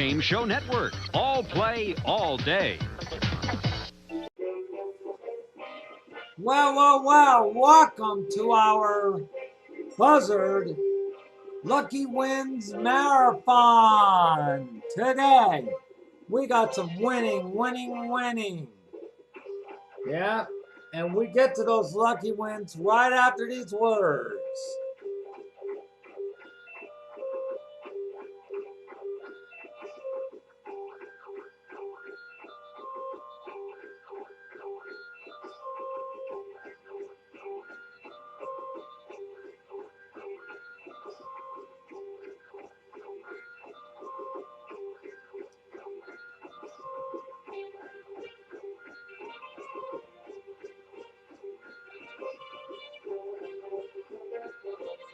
Game Show Network. All play, all day. Well, welcome to our Buzzr Lucky Wins Marathon. Today, we got some winning. Yeah, and we get to those lucky wins right after these words.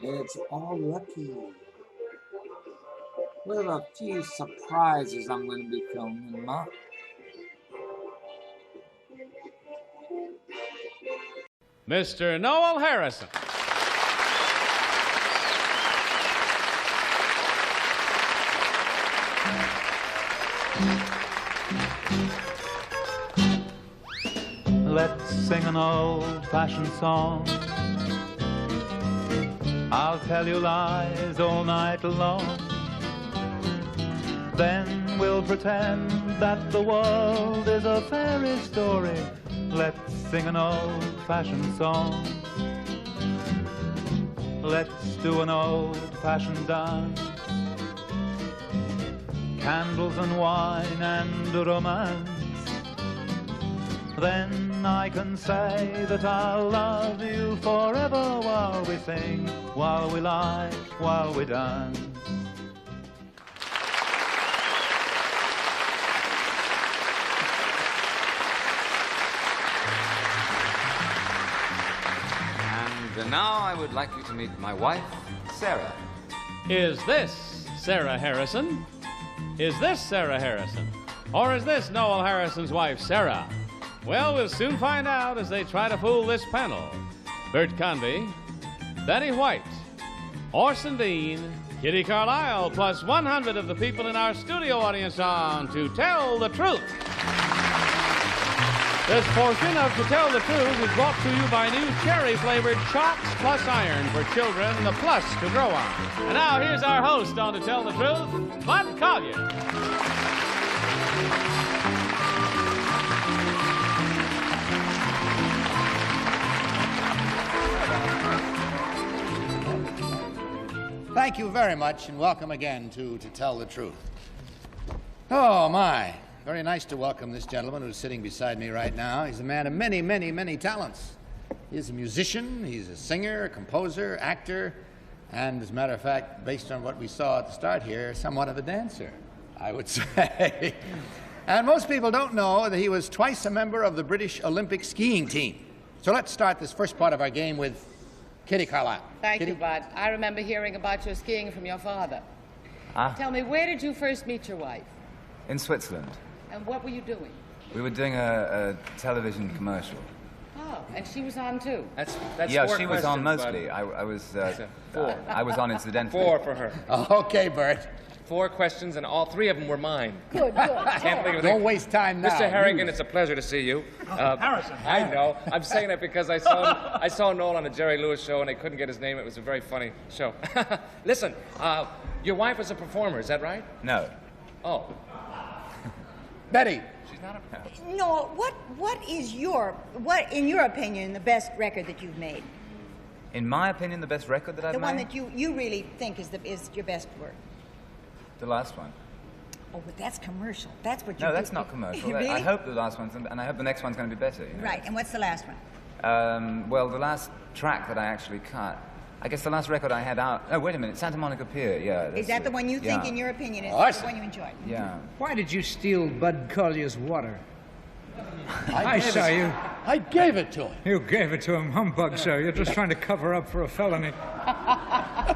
It's all lucky. With a few surprises I'm going to be filming them up. Mr. Noel Harrison. Let's sing an old-fashioned song. I'll tell you lies all night long. Then we'll pretend that the world is a fairy story. Let's sing an old-fashioned song. Let's do an old-fashioned dance. Candles and wine and romance. Then I can say that I'll love you forever while we sing, while we lie, while we dance. And now I would like you to meet my wife, Sarah. Is this Sarah Harrison? Is this Sarah Harrison? Or is this Noel Harrison's wife, Sarah? Well, we'll soon find out as they try to fool this panel. Bert Convey, Danny White, Orson Dean, Kitty Carlisle, plus 100 of the people in our studio audience on To Tell the Truth. This portion of To Tell the Truth is brought to you by new cherry-flavored Chalks Plus Iron for children, the plus to grow on. And now here's our host on To Tell the Truth, Bud Collier. Thank you very much, and welcome again to Tell the Truth. Oh, my. Very nice to welcome this gentleman who's sitting beside me right now. He's a man of many talents. He's a musician, he's a singer, a composer, actor, and as a matter of fact, based on what we saw at the start here, somewhat of a dancer, I would say. And most people don't know that he was twice a member of the British Olympic skiing team. So let's start this first part of our game with Kitty Carlisle. Thank you, Bud. I remember hearing about your skiing from your father. Tell me, where did you first meet your wife? In Switzerland. And what were you doing? We were doing a television commercial. Oh, and she was on too? That's yeah, four she was on questions, mostly. Bud. I was four. I was on incidentally. 4 for her. Okay, Bert. 4 questions, and all 3 of them were mine. Good. Can't think of Don't waste time now. Mr. Harrigan, it's a pleasure to see you. Harrison. I know. I'm saying that because I saw Noel on a Jerry Lewis show, and they couldn't get his name. It was a very funny show. Listen, your wife is a performer, is that right? No. Oh. Betty. She's not a performer. No, what is in your opinion, the best record that you've made? In my opinion, the best record that I've The made? one that you really think is your best work? The last one. Oh, but that's commercial. That's what you No, that's not commercial. Really? I hope the last one's, and I hope the next one's going to be better. You know? Right, and what's the last one? Well, the last track that I actually cut, I guess the last record I had out... Oh, wait a minute, Santa Monica Pier, yeah. Is that the one you think, yeah. in your opinion, is the one you enjoyed? Yeah. Why did you steal Bud Collier's water? I saw you. I gave it to him. You gave it to him, humbug, sir. You're just trying to cover up for a felony.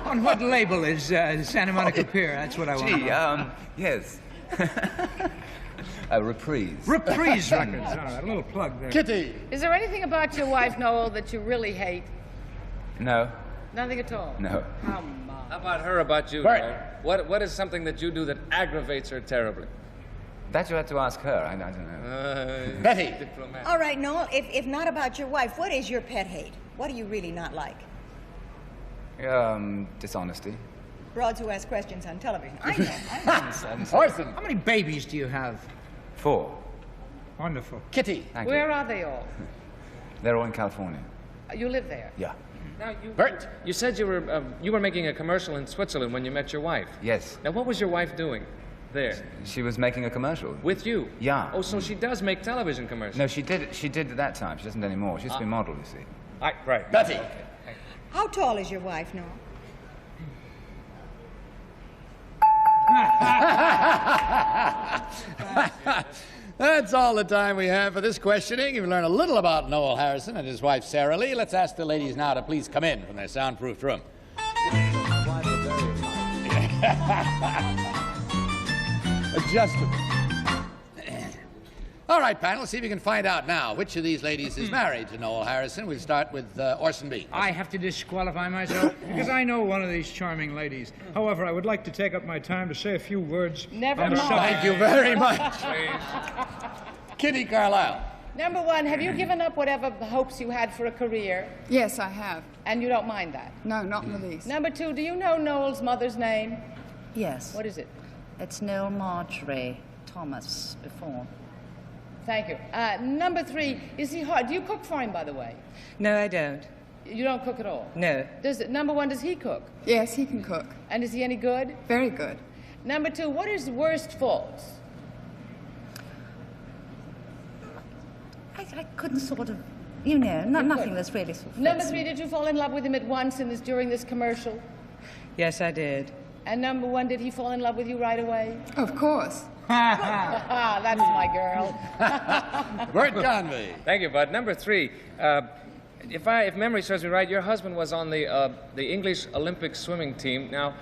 On what label is Santa Monica Pier? That's what I want. Gee, yes. A Reprise. Reprise Records. All right, a little plug there. Kitty. Is there anything about your wife, Noel, that you really hate? No. Nothing at all? No. Come on. How about her about you, Bert. Noel? What is something that you do that aggravates her terribly? That you had to ask her. I don't know. Betty. Diplomatic. All right, Noel, if not about your wife, what is your pet hate? What do you really not like? Dishonesty. Broads who ask questions on television. I know. Orson. How many babies do you have? 4. Wonderful. Kitty. Thank Where you. are they all? They're all in California. You live there? Yeah. Now, Bert. you said you were making a commercial in Switzerland when you met your wife. Yes. Now, what was your wife doing there? She was making a commercial. With you? Yeah. Oh, so she does make television commercials? No, she did at that time. She doesn't anymore. She used to be a model, you see. Right. Betty. How tall is your wife, Noel? That's all the time we have for this questioning. You've learned a little about Noel Harrison and his wife, Sarah Lee. Let's ask the ladies now to please come in from their soundproofed room. Adjustable. All right, panel, see if you can find out now which of these ladies is married to Noel Harrison. We'll start with Orson B. I have to disqualify myself because I know one of these charming ladies. However, I would like to take up my time to say a few words Never on the mind. subject. Thank you very much. Kitty Carlisle. Number one, have you given up whatever hopes you had for a career? Yes, I have. And you don't mind that? No, not in the least. Number two, do you know Noel's mother's name? Yes. What is it? It's Noel Marjorie Thomas before. Thank you. Number three, is he hard? Do you cook for him, by the way? No, I don't. You don't cook at all? No. Number one, does he cook? Yes, he can cook. And is he any good? Very good. Number two, what is worst faults? I couldn't sort of, nothing that's really sort of Number three, did you fall in love with him at once during this commercial? Yes, I did. And number one, did he fall in love with you right away? Of course. That's my girl. Bert Convey. Thank you, Bud. Number three, if memory serves me right, your husband was on the English Olympic swimming team. Now,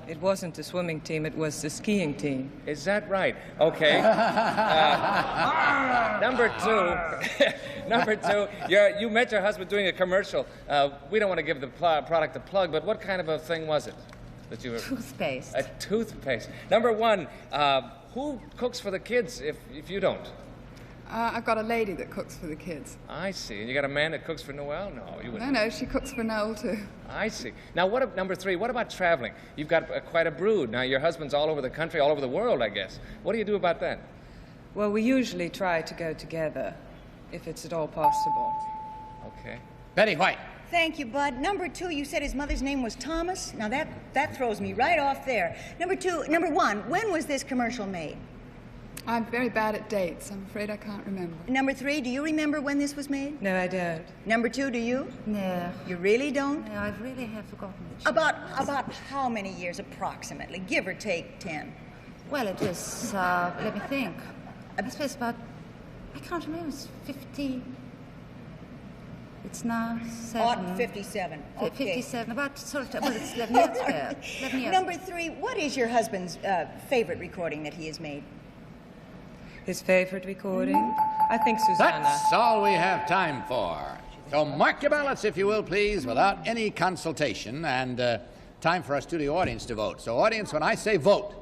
It wasn't the swimming team, it was the skiing team. is that right? Okay. Number two, you met your husband doing a commercial. We don't want to give the product a plug, but what kind of a thing was it that you were? Toothpaste. A toothpaste. Number one, who cooks for the kids if you don't? I've got a lady that cooks for the kids. I see. And you got a man that cooks for Noel? No, you wouldn't. No, she cooks for Noel too. I see. Now, number three, what about traveling? You've got quite a brood. Now, your husband's all over the country, all over the world, I guess. What do you do about that? Well, we usually try to go together, if it's at all possible. Okay. Betty White. Thank you, Bud. Number two, you said his mother's name was Thomas? Now that throws me right off there. Number one, when was this commercial made? I'm very bad at dates. I'm afraid I can't remember. Number three, do you remember when this was made? No, I don't. Number two, do you? No. You really don't? No, I really have forgotten it. About how many years approximately? Give or take 10. Well, it was, let me think. I suppose about, I can't remember, it's 50. It's now 57. Okay. 57, about sort of, well, it's 11 years ago. 11 years. Number three, what is your husband's favorite recording that he has made? His favorite recording? I think Susanna. That's all we have time for. So mark your ballots, if you will, please, without any consultation, and time for our studio audience to vote. So, audience, when I say vote,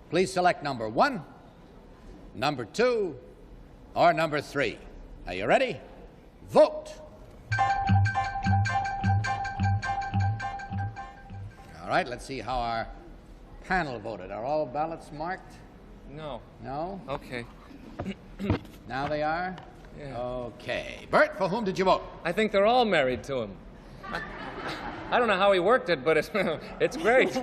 please select number one, number two, or number three. Are you ready? Vote. All right, let's see how our panel voted. Are all ballots marked? No. No? Okay. Now they are? Yeah. Okay. Bert, for whom did you vote? I think they're all married to him. I don't know how he worked it, but it's great.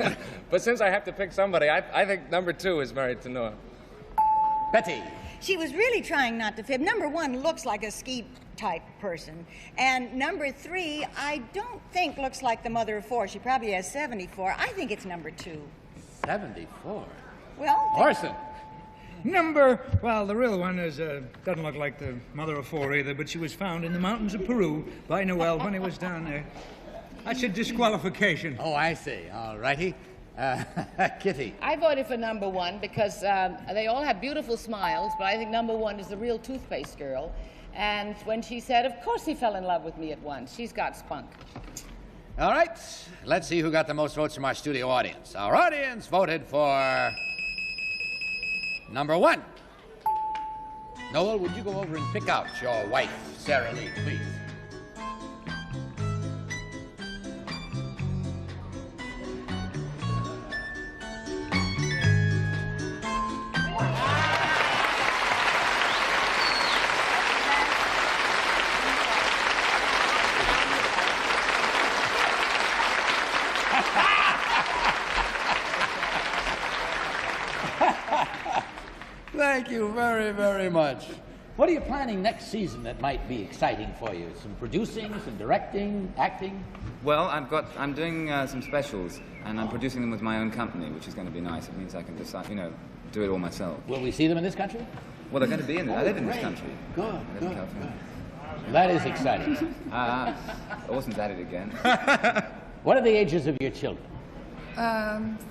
But since I have to pick somebody, I think number two is married to Noah. Betty. She was really trying not to fib. Number one looks like a ski type person. And number three, I don't think looks like the mother of four. She probably has 74. I think it's number two. 74? Well, Orson. Well, the real one is, doesn't look like the mother of four either, but she was found in the mountains of Peru by Noel when he was down there. That's a disqualification. Oh, I see. All righty. Kitty. I voted for number one because they all have beautiful smiles, but I think number one is the real toothpaste girl. And when she said, of course he fell in love with me at once, she's got spunk. All right, let's see who got the most votes from our studio audience. Our audience voted for number 1. Noel, would you go over and pick out your wife, Sarah Lee, please? Thank you very, very much. What are you planning next season that might be exciting for you? Some producing, some directing, acting? Well, I'm doing some specials, and I'm producing them with my own company, which is going to be nice. It means I can decide, do it all myself. Will we see them in this country? Well, they're going to be in it. I live in this great. country. Good, I live in good, California. good. That is exciting. Orson's at it again. What are the ages of your children?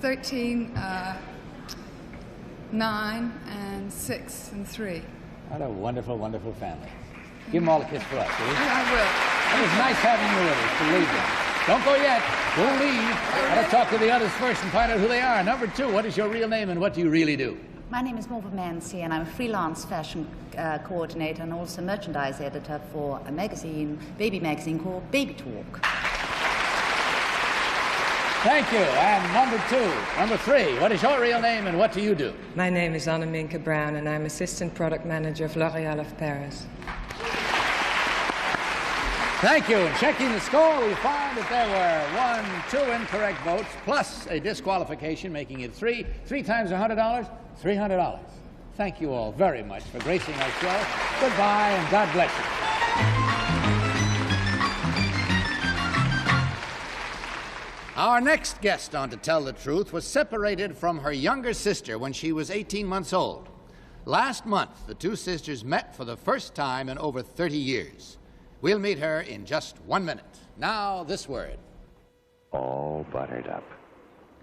13, 9, and 6, and 3. What a wonderful, wonderful family. Give them all a kiss for us, will you? I will. It was nice having you with us. Believe me. Don't go yet. Don't leave. Let's talk to the others first and find out who they are. Number 2, what is your real name and what do you really do? My name is Morva Mancy, and I'm a freelance fashion coordinator and also merchandise editor for a magazine, baby magazine called Baby Talk. Thank you. And number 3, what is your real name and what do you do? My name is Anna Minke Brown, and I'm assistant product manager of L'Oréal of Paris. Thank you. And checking the score, we find that there were 2 incorrect votes, plus a disqualification, making it 3. 3 times $100, $300. Thank you all very much for gracing our show. Goodbye, and God bless you. Our next guest on To Tell the Truth was separated from her younger sister when she was 18 months old. Last month, the 2 sisters met for the first time in over 30 years. We'll meet her in just 1 minute. Now, this word. All buttered up.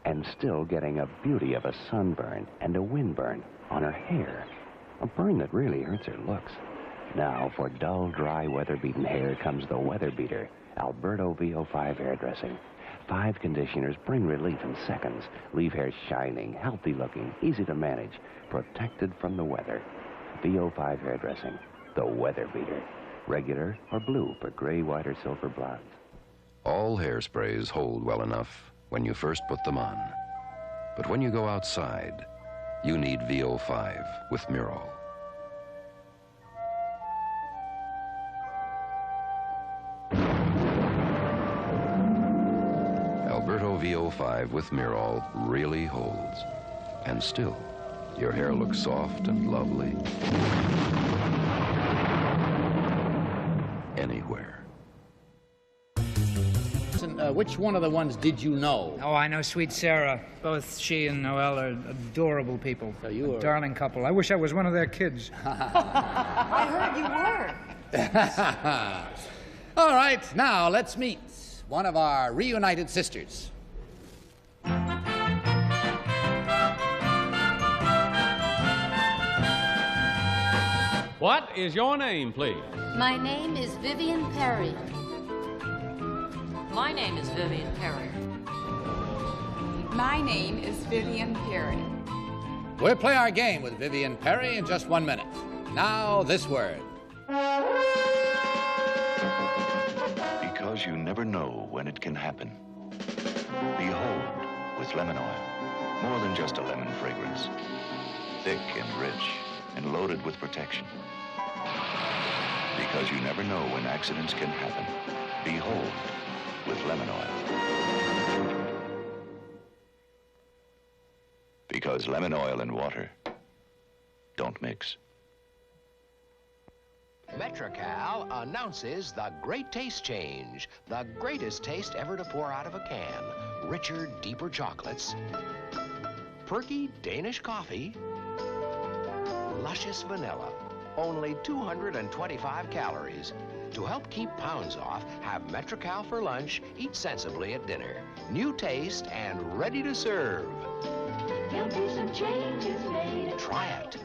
And still getting a beauty of a sunburn and a windburn on her hair. A burn that really hurts her looks. Now, for dull, dry, weather-beaten hair comes the Weather Beater, Alberto VO5 hairdressing. 5 conditioners bring relief in seconds, leave hair shining, healthy-looking, easy to manage, protected from the weather. VO5 hairdressing, the Weather Beater. Regular or blue for gray, white, or silver blondes. All hairsprays hold well enough when you first put them on. But when you go outside, you need VO5 with Murol. Alberto VO5 with Murol really holds. And still, your hair looks soft and lovely anywhere. Which one of the ones did you know? Oh, I know Sweet Sarah. Both she and Noel are adorable people. So you were a darling couple. I wish I was one of their kids. I heard you were. All right, now let's meet one of our reunited sisters. What is your name, please? My name is Vivian Perry. My name is Vivian Perry. My name is Vivian Perry. We'll play our game with Vivian Perry in just 1 minute. Now, this word. Because you never know when it can happen. Behold, with lemon oil. More than just a lemon fragrance. Thick and rich and loaded with protection. Because you never know when accidents can happen. Behold, with lemon oil. Because lemon oil and water don't mix. Metrocal announces the great taste change. The greatest taste ever to pour out of a can. Richer, deeper chocolates. Perky Danish coffee. Luscious vanilla. Only 225 calories. To help keep pounds off, have Metrocal for lunch, eat sensibly at dinner. New taste and ready to serve. There'll be some changes made. Try it.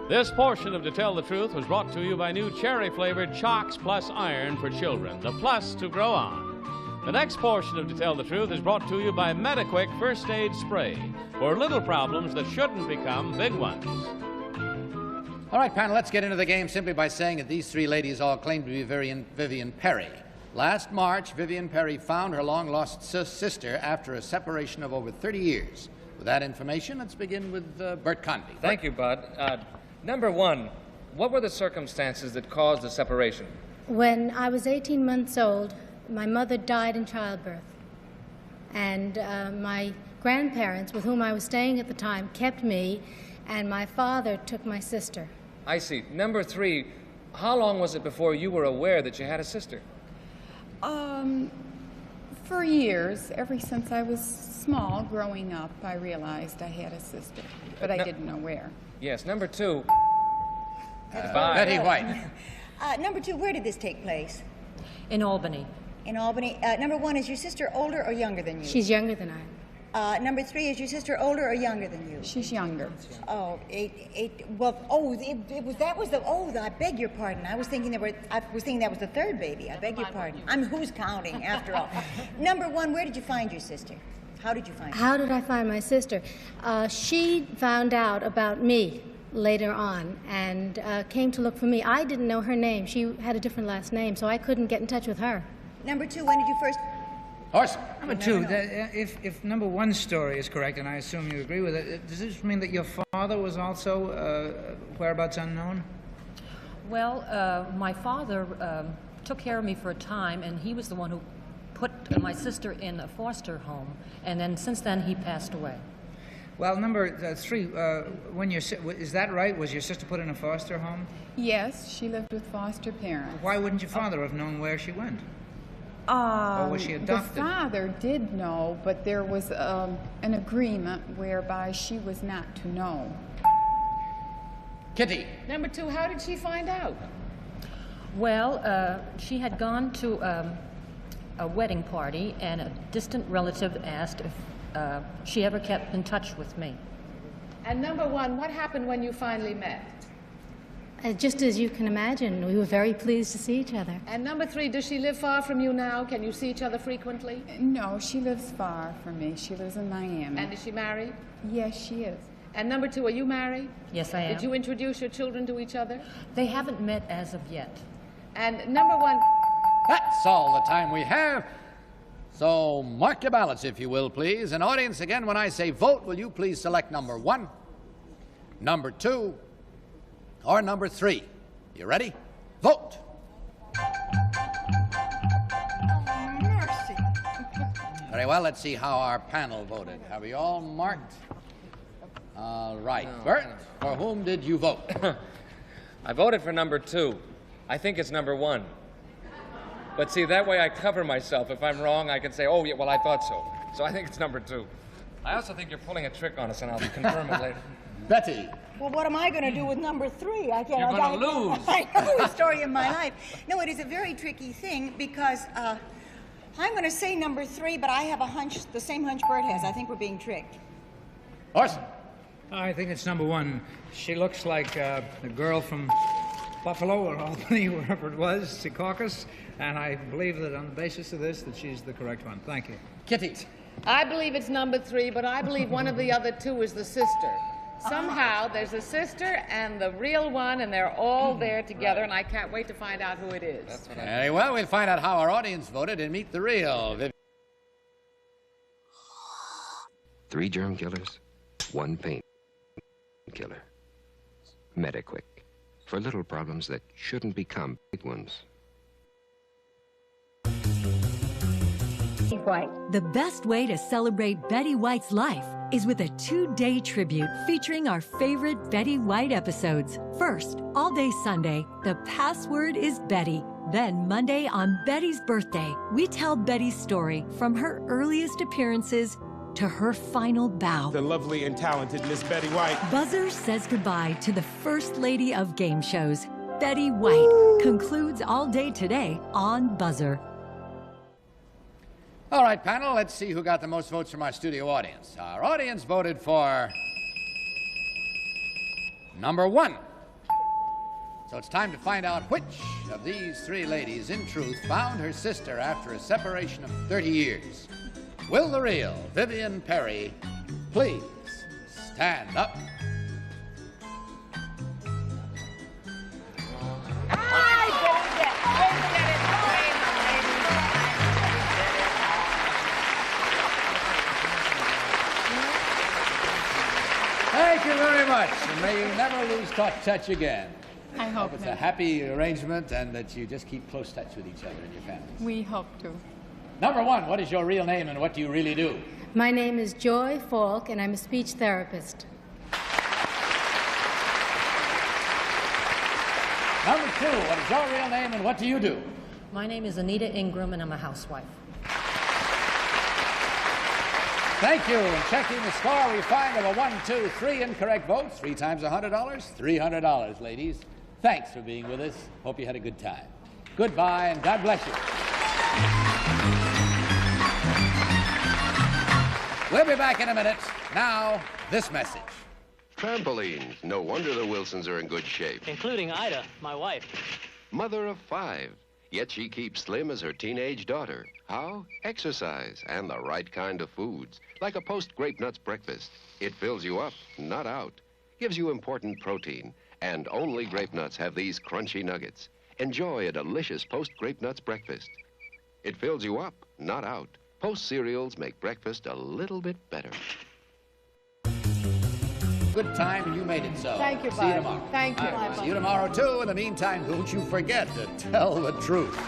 This portion of To Tell the Truth was brought to you by new cherry-flavored Chalks Plus Iron for children, the plus to grow on. The next portion of To Tell the Truth is brought to you by Mediquick First Aid Spray for little problems that shouldn't become big ones. All right, panel, let's get into the game simply by saying that these three ladies all claim to be Vivian Perry. Last March, Vivian Perry found her long-lost sister after a separation of over 30 years. With that information, let's begin with Bert Convy. Thank you, Bud. Number one, what were the circumstances that caused the separation? When I was 18 months old, my mother died in childbirth. And my grandparents, with whom I was staying at the time, kept me, and my father took my sister. I see. Number three, how long was it before you were aware that you had a sister? For years, ever since I was small, growing up, I realized I had a sister, but I didn't know where. Yes. Number two, Betty White. Number two, where did this take place? In Albany. In Albany. Number one, is your sister older or younger than you? She's younger than I am. Number three, is your sister older or younger than you? She's younger. Oh, I beg your pardon. I was thinking that was the third baby. I beg your pardon. Who's counting after all? Number one, where did you find your sister? How did you find her? How did I find my sister? She found out about me later on and came to look for me. I didn't know her name. She had a different last name, so I couldn't get in touch with her. Number two, when did you first... Horse. Number two, if number one's story is correct, and I assume you agree with it, does this mean that your father was also whereabouts unknown? Well, my father took care of me for a time, and he was the one who put my sister in a foster home, and then since then he passed away. Well, number three, is that right? Was your sister put in a foster home? Yes, she lived with foster parents. Why wouldn't your father have known where she went? Or was she adopted? The father did know, but there was an agreement whereby she was not to know. Kitty. Number two, how did she find out? Well, she had gone to a wedding party, and a distant relative asked if she ever kept in touch with me. And number one, what happened when you finally met? Just as you can imagine, we were very pleased to see each other. And number three, does she live far from you now? Can you see each other frequently? No, she lives far from me. She lives in Miami. And is she married? Yes, she is. And number two, are you married? Yes, I am. Did you introduce your children to each other? They haven't met as of yet. And number one... That's all the time we have. So mark your ballots, if you will, please. And audience, again, when I say vote, will you please select number one, number two, or number three? You ready? Vote. Mercy. Very well, let's see how our panel voted. Have we all marked? All right. Bert, for whom did you vote? I voted for number two. I think it's number one. But see, that way I cover myself. If I'm wrong, I can say, oh, yeah, well, I thought so. So I think it's number two. I also think you're pulling a trick on us, and I'll confirm it later. Betty. Well, what am I going to do with number three? I can't. You're going to lose. I know the story of my life. No, it is a very tricky thing because I'm going to say number three, but I have a hunch, the same hunch Bert has. I think we're being tricked. Orson. I think it's number one. She looks like a girl from Buffalo or Albany, wherever it was, Secaucus, and I believe that on the basis of this, that she's the correct one. Thank you. Kitty. I believe it's number three, but I believe one of the other two is the sister. Somehow there's a sister and the real one, and they're all there together, and I can't wait to find out who it is. That's what Very well, we'll find out how our audience voted and meet the real. 3 germ killers, 1 pain killer. Mediquick, for little problems that shouldn't become big ones. White. The best way to celebrate Betty White's life is with a 2-day tribute featuring our favorite Betty White episodes. First, all day Sunday, the password is Betty. Then Monday, on Betty's birthday, we tell Betty's story from her earliest appearances to her final bow. The lovely and talented Miss Betty White. Buzzr says goodbye to the first lady of game shows. Betty White concludes all day today on Buzzr. All right, panel, let's see who got the most votes from our studio audience. Our audience voted for number one. So it's time to find out which of these three ladies, in truth, found her sister after a separation of 30 years. Will the real Vivian Perry please stand up? Thank you very much, and may you never lose touch again. I hope it's not. a happy arrangement and that you just keep close touch with each other and your families. We hope to. Number one, what is your real name and what do you really do? My name is Joy Falk, and I'm a speech therapist. Number two, what is your real name and what do you do? My name is Anita Ingram, and I'm a housewife. Thank you. And checking the score, we find there were 1, 2, 3 incorrect votes. 3 times $100, $300, ladies. Thanks for being with us. Hope you had a good time. Goodbye, and God bless you. We'll be back in a minute. Now, this message. Trampoline. No wonder the Wilsons are in good shape. Including Ida, my wife. Mother of 5. Yet she keeps slim as her teenage daughter. How? Exercise and the right kind of foods. Like a post-grape nuts breakfast. It fills you up, not out. Gives you important protein. And only grape nuts have these crunchy nuggets. Enjoy a delicious post-grape nuts breakfast. It fills you up, not out. Post cereals make breakfast a little bit better. Good time, and you made it so. Thank you, See you Bud. tomorrow. Thank you. All right, see you tomorrow, too. In the meantime, don't you forget to tell the truth.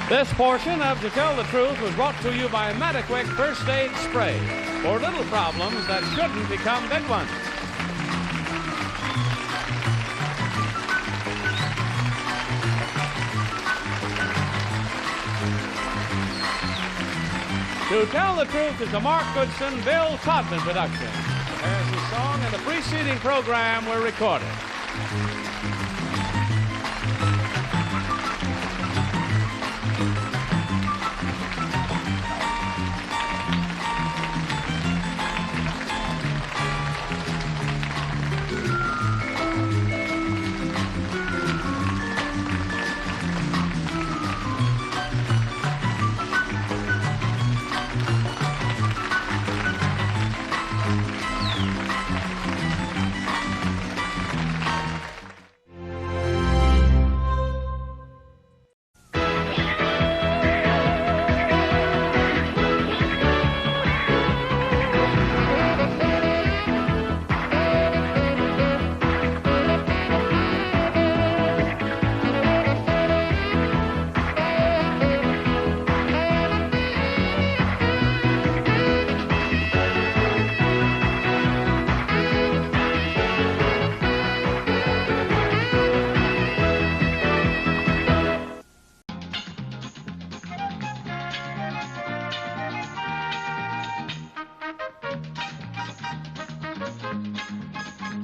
This portion of To Tell the Truth was brought to you by Metaquick First Aid Spray for little problems that shouldn't become big ones. To Tell the Truth is a Mark Goodson, Bill Todman production. The Harrison song and the preceding program were recorded.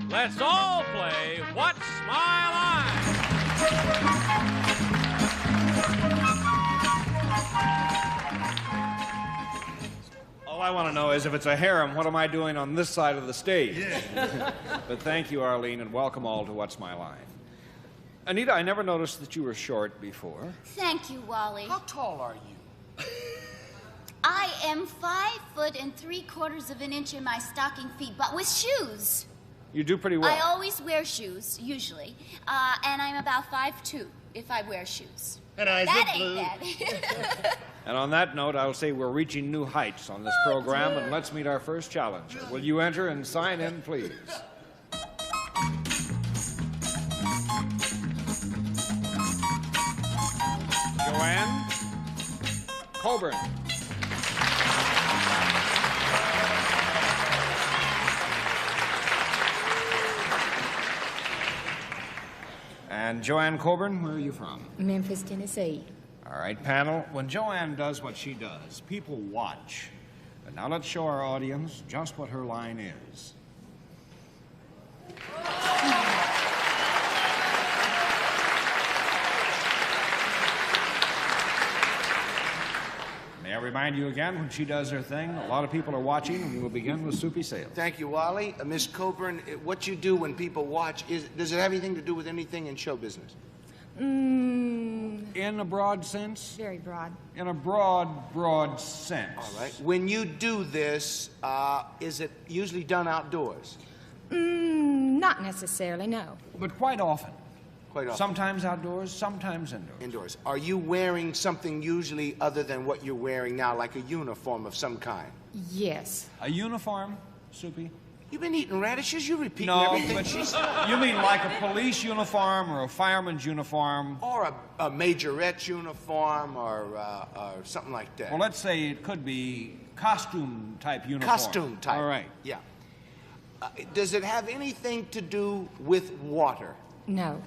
Let's all play What's My Line? All I want to know is if it's a harem, what am I doing on this side of the stage? Yeah. But thank you, Arlene, and welcome all to What's My Line. Anita, I never noticed that you were short before. Thank you, Wally. How tall are you? I am 5 foot and 3/4 of an inch in my stocking feet, but with shoes. You do pretty well. I always wear shoes, usually. And I'm about 5'2" if I wear shoes. And I that ain't bad. And on that note, I'll say we're reaching new heights on this program, and let's meet our first challenger. Will you enter and sign in, please? Joanne Coburn. And Joanne Coburn, where are you from? Memphis, Tennessee. All right, panel. When Joanne does what she does, people watch. But now let's show our audience just what her line is. May I remind you again, when she does her thing, a lot of people are watching, and we will begin with Soupy Sales. Thank you, Wally. Miss Coburn, what you do when people watch, does it have anything to do with anything in show business? In a broad sense? Very broad. In a broad sense. All right. When you do this, is it usually done outdoors? Not necessarily, no. But quite often. Quite often. Sometimes outdoors, sometimes indoors. Indoors. Are you wearing something usually other than what you're wearing now, like a uniform of some kind? Yes. A uniform, Soupy? You've been eating radishes? You're repeating No, everything but she's... you mean like a police uniform or a fireman's uniform? Or a majorette's uniform or something like that. Well, let's say it could be costume-type uniform. Costume type. All right. Yeah. Does it have anything to do with water? No.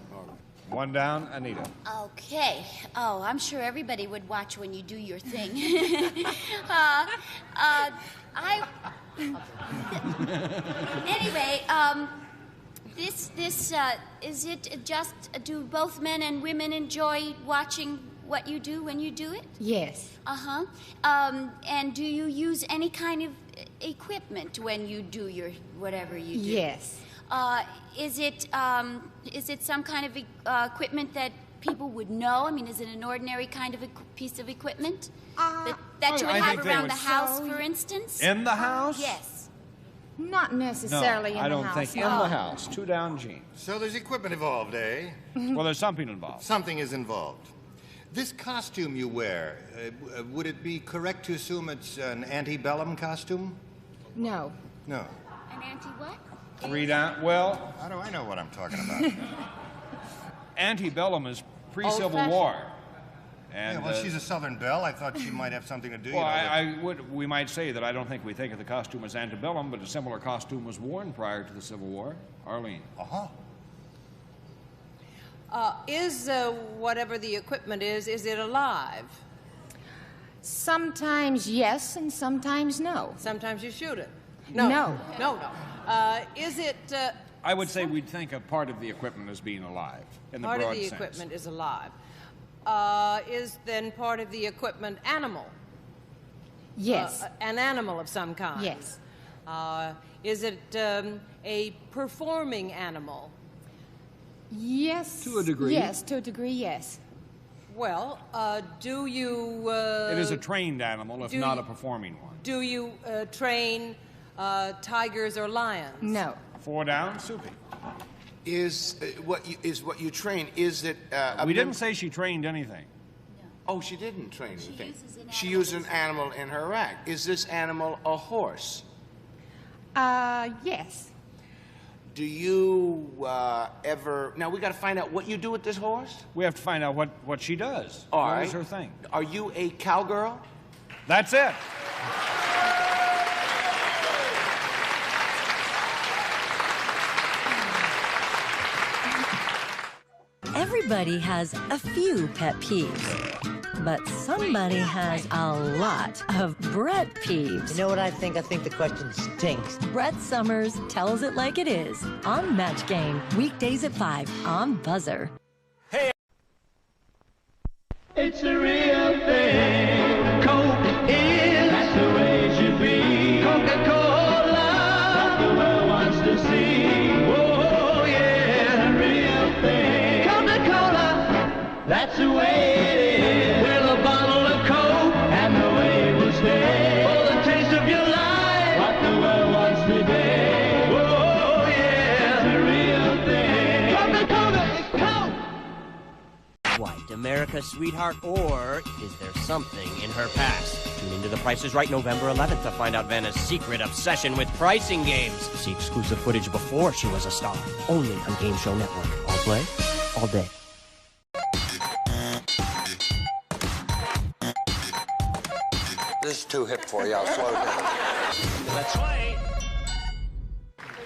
One down, Anita. Okay. Oh, I'm sure everybody would watch when you do your thing. Anyway, this is it just, do both men and women enjoy watching what you do when you do it? Yes. Uh-huh. And do you use any kind of equipment when you do your whatever you do? Yes. Is it some kind of equipment that people would know? I mean, is it an ordinary kind of piece of equipment that you would have around the house, for instance? In the house? Yes. Not necessarily in the house. I don't think in the house. Two down, Gene. So there's equipment involved, eh? Well, there's something involved. Something is involved. This costume you wear, would it be correct to assume it's an antebellum costume? No. No. An anti-what? Three down. Well, how do I know what I'm talking about? Antebellum is pre-Civil War. And, yeah, well, she's a Southern belle. I thought she might have something to do. Well, we might say that I don't think we think of the costume as antebellum, but a similar costume was worn prior to the Civil War. Arlene. Uh-huh. Is whatever the equipment is it alive? Sometimes yes, and sometimes no. Sometimes you shoot it. No. No. Is it... I would say we'd think of part of the equipment as being alive, in the broad sense. Part of the equipment is alive. Is then part of the equipment animal? Yes. An animal of some kind? Yes. Is it a performing animal? Yes. To a degree. Yes, to a degree, yes. Well, do you... it is a trained animal, if not a performing one. Do you train tigers or lions? No. Four down, Soupy. Is what you train, is it... we didn't say she trained anything. Oh, she didn't train anything. She used an animal in her act. Is this animal a horse? Yes. Do you ever... Now, we got to find out what you do with this horse? We have to find out what she does. All what right. is her thing? Are you a cowgirl? That's it. Everybody has a few pet peeves, but somebody has a lot of Brett peeves. You know what I think? I think the question stinks. Brett Summers tells it like it is on Match Game, weekdays at 5 on Buzzr. Hey. It's a real thing. Coke is that's the way it should be. Coca-Cola, what the world wants to see. Oh yeah, it's a real thing. Coca-Cola, that's the way it is. Well, a bottle of Coke and the way it will stay. For the taste of your life, what the world wants today. Oh yeah, it's a real thing. Coca-Cola is Coke. White America, sweetheart, or is there something in her past? Tune into The Price is Right November 11th to find out Vanna's secret obsession with pricing games. See exclusive footage before she was a star. Only on Game Show Network. All play, all day. This is too hip for you. I'll slow down. That's right.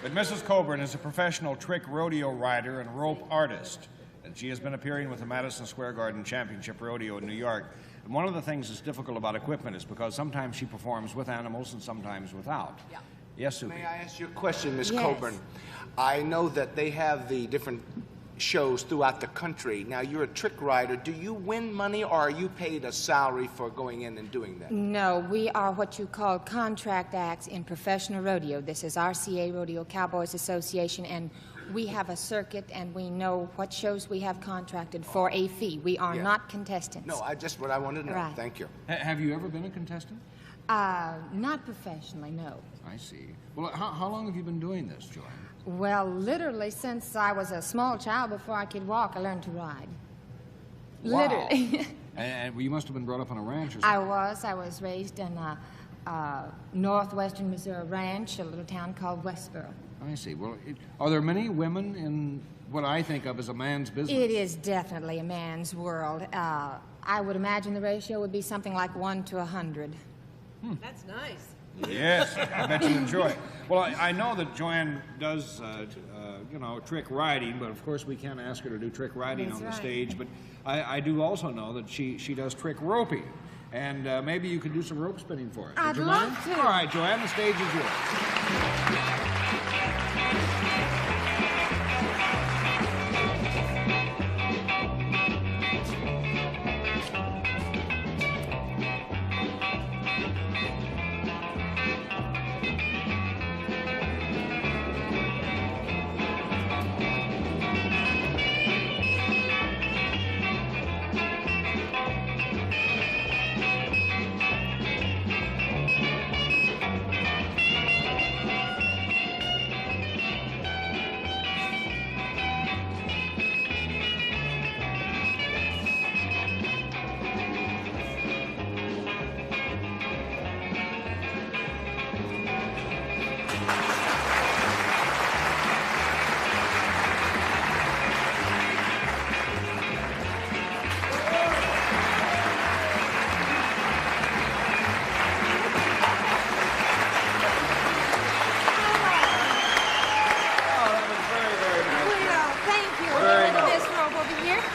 But Mrs. Coburn is a professional trick rodeo rider and rope artist. And she has been appearing with the Madison Square Garden Championship Rodeo in New York. And one of the things that's difficult about equipment is because sometimes she performs with animals and sometimes without. Yeah. Yes, Soupy. May I ask you a question, Miss Coburn? I know that they have the different shows throughout the country. Now, you're a trick rider. Do you win money, or are you paid a salary for going in and doing that? No, we are what you call contract acts in professional rodeo. This is RCA, Rodeo Cowboys Association, and we have a circuit, and we know what shows we have contracted for a fee. We are not contestants. No, what I wanted to know. Right. Thank you. Have you ever been a contestant? Not professionally, no. I see. Well, how long have you been doing this, Joanne? Well, literally since I was a small child, before I could walk, I learned to ride. Wow. Literally. And you must have been brought up on a ranch or something. I was raised in a northwestern Missouri ranch, a little town called Westboro. I see. Well, are there many women in what I think of as a man's business? It is definitely a man's world. I would imagine the ratio would be something like 1 to 100. That's nice. Yes, I bet you enjoy it. Well, I know that Joanne does, trick riding, but of course we can't ask her to do trick riding on the stage. But I do also know that she does trick roping. And maybe you could do some rope spinning for us. I'd Would you love mind? to. All right, Joanne, the stage is yours.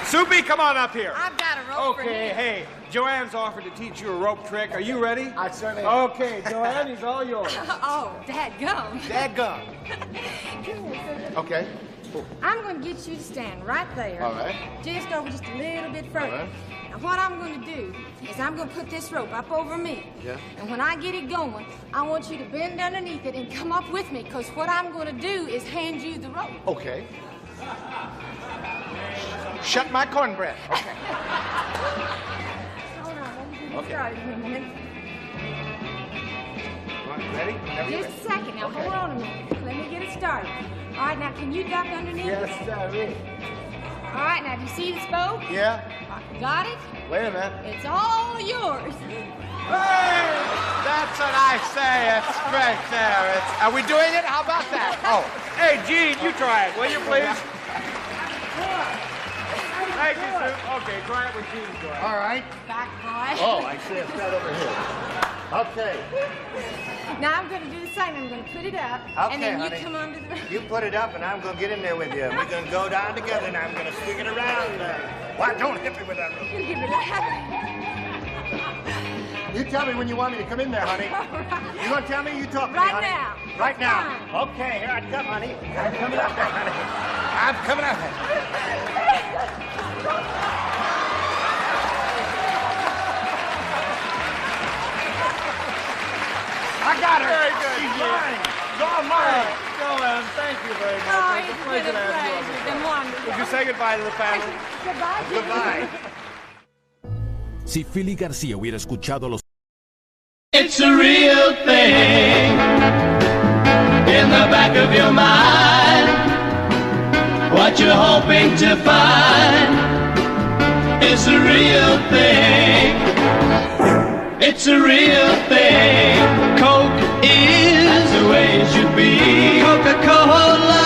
Soupy, come on up here. I've got a rope for Okay, you. hey, Joanne's offered to teach you a rope trick. Are you ready? I certainly am. Okay, Joanne, he's all yours. Oh, dadgum. Dadgum. Okay. I'm going to get you to stand right there. All right. Just over just a little bit further. All right. Now, what I'm going to do is I'm going to put this rope up over me. Yeah. And when I get it going, I want you to bend underneath it and come up with me, because what I'm going to do is hand you the rope. Okay. Shut my cornbread. Okay. Hold on, let me get Okay. started here a minute. Ready? Whenever you're Just a ready. second. Now, Okay. hold on a minute. Let me get it started. All right, now, can you duck underneath? Yes, sir. All right, now, do you see the spoke? Yeah. Got it? Wait a minute. It's all yours. Hey! That's what I say. It's right there. Are we doing it? How about that? Oh. Hey, Gene, you try it, will you, please? Thank you, Sue. Okay, try it with Gene, Joanne. All right. Back, boy. Oh, I see. It's right over here. Okay. Now I'm going to do the same. I'm going to put it up, Okay, and then honey. you come under the... You put it up, and I'm going to get in there with you. We're going to go down together, and I'm going to swing it around. Why, don't hit me with that rope. Give me that. You tell me when you want me to come in there, honey. You going to tell me or you talk to me, Right honey? now. Right now. Fine. Okay, here I come, honey. I'm coming up there, honey. I'm coming up there. I got her. Very good. She's mine. It's all mine. Joanne, thank you very much. Oh, It's a it's pleasure been a to have you on pleasure. the It's been show. wonderful. Would you say goodbye to the family? Goodbye. Goodbye. Si Philly García hubiera escuchado los It's a real thing in the back of your mind. What you're hoping to find is a real thing. It's a real thing. Coke is the way it should be. Coca-Cola,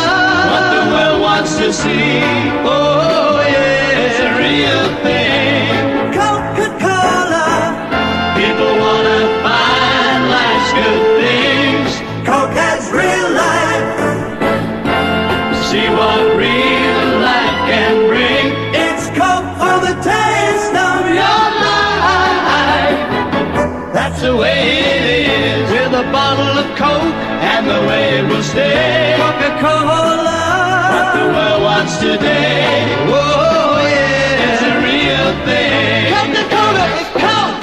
what the world wants to see. Oh yeah, it's a real thing. Coca-Cola, people wanna find life's good things. Coke has real life. See what real life can bring. It's Coke for the taste of your life. That's the way it is with a bottle of Coke and the way it will stay. Coca-Cola, what the the world wants today. Oh yeah, it's a real thing. Coca-Cola is Coke.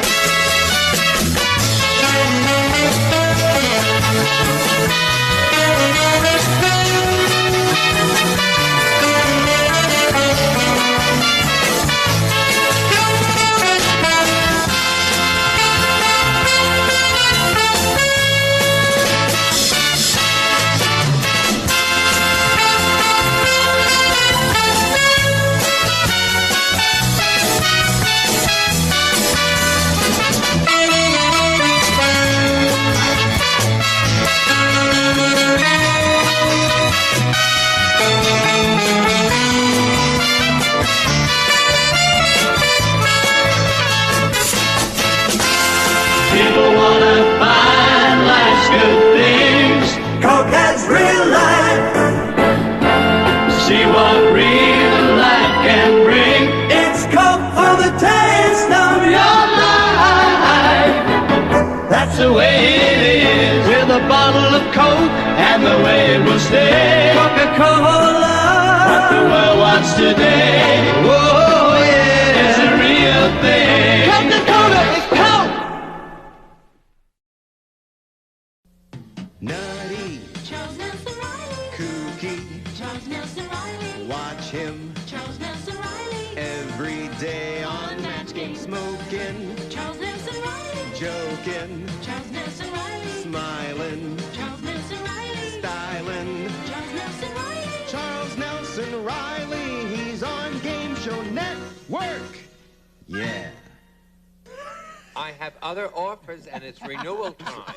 People wanna find life's good things. Coke has real life. See what real life can bring. It's Coke for the taste of your life. That's the way it is with a bottle of Coke and the way it will stay. Coca-Cola, what the world wants today. Oh yeah, it's a real thing. Coca-Cola is Coke. Nutty, Charles Nelson Riley. kooky, Charles Nelson Riley. watch him Charles Nelson Riley. every day on Match Game, smoking, Charles Nelson Riley. joking, Charles Nelson Riley. smiling, Charles Nelson Riley. styling. Charles Nelson Riley. Charles Nelson Riley, he's on Game Show Network. Yeah. I have other offers, and it's renewal time.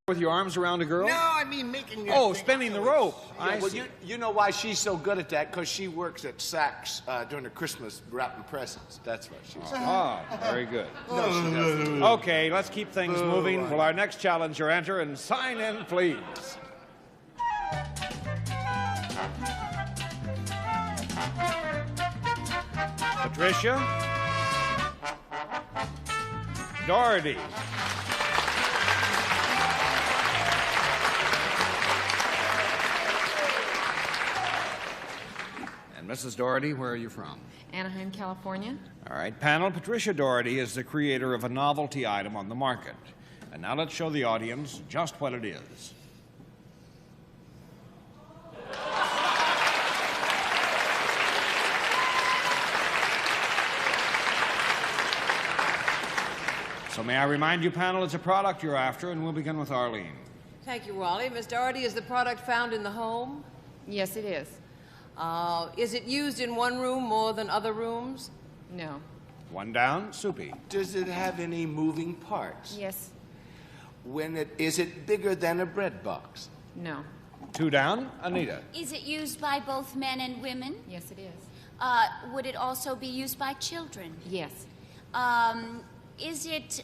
With your arms around a girl? No, I mean making it. Oh, spinning the rope. I well, see. you know why she's so good at that? Because she works at Saks during the Christmas wrapping presents. That's why she's. Ah, very good. No, she doesn't. Okay, let's keep things moving. Will our next challenger enter and sign in, please? Patricia Doherty. And Mrs. Doherty, where are you from? Anaheim, California. All right, panel, Patricia Doherty is the creator of a novelty item on the market. And now let's show the audience just what it is. So may I remind you, panel, it's a product you're after, and we'll begin with Arlene. Thank you, Wally. Miss Doherty, is the product found in the home? Yes, it is. Is it used in one room more than other rooms? No. One down, Soupy. Does it have any moving parts? Yes. Is it bigger than a bread box? No. Two down, Anita. Is it used by both men and women? Yes, it is. Would it also be used by children? Yes. Is it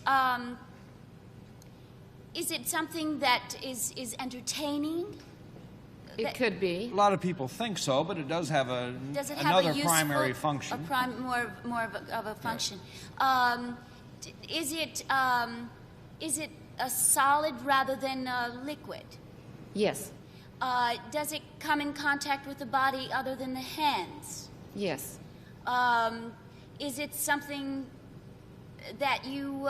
something that is entertaining? It could be. A lot of people think so, but it does have Does it have another a useful, primary function. More of a function. Is it a solid rather than a liquid? Yes. Does it come in contact with the body other than the hands? Yes. Is it something that you,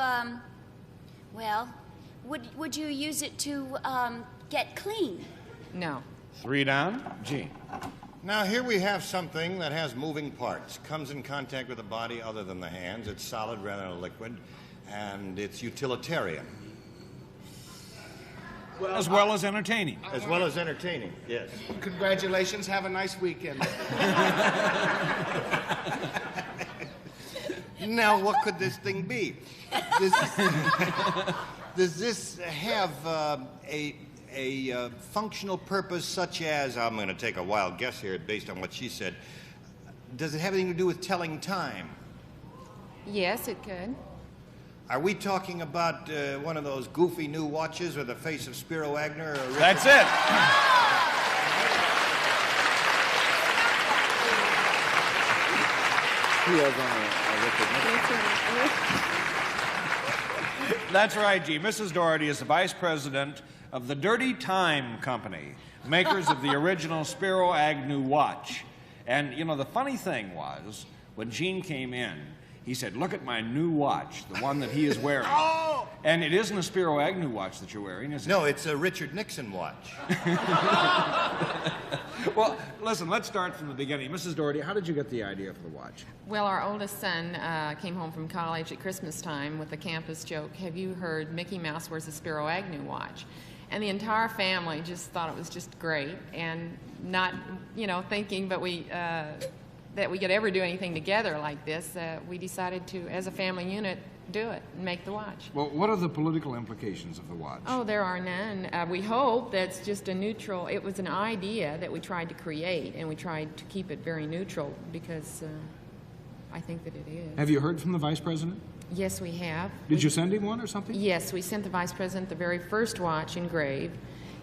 would you use it to get clean? No. Three down, Gene. Now, here we have something that has moving parts, comes in contact with the body other than the hands. It's solid rather than a liquid, and it's utilitarian. As well as entertaining. As well as entertaining, yes. Congratulations. Have a nice weekend. Now, what could this thing be? Does this have a functional purpose such as, I'm going to take a wild guess here based on what she said, does it have anything to do with telling time? Yes, it could. Are we talking about one of those goofy new watches with the face of Spiro Agnew? Or That's it. That's right, G. Mrs. Doherty is the vice president of the Dirty Time Company, makers of the original Spiro Agnew watch. And, you know, the funny thing was, when Gene came in, he said, look at my new watch, the one that he is wearing. Oh! And it isn't a Spiro Agnew watch that you're wearing, is it? No, it's a Richard Nixon watch. Well, listen, let's start from the beginning. Mrs. Doherty, how did you get the idea for the watch? Well, our oldest son came home from college at Christmas time with the campus joke, have you heard Mickey Mouse wears a Spiro Agnew watch? And the entire family just thought it was just great, and not, you know, thinking that we could ever do anything together like this, we decided to, as a family unit, do it and make the watch. Well, what are the political implications of the watch? Oh, there are none. We hope that's just a neutral, it was an idea that we tried to create, and we tried to keep it very neutral because I think that it is. Have you heard from the Vice President? Yes, we have. Did you send him one or something? Yes, we sent the Vice President the very first watch engraved,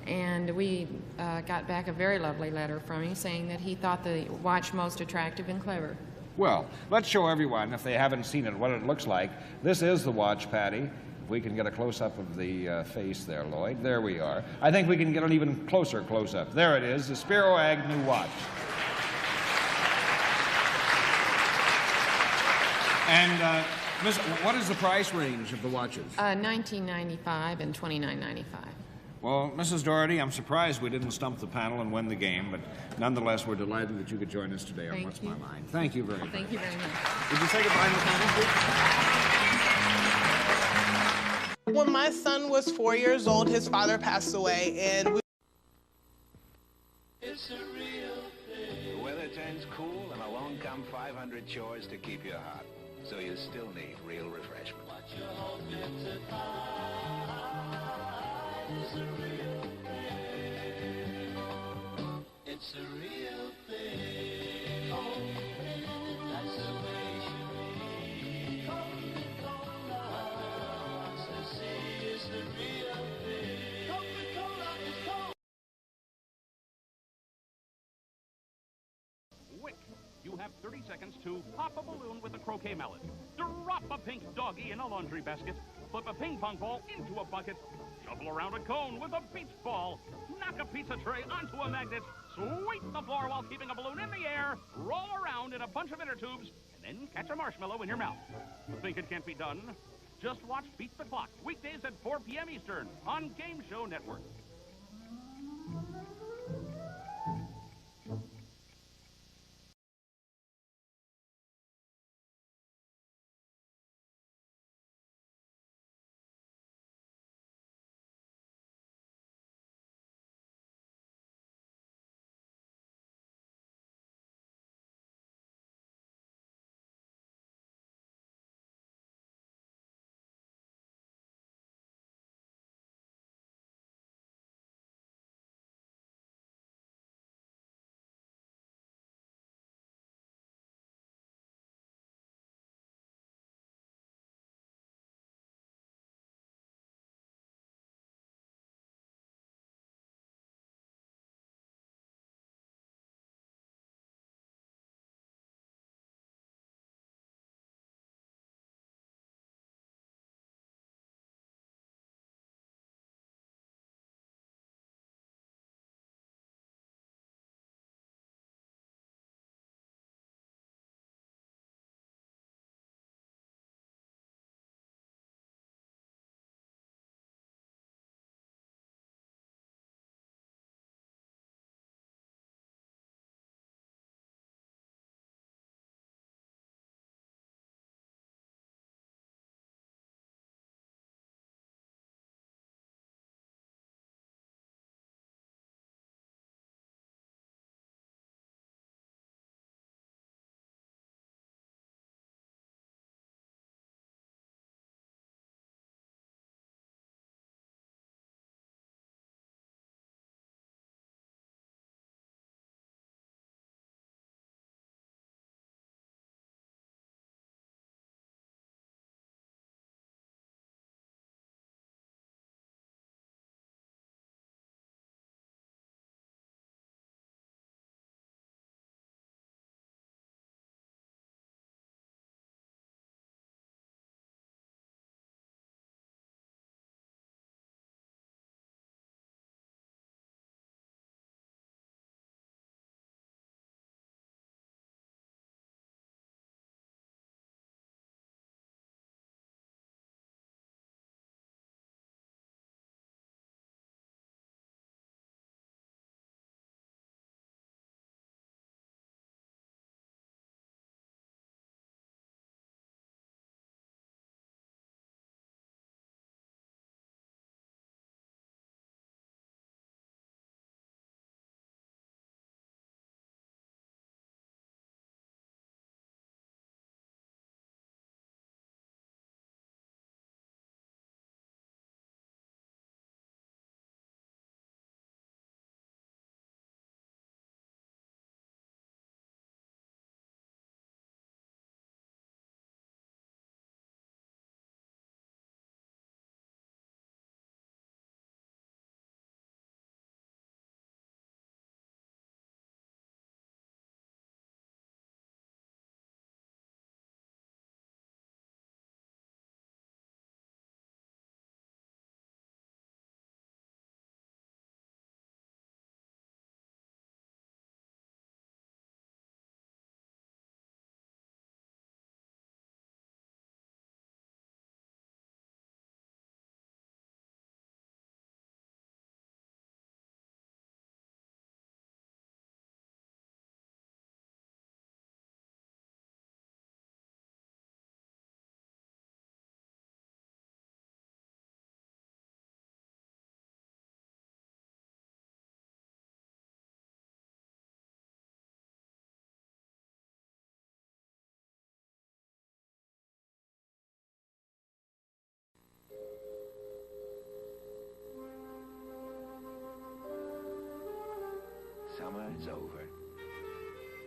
and we got back a very lovely letter from him saying that he thought the watch most attractive and clever. Well, let's show everyone, if they haven't seen it, what it looks like. This is the watch, Patty. If we can get a close-up of the face there, Lloyd. There we are. I think we can get an even closer close-up. There it is, the Spiro Agnew watch. And, Miss, what is the price range of the watches? $19.95 and $29.95. Well, Mrs. Doherty, I'm surprised we didn't stump the panel and win the game, but nonetheless, we're delighted that you could join us today on What's My Line. Thank you very much. Thank you very much. Did you say goodbye, Miss Manning? When my son was 4 years old, his father passed away, and It's a real thing. The weather turns cool, and along come 500 chores to keep you hot. So you still need real refreshment. What you're hoping to find is a real thing. It's a real thing. Oh, that's the way it should be. Coca-Cola, says see is the real thing. Coca-Cola is cold. Quick! You have 30 seconds to pop a balloon with a croquet mallet, drop a pink doggy in a laundry basket, flip a ping pong ball into a bucket, shuffle around a cone with a beach ball, knock a pizza tray onto a magnet, sweep the floor while keeping a balloon in the air, roll around in a bunch of inner tubes, and then catch a marshmallow in your mouth. Think it can't be done? Just watch Beat the Clock, weekdays at 4 p.m. Eastern on Game Show Network. is over.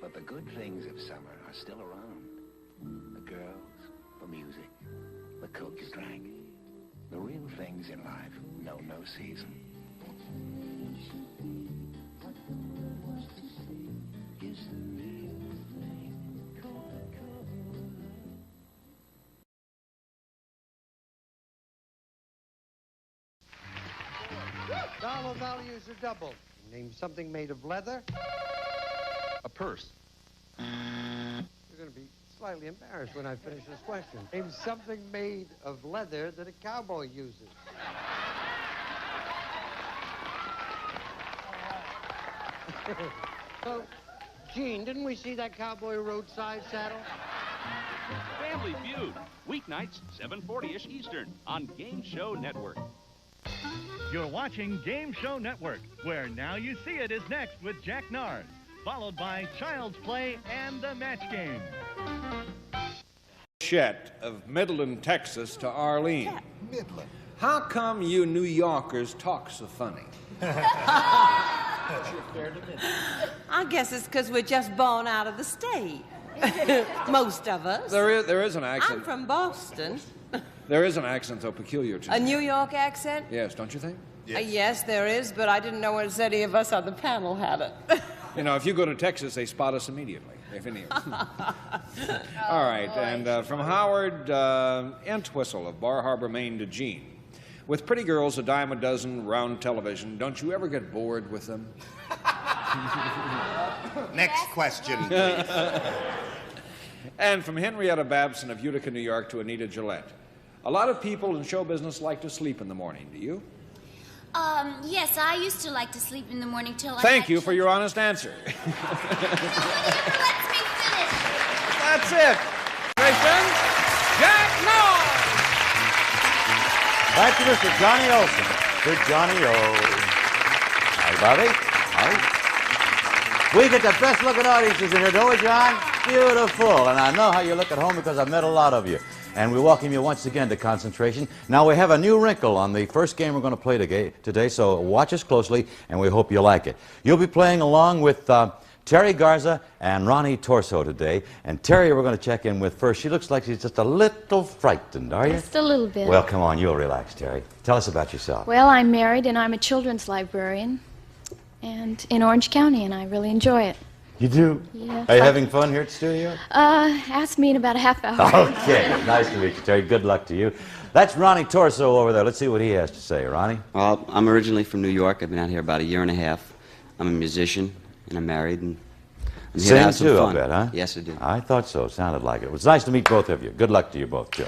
But the good things of summer are still around. The girls, the music, the coke you drank. The real things in life know no season. Dollar values are doubled. Name something made of leather. A purse. You're going to be slightly embarrassed when I finish this question. Name something made of leather that a cowboy uses. So, Gene, didn't we see that cowboy roadside saddle? Family Feud. Weeknights, 7:40-ish Eastern on Game Show Network. You're watching Game Show Network, where Now You See It is next with Jack Nard, followed by Child's Play and The Match Game. Chet of Midland, Texas to Arlene. Yeah, Midland. How come you New Yorkers talk so funny? I guess it's because we're just born out of the state. Most of us. There is an accent. I'm from Boston. There is an accent, though, peculiar to A you. New York accent? Yes, don't you think? Yes, there is, but I didn't know any of us on the panel had it. You know, if you go to Texas, they spot us immediately, if any of us. All right, and from Howard Entwistle of Bar Harbor, Maine to Gene. With pretty girls a dime a dozen, round television, don't you ever get bored with them? Next question, please. And from Henrietta Babson of Utica, New York to Anita Gillette. A lot of people in show business like to sleep in the morning. Do you? Yes, I used to like to sleep in the morning till I... Thank you for your honest answer. Lets me finish. That's it. Congratulations, Jack Nard. Back to Mr. Johnny Olson. Good Johnny O. Hi, Bobby. Hi. We get the best looking audiences in here, don't we, John? Beautiful. And I know how you look at home because I've met a lot of you. And we welcome you once again to Concentration. Now, we have a new wrinkle on the first game we're going to play today, so watch us closely, and we hope you like it. You'll be playing along with Terry Garza and Ronnie Torso today. And Terry, we're going to check in with first. She looks like she's just a little frightened, are you? Just a little bit. Well, come on, you'll relax, Terry. Tell us about yourself. Well, I'm married, and I'm a children's librarian and in Orange County, and I really enjoy it. You do? Yes. Are you having fun here at the studio? Ask me in about a half hour. Okay, nice to meet you, Terry. Good luck to you. That's Ronnie Torso over there. Let's see what he has to say. Ronnie? Well, I'm originally from New York. I've been out here about a year and a half. I'm a musician, and I'm married, and I'm here to have some Sing too, fun. I bet, huh? Yes, I do. I thought so. Sounded like it. It was nice to meet both of you. Good luck to you both, too.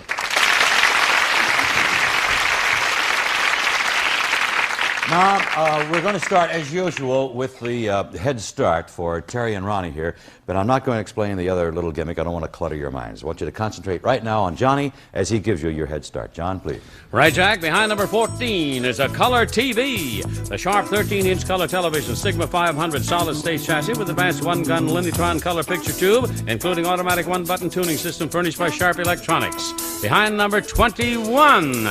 Now, we're going to start, as usual, with the head start for Terry and Ronnie here, but I'm not going to explain the other little gimmick. I don't want to clutter your minds. I want you to concentrate right now on Johnny as he gives you your head start. John, please. Right, Jack. Behind number 14 is a color TV. The sharp 13-inch color television, Sigma 500 solid-state chassis with advanced one-gun Lindytron color picture tube, including automatic one-button tuning system furnished by Sharp Electronics. Behind number 21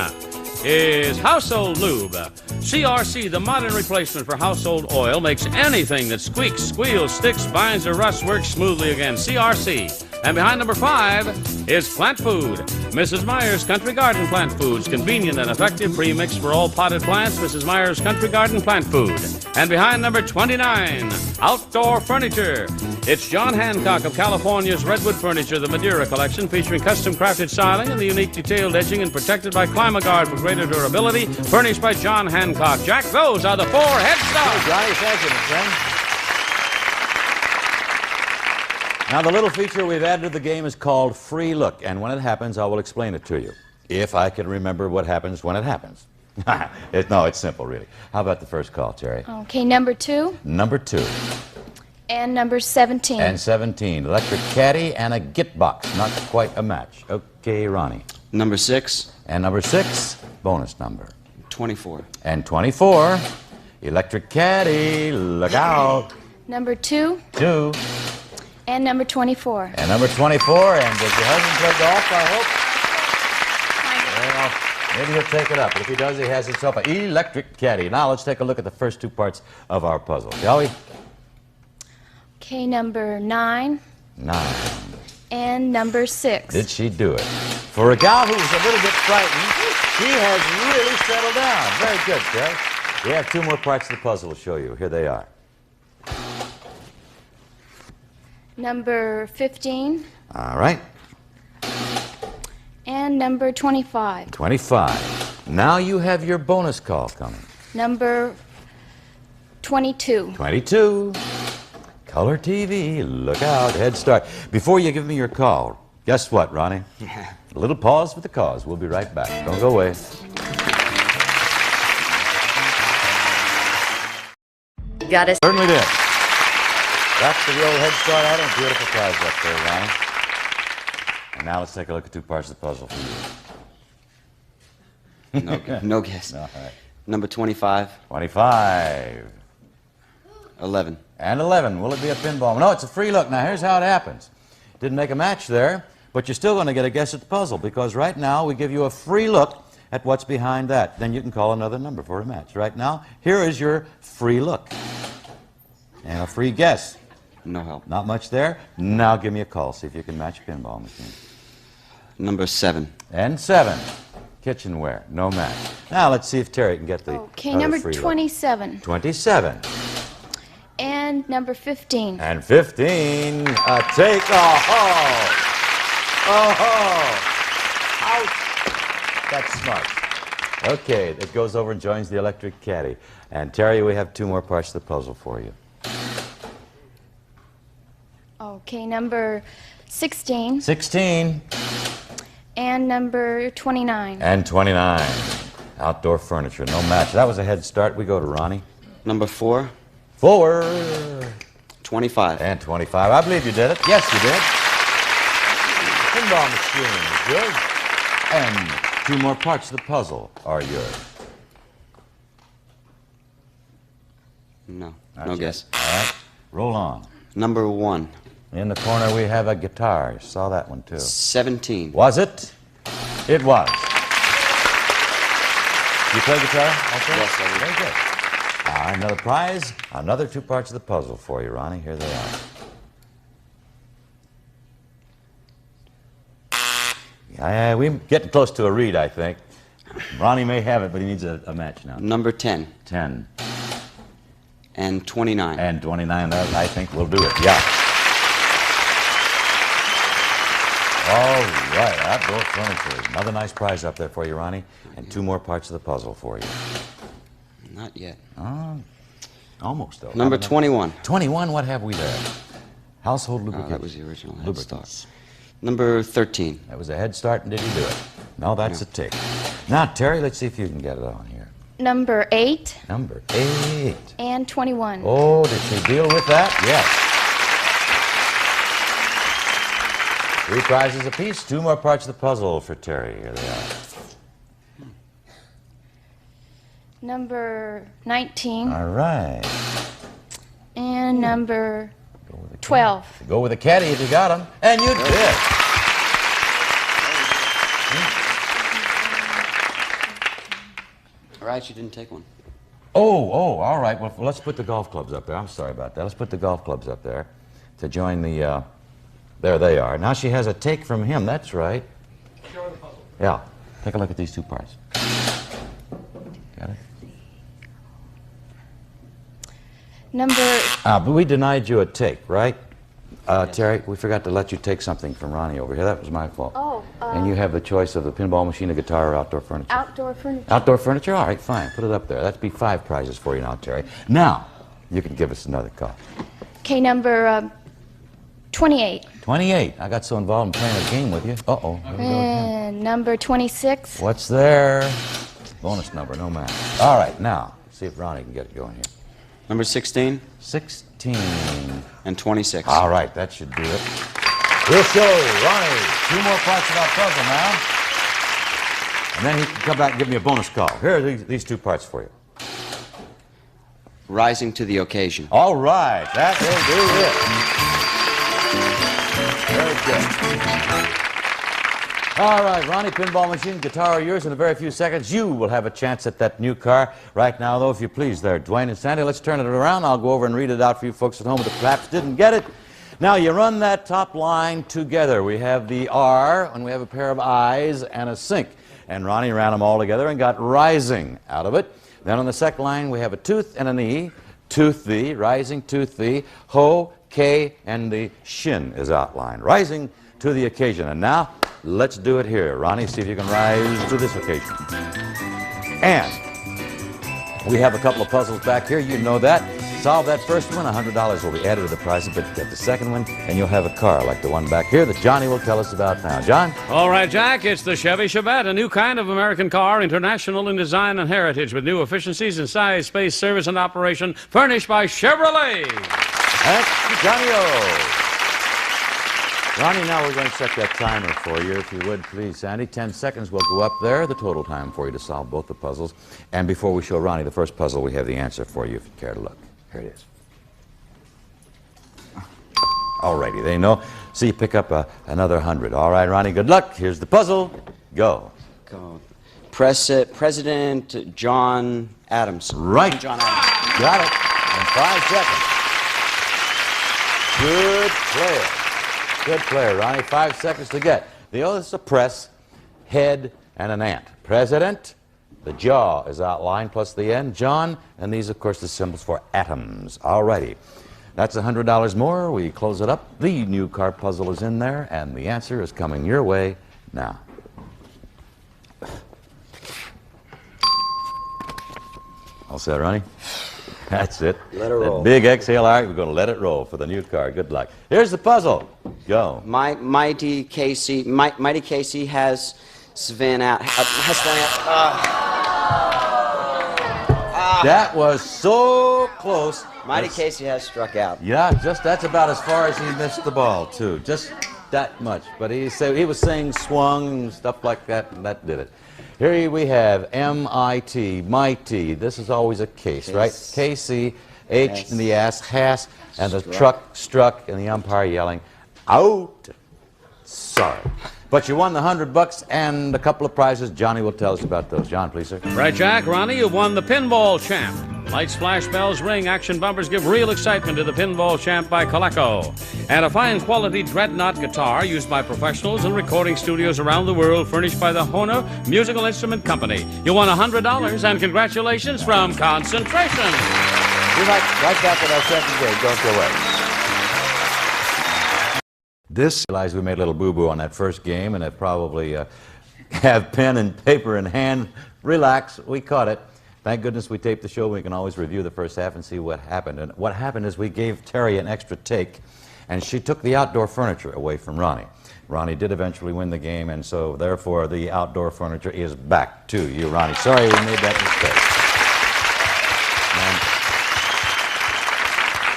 is Household Lube. CRC, the modern replacement for household oil, makes anything that squeaks, squeals, sticks, binds, or rusts work smoothly again. CRC. And behind number 5 is Plant Food. Mrs. Meyer's Country Garden Plant Foods. Convenient and effective premix for all potted plants. Mrs. Meyer's Country Garden Plant Food. And behind number 29, Outdoor Furniture. It's John Hancock of California's Redwood Furniture, the Madeira collection, featuring custom-crafted styling and the unique detailed edging and protected by ClimaGuard for greater durability, furnished by John Hancock. Jack, those are the 4 head starts. Johnny, thank you, my friend. Now, the little feature we've added to the game is called Free Look, and when it happens, I will explain it to you, if I can remember what happens when it happens. No, it's simple, really. How about the first call, Terry? Okay, number 2. Number 2. And number 17. And 17. Electric caddy and a git box. Not quite a match. Okay, Ronnie. Number 6. And number 6, bonus number. 24. And 24. Electric caddy, look out. Number 2. 2. And number 24. And number 24. And does your husband play golf, I hope? Well, maybe he'll take it up. If he does, he has himself an electric caddy. Now let's take a look at the first 2 parts of our puzzle, shall we? Okay, number 9 9. and number 6. Did she do it? For a gal who was a little bit frightened, she has really settled down. Very good, Terry. We have 2 more parts of the puzzle to show you. Here they are. Number 15 All right. and number 25. 25. Now you have your bonus call coming. Number 22. 22. Color TV. Look out. Head Start. Before you give me your call, guess what, Ronnie? A little pause for the cause. We'll be right back. Don't go away. Got it. Certainly did. That's the old Head Start item. Beautiful prize up there, Ronnie. And now let's take a look at 2 parts of the puzzle for you. No guess. All right. Number 25. 25. 11. And 11. Will it be a pinball? No, it's a free look. Now, here's how it happens. Didn't make a match there, but you're still going to get a guess at the puzzle because right now we give you a free look at what's behind that. Then you can call another number for a match. Right now, here is your free look. And a free guess. No help. Not much there. Now give me a call. See if you can match a pinball machine. Number 7. And 7. Kitchenware. No match. Now let's see if Terry can get the Okay, other number free look. 27 27. and number 15. And 15. A take. Oh! Ouch! That's smart. Okay, it goes over and joins the electric caddy. And Terry, we have 2 more parts of the puzzle for you. Okay, number 16 16 and number 29. and 29. Outdoor furniture, no match. That was a Head Start. We go to Ronnie. Number 4. 4 25. and 25. I believe you did it. Yes, you did. Pinball machine is good. And 2 more parts of the puzzle are yours. No. Not No yet. guess. All right. Roll on. Number 1. In the corner, we have a guitar. Saw that one, too. 17. Was it? It was. You play guitar? Okay. Yes, I do. Very good. All right, another prize. Another 2 parts of the puzzle for you, Ronnie. Here they are. Yeah, we're getting close to a read, I think. Ronnie may have it, but he needs a match now. Number 10. 10 and 29. And 29, that, I think, will do it. Yeah. All right, outdoor furniture. Another nice prize up there for you, Ronnie. And 2 more parts of the puzzle for you. Not yet. Oh, almost, though. Number 21. 21, what have we there? Household lubricants. That was the original Head Lubricants. Start. Number 13. That was a Head Start, and did he do it? No, that's a tick. Now, Terry, let's see if you can get it on here. Number 8 Number 8. and 21. Oh, did she deal with that? Yes. 3 prizes apiece, 2 more parts of the puzzle for Terry. Here they are. Number 19 All right. and number 12. Go with a caddy if you got him. And you did. All right, you didn't take one. Oh, all right. Well, let's put the golf clubs up there. I'm sorry about that. Let's put the golf clubs up there to join the, there they are. Now she has a take from him. That's right. Show her the puzzle. Yeah. Take a look at these 2 parts. Got it? Number But we denied you a take, right? Terry, we forgot to let you take something from Ronnie over here. That was my fault. Oh, And you have the choice of the pinball machine, a guitar, or outdoor furniture. outdoor furniture. Outdoor furniture? All right, fine. Put it up there. That'd be 5 prizes for you now, Terry. Now, you can give us another call. Okay, number 28 28. I got so involved in playing a game with you. Uh-oh. Here we go again. and number 26. What's there? Bonus number, no matter. All right, now, see if Ronnie can get it going here. Number 16. 16. And 26. All right, that should do it. We'll show Ronnie 2 more parts of our puzzle now. And then he can come back and give me a bonus call. Here are these 2 parts for you. Rising to the occasion. All right, that will do it. Very good. All right, Ronnie, pinball machine, guitar are yours. In a very few seconds, you will have a chance at that new car. Right now, though, if you please, there, Dwayne and Sandy, let's turn it around. I'll go over and read it out for you folks at home that perhaps didn't get it. Now, you run that top line together. We have the R, and we have a pair of I's and a sink. And Ronnie ran them all together and got rising out of it. Then on the second line, we have a tooth and an E, tooth the, rising tooth the, ho, K, and the shin is outlined. Rising to the occasion. And now, let's do it here. Ronnie, see if you can rise to this occasion. And we have a couple of puzzles back here. You know that. Solve that first one, $100 will be added to the price, but get the second one, and you'll have a car like the one back here that Johnny will tell us about now. John? All right, Jack, it's the Chevy Chevette, a new kind of American car, international in design and heritage, with new efficiencies in size, space, service, and operation, furnished by Chevrolet. That's Johnny-O. Ronnie, now we're going to set that timer for you, if you would, please, Sandy. 10 seconds will go up there, the total time for you to solve both the puzzles. And before we show Ronnie the first puzzle, we have the answer for you, if you care to look. Here it is. All righty, they know. So you pick up another 100. All right, Ronnie, good luck. Here's the puzzle. Go. Go. President John Adams. Right. John Adams. Got it. In 5 seconds. Good player. Good player, Ronnie. 5 seconds to get. The other is a press, head, and an ant. President, the jaw is outlined, plus the N, John, and these, of course, the symbols for atoms. All righty. That's $100 more. We close it up. The new car puzzle is in there, and the answer is coming your way now. All set, Ronnie? That's it. Let it roll. That big exhale. All right, we're going to let it roll for the new car. Good luck. Here's the puzzle. Go. Mighty Casey has Sven out. That was so close. Mighty Casey has struck out. Yeah, just that's about as far as he missed the ball, too. Just that much. But he said he was saying swung and stuff like that, and that did it. Here we have M-I-T, mighty. This is always a case, right? K-C, H in the ass, has, and the truck struck, and the umpire yelling, out. Sorry. But you won the $100 and a couple of prizes. Johnny will tell us about those. John, please, sir. Right, Jack. Ronnie, you won the Pinball Champ. Lights, flash, bells ring, action bumpers give real excitement to the Pinball Champ by Coleco. And a fine quality Dreadnought guitar used by professionals and recording studios around the world, furnished by the Hohner Musical Instrument Company. You won $100 and congratulations from Concentration. We're right back at our second game. Don't go away. This, realize we made a little boo-boo on that first game, and it probably have pen and paper in hand. Relax, we caught it. Thank goodness we taped the show. We can always review the first half and see what happened. And what happened is we gave Terry an extra take, and she took the outdoor furniture away from Ronnie. Ronnie did eventually win the game, and so therefore the outdoor furniture is back to you, Ronnie. Sorry we made that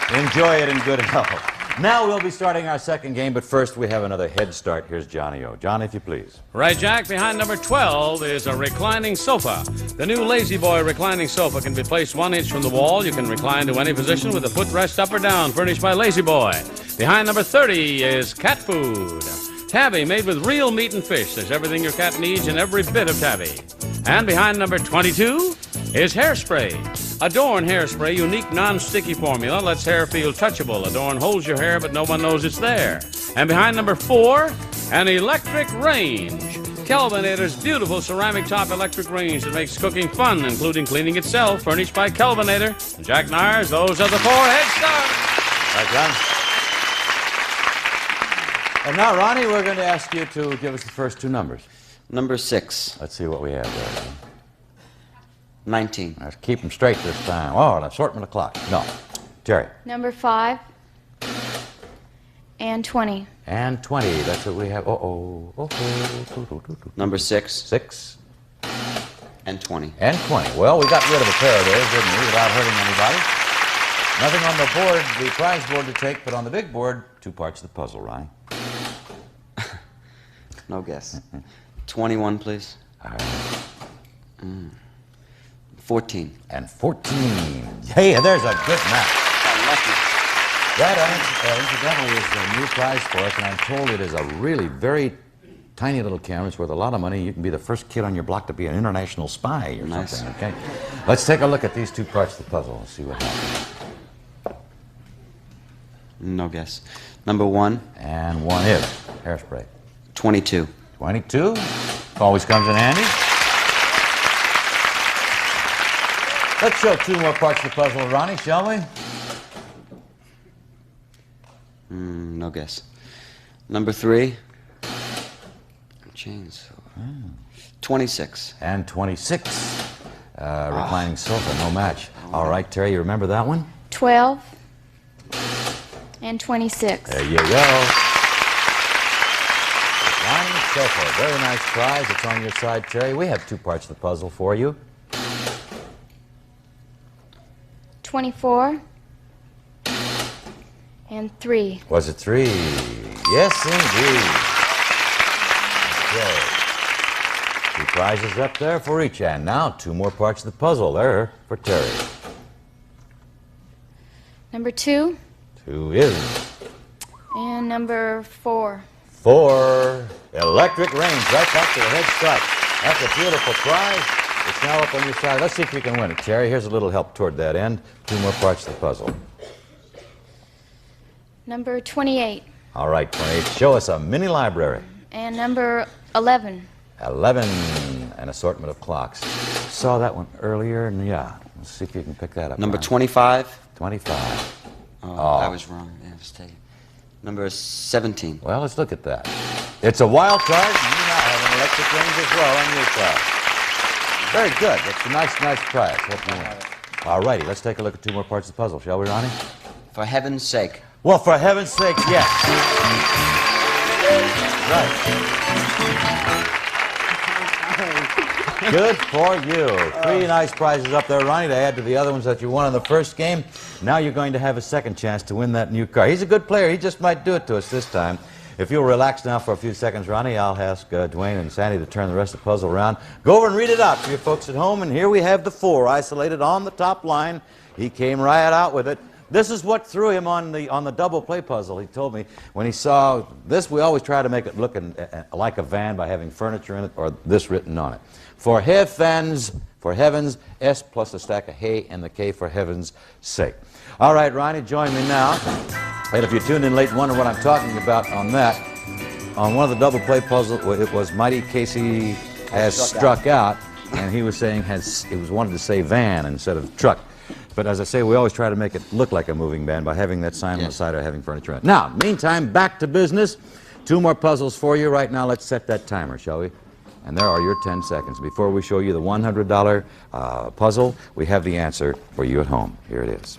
mistake. And enjoy it in good health. Now we'll be starting our second game, but first we have another head start. Here's Johnny-O. John, if you please. Right, Jack. Behind number 12 is a reclining sofa. The new Lazy Boy reclining sofa can be placed 1 inch from the wall. You can recline to any position with the footrest up or down, furnished by Lazy Boy. Behind number 30 is cat food. Tabby, made with real meat and fish. There's everything your cat needs in every bit of Tabby. And behind number 22 is hairspray. Adorn hairspray, unique non-sticky formula, lets hair feel touchable. Adorn holds your hair, but no one knows it's there. And behind number 4, an electric range. Kelvinator's beautiful ceramic top electric range that makes cooking fun, including cleaning itself, furnished by Kelvinator. And Jack Nyers, those are the 4 head starts. Right, John. And now, Ronnie, we're going to ask you to give us the first 2 numbers. Number 6. Let's see what we have there. 19. Let's keep them straight this time. Oh, an assortment of clocks. No. Terry. Number 5 and 20. And 20. That's what we have. Number 6. 6. And 20. And 20. Well, we got rid of a pair of those, didn't we, without hurting anybody? Nothing on the board, the prize board to take, but on the big board, 2 parts of the puzzle, Ronnie. No guess. 21, please. All right. 14. And 14. Hey, there's a good match. That, incidentally, is a new prize for us, and I'm told it is a really very tiny little cameras worth a lot of money. You can be the first kid on your block to be an international spy or something, okay? Let's take a look at these two parts of the puzzle and see what happens. No guess. Number 1. And 1 is hairspray. 22. 22. Always comes in handy. Let's show 2 more parts of the puzzle, Ronnie, shall we? No guess. Number 3. Chainsaw. 26. And 26. Reclining sofa, no match. All right, Terry, you remember that one? 12 and 26. There you go. Reclining sofa, very nice prize. It's on your side, Terry. We have 2 parts of the puzzle for you. 24 and 3. Was it 3? Yes, indeed. Okay. 2 prizes up there for each. And now 2 more parts of the puzzle there for Terry. Number 2. 2 is. And number 4. 4. Electric range. Right back to the head start. That's a beautiful prize. It's now up on your side. Let's see if you can win it, Terry. Here's a little help toward that end. 2 more parts of the puzzle. Number 28. All right, 28. Show us a mini library. And number 11. 11. An assortment of clocks. Saw that one earlier, and yeah. Let's see if you can pick that up. Number Ryan. 25. 25. Oh, I was wrong. Yeah, just take it. Number 17. Well, let's look at that. It's a wild card, and you now have an electric range as well on your card. Very good. That's a nice prize. Hope you win. All righty, let's take a look at 2 more parts of the puzzle, shall we, Ronnie? For heaven's sake. Well, for heaven's sake, yes. Right. Good for you. 3 nice prizes up there, Ronnie, to add to the other ones that you won in the first game. Now you're going to have a second chance to win that new car. He's a good player. He just might do it to us this time. If you'll relax now for a few seconds, Ronnie, I'll ask Dwayne and Sandy to turn the rest of the puzzle around. Go over and read it out for you folks at home. And here we have the 4 isolated on the top line. He came right out with it. This is what threw him on the double play puzzle. He told me when he saw this, we always try to make it look like a van by having furniture in it or this written on it. For heavens, S plus a stack of hay and the K for heaven's sake. All right, Ronnie, join me now. And if you tuned in late and wonder what I'm talking about on that, on one of the double play puzzles, it was Mighty Casey has struck out, and he was saying it was wanted to say van instead of truck. But as I say, we always try to make it look like a moving van by having that sign on the side or having furniture in it. Now, meantime, back to business. 2 more puzzles for you. Right now, let's set that timer, shall we? And there are your 10 seconds. Before we show you the $100 puzzle, we have the answer for you at home. Here it is.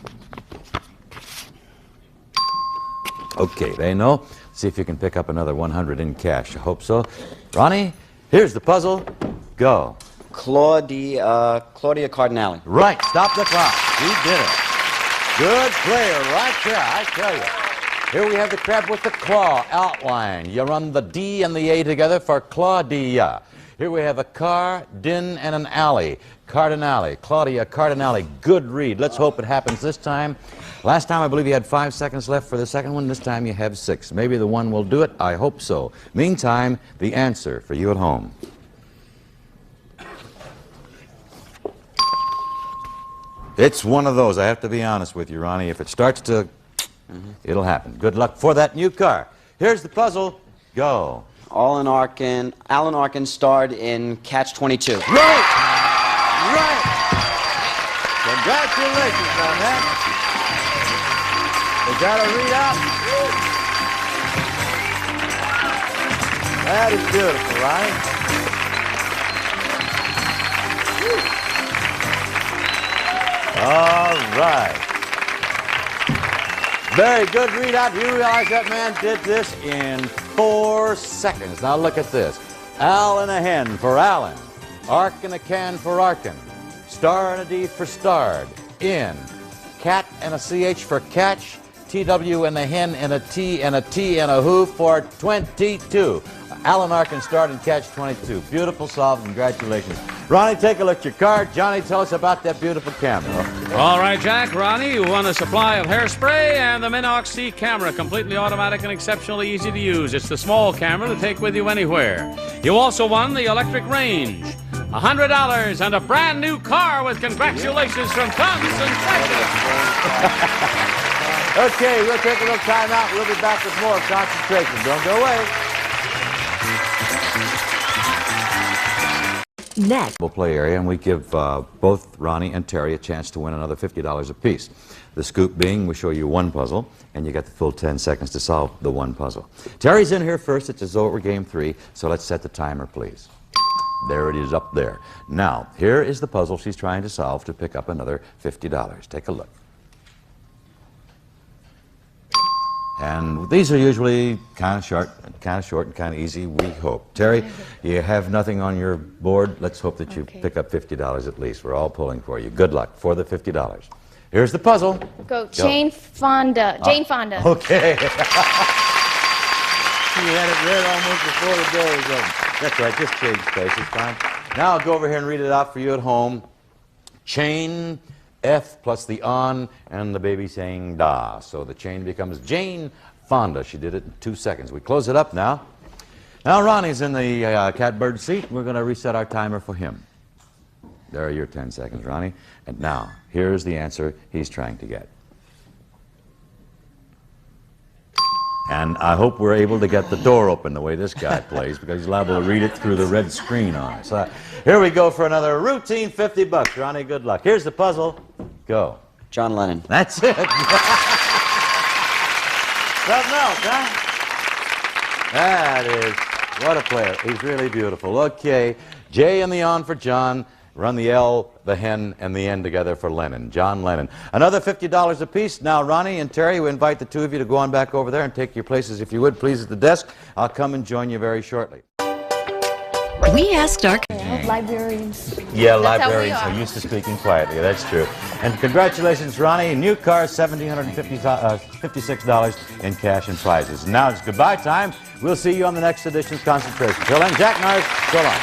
Okay, they know. See if you can pick up another 100 in cash. I hope so. Ronnie, here's the puzzle. Go. Claudia Cardinale. Right. Stop the clock. He did it. Good player right there, I tell you. Here we have the crab with the claw outline. You run the D and the A together for Claudia. Here we have a car, din, and an alley. Cardinale. Claudia Cardinale. Good read. Let's hope it happens this time. Last time, I believe you had 5 seconds left for the second one. This time you have 6. Maybe the one will do it. I hope so. Meantime, the answer for you at home. It's one of those. I have to be honest with you, Ronnie. If it starts to, it'll happen. Good luck for that new car. Here's the puzzle. Go. Alan Arkin starred in Catch-22. Right! Right! Congratulations on that. Is that a readout? That is beautiful, right? All right. Very good readout. You realize that man did this in 4 seconds. Now look at this. Al and a hen for Alan. Ark and a can for Arkin. Star and a D for starred. In. Cat and a CH for catch. TW and a hen and a T and a T and a who for 22. Alan Arkin starred in Catch-22. Beautiful solve. Congratulations. Ronnie, take a look at your card. Johnny, tell us about that beautiful camera. All right, Jack. Ronnie, you won a supply of hairspray and the Minox C camera, completely automatic and exceptionally easy to use. It's the small camera to take with you anywhere. You also won the electric range, $100, and a brand new car with congratulations from Concentration. Okay, we'll take a little time out. We'll be back with more Concentration. Don't go away. Next. We'll play area, and we give both Ronnie and Terry a chance to win another $50 apiece. The scoop being, we show you one puzzle, and you get the full 10 seconds to solve the one puzzle. Terry's in here first. It's as though it were game 3, so let's set the timer, please. There it is up there. Now, here is the puzzle she's trying to solve to pick up another $50. Take a look. And these are usually kind of short and kind of easy, we hope. Terry, you have nothing on your board. Let's hope that you pick up $50 at least. We're all pulling for you. Good luck for the $50. Here's the puzzle. Go. Jane Fonda. Jane Fonda. Okay. You had it read almost before the door was open. That's right, just change places, fine. Now I'll go over here and read it out for you at home. Chain, F plus the on, and the baby saying da. So the chain becomes Jane Fonda. She did it in 2 seconds. We close it up now. Now Ronnie's in the catbird seat. We're going to reset our timer for him. There are your 10 seconds, Ronnie. And now, here's the answer he's trying to get. And I hope we're able to get the door open the way this guy plays, because he's liable to read it through the red screen on it. So here we go for another routine $50. Ronnie, good luck. Here's the puzzle. Go. John Lennon. That's it. Something else, huh? That is, what a player. He's really beautiful. Okay, J and the on for John. Run the L, the hen, and the N together for Lennon. John Lennon. Another $50 apiece. Now, Ronnie and Terry, we invite the two of you to go on back over there and take your places, if you would, please, at the desk. I'll come and join you very shortly. We asked our Librarians. Yeah, librarians are used to speaking quietly. That's true. And congratulations, Ronnie. New car, $1,756 in cash and prizes. Now it's goodbye time. We'll see you on the next edition's Concentration. Till then, Jack Nars, so long.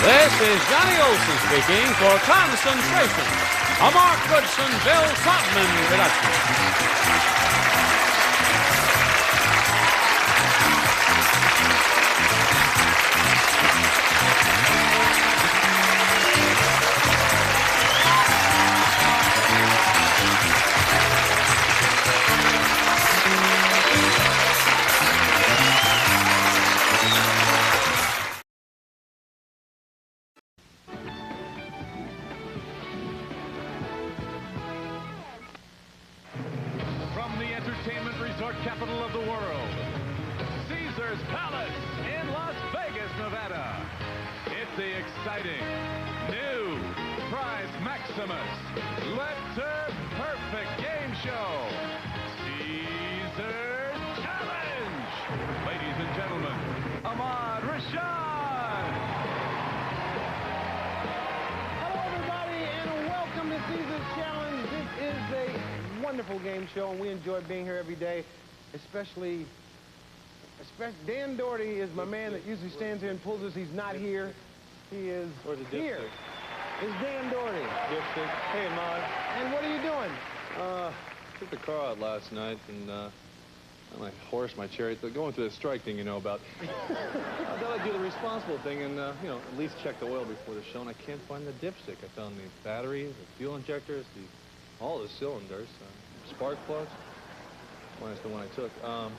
This is Johnny Olson speaking for Concentration, a Mark Goodson, Bill Todman production. entertainment resort capital of the world, Caesar's Palace in Las Vegas, Nevada. It's the exciting, new, Prize Maximus, Letter Perfect game show, Caesar's Challenge. Ladies and gentlemen, Ahmad Rashad. Hello, everybody, and welcome to Caesar's Challenge. This is a wonderful game show, and we enjoy being here every day, especially Dan Doherty is my man that usually stands here and pulls us. He's not here. He is here. Is Dan Doherty. Dipstick. Hey, Ahmad. And what are you doing? Took the car out last night, and my horse, my chariot, they're going through the strike thing you know about. I thought I'd do the responsible thing and, at least check the oil before the show, and I can't find the dipstick. I found the batteries, the fuel injectors, all the cylinders, spark plugs. Minus the one I took. I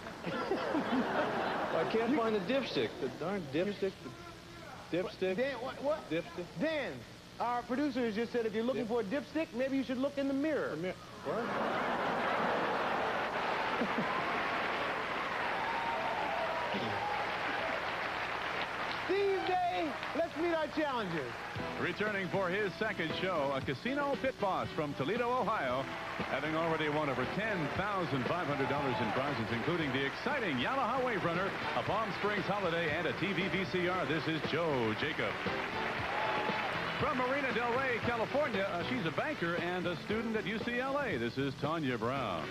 can't find the dipstick. The darn dipstick. The dipstick. Dan, what? Dipstick. Dan, our producer has just said if you're looking for a dipstick, maybe you should look in the mirror. What? Steve Day, let's meet our challengers. Returning for his second show, a casino pit boss from Toledo, Ohio, having already won over $10,500 in prizes, including the exciting Yamaha Wave Runner, a Palm Springs holiday, and a TV VCR. This is Joe Jacob. From Marina Del Rey, California, she's a banker and a student at UCLA. This is Tanya Brown.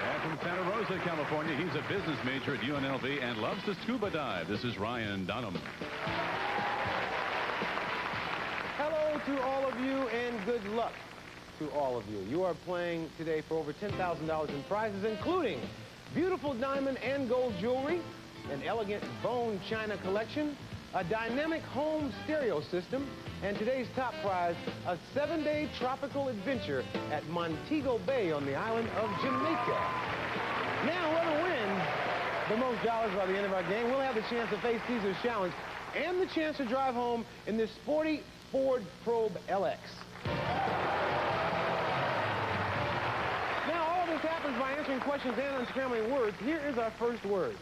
And from Santa Rosa, California, he's a business major at UNLV and loves to scuba dive. This is Ryan Dunham. Hello to all of you and good luck to all of you. You are playing today for over $10,000 in prizes, including beautiful diamond and gold jewelry, an elegant bone china collection, a dynamic home stereo system, and today's top prize, a 7-day tropical adventure at Montego Bay on the island of Jamaica. Now, whoever wins the most dollars by the end of our game will have the chance to face Caesar's challenge and the chance to drive home in this sporty Ford Probe LX. Now, all of this happens by answering questions and unscrambling words. Here is our first word.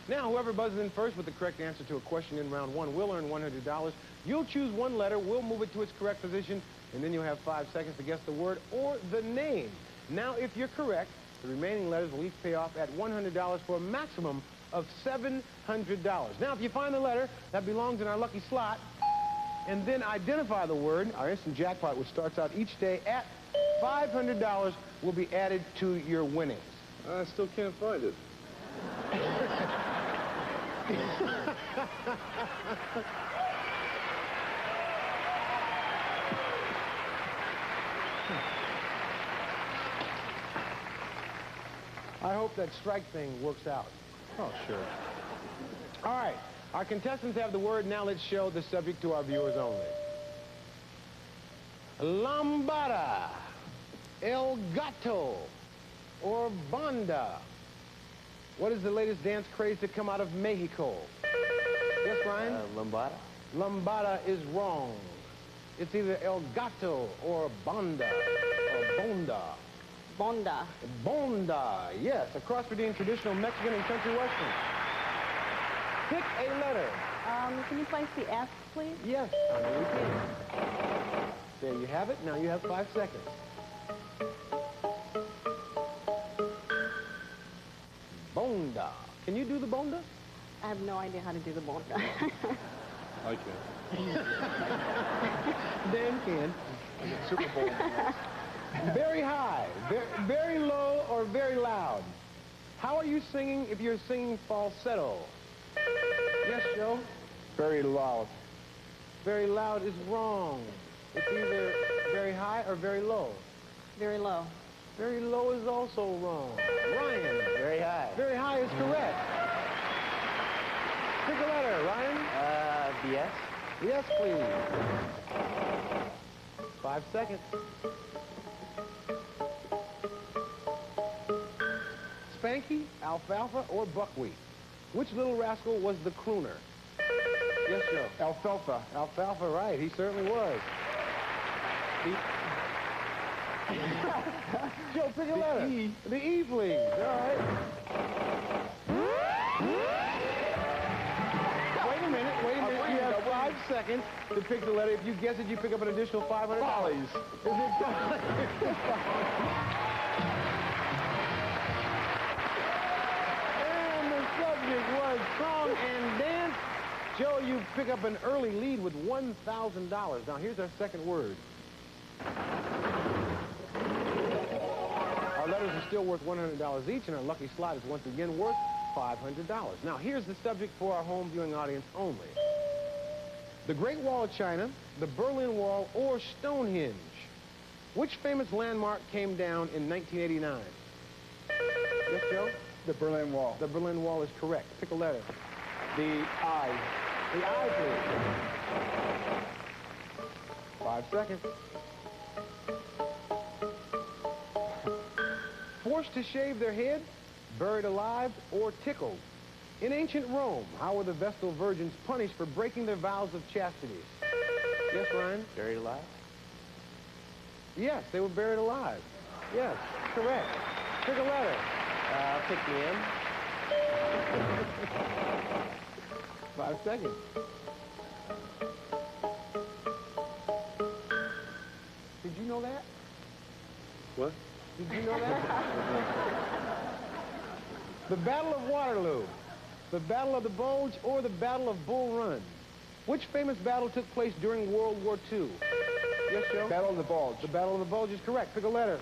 Now, whoever buzzes in first with the correct answer to a question in round one will earn $100. You'll choose one letter, we'll move it to its correct position, and then you'll have 5 seconds to guess the word or the name. Now, if you're correct, the remaining letters will each pay off at $100 for a maximum of $700. Now, if you find the letter that belongs in our lucky slot, and then identify the word, our instant jackpot, which starts out each day at $500, will be added to your winnings. I still can't find it. I hope that strike thing works out. Oh, sure. All right. Our contestants have the word. Now let's show the subject to our viewers only. Lambada, El Gato, or Banda. What is the latest dance craze to come out of Mexico? Yes, Ryan? Lambada. Lambada is wrong. It's either El Gato or Banda or Bonda. Bonda. Bonda, yes. A cross between traditional Mexican and country western. Pick a letter. Can you place the F, please? Yes, we can. There you have it. Now you have 5 seconds. Bonda. Can you do the bonda? I have no idea how to do the bonda. I can. Dan can. Super Bowl. Very high, very low, or very loud. How are you singing if you're singing falsetto? Yes, Joe? Very loud. Very loud is wrong. It's either very high or very low. Very low. Very low is also wrong. Ryan? Very high. Very high is correct. Pick a letter, Ryan. BS. Yes, please. 5 seconds. Spanky, alfalfa, or buckwheat? Which little rascal was the crooner? Yes, Joe. Alfalfa. Alfalfa, right. He certainly was. Joe, pick a letter. E. The E, please. All right. Wait a minute. You have 5 seconds to pick the letter. If you guess it, you pick up an additional $500. Follies. Is it And the subject was song and dance. Joe, you pick up an early lead with $1,000. Now, here's our second word. Our letters are still worth $100 each, and our lucky slot is once again worth $500. Now, here's the subject for our home viewing audience only. The Great Wall of China, the Berlin Wall, or Stonehenge. Which famous landmark came down in 1989? Yes, Joe? The Berlin Wall. The Berlin Wall is correct. Pick a letter. The I. The I, please. 5 seconds. Forced to shave their head, buried alive, or tickled. In ancient Rome, how were the Vestal virgins punished for breaking their vows of chastity? Yes, Ryan? Buried alive? Yes, they were buried alive. Yes, correct. Pick a letter. Pick me in. 5 seconds. Did you know that? What? Did you know that? The Battle of Waterloo, the Battle of the Bulge, or the Battle of Bull Run? Which famous battle took place during World War II? Yes, Joe? Battle of the Bulge. The Battle of the Bulge is correct. Pick a letter.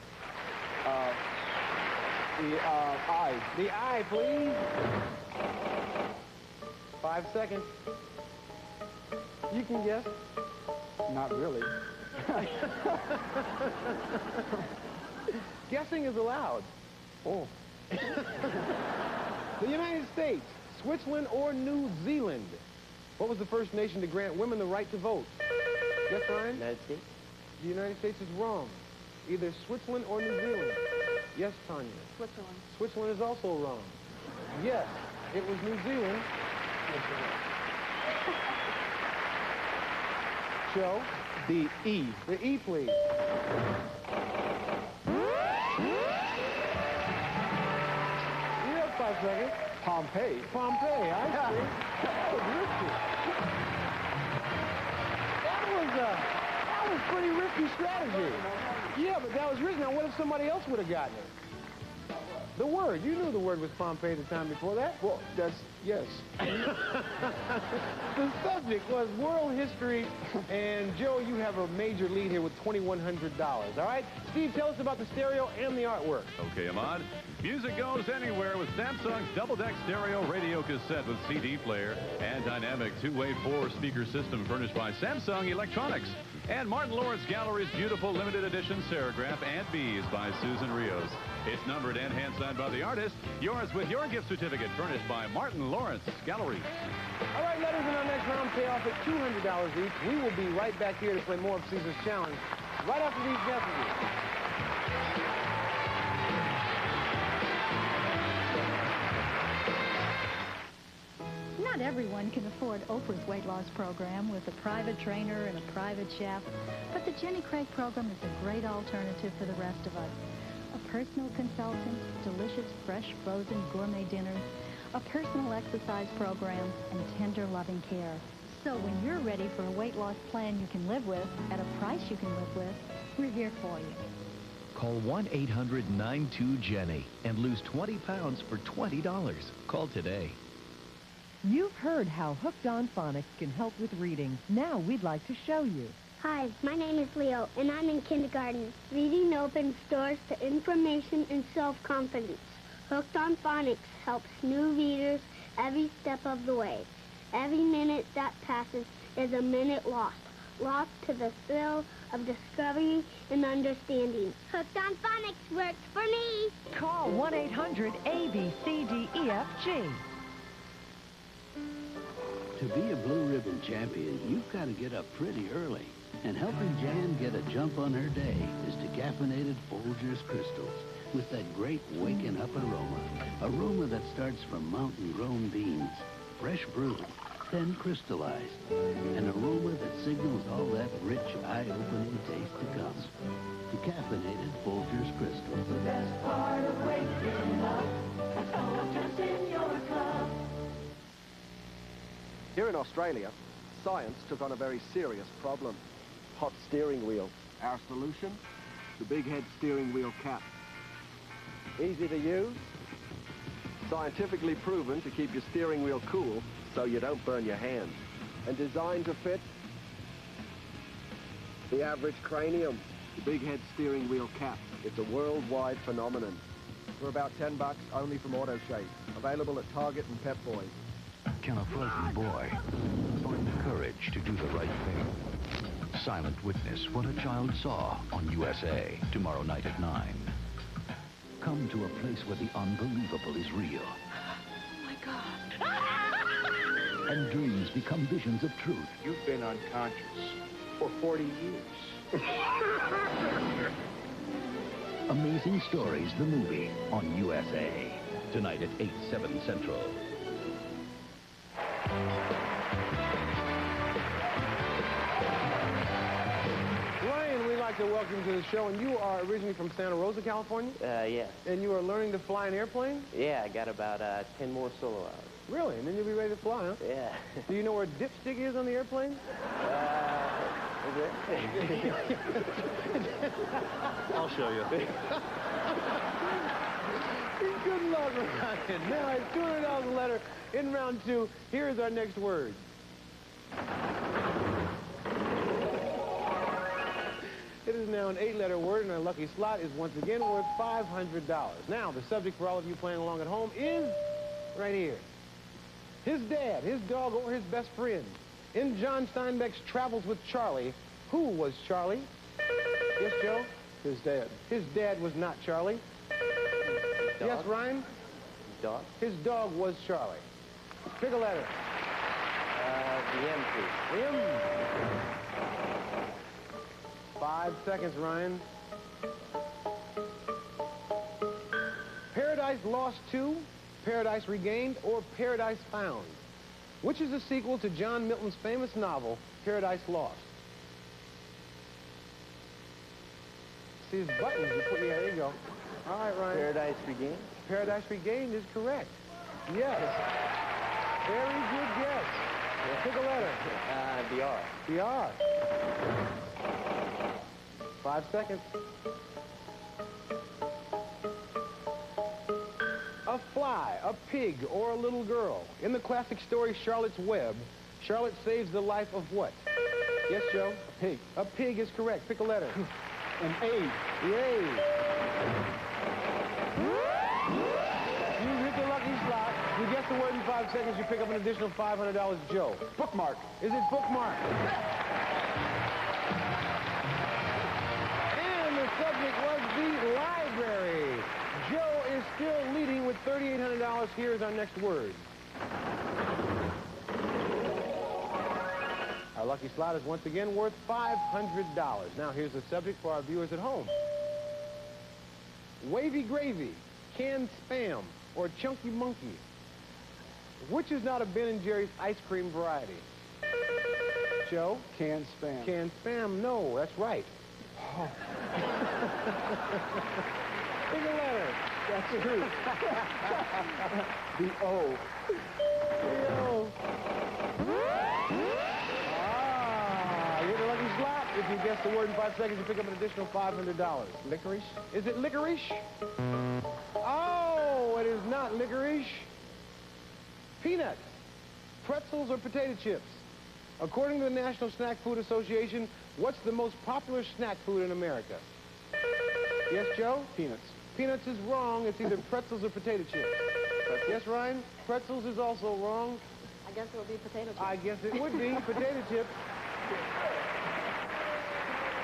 The I. The I, please. 5 seconds. You can guess. Not really. Guessing is allowed. Oh. The United States, Switzerland, or New Zealand? What was the first nation to grant women the right to vote? Yes, Ryan? United States. The United States is wrong. Either Switzerland or New Zealand. Yes, Tanya. Switzerland. Switzerland is also wrong. Yes, it was New Zealand. Joe? The E. The E, please. You have 5 seconds. Pompeii. Pompeii, I see. That was risky. That was pretty risky strategy. Yeah, but that was risky. Now, what if somebody else would have gotten it? The word. You knew the word was Pompeii the time before that. Well, that's, yes. The subject was world history, and Joe, you have a major lead here with $2,100. All right? Steve, tell us about the stereo and the artwork. Okay, Ahmad. Music goes anywhere with Samsung's double-deck stereo radio cassette with CD player and dynamic two-way 4-speaker system furnished by Samsung Electronics. And Martin Lawrence Gallery's beautiful limited edition Serigraph and Bees by Susan Rios. It's numbered and hand-signed by the artist. Yours with your gift certificate furnished by Martin Lawrence Gallery. All right, letters in our next round pay off at $200 each. We will be right back here to play more of Caesar's Challenge right after these messages. Not everyone can afford Oprah's weight loss program with a private trainer and a private chef, but the Jenny Craig program is a great alternative for the rest of us. A personal consultant, delicious fresh frozen gourmet dinners, a personal exercise program, and tender loving care. So when you're ready for a weight loss plan you can live with at a price you can live with, we're here for you. Call 1-800-92-JENNY and lose 20 pounds for $20. Call today. You've heard how Hooked on Phonics can help with reading. Now we'd like to show you. Hi, my name is Leo, and I'm in kindergarten. Reading opens doors to information and self-confidence. Hooked on Phonics helps new readers every step of the way. Every minute that passes is a minute lost to the thrill of discovery and understanding. Hooked on Phonics works for me. Call 1-800-ABCDEFG. To be a blue ribbon champion, you've got to get up pretty early. And helping Jan get a jump on her day is decaffeinated Folgers Crystals with that great waking up aroma. Aroma that starts from mountain-grown beans, fresh brewed, then crystallized. An aroma that signals all that rich, eye-opening taste to come. Decaffeinated Folgers Crystals. The best part of waking up is Folgers in your cup. Here in Australia, science took on a very serious problem. Hot steering wheel. Our solution? The big head steering wheel cap. Easy to use. Scientifically proven to keep your steering wheel cool so you don't burn your hands. And designed to fit the average cranium. The big head steering wheel cap. It's a worldwide phenomenon. For about $10 only from Auto Shape. Available at Target and Pep Boys. Can a frightened boy find the courage to do the right thing? Silent Witness, What a Child Saw on USA, tomorrow night at 9. Come to a place where the unbelievable is real. Oh, my God. And dreams become visions of truth. You've been unconscious for 40 years. Amazing Stories, the movie, on USA. Tonight at 8/7 Central. Ryan, we'd like to Mr. Welcome to the show. And you are originally from Santa Rosa, California? Yes. And you are learning to fly an airplane? Yeah, I got about 10 more solo hours. Really? And then you'll be ready to fly, huh? Yeah. Do you know where dipstick is on the airplane? Is it? I'll show you. Good luck, Ryan. Now it's $200 a letter in round 2. Here is our next word. It is now an 8-letter word, and our lucky slot is once again worth $500. Now, the subject for all of you playing along at home is right here. His dad, his dog, or his best friend. In John Steinbeck's Travels with Charlie, who was Charlie? Yes, Joe? His dad. His dad was not Charlie. Dog? Yes, Ryan? Dog? His dog was Charlie. Pick a letter. The M, please. M. 5 seconds, Ryan. Paradise Lost 2, Paradise Regained, or Paradise Found? Which is a sequel to John Milton's famous novel, Paradise Lost? See his buttons. You put, yeah, there you go. All right, Ryan. Paradise Regained? Paradise Regained is correct. Yes. Very good guess. Pick a letter. The R. The R. 5 seconds. A fly, a pig, or a little girl. In the classic story Charlotte's Web, Charlotte saves the life of what? Yes, Joe? A pig. A pig is correct. Pick a letter. An A. The A. You hit the lucky slot. You guess the word in 5 seconds. You pick up an additional $500. Joe. Bookmark. Is it bookmark? And the subject was the library. Joe is still leading with $3,800. Here's our next word. Our lucky slot is once again worth $500. Now here's the subject for our viewers at home. Wavy gravy, canned spam, or chunky monkey. Which is not a Ben & Jerry's ice cream variety? Joe? Canned spam. Canned spam, no, that's right. Oh. Pick a letter. That's a who. The O. The O. You get a lucky slot. If you guess the word in 5 seconds, you pick up an additional $500. Licorice. Is it licorice? Oh, it is not licorice. Peanuts, pretzels, or potato chips. According to the National Snack Food Association, what's the most popular snack food in America? Yes, Joe? Peanuts. Peanuts is wrong. It's either pretzels or potato chips. Yes, Ryan? Pretzels is also wrong. I guess it would be potato chips. I guess it would be potato chips.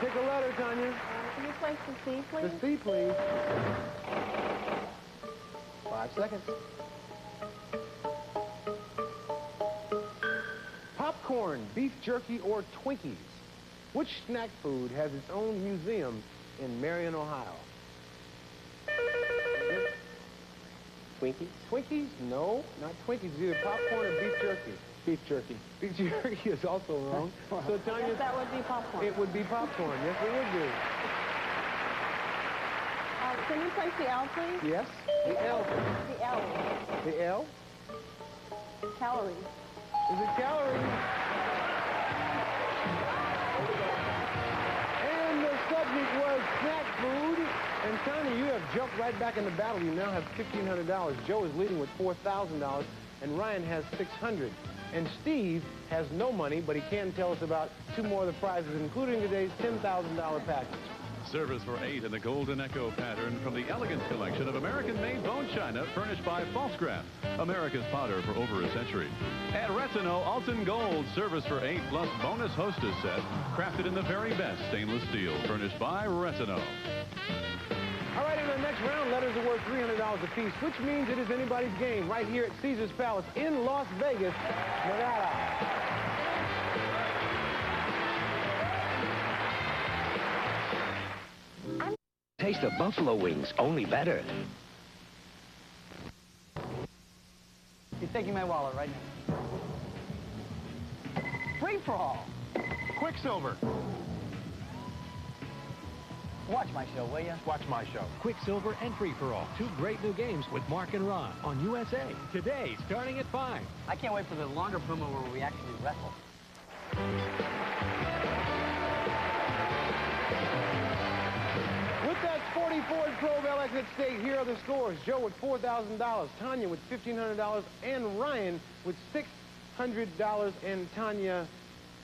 Pick a letter, Tanya. Can you place the C, please? The C, please. 5 seconds. Popcorn, beef jerky, or Twinkies. Which snack food has its own museum in Marion, Ohio? Twinkies? Twinkies? No, not Twinkies. Either popcorn or beef jerky. Beef jerky. Beef jerky is also wrong. So Tanya, Yes, that would be popcorn. it would be popcorn. Yes, it would be. Can you place the L, please? Yes. The L. The L. The L. Calories. Is it calories? And the subject was snack food. And Tanya, you have jumped right back in the battle. You now have $1,500. Joe is leading with $4,000, and Ryan has $600. And Steve has no money, but he can tell us about 2 more of the prizes, including today's $10,000 package. Service for 8 in the Golden Echo pattern from the elegant collection of American-made bone china furnished by Falscraft, America's potter for over a century. At Retino, Alton Gold, service for 8 plus bonus hostess set, crafted in the very best stainless steel, furnished by Retino. All right, in the next round, letters are worth $300 apiece, which means it is anybody's game right here at Caesar's Palace in Las Vegas, Nevada. Taste of buffalo wings, only better. He's taking my wallet right now. Free for all. Quicksilver. Watch my show, will you? Watch my show. Quicksilver and Free for All. 2 great new games with Mark and Ron on USA. Today, starting at 5. I can't wait for the longer promo where we actually wrestle. With that sporty Ford Probe LX at stake, here are the scores. Joe with $4,000, Tanya with $1,500, and Ryan with $600. And Tanya,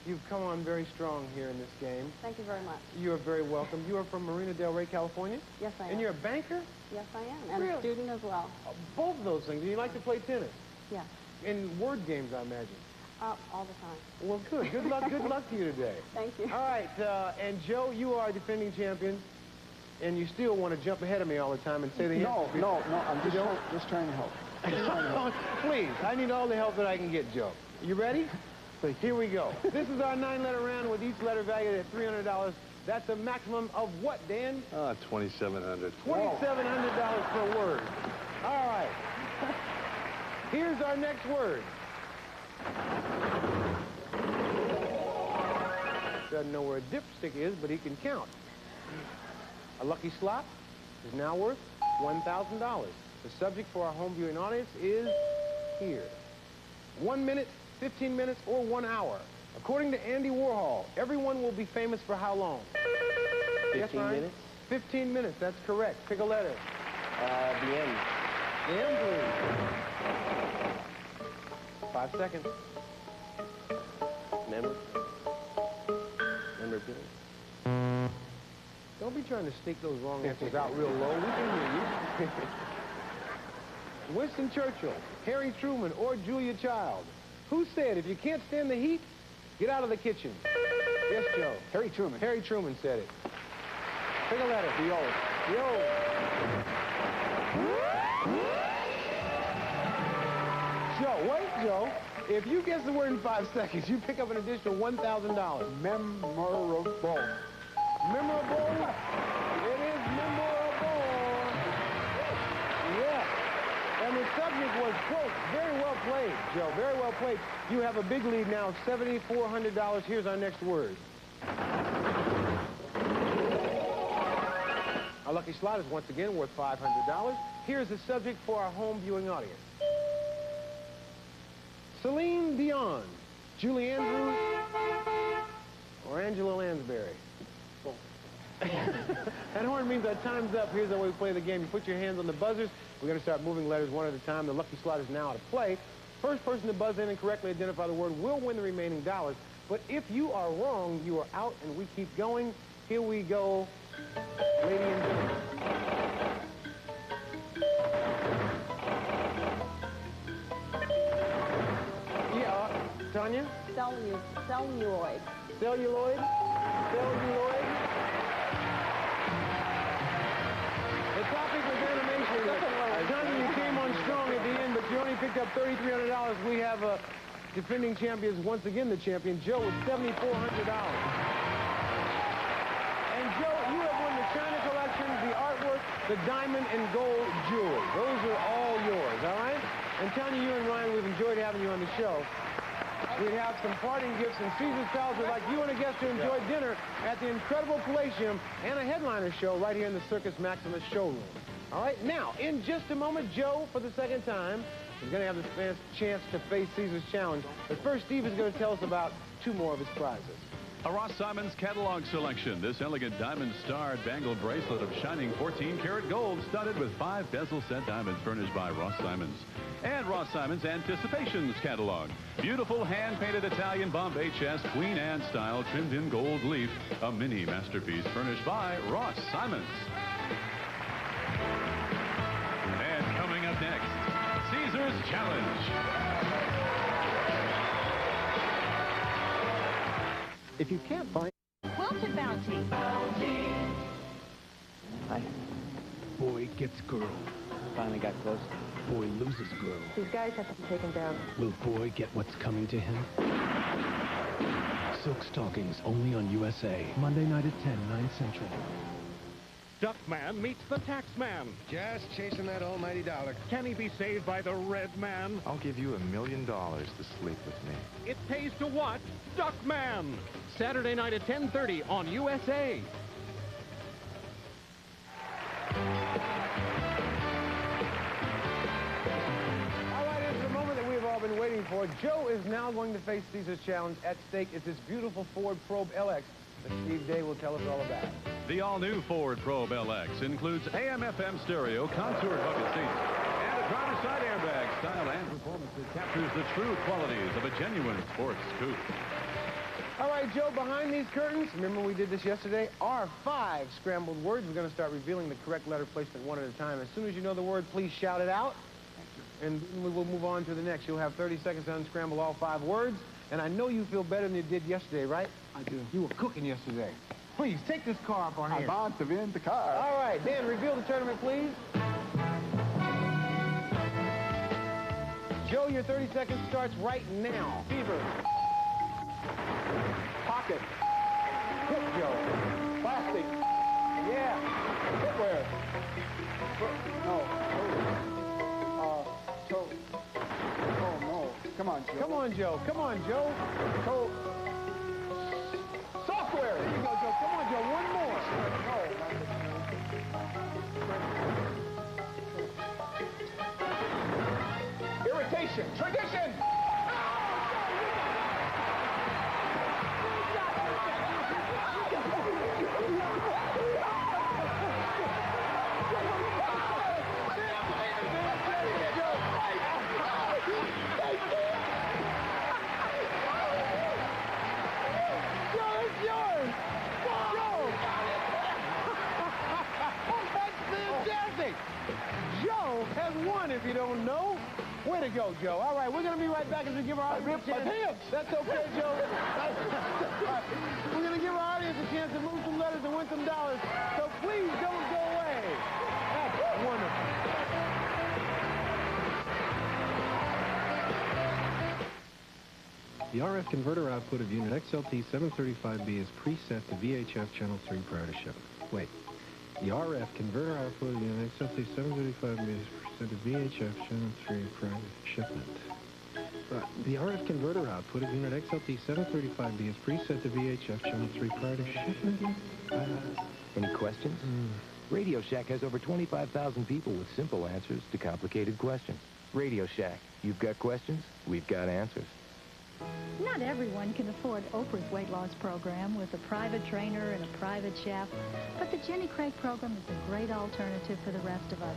you've come on very strong here in this game. Thank you very much. You are very welcome. You are from Marina Del Rey, California? Yes, I am. And you're a banker? Yes, I am. And Really? a student as well. Both of those things. Do you like to play tennis? Yes. In word games, I imagine. All the time. Well, good. Good luck. Good luck to you today. Thank you. All right. And Joe, you are defending champion, and you still want to jump ahead of me all the time and say the No, I'm You don't? just trying to help. Just trying to help. Please, I need all the help that I can get, Joe. You ready? Here we go. This is our 9-letter round with each letter valued at $300. That's a maximum of what, Dan? $2,700. $2,700 per word. All right. Here's our next word. Doesn't know where a dipstick is, but he can count. A lucky slot is now worth $1,000. The subject for our home viewing audience is here. 1 minute, 15 minutes, or 1 hour. According to Andy Warhol, everyone will be famous for how long? 15 minutes. 15 minutes, that's correct. Pick a letter. The M. The M, please. 5 seconds. Memorabilia. Don't be trying to sneak those wrong answers out real low. We can hear you. Winston Churchill, Harry Truman, or Julia Child? Who said, if you can't stand the heat, get out of the kitchen? Yes, Joe. Harry Truman. Harry Truman said it. Pick a letter. The O. The O. Joe, wait, Joe. If you guess the word in 5 seconds, you pick up an additional $1,000. Memorable. Memorable? It is memorable. Yes. And the subject was, quote, very well played, Joe. Very well played. You have a big lead now of $7,400. Here's our next word. Our lucky slot is once again worth $500. Here's the subject for our home viewing audience. Celine Dion, Julie Andrews, or Angela Lansbury? That horn means our time's up. Here's the way we play the game. You put your hands on the buzzers. We're going to start moving letters one at a time. The lucky slot is now out of play. First person to buzz in and correctly identify the word will win the remaining dollars. But if you are wrong, you are out, and we keep going. Here we go, lady and gentlemen. Tanya? Celluloid. Celluloid? Celluloid? The topic was animation. Tanya, you came on strong at the end, but you only picked up $3,300. We have defending champions, once again the champion, Joe, with $7,400. And Joe, you have won the China collection, the artwork, the diamond and gold jewelry. Those are all yours, all right? And Tanya, you and Ryan, we've enjoyed having you on the show. We have some parting gifts, and Caesar's Palace would like you and a guest to enjoy dinner at the incredible Palatium and a headliner show right here in the Circus Maximus showroom. All right, now, in just a moment, Joe, for the second time, is going to have the chance to face Caesar's challenge. But first, Steve is going to tell us about 2 more of his prizes. A Ross Simons catalog selection. This elegant diamond-starred bangle bracelet of shining 14-karat gold studded with 5 bezel-set diamonds furnished by Ross Simons. And Ross Simons Anticipations catalog. Beautiful hand-painted Italian Bombay chest, Queen Anne style, trimmed in gold leaf. A mini masterpiece furnished by Ross Simons. And coming up next, Caesar's Challenge. If you can't find... Quilted Bounty. Hi. Boy gets girl. Finally got close. Boy loses girl. These guys have to be taken down. Will boy get what's coming to him? Silk Stockings, only on USA. Monday night at 10, 9 Central. Duckman meets the Taxman. Just chasing that almighty dollar. Can he be saved by the Red Man? I'll give you $1 million to sleep with me. It pays to watch Duckman. Saturday night at 10:30 on USA. All right, it's the moment that we've all been waiting for. Joe is now going to face Caesar's challenge. At stake is his beautiful Ford Probe LX that Steve Day will tell us all about. The all-new Ford Probe LX includes AM/FM stereo, contoured bucket seats, and a driver's side airbag. Style and performance that captures the true qualities of a genuine sports coupe. All right, Joe, behind these curtains, remember we did this yesterday, are 5 scrambled words. We're going to start revealing the correct letter placement one at a time. As soon as you know the word, please shout it out. And we will move on to the next. You'll have 30 seconds to unscramble all 5 words. And I know you feel better than you did yesterday, right? I do. You were cooking yesterday. Please, take this car off our hands. I want to win the car. All right, Dan, reveal the tournament, please. Joe, your 30 seconds starts right now. Fever. Pocket. Quick, Joe. Plastic. Yeah. Footwear. No. Toe. Oh, no. Come on, Joe. Come on, Joe. Come on, Joe. Toe. Software. There you go, Joe. Come on, Joe. One more. No. Irritation. Tradition. Has won, if you don't know. Way to go, Joe. All right, we're going to be right back as we give our audience a chance. That's okay, Joe. We're going to give our audience a chance to move some letters and win some dollars. So please don't go away. That's wonderful. The RF converter output of unit XLT 735B is preset to VHF channel 3 prior to shipment. Wait. The RF converter output of unit XLT 735B is preset to VHF channel 3 prior to shipment. The RF converter output of unit XLT 735B is preset to VHF channel 3 prior to shipment. Any questions? Radio Shack has over 25,000 people with simple answers to complicated questions. Radio Shack, you've got questions, we've got answers. Not everyone can afford Oprah's weight loss program with a private trainer and a private chef, but the Jenny Craig program is a great alternative for the rest of us.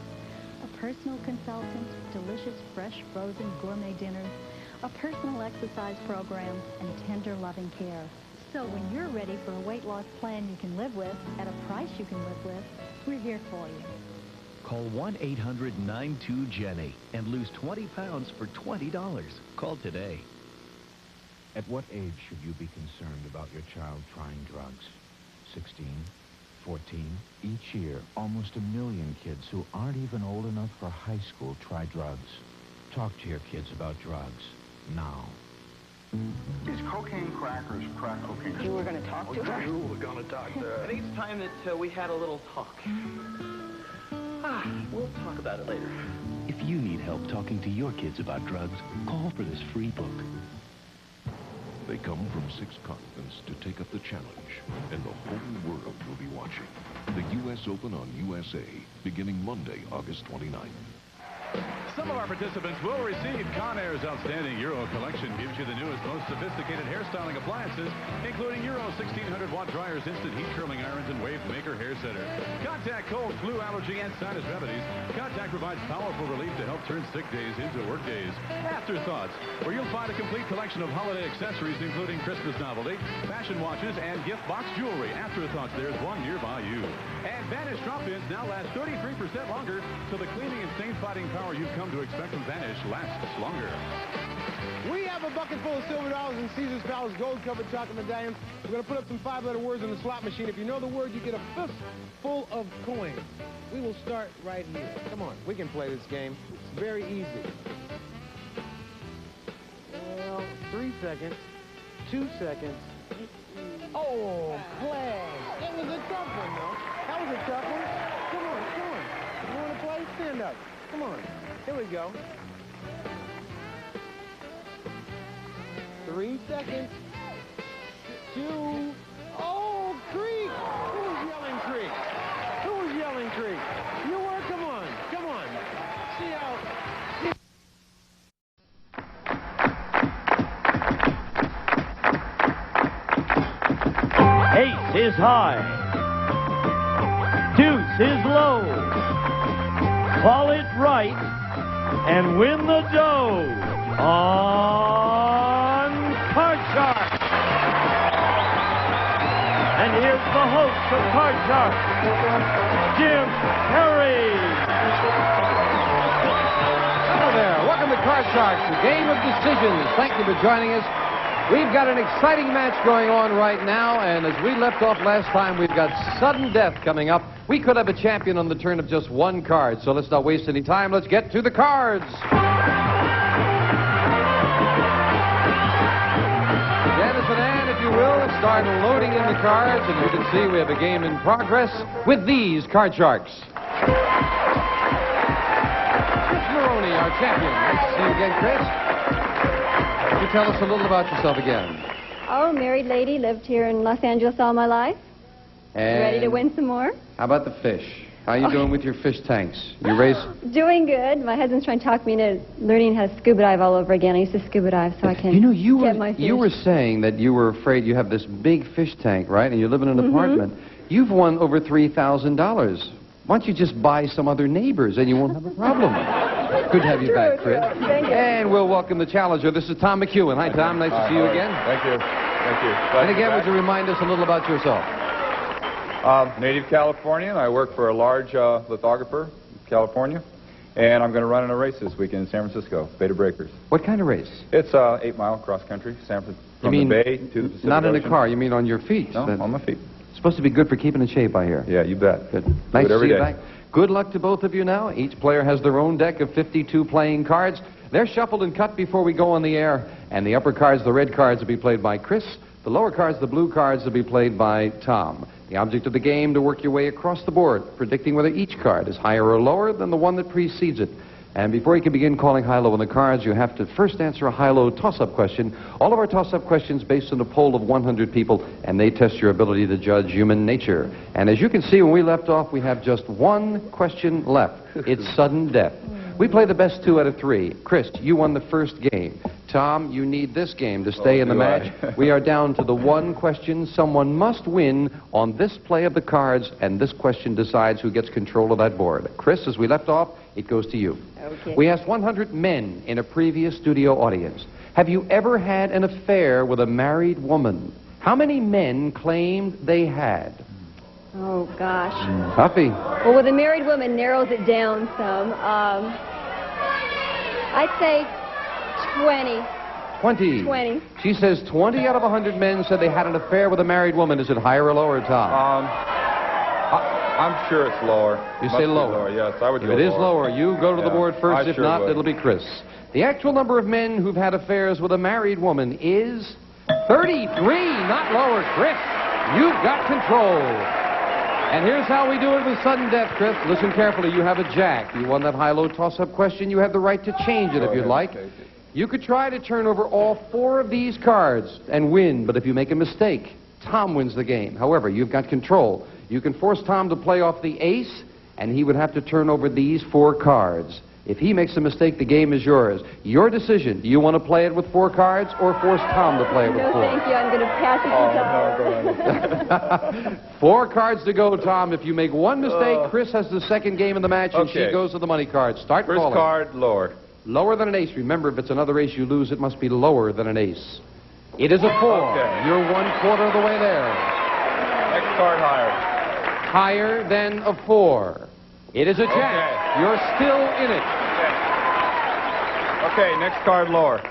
A personal consultant, delicious fresh frozen gourmet dinners, a personal exercise program, and tender loving care. So when you're ready for a weight loss plan you can live with, at a price you can live with, we're here for you. Call 1-800-92-JENNY and lose 20 pounds for $20. Call today. At what age should you be concerned about your child trying drugs? 16? 14? Each year, almost 1 million kids who aren't even old enough for high school try drugs. Talk to your kids about drugs. Now. Is cocaine crack or is crack cocaine? You were going to talk to her? You were going to talk to her. I think it's time that we had a little talk. We'll talk about it later. If you need help talking to your kids about drugs, call for this free book. They come from 6 continents to take up the challenge, and the whole world will be watching. The U.S. Open on USA, beginning Monday, August 29th. Some of our participants will receive Conair's outstanding Euro collection. Gives you the newest, most sophisticated hairstyling appliances, including Euro 1600-watt dryers, instant heat curling irons, and wave maker hair setter. Contact cold, flu, allergy, and sinus remedies. Contact provides powerful relief to help turn sick days into work days. Afterthoughts, where you'll find a complete collection of holiday accessories, including Christmas novelty, fashion watches, and gift box jewelry. Afterthoughts, there's one nearby you. And Vanish drop-ins now last 33% longer, so the cleaning and stain-fighting power you've come to expect from Vanish lasts longer. We have a bucket full of silver dollars in Caesar's Palace gold-covered chocolate medallions. We're going to put up some 5-letter words in the slot machine. If you know the word, you get a fist full of coins. We will start right here. Come on, we can play this game. It's very easy. Well, 3 seconds, 2 seconds. Oh, class. That was a tough one, though. That was a tough one. Come on, come on. You want to play? Stand up. Come on. Here we go. 3 seconds. 2. Oh, Creek! Who was yelling Creek? Who was yelling Creek? is high. Deuce is low. Call it right and win the dough on Card Shark. And here's the host of Card Shark, Jim Perry. Hello there. Welcome to Card Sharks, the game of decisions. Thank you for joining us. We've got an exciting match going on right now, and as we left off last time, we've got sudden death coming up. We could have a champion on the turn of just one card, so let's not waste any time. Let's get to the cards. Dennis and Ann, if you will, start loading in the cards, and you can see we have a game in progress with these Card Sharks. Chris Maroney, our champion. Nice to see you again, Chris. Could you tell us a little about yourself again? Oh, married lady, lived here in Los Angeles all my life. And Ready to win some more? how about the fish? How are you doing with your fish tanks? You raise... Doing good. My husband's trying to talk me into learning how to scuba dive all over again. I used to scuba dive so I can get my fish. You were saying that you were afraid you have this big fish tank, right? And you live in an apartment. You've won over $3,000. Why don't you just buy some other neighbors and you won't have a problem? Good to have you back, Chris. Thank you. And we'll welcome the challenger. This is Tom McEwen. Hi, Tom. Nice to see you again. Thank you. Thank you. And again, would you remind us a little about yourself? Native Californian. I work for a large lithographer in California. And I'm going to run in a race this weekend in San Francisco, Beta Breakers. What kind of race? It's 8-mile cross-country, San Francisco, from the Bay to the Pacific Not in a Ocean. car. You mean on your feet? No, on my feet. Supposed to be good for keeping in shape, I hear. Yeah, you bet. Good. Nice Do it to every see you day. back. Good luck to both of you now. Each player has their own deck of 52 playing cards. They're shuffled and cut before we go on the air. And the upper cards, the red cards, will be played by Chris. The lower cards, the blue cards, will be played by Tom. The object of the game to work your way across the board, predicting whether each card is higher or lower than the one that precedes it. And before you can begin calling high-low on the cards, you have to first answer a high-low toss-up question. All of our toss-up questions based on a poll of 100 people, and they test your ability to judge human nature. And as you can see, when we left off, we have just one question left. It's sudden death. We play the best 2 out of 3. Chris, you won the first game. Tom, you need this game to stay in the match. We are down to the one question. Someone must win on this play of the cards, and this question decides who gets control of that board. Chris, as we left off, it goes to you. Okay. We asked 100 men in a previous studio audience, have you ever had an affair with a married woman? How many men claimed they had? Oh, gosh. Huffy. Well, with a married woman, narrows it down some. I'd say 20. 20. 20. She says 20 out of 100 men said they had an affair with a married woman. Is it higher or lower, Tom? I'm sure it's lower. You Must say be lower. Yes, I would If go it is lower, you go to the Yeah, board first. I If sure not, would. it'll be Chris. The actual number of men who've had affairs with a married woman is 33, not lower. Chris, you've got control. And here's how we do it with sudden death, Chris. Listen carefully. You have a jack. You won that high-low toss-up question. You have the right to change it if you'd like. You could try to turn over all 4 of these cards and win, but if you make a mistake, Tom wins the game. However, you've got control. You can force Tom to play off the ace, and he would have to turn over these 4 cards. If he makes a mistake, the game is yours. Your decision. Do you want to play it with 4 cards or force Tom to play it with 4? No, thank you. I'm going to pass it to Tom. 4 cards to go, Tom. If you make one mistake, Chris has the second game of the match, and she Okay. goes to the money cards. Start First calling. card, lower. Lower than an ace. Remember, if it's another ace you lose, it must be lower than an ace. It is a 4. Okay. You're 1/4 of the way there. Next card, higher. Higher than a 4. It is a jack. Okay. You're still in it. Okay, next card, lower.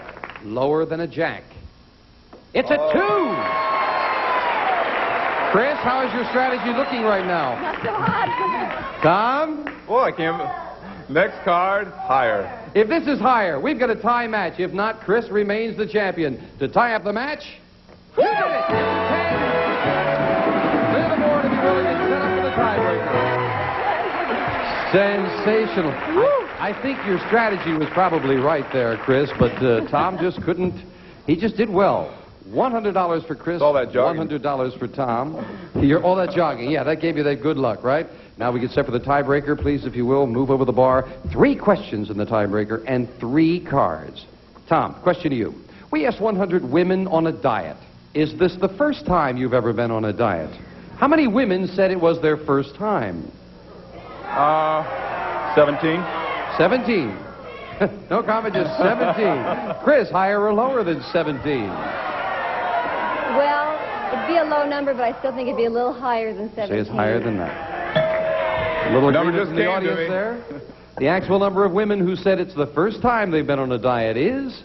Lower than a jack. It's a 2. Chris, how is your strategy looking right now? Not so hot. Tom? Oh, I can't... Next card, higher. If this is higher, we've got a tie match. If not, Chris remains the champion. To tie up the match, you did it. 10. Clear the board if you're willing and set up for the tiebreaker. Sensational. I think your strategy was probably right there, Chris, but Tom just couldn't. He just did well. $100 for Chris. All that jogging. $100 for Tom. All that jogging. Yeah, that gave you that good luck, right? Now we get set for the tiebreaker. Please, if you will, move over the bar. 3 questions in the tiebreaker and 3 cards. Tom, question to you. We asked 100 women on a diet. Is this the first time you've ever been on a diet? How many women said it was their first time? 17. 17. No comment, just 17. Chris, higher or lower than 17? Well, it'd be a low number, but I still think it'd be a little higher than 17. Say it's higher than that. A little Number agreement just from the came to audience me. there. The actual number of women who said it's the first time they've been on a diet is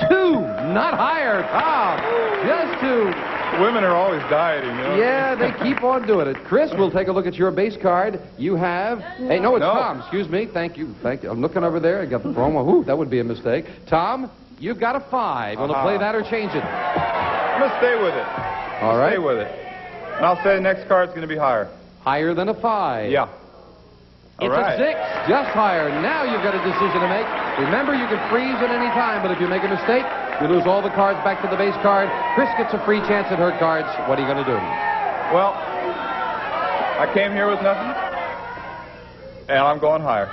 2. Not higher, Tom. Just 2. Women are always dieting, you know? Yeah, they keep on doing it. Chris, we'll take a look at your base card. You have... Hey, no, it's Tom. Excuse me. Thank you. Thank you. I'm looking over there. I got the wrong one. Ooh, that would be a mistake. Tom, you've got a 5. Want to play that or change it? I'm going to stay with it. All right. Stay with it. And I'll say the next card's going to be higher. Higher than a 5. Yeah. It's a 6, just higher. Now you've got a decision to make. Remember, you can freeze at any time, but if you make a mistake, you lose all the cards back to the base card. Chris gets a free chance at her cards. What are you going to do? Well, I came here with nothing, and I'm going higher.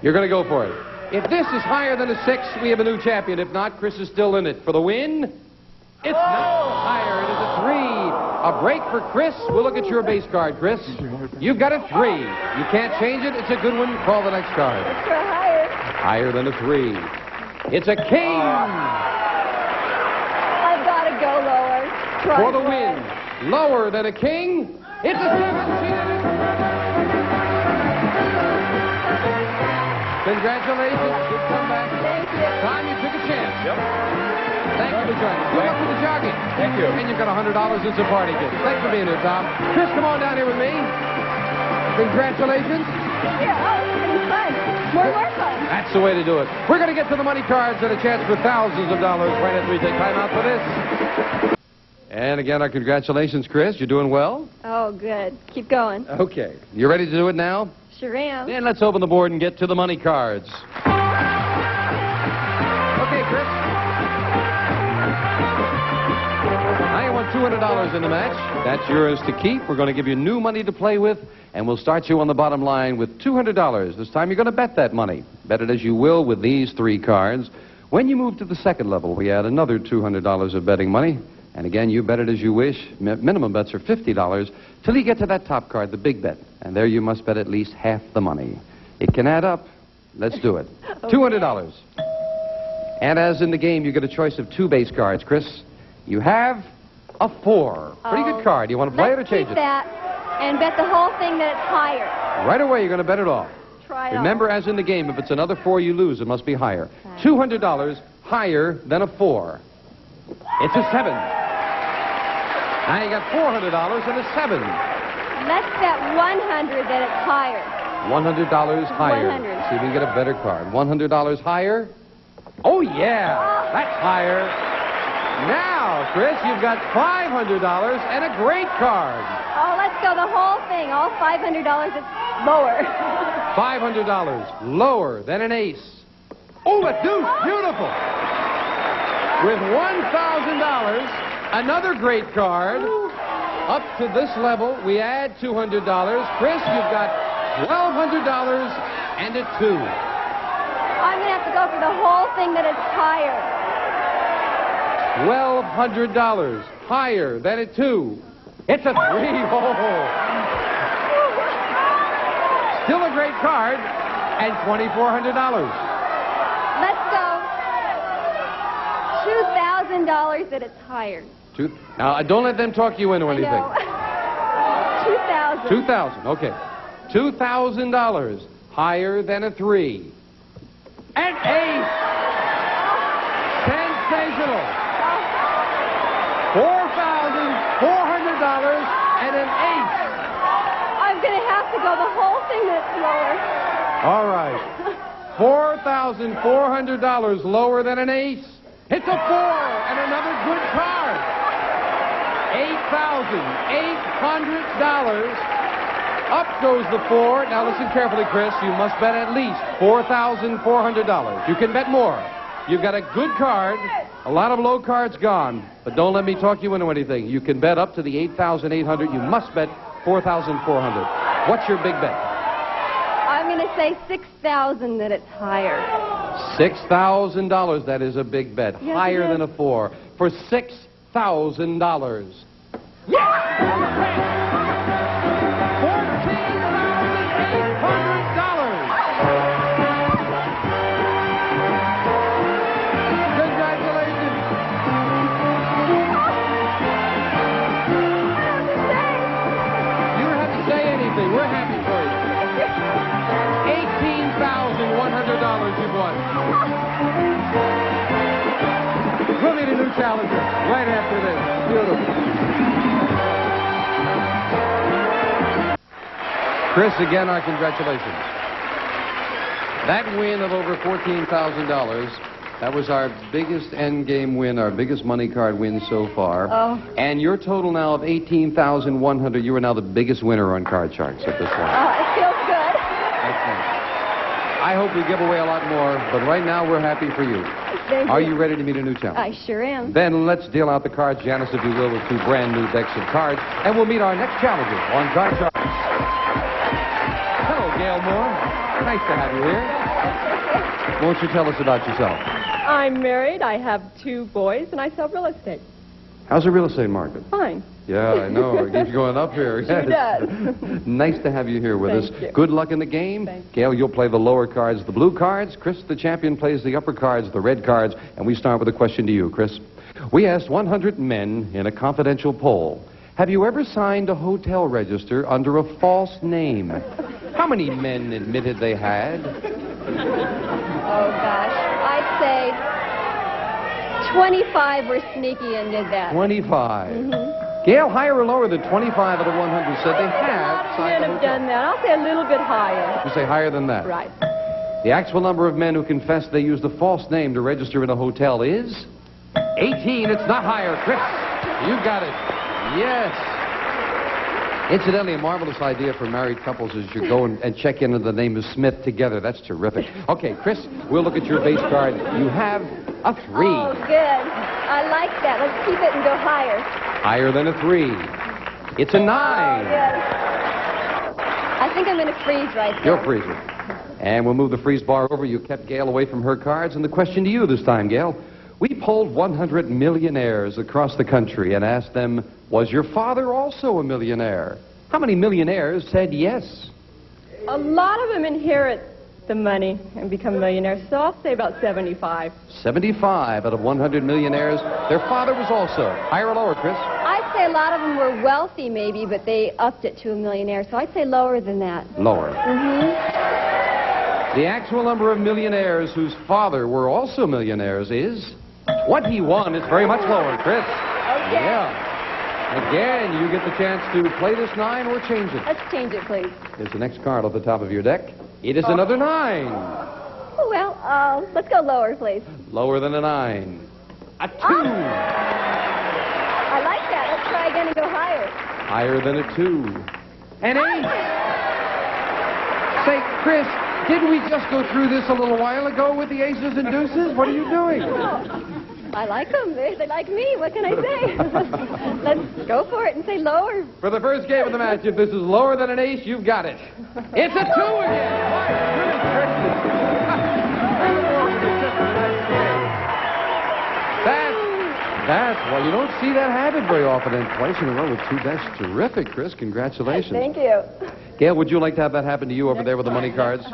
You're going to go for it. If this is higher than a 6, we have a new champion. If not, Chris is still in it. For the win, it's not higher. It is a 3. A break for Chris. We'll look at your base card, Chris. You've got a 3. You can't change it. It's a good one. Call the next card. Let's go higher. Higher than a 3. It's a king. I've got to go lower. Try For the win. Lower than a king. It's a 7. Congratulations. Good comeback. Thank you. Tom, you took a chance. Yep. Thank you for joining us. Good luck with the jogging. Thank you. And you've got $100 in some party gifts. Thanks for being here, Tom. Chris, come on down here with me. Congratulations. Yeah, oh, it's been fun. More fun. That's the way to do it. We're going to get to the money cards and a chance for thousands of dollars right after we take time out for this. And again, our congratulations, Chris. You're doing well. Oh, good. Keep going. Okay. You ready to do it now? Sure am. Then let's open the board and get to the money cards. Okay, Chris. Now you want $200 in the match. That's yours to keep. We're going to give you new money to play with, and we'll start you on the bottom line with $200. This time you're going to bet that money. Bet it as you will with these 3 cards. When you move to the second level, we add another $200 of betting money. And again, you bet it as you wish. Minimum bets are $50 till you get to that top card, the big bet. And there you must bet at least half the money. It can add up. Let's do it. Okay. $200. And as in the game, you get a choice of 2 base cards, Chris. You have a 4. Pretty good card. You want to play it or change keep it? that and bet the whole thing that it's higher. Right away, you're going to bet it off. Try it Remember, as in the game, if it's another 4 you lose, it must be higher. $200 higher than a 4. It's a 7. Now you got $400 and a 7. Let's bet 100 that it's higher. $100 higher. 100. See if we can get a better card. $100 higher. Oh, yeah. That's higher. Now, Chris, you've got $500 and a great card. Oh, let's go the whole thing. All $500 is lower. $500 lower than an ace. Oh, a deuce. Beautiful. With $1,000, another great card. Up to this level, we add $200. Chris, you've got $1,200 and a 2. I'm going to have to go for the whole thing that it's higher. $1,200 higher than a 2. It's a 3. Oh. Still a great card and $2,400. Let's go $2,000 that it's higher. Now, don't let them talk you into anything. $2,000. $2,000. Okay. $2,000 higher than a 3. An ace. Sensational. $4,400 and an ace. I'm going to have to go the whole thing that's lower. All right. $4,400 lower than an ace. It's a 4 and another good card. $8,800. Up goes the 4. Now listen carefully, Chris. You must bet at least $4,400. You can bet more. You've got a good card. A lot of low cards gone. But don't let me talk you into anything. You can bet up to the $8,800. You must bet $4,400. What's your big bet? I'm going to say $6,000 that it's higher. $6,000. That is a big bet. Yes, Higher than a 4. For $6,000. after this. Beautiful. Chris, again, our congratulations. That win of over $14,000, that was our biggest end game win, our biggest money card win so far. Oh. And your total now of $18,100, you are now the biggest winner on Card Sharks at this point. Oh, it feels good. Excellent. I hope we give away a lot more, but right now we're happy for you. Thank Are you. you ready to meet a new challenge? I sure am. Then let's deal out the cards, Janice, if you will, with 2 brand new decks of cards, and we'll meet our next challenger on Card Sharks. Hello, Gail Moore. Nice to have you here. Won't you tell us about yourself? I'm married, I have 2 boys, and I sell real estate. How's the real estate market? Fine. Yeah, I know. It keeps going up here. Sure does. Nice to have you here with Thank us. you. Good luck in the game. Gail, you'll play the lower cards, the blue cards. Chris, the champion, plays the upper cards, the red cards. And we start with a question to you, Chris. We asked 100 men in a confidential poll, have you ever signed a hotel register under a false name? How many men admitted they had? Oh, gosh. I'd say 25 were sneaky and did that. 25. Mm-hmm. Gail, higher or lower than 25 out of 100 said they have signed a Men have hotel. done that. I'll say a little bit higher. You say higher than that? Right. The actual number of men who confessed they used a false name to register in a hotel is 18. It's not higher. Chris, you got it. Yes. Incidentally, a marvelous idea for married couples is you go and check in under the name of Smith together. That's terrific. Okay, Chris, we'll look at your base card. You have a 3. Oh, good. I like that. Let's keep it and go higher. Higher than a 3. It's a 9. Oh, good. I think I'm going to freeze right there. You're freezing. And we'll move the freeze bar over. You kept Gail away from her cards. And the question to you this time, Gail. We polled 100 millionaires across the country and asked them, was your father also a millionaire? How many millionaires said yes? A lot of them inherit the money and become millionaires, so I'll say about 75. 75 out of 100 millionaires. Their father was also. Higher or lower, Chris? I'd say a lot of them were wealthy, maybe, but they upped it to a millionaire, so I'd say lower than that. Lower. Mm-hmm. The actual number of millionaires whose father were also millionaires is 21. It's very much lower, Chris. Okay. Yeah. Again, you get the chance to play this 9 or change it. Let's change it, please. Here's the next card off the top of your deck. It is another 9. Oh, well, let's go lower, please. Lower than a 9. A 2. I like that. Let's try again and go higher. Higher than a 2. An 8. Say, Chris, didn't we just go through this a little while ago with the aces and deuces? What are you doing? I like them. They like me. What can I say? Let's go for it and say lower. For the first game of the match, if this is lower than an ace, you've got it. It's a 2 again. Well, you don't see that happen very often, and twice in a row with 2. That's terrific, Chris. Congratulations. Thank you. Gail, would you like to have that happen to you over there with the money cards?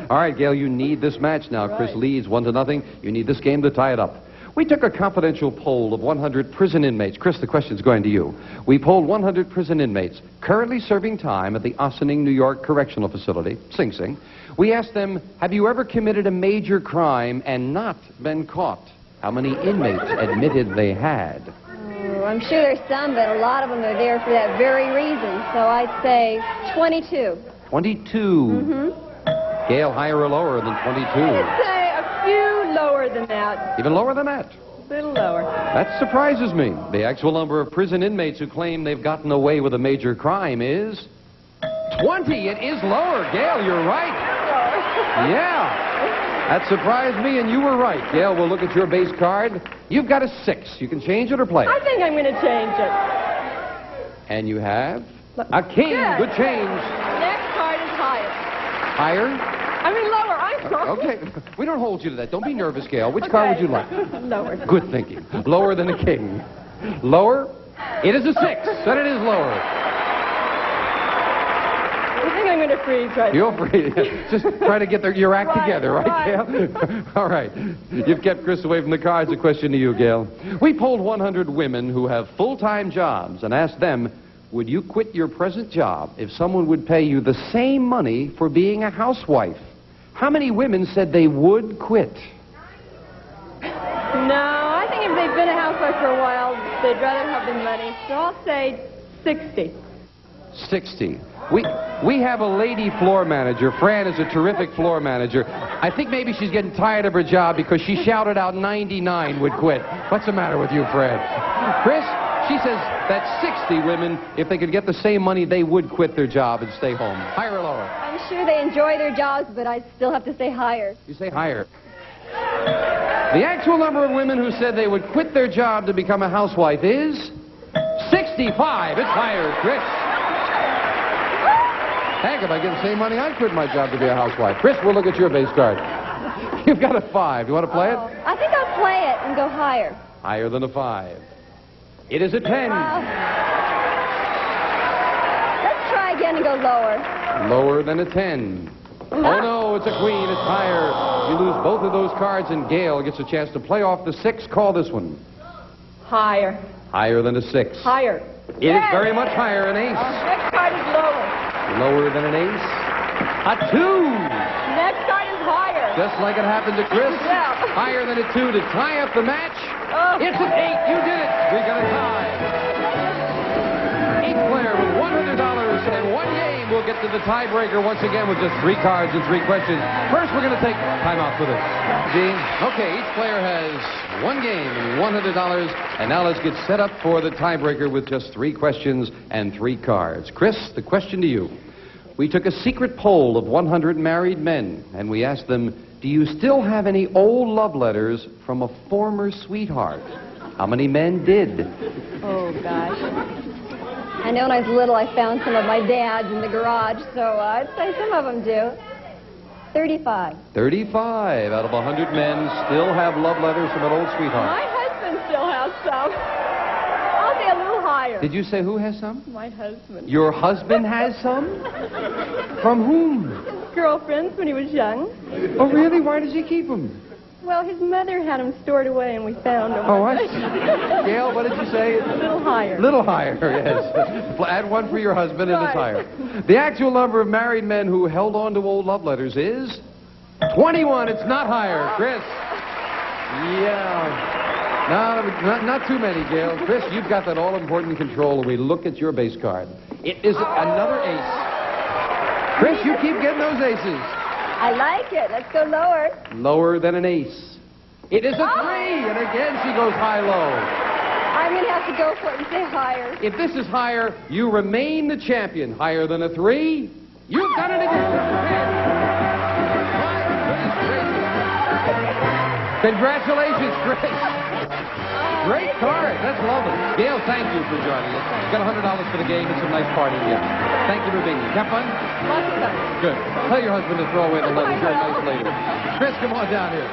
All right, Gail, you need this match now. Chris leads 1-0. You need this game to tie it up. We took a confidential poll of 100 prison inmates. Chris, the question's going to you. We polled 100 prison inmates currently serving time at the Ossining, New York Correctional Facility, Sing Sing. We asked them, have you ever committed a major crime and not been caught? How many inmates admitted they had? Oh, I'm sure there's some, but a lot of them are there for that very reason. So I'd say 22. 22. Mm-hmm. Gail, higher or lower than 22? I'd say a few lower than that. Even lower than that? A little lower. That surprises me. The actual number of prison inmates who claim they've gotten away with a major crime is 20. It is lower. Gail, you're right. Yeah. That surprised me, and you were right. Gail, we'll look at your base card. You've got a 6. You can change it or play it. I think I'm going to change it. And you have a king. Good change. Next card is higher. Higher? I mean lower. I'm sorry. Okay. We don't hold you to that. Don't be nervous, Gail. Which card would you like? Lower. Good thinking. Lower than a king. Lower? It is a 6. Then it is lower. I think I'm going to freeze right You're now. free. Just try to get your act together, right, right. Gail? All right. You've kept Chris away from the cards. A question to you, Gail. We polled 100 women who have full-time jobs and asked them, would you quit your present job if someone would pay you the same money for being a housewife? How many women said they would quit? No, I think if they've been a housewife housewife for a while. They'd rather have the money. So I'll say 60. 60. We have a lady floor manager. Fran is a terrific floor manager. I think maybe she's getting tired of her job because she shouted out 99 would quit. What's the matter with you, Fran? Chris, she says that 60 women, if they could get the same money, they would quit their job and stay home. Higher or lower? I'm sure they enjoy their jobs, but I still have to say higher. You say higher. The actual number of women who said they would quit their job to become a housewife is 65. It's higher, Chris. Heck, if I get the same money, I'd quit my job to be a housewife. Chris, we'll look at your base card. You've got a 5. You want to play it? I think I'll play it and go higher. Higher than a 5. It is a 10. Let's try again and go lower. Lower than a 10. Oh, no, it's a queen. It's higher. You lose both of those cards, and Gail gets a chance to play off the 6. Call this one. Higher. Higher than a 6. Higher. It is very much higher, an ace. Next card is lower. Lower than an ace. A 2. Next card is higher. Just like it happened to Chris. Yeah. Higher than a 2 to tie up the match. It's an 8. You did it. We got a tie. 8th player with $100 and 1 game. We'll get to the tiebreaker once again with just 3 cards and 3 questions. First, we're going to take time out for this. Gene? Okay, each player has 1 game and $100. And now let's get set up for the tiebreaker with just 3 questions and 3 cards. Chris, the question to you. We took a secret poll of 100 married men, and we asked them, do you still have any old love letters from a former sweetheart? How many men did? Oh, gosh. I know when I was little, I found some of my dad's in the garage, so I'd say some of them do. 35. 35 out of 100 men still have love letters from an old sweetheart. My husband still has some. I'll say a little higher. Did you say who has some? My husband. Your husband has some? From whom? His girlfriends when he was young. Oh, really? Why does he keep them? Well, his mother had them stored away, and we found them. Oh, I see. Gail, what did you say? A little higher. Little higher, yes. Add 1 for your husband, and it's higher. The actual number of married men who held on to old love letters is 21. It's not higher. Chris? Yeah. No, not too many, Gail. Chris, you've got that all-important control, and we look at your base card. It is another ace. Chris, you keep getting those aces. I like it. Let's go lower. Lower than an ace. It is a 3, and again she goes high-low. I'm going to have to go for it and say higher. If this is higher, you remain the champion. Higher than a 3, you've done it again. Congratulations, Chris. Great card. That's lovely. Gail, thank you for joining us. You got $100 for the game and some nice party gifts. Thank you for being here. Have fun? Lots of fun. Good. Tell your husband to throw away the letters. You're a nice lady. Chris, come on down here.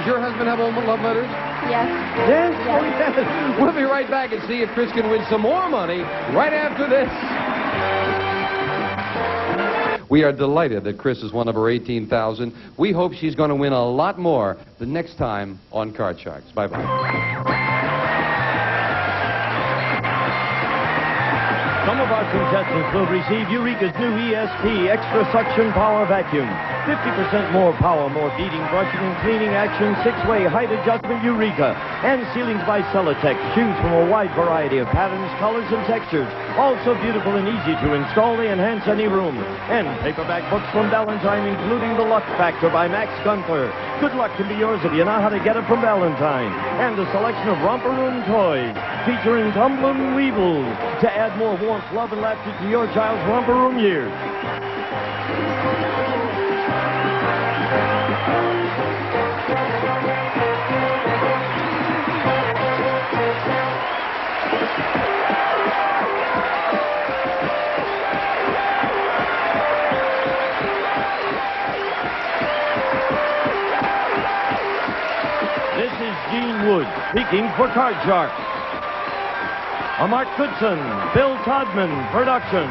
Does your husband have old love letters? Yes. Yes? Oh, yes. We'll be right back and see if Chris can win some more money right after this. We are delighted that Chris is one of her 18,000. We hope she's going to win a lot more the next time on Card Sharks. Bye-bye. Some of our contestants will receive Eureka's new ESP Extra Suction Power Vacuum. 50% more power, more beating, brushing, and cleaning action, 6-way height adjustment Eureka. And ceilings by Celotex. Choose from a wide variety of patterns, colors, and textures. Also beautiful and easy to install. They enhance any room. And paperback books from Valentine, including The Luck Factor by Max Gunther. Good luck can be yours if you know how to get it from Valentine. And a selection of romper room toys featuring Tumbling Weebles to add more warmth, love, and laughter to your child's romper room years. This is Gene Wood speaking for Card Sharks. A Mark Goodson, Bill Todman production.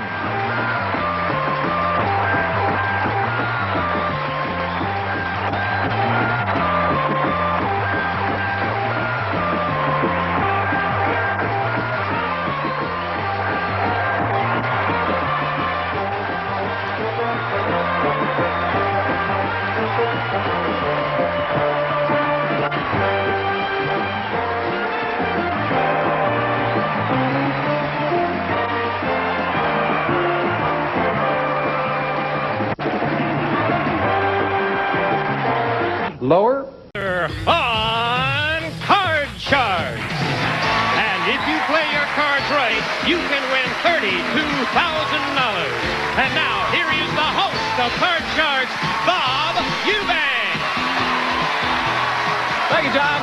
lower. On Card Sharks. And if you play your cards right, you can win $32,000. And now, here is the host of Card Sharks, Bob Eubank. Thank you, John.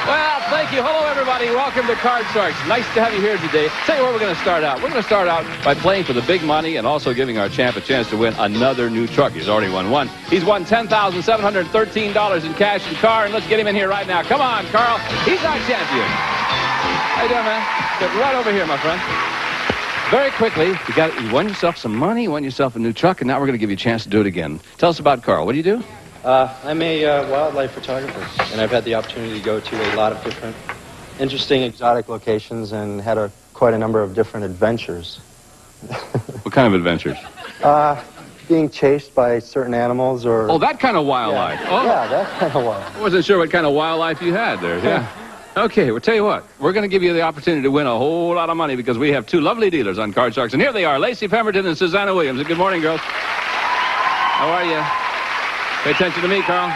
Well, thank you. Hello, everybody. Welcome to Card Sharks. Nice to have you here today. Tell you where we're going to start out. We're going to start out by playing for the big money and also giving our champ a chance to win another new truck. He's already won one. He's won $10,713 in cash and car, and let's get him in here right now. Come on, Carl. He's our champion. How you doing, man? Get right over here, my friend. Very quickly, you won yourself some money, you won yourself a new truck, and now we're going to give you a chance to do it again. Tell us about Carl. What do you do? I'm a wildlife photographer, and I've had the opportunity to go to a lot of different interesting exotic locations and had quite a number of different adventures. What kind of adventures? Being chased by certain animals or... Oh, that kind of wildlife. Yeah, Oh. yeah, that kind of wildlife. I wasn't sure what kind of wildlife you had there. Yeah. Okay, well, tell you what. We're going to give you the opportunity to win a whole lot of money because we have two lovely dealers on Card Sharks. And here they are, Lacey Pemberton and Susanna Williams. Good morning, girls. How are you? Pay attention to me, Carl.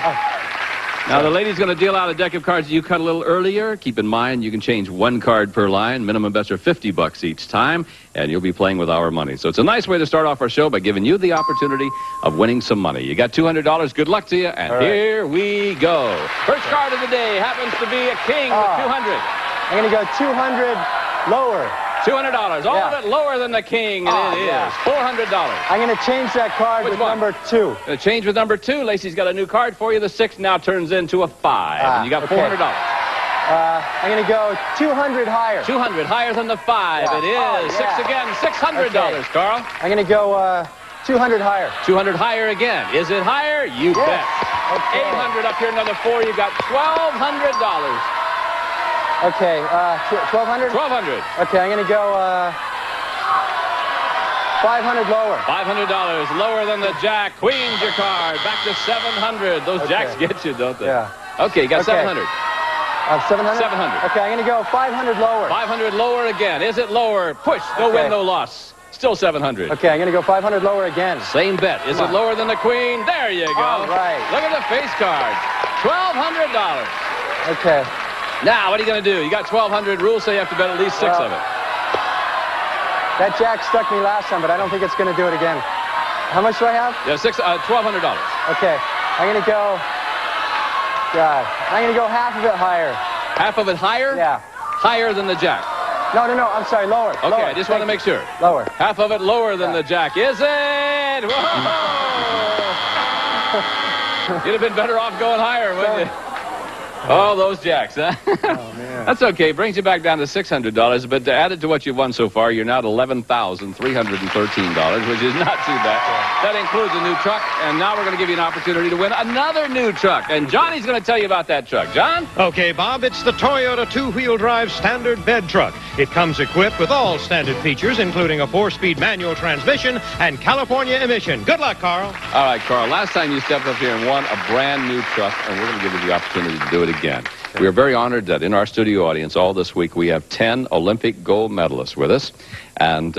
Now, the lady's going to deal out a deck of cards that you cut a little earlier. Keep in mind, you can change one card per line. Minimum bets are $50 each time, and you'll be playing with our money. So it's a nice way to start off our show by giving you the opportunity of winning some money. You got $200. Good luck to you, and here we go. First card of the day happens to be a king with 200. I'm going to go 200 lower. $200. All of it lower than the king, and it is $400. I'm going to change that card with number 2. Going to change with number 2. Lacey's got a new card for you. The 6 now turns into a 5. And you got $400. I'm going to go 200 higher. 200 higher than the 5. It is. 6 again. $600, Carl. I'm going to go 200 higher. 200 higher again. Is it higher? You bet. 800 up here, another 4. You got $1,200. Okay, 1,200? 1,200. Okay, I'm going to go 500 lower. $500 lower than the jack. Queen's your card. Back to 700. Those jacks get you, don't they? Yeah. Okay, you got 700. 700? 700. Okay, I'm going to go 500 lower. 500 lower again. Is it lower? Push. No win, no loss. Still 700. Okay, I'm going to go 500 lower again. Same bet. Is it lower than the queen? There you go. All right. Look at the face card. $1,200. Okay. Now, what are you going to do? You got 1,200. Rules say you have to bet at least 6 of it. That jack stuck me last time, but I don't think it's going to do it again. How much do I have? Yeah, $1,200. Okay. I'm going to go... God. I'm going to go half of it higher. Half of it higher? Yeah. Higher than the jack. No. I'm sorry. Lower. Okay, lower. I just want to make sure. Lower. Half of it lower than the jack. Is it? Whoa! You'd have been better off going higher, wouldn't you? Oh, those jacks, huh? Oh, man. That's okay. Brings you back down to $600, but to add it to what you've won so far, you're now at $11,313, which is not too bad. That includes a new truck, and now we're going to give you an opportunity to win another new truck. And Johnny's going to tell you about that truck. John? Okay, Bob, it's the Toyota two-wheel drive standard bed truck. It comes equipped with all standard features, including a 4-speed manual transmission and California emission. Good luck, Carl. All right, Carl. Last time you stepped up here and won a brand new truck, and we're going to give you the opportunity to do it again. We are very honored that in our studio audience all this week we have 10 Olympic gold medalists with us, and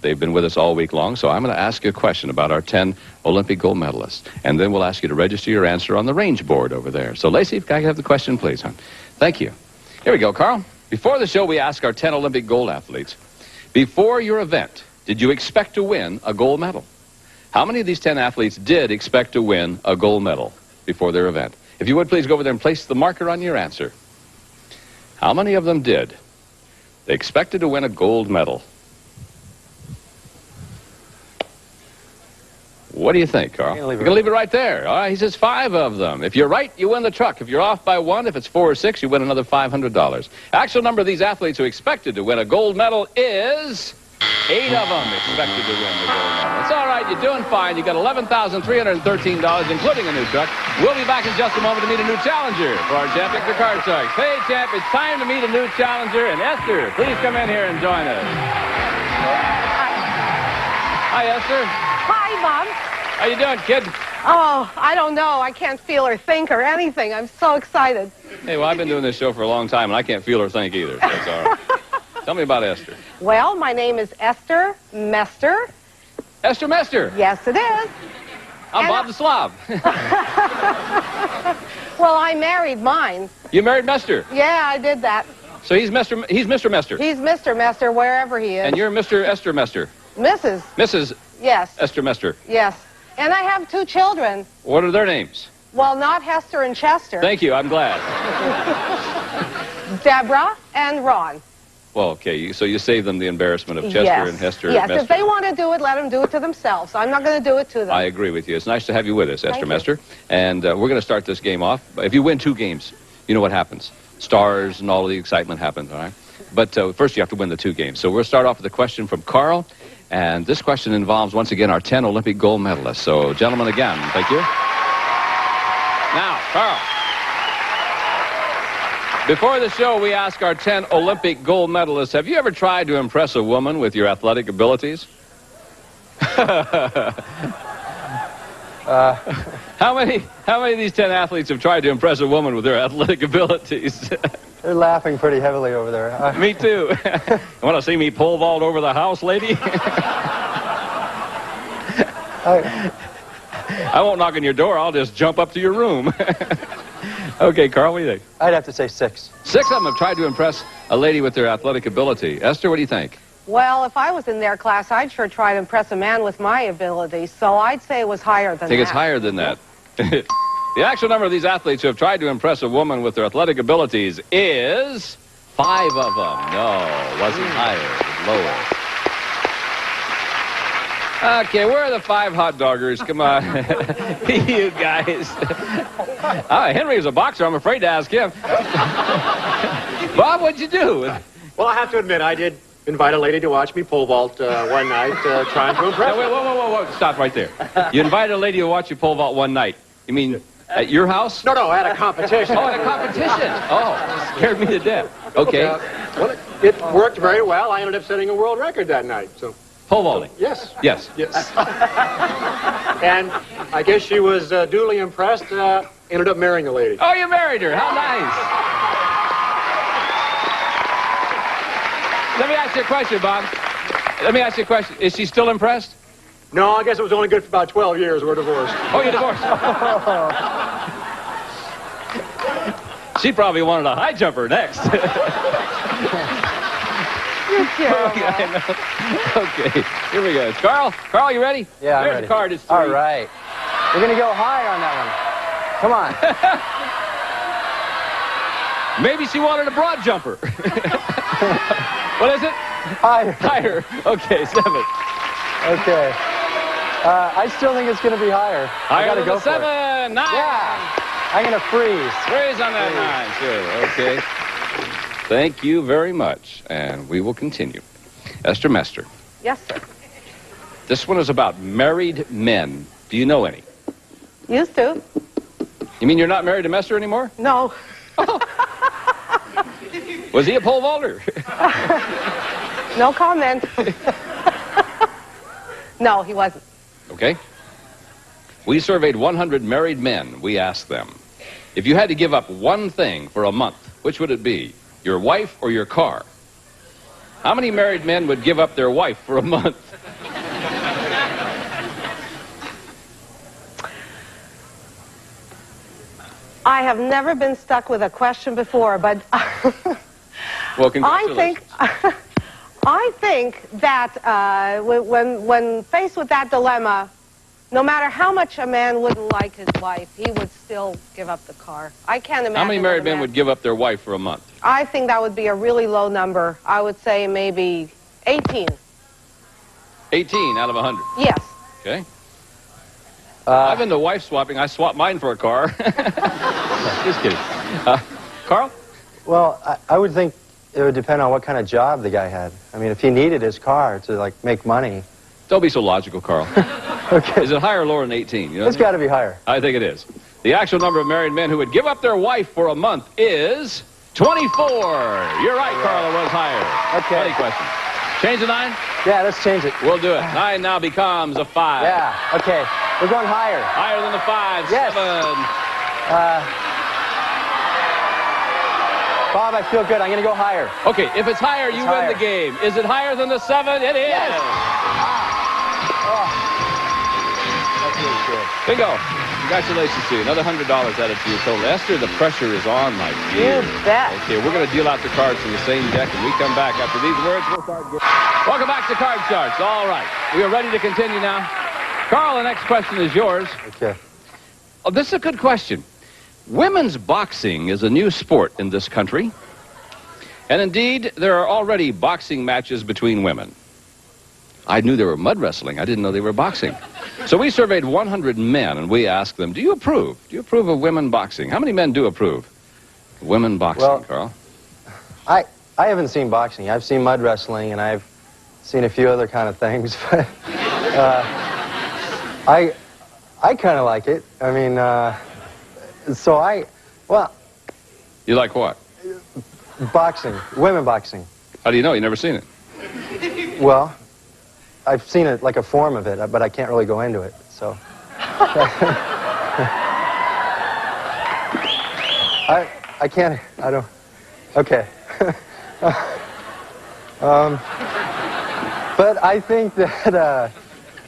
they've been with us all week long, so I'm going to ask you a question about our 10 Olympic gold medalists, and then we'll ask you to register your answer on the range board over there. So, Lacey, if I can have the question, please, hon. Thank you. Here we go, Carl. Before the show, we ask our 10 Olympic gold athletes, before your event, did you expect to win a gold medal? How many of these 10 athletes did expect to win a gold medal before their event? If you would, please go over there and place the marker on your answer. How many of them did? They expected to win a gold medal. What do you think, Carl? You're going to leave it right there. All right, he says 5 of them. If you're right, you win the truck. If you're off by 1, if it's 4 or 6, you win another $500. Actual number of these athletes who expected to win a gold medal is 8 of them expected to win the gold medal. It's all right. You're doing fine. You got $11,313, including a new truck. We'll be back in just a moment to meet a new challenger for our champion for Card Sharks. Hey, champ, it's time to meet a new challenger. And Esther, please come in here and join us. Hi, Esther. Hi, Bob. How you doing, kid? Oh, I don't know. I can't feel or think or anything. I'm so excited. Hey, well, I've been doing this show for a long time, and I can't feel or think either, so it's all right. Tell me about Esther. Well, my name is Esther Mester. Esther Mester? Yes, it is. I'm Bob the Slob. Well, I married mine. You married Mester? Yeah, I did that. So he's Mr. Mester. He's Mr. Mester wherever he is. And you're Mr. Esther Mester. Mrs. Mrs. Yes. Esther Mester. Yes. And I have 2 children. What are their names? Well, not Hester and Chester. Thank you. I'm glad. Deborah and Ron. Well, okay. So you save them the embarrassment of Chester and Hester. Yes. Mester. If they want to do it, let them do it to themselves. I'm not going to do it to them. I agree with you. It's nice to have you with us, Esther Thank Mester. And we're going to start this game off. If you win 2 games, you know what happens. Stars and all of the excitement happens, all right? But first you have to win the 2 games. So we'll start off with a question from Carl. And this question involves, once again, our 10 Olympic gold medalists. So, gentlemen, again, thank you. Now, Carl. Before the show, we ask our 10 Olympic gold medalists, have you ever tried to impress a woman with your athletic abilities? How many of these 10 athletes have tried to impress a woman with their athletic abilities? They're laughing pretty heavily over there. Me too. You want to see me pole vault over the house, lady? I won't knock on your door. I'll just jump up to your room. Okay, Carl, what do you think? I'd have to say 6. 6 of them have tried to impress a lady with their athletic ability. Esther, what do you think? Well, if I was in their class, I'd sure try to impress a man with my abilities. So I'd say it was higher than that. I think it's higher than that. The actual number of these athletes who have tried to impress a woman with their athletic abilities is 5 of them. No, it wasn't higher. It was lower. Okay, where are the 5 hot doggers? Come on. You guys. Henry was a boxer. I'm afraid to ask him. Bob, what'd you do? Well, I have to admit, I did invite a lady to watch me pole vault one night, trying to impress her. Wait, whoa. Stop right there. You invited a lady to watch you pole vault one night. You mean at your house? No, at a competition. Oh, at a competition. Oh, scared me to death. Okay. Well, it worked very well. I ended up setting a world record that night. So. Pole vaulting? Yes. Yes. And I guess she was duly impressed, ended up marrying the lady. Oh, you married her. How nice. Let me ask you a question, Bob. Let me ask you a question. Is she still impressed? No, I guess it was only good for about 12 years. We're divorced. Oh, you're divorced? She probably wanted a high jumper next. You're terrible. Okay, here we go. Carl, you ready? Yeah, I'm Here's ready. The card. It's 3. All right. We're going to go higher on that one. Come on. Maybe she wanted a broad jumper. What is it? Higher. Okay, 7. Okay. I still think it's going to be higher. Higher than go the 7. 9. Yeah. I'm going to freeze. Freeze on that 9. Sure. Okay. Thank you very much, and we will continue. Esther Mester. Yes, sir. This one is about married men. Do you know any? Used to. You mean you're not married to Mester anymore? No. Was he a pole vaulter? No comment. No, he wasn't. Okay. We surveyed 100 married men. We asked them, if you had to give up one thing for a month, which would it be? Your wife or your car? How many married men would give up their wife for a month? I have never been stuck with a question before, but Well, congratulations. I think that when faced with that dilemma, no matter how much a man wouldn't like his wife, he would still give up the car. I can't imagine. How many married men would give up their wife for a month? I think that would be a really low number. I would say maybe 18. 18 out of 100. Yes. Okay. I've been to wife swapping. I swapped mine for a car. Just kidding. Carl? Well, I would think it would depend on what kind of job the guy had. I mean, if he needed his car to, like, make money. Don't be so logical, Carl. Okay. Is it higher or lower than 18? You know It's got to be higher. I think it is. The actual number of married men who would give up their wife for a month is 24. You're right, Carl. It was higher. Okay. Funny question. Change the 9? Yeah, let's change it. We'll do it. 9 now becomes a 5. Yeah, okay. We're going higher. Higher than the 5. Yes. 7. Bob, I feel good. I'm going to go higher. Okay, if it's higher, you win the game. Is it higher than the 7? It is. Yes. Bingo. Congratulations to you. Another $100 added to your total. Esther, the pressure is on, my dear. You bet. Okay, we're going to deal out the cards from the same deck, and we come back after these words. We'll start. Welcome back to Card Sharks. All right. We are ready to continue now. Carl, the next question is yours. Okay. Oh, this is a good question. Women's boxing is a new sport in this country. And indeed, there are already boxing matches between women. I knew they were mud wrestling. I didn't know they were boxing. So we surveyed 100 men, and we asked them, do you approve? Do you approve of women boxing? How many men do approve of women boxing, Well, Carl? I haven't seen boxing. I've seen mud wrestling, and I've seen a few other kind of things. But I kind of like it. I mean, well... You like what? Boxing. Women boxing. How do you know? You've never seen it. Well... I've seen it, like a form of it, but I can't really go into it, so. I can't, I don't, okay. But I think that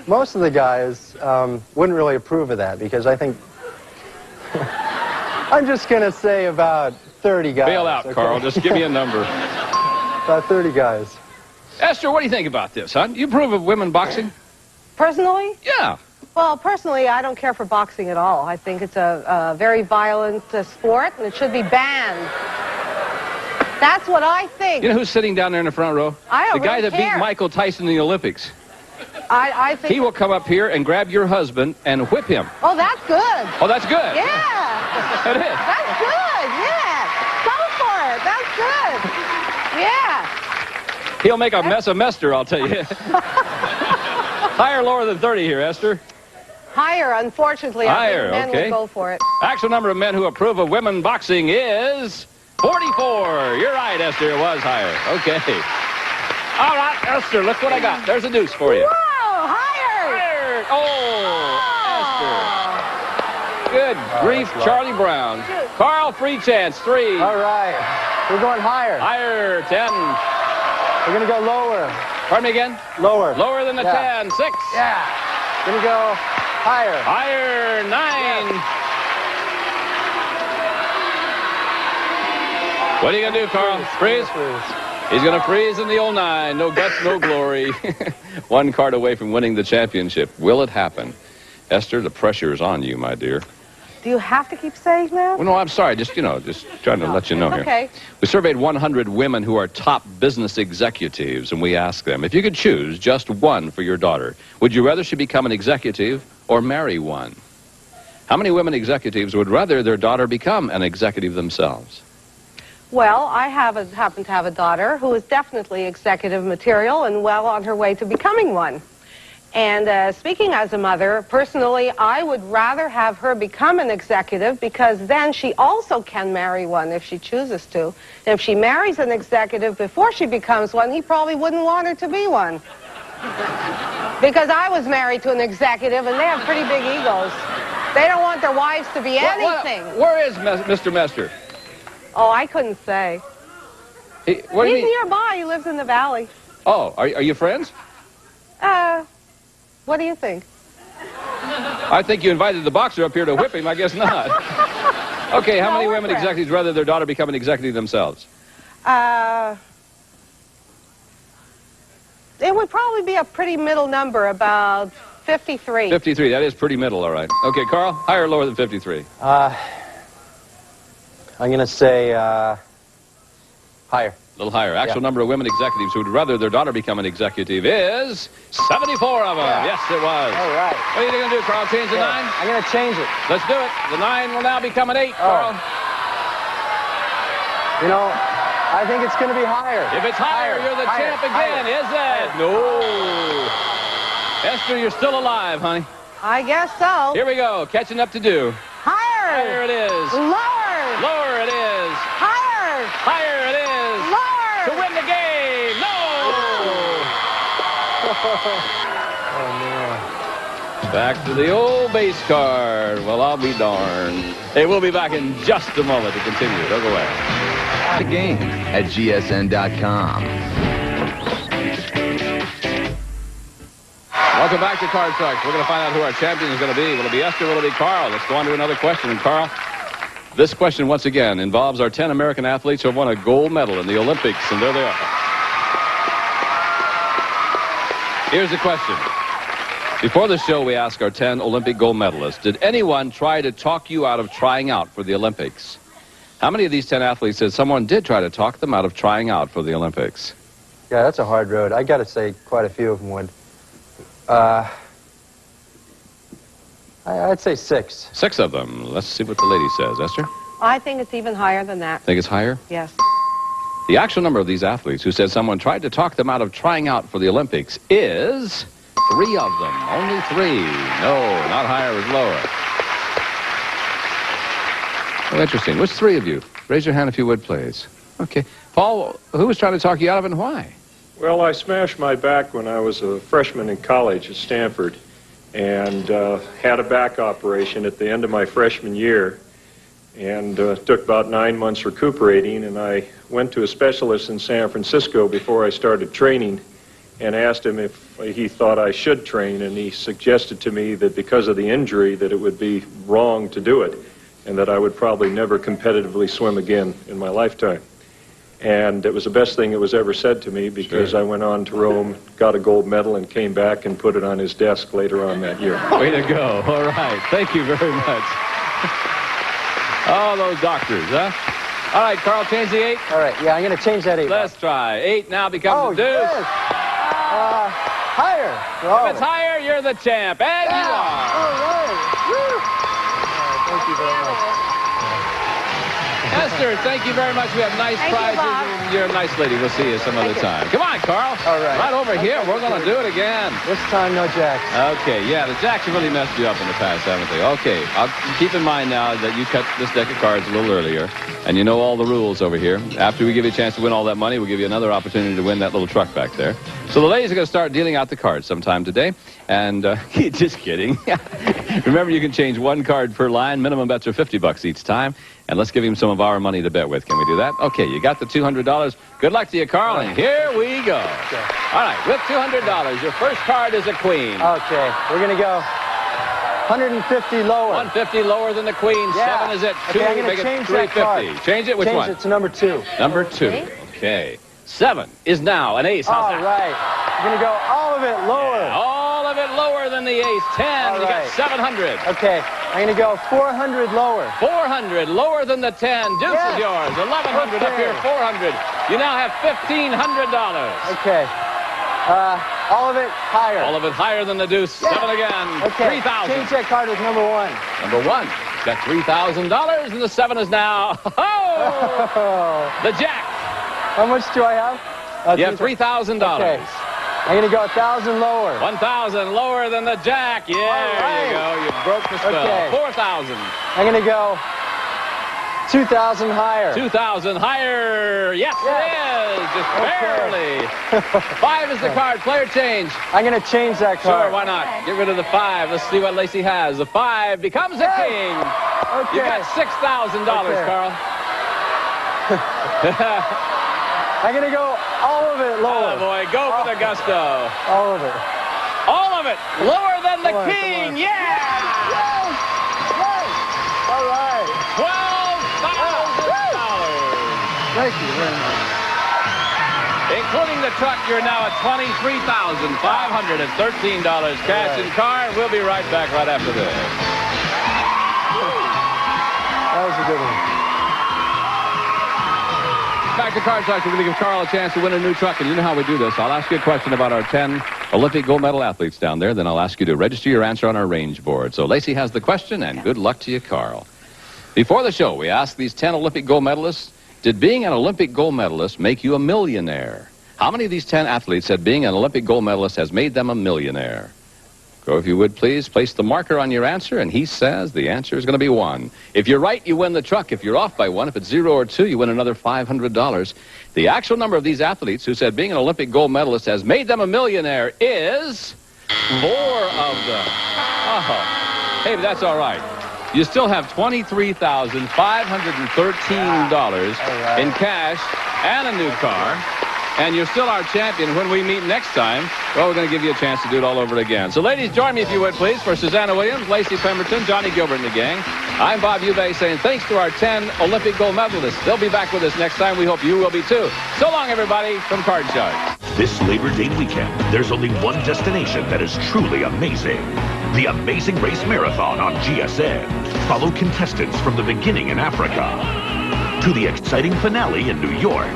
most of the guys wouldn't really approve of that, because I think, I'm just going to say about 30 guys. Bail out, okay? Carl. Just give me a number. About 30 guys. Esther, what do you think about this, huh? You approve of women boxing? Personally? Yeah. Well, personally, I don't care for boxing at all. I think it's a very violent sport, and it should be banned. That's what I think. You know who's sitting down there in the front row? I don't The guy really that care. beat Michael Tyson in the Olympics. I think... He will come up here and grab your husband and whip him. Oh, that's good. Oh, that's good. Yeah. It is. That's good, yeah. Go for it. That's good. Yeah. He'll make a mess of Mester, I'll tell you. Higher or lower than 30 here, Esther? Higher, unfortunately. Higher, I think men okay. will go for it. Actual number of men who approve of women boxing is 44. You're right, Esther. It was higher. Okay. All right, Esther, look what I got. There's a deuce for you. Whoa, higher. Oh, Esther. Good grief, Charlie Brown. Carl, free chance, 3. All right. We're going higher. Higher, 10. We're going to go lower. Pardon me again? Lower. Lower than the 10. 6. Yeah. Going to go higher. Higher, 9. What are you going to do, Carl? Freeze? He's going to freeze in the old 9. No guts, no glory. 1 card away from winning the championship. Will it happen? Esther, the pressure is on you, my dear. Do you have to keep saying that? Well, no, I'm sorry. Just trying to let you know here. Okay. We surveyed 100 women who are top business executives, and we asked them, if you could choose just one for your daughter, would you rather she become an executive or marry one? How many women executives would rather their daughter become an executive themselves? Well, I happen to have a daughter who is definitely executive material and well on her way to becoming one. And speaking as a mother, personally, I would rather have her become an executive, because then she also can marry one if she chooses to. And if she marries an executive before she becomes one, he probably wouldn't want her to be one. Because I was married to an executive, and they have pretty big egos. They don't want their wives to be anything. Where is Mr. Mester? Oh, I couldn't say. What do you He's mean? nearby. He lives in the valley. Oh, are you friends? What do you think? I think you invited the boxer up here to whip him. I guess not. Okay, how many women executives rather their daughter become an executive themselves? It would probably be a pretty middle number, about 53. 53. That is pretty middle, all right. Okay, Carl, higher or lower than 53? I'm going to say higher. A little higher. Actual number of women executives who would rather their daughter become an executive is 74 of them. Yeah. Yes, it was. All right. What are you going to do, Carl? Change the 9? I'm going to change it. Let's do it. The 9 will now become an 8, Carl. You know, I think it's going to be higher. If it's higher, you're the champ again, is it? No. Esther, you're still alive, honey. I guess so. Here we go. Catching up to do. Higher. Higher it is. Lower. Lower it is. Higher. Higher it is. Lower. To win the game. No. Oh, man. Back to the old base card. Well, I'll be darned. Hey, we'll be back in just a moment to continue. Don't go away. The game at GSN.com. Welcome Welcome back to Card Sharks. We're going to find out who our champion is going to be. Will it be Esther? Will it be Carl? Let's go on to another question. And Carl, this question, once again, involves our 10 American athletes who have won a gold medal in the Olympics. And there they are. Here's the question. Before the show, we asked our 10 Olympic gold medalists, did anyone try to talk you out of trying out for the Olympics? How many of these 10 athletes said someone did try to talk them out of trying out for the Olympics? Yeah, that's a hard road. I got to say quite a few of them would. I'd say 6. 6 of them. Let's see what the lady says. Esther? I think it's even higher than that. Think it's higher? Yes. The actual number of these athletes who said someone tried to talk them out of trying out for the Olympics is 3 of them. Only 3. No, not higher, it was lower. Oh, interesting. Which 3 of you? Raise your hand if you would, please. Okay. Paul, who was trying to talk you out of and why? Well, I smashed my back when I was a freshman in college at Stanford and had a back operation at the end of my freshman year and took about 9 months recuperating, and I went to a specialist in San Francisco before I started training and asked him if he thought I should train, and he suggested to me that because of the injury that it would be wrong to do it and that I would probably never competitively swim again in my lifetime. And it was the best thing that was ever said to me because Sure. I went on to Rome, got a gold medal, and came back and put it on his desk later on that year. Way to go. All right. Thank you very much. Oh, those doctors, huh? All right, Carl, change the 8. All right, yeah, I'm going to change that 8. Let's try. 8 now becomes the deuce. Yes. Higher. If it's higher, you're the champ. And you are. All right. Woo. Thank you very much. Esther, thank you very much. We have nice prizes. You're a nice lady. We'll see you some other time. Come on, Carl. All right. Right over here. We're going to do it again. This time, no jacks. Okay, yeah, the jacks have really messed you up in the past, haven't they? Okay, I'll keep in mind now that you cut this deck of cards a little earlier, and you know all the rules over here. After we give you a chance to win all that money, we'll give you another opportunity to win that little truck back there. So the ladies are going to start dealing out the cards sometime today, and just kidding. Remember, you can change 1 card per line. Minimum bets are $50 each time. And let's give him some of our money to bet with. Can we do that? Okay, you got the $200. Good luck to you, Carl, and here we go. Okay. All right, with $200, your first card is a queen. Okay, we're going to go 150 lower. 150 lower than the queen. Yeah. 7 is it. 2, Okay, I'm going make to it change that 350. card. Change it? Which one? Change it to number 2. Number 2. Okay. 7 is now an ace. How's All that? right. We're going to go all of it lower. Yeah, all of it lower than the ace. 10. All You got right. 700. Okay, I'm going to go 400 lower. 400 lower than the 10. Deuce is yours. 1,100 up here. 400. You now have $1,500. Okay. All of it higher. All of it higher than the deuce. Yeah. 7 again. Okay. 3,000. Change that card with number 1. Number 1. Got $3,000, and the 7 is now the jack. How much do I have? You have $3,000. Okay. I'm going to go 1,000 lower. 1,000 lower than the jack. Yeah, there you go. You broke the spell. Okay. 4,000. I'm going to go 2,000 higher. 2,000 higher. Yes, it is. Just barely. 5 is the card. Player change. I'm going to change that card. Sure, why not? Get rid of the 5. Let's see what Lacey has. The 5 becomes a king. Okay. You got $6,000, Carl. I'm going to go all of it lower. Oh, boy. Go for the gusto. All of it. All of it. Lower than the Come on, king. come on. Yeah. Yes! Yes! All right. $12,000. Thank you very much. Including the truck, you're now at $23,513 cash and car. We'll be right back right after this. That was a good one. Back to Card Sharks. We're going to give Carl a chance to win a new truck, and you know how we do this. I'll ask you a question about our 10 Olympic gold medal athletes down there. Then I'll ask you to register your answer on our range board. So Lacey has the question, and good luck to you, Carl. Before the show, we asked these 10 Olympic gold medalists, did being an Olympic gold medalist make you a millionaire? How many of these 10 athletes said being an Olympic gold medalist has made them a millionaire? Go, if you would, please, place the marker on your answer, and he says the answer is going to be 1. If you're right, you win the truck. If you're off by 1, if it's 0 or 2, you win another $500. The actual number of these athletes who said being an Olympic gold medalist has made them a millionaire is 4 of them. Oh, hey, but that's all right. You still have $23,513 in cash and a new car. And you're still our champion. When we meet next time, well, we're going to give you a chance to do it all over again. So, ladies, join me, if you would, please, for Susanna Williams, Lacey Pemberton, Johnny Gilbert, and the gang. I'm Bob Eubanks saying thanks to our 10 Olympic gold medalists. They'll be back with us next time. We hope you will be, too. So long, everybody, from Card Shark. This Labor Day weekend, there's only one destination that is truly amazing. The Amazing Race Marathon on GSN. Follow contestants from the beginning in Africa to the exciting finale in New York.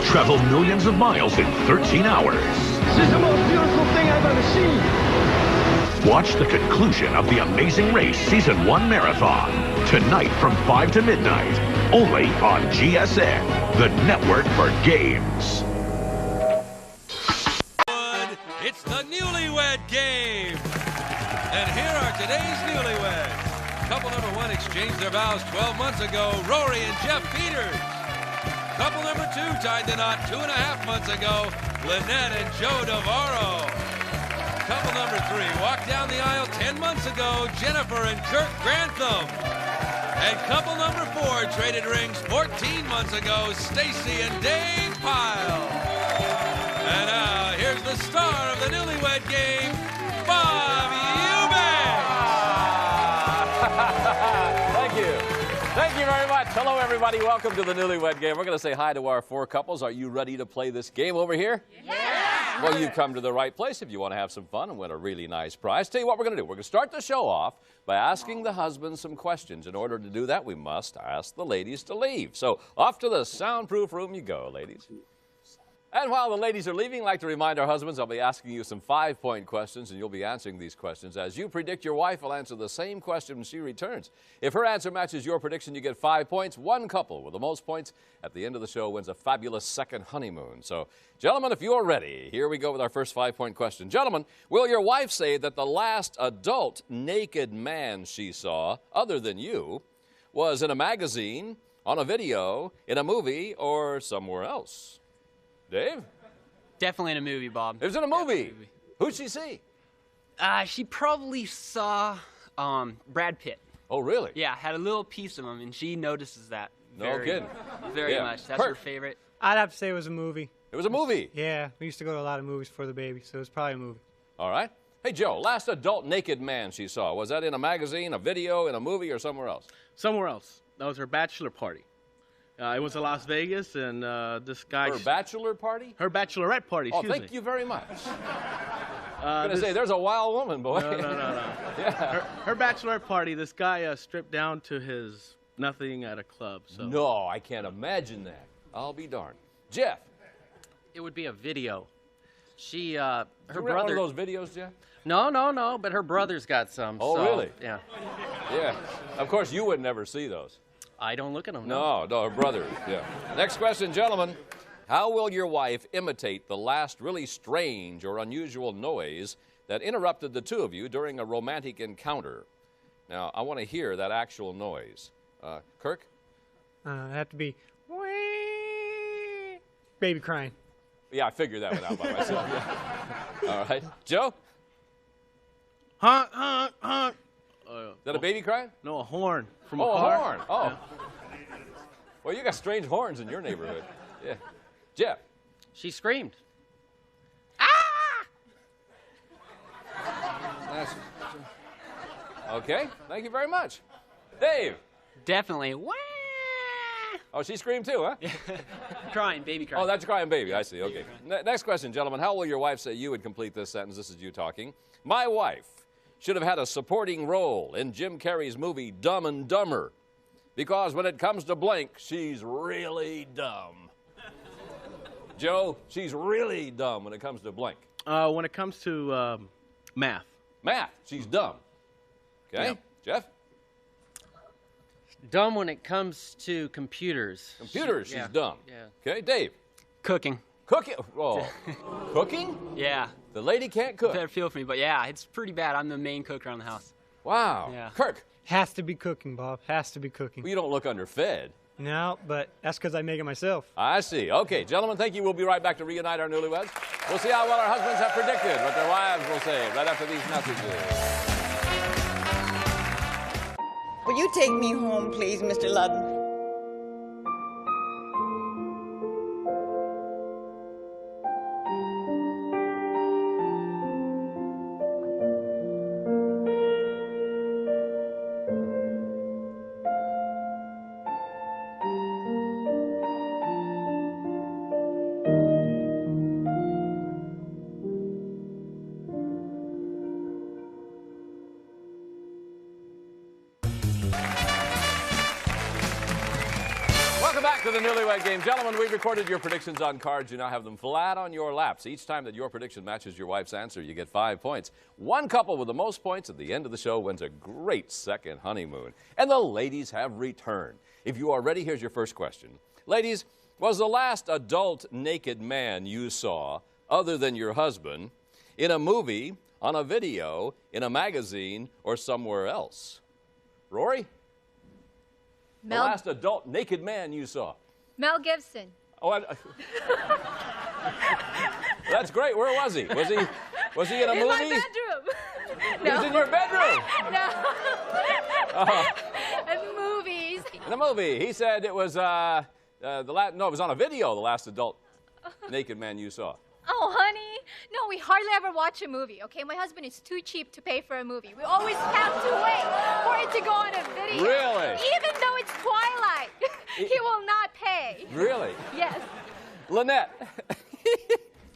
Travel millions of miles in 13 hours. This is the most beautiful thing I've ever seen. Watch the conclusion of the Amazing Race Season 1 Marathon tonight from 5 to midnight, only on GSN, the network for games. It's the Newlywed Game. And here are today's newlyweds. Couple number one exchanged their vows 12 months ago, Rory and Jeff Peters. Couple number two tied the knot 2.5 months ago, Lynette and Joe Navarro. Couple number three walked down the aisle 10 months ago, Jennifer and Kirk Grantham. And couple number four traded rings 14 months ago, Stacy and Dave Pyle. And now, here's the star of the Newlywed Game, Bob Eubanks. Thank you. Thank you very much. Hello, everybody. Welcome to the Newlywed Game. We're going to say hi to our 4 couples. Are you ready to play this game over here? Yeah. Well, you've come to the right place if you want to have some fun and win a really nice prize. Tell you what we're going to do. We're going to start the show off by asking the husbands some questions. In order to do that, we must ask the ladies to leave. So off to the soundproof room you go, ladies. And while the ladies are leaving, I'd like to remind our husbands I'll be asking you some 5-point questions, and you'll be answering these questions. As you predict, your wife will answer the same question when she returns. If her answer matches your prediction, you get 5 points. One couple with the most points at the end of the show wins a fabulous second honeymoon. So, gentlemen, if you're ready, here we go with our first 5-point question. Gentlemen, will your wife say that the last adult naked man she saw, other than you, was in a magazine, on a video, in a movie, or somewhere else? Dave? Definitely in a movie, Bob. It was in a movie. Who'd she see? She probably saw Brad Pitt. Oh, really? Yeah, had a little piece of him, and she notices that. No kidding. Very much. That's her favorite. I'd have to say it was a movie. It was a movie? Yeah, we used to go to a lot of movies for the baby, so it was probably a movie. All right. Hey, Joe, last adult naked man she saw, was that in a magazine, a video, in a movie, or somewhere else? Somewhere else. That was her bachelor party. It was in Las Vegas, and this guy... Her bachelor party? Her bachelorette party, excuse me. Oh, thank you very much. I'm going to say, there's a wild woman, boy. No. Yeah. Her bachelorette party, this guy stripped down to his nothing at a club. So. No, I can't imagine that. I'll be darned. Jeff? It would be a video. She, her brother... one of those videos, Jeff? No, but her brother's got some. Oh, so, really? Yeah. Yeah. Of course, you would never see those. I don't look at them. No, her brother. Yeah. Next question, gentlemen. How will your wife imitate the last really strange or unusual noise that interrupted the two of you during a romantic encounter? Now, I want to hear that actual noise. Kirk? It'd have to be baby crying. Yeah, I figured that one out by myself. Yeah. All right. Joe? Honk, honk, honk. Is that a baby crying? No, a horn from a car. car. A horn. Oh. Yeah. Well, you got strange horns in your neighborhood. Yeah. Jeff? She screamed. Okay. Thank you very much. Dave? Definitely. Oh, she screamed too, huh? Crying, baby crying. Oh, that's crying baby. I see. Okay. Next question, gentlemen. How will your wife say you would complete this sentence? This is you talking. My wife should have had a supporting role in Jim Carrey's movie Dumb and Dumber, because when it comes to blank, she's really dumb. Joe, she's really dumb when it comes to blank. When it comes to math. Math, she's dumb. Okay, Yeah. Jeff? Dumb when it comes to computers. Computers, she's dumb. Yeah. Okay, Dave? Cooking. Cooking? Oh, cooking? Yeah. The lady can't cook. Better feel for me, but yeah, it's pretty bad. I'm the main cook around the house. Wow. Yeah. Kirk? Has to be cooking, Bob. Has to be cooking. Well, you don't look underfed. No, but that's because I make it myself. I see. Okay, gentlemen, thank you. We'll be right back to reunite our newlyweds. We'll see how well our husbands have predicted what their wives will say right after these messages. Will you take me home, please, Mr. Ludden? back to the Newlywed Game. Gentlemen, we've recorded your predictions on cards. You now have them flat on your laps. Each time that your prediction matches your wife's answer, you get 5 points. One couple with the most points at the end of the show wins a great second honeymoon. And the ladies have returned. If you are ready, here's your first question. Ladies, was the last adult naked man you saw, other than your husband, in a movie, on a video, in a magazine, or somewhere else? Rory? Mel- The last adult naked man you saw. Mel Gibson. Oh, that's great. Where was he? Was he in a movie? In my bedroom. He was in your bedroom. No. In the movies. In the movie. He said it was it was on a video, the last adult naked man you saw. Oh, honey. No, we hardly ever watch a movie, okay? My husband is too cheap to pay for a movie. We always have to wait for it to go on a video. Really? Even though it's Twilight, he will not pay. Really? Yes. Lynette.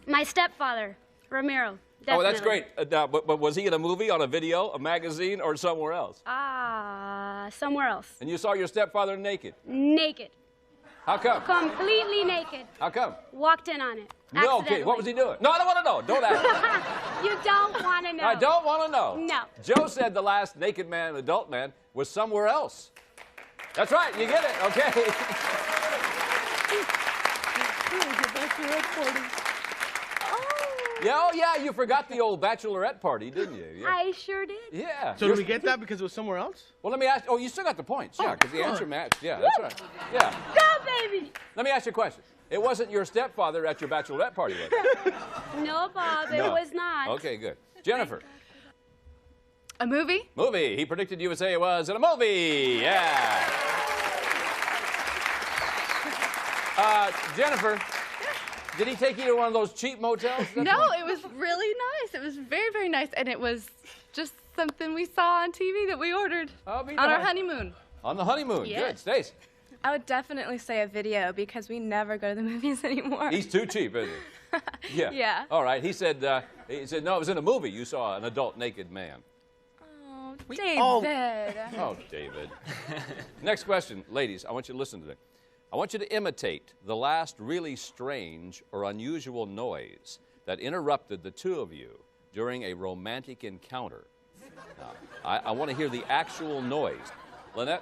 My stepfather, Ramiro. Definitely. Oh, that's great. But was he in a movie, on a video, a magazine, or somewhere else? Somewhere else. And you saw your stepfather naked? Naked. How come? Completely naked. How come? Walked in on it. No, okay. What was he doing? No, I don't want to know. Don't ask. You don't want to know. I don't want to know. No. Joe said the last naked man, adult man, was somewhere else. That's right. You get it. Okay. Yeah, oh, yeah, you forgot the old bachelorette party, didn't you? Yeah. I sure did. Yeah. So did we get that because it was somewhere else? Well, let me ask. Oh, you still got the points. Yeah, because the answer matched. Yeah, that's right. Yeah. Go, baby. Let me ask you a question. It wasn't your stepfather at your bachelorette party, was it? No, Bob, it No. was not. Okay, good. Jennifer. A movie? Movie. He predicted you would say it was in a movie. Yeah. Jennifer, did he take you to one of those cheap motels? No, it was really nice. It was very, very nice. And it was just something we saw on TV that we ordered on our honeymoon. On the honeymoon. Yes. Good. Stace. I would definitely say a video because we never go to the movies anymore. He's too cheap, isn't he? Yeah. Yeah. All right. He said no, it was in a movie. You saw an adult naked man. Oh, David. Oh, David. Next question. Ladies, I want you to listen to me. I want you to imitate the last really strange or unusual noise that interrupted the two of you during a romantic encounter. Now, I want to hear the actual noise. Lynette?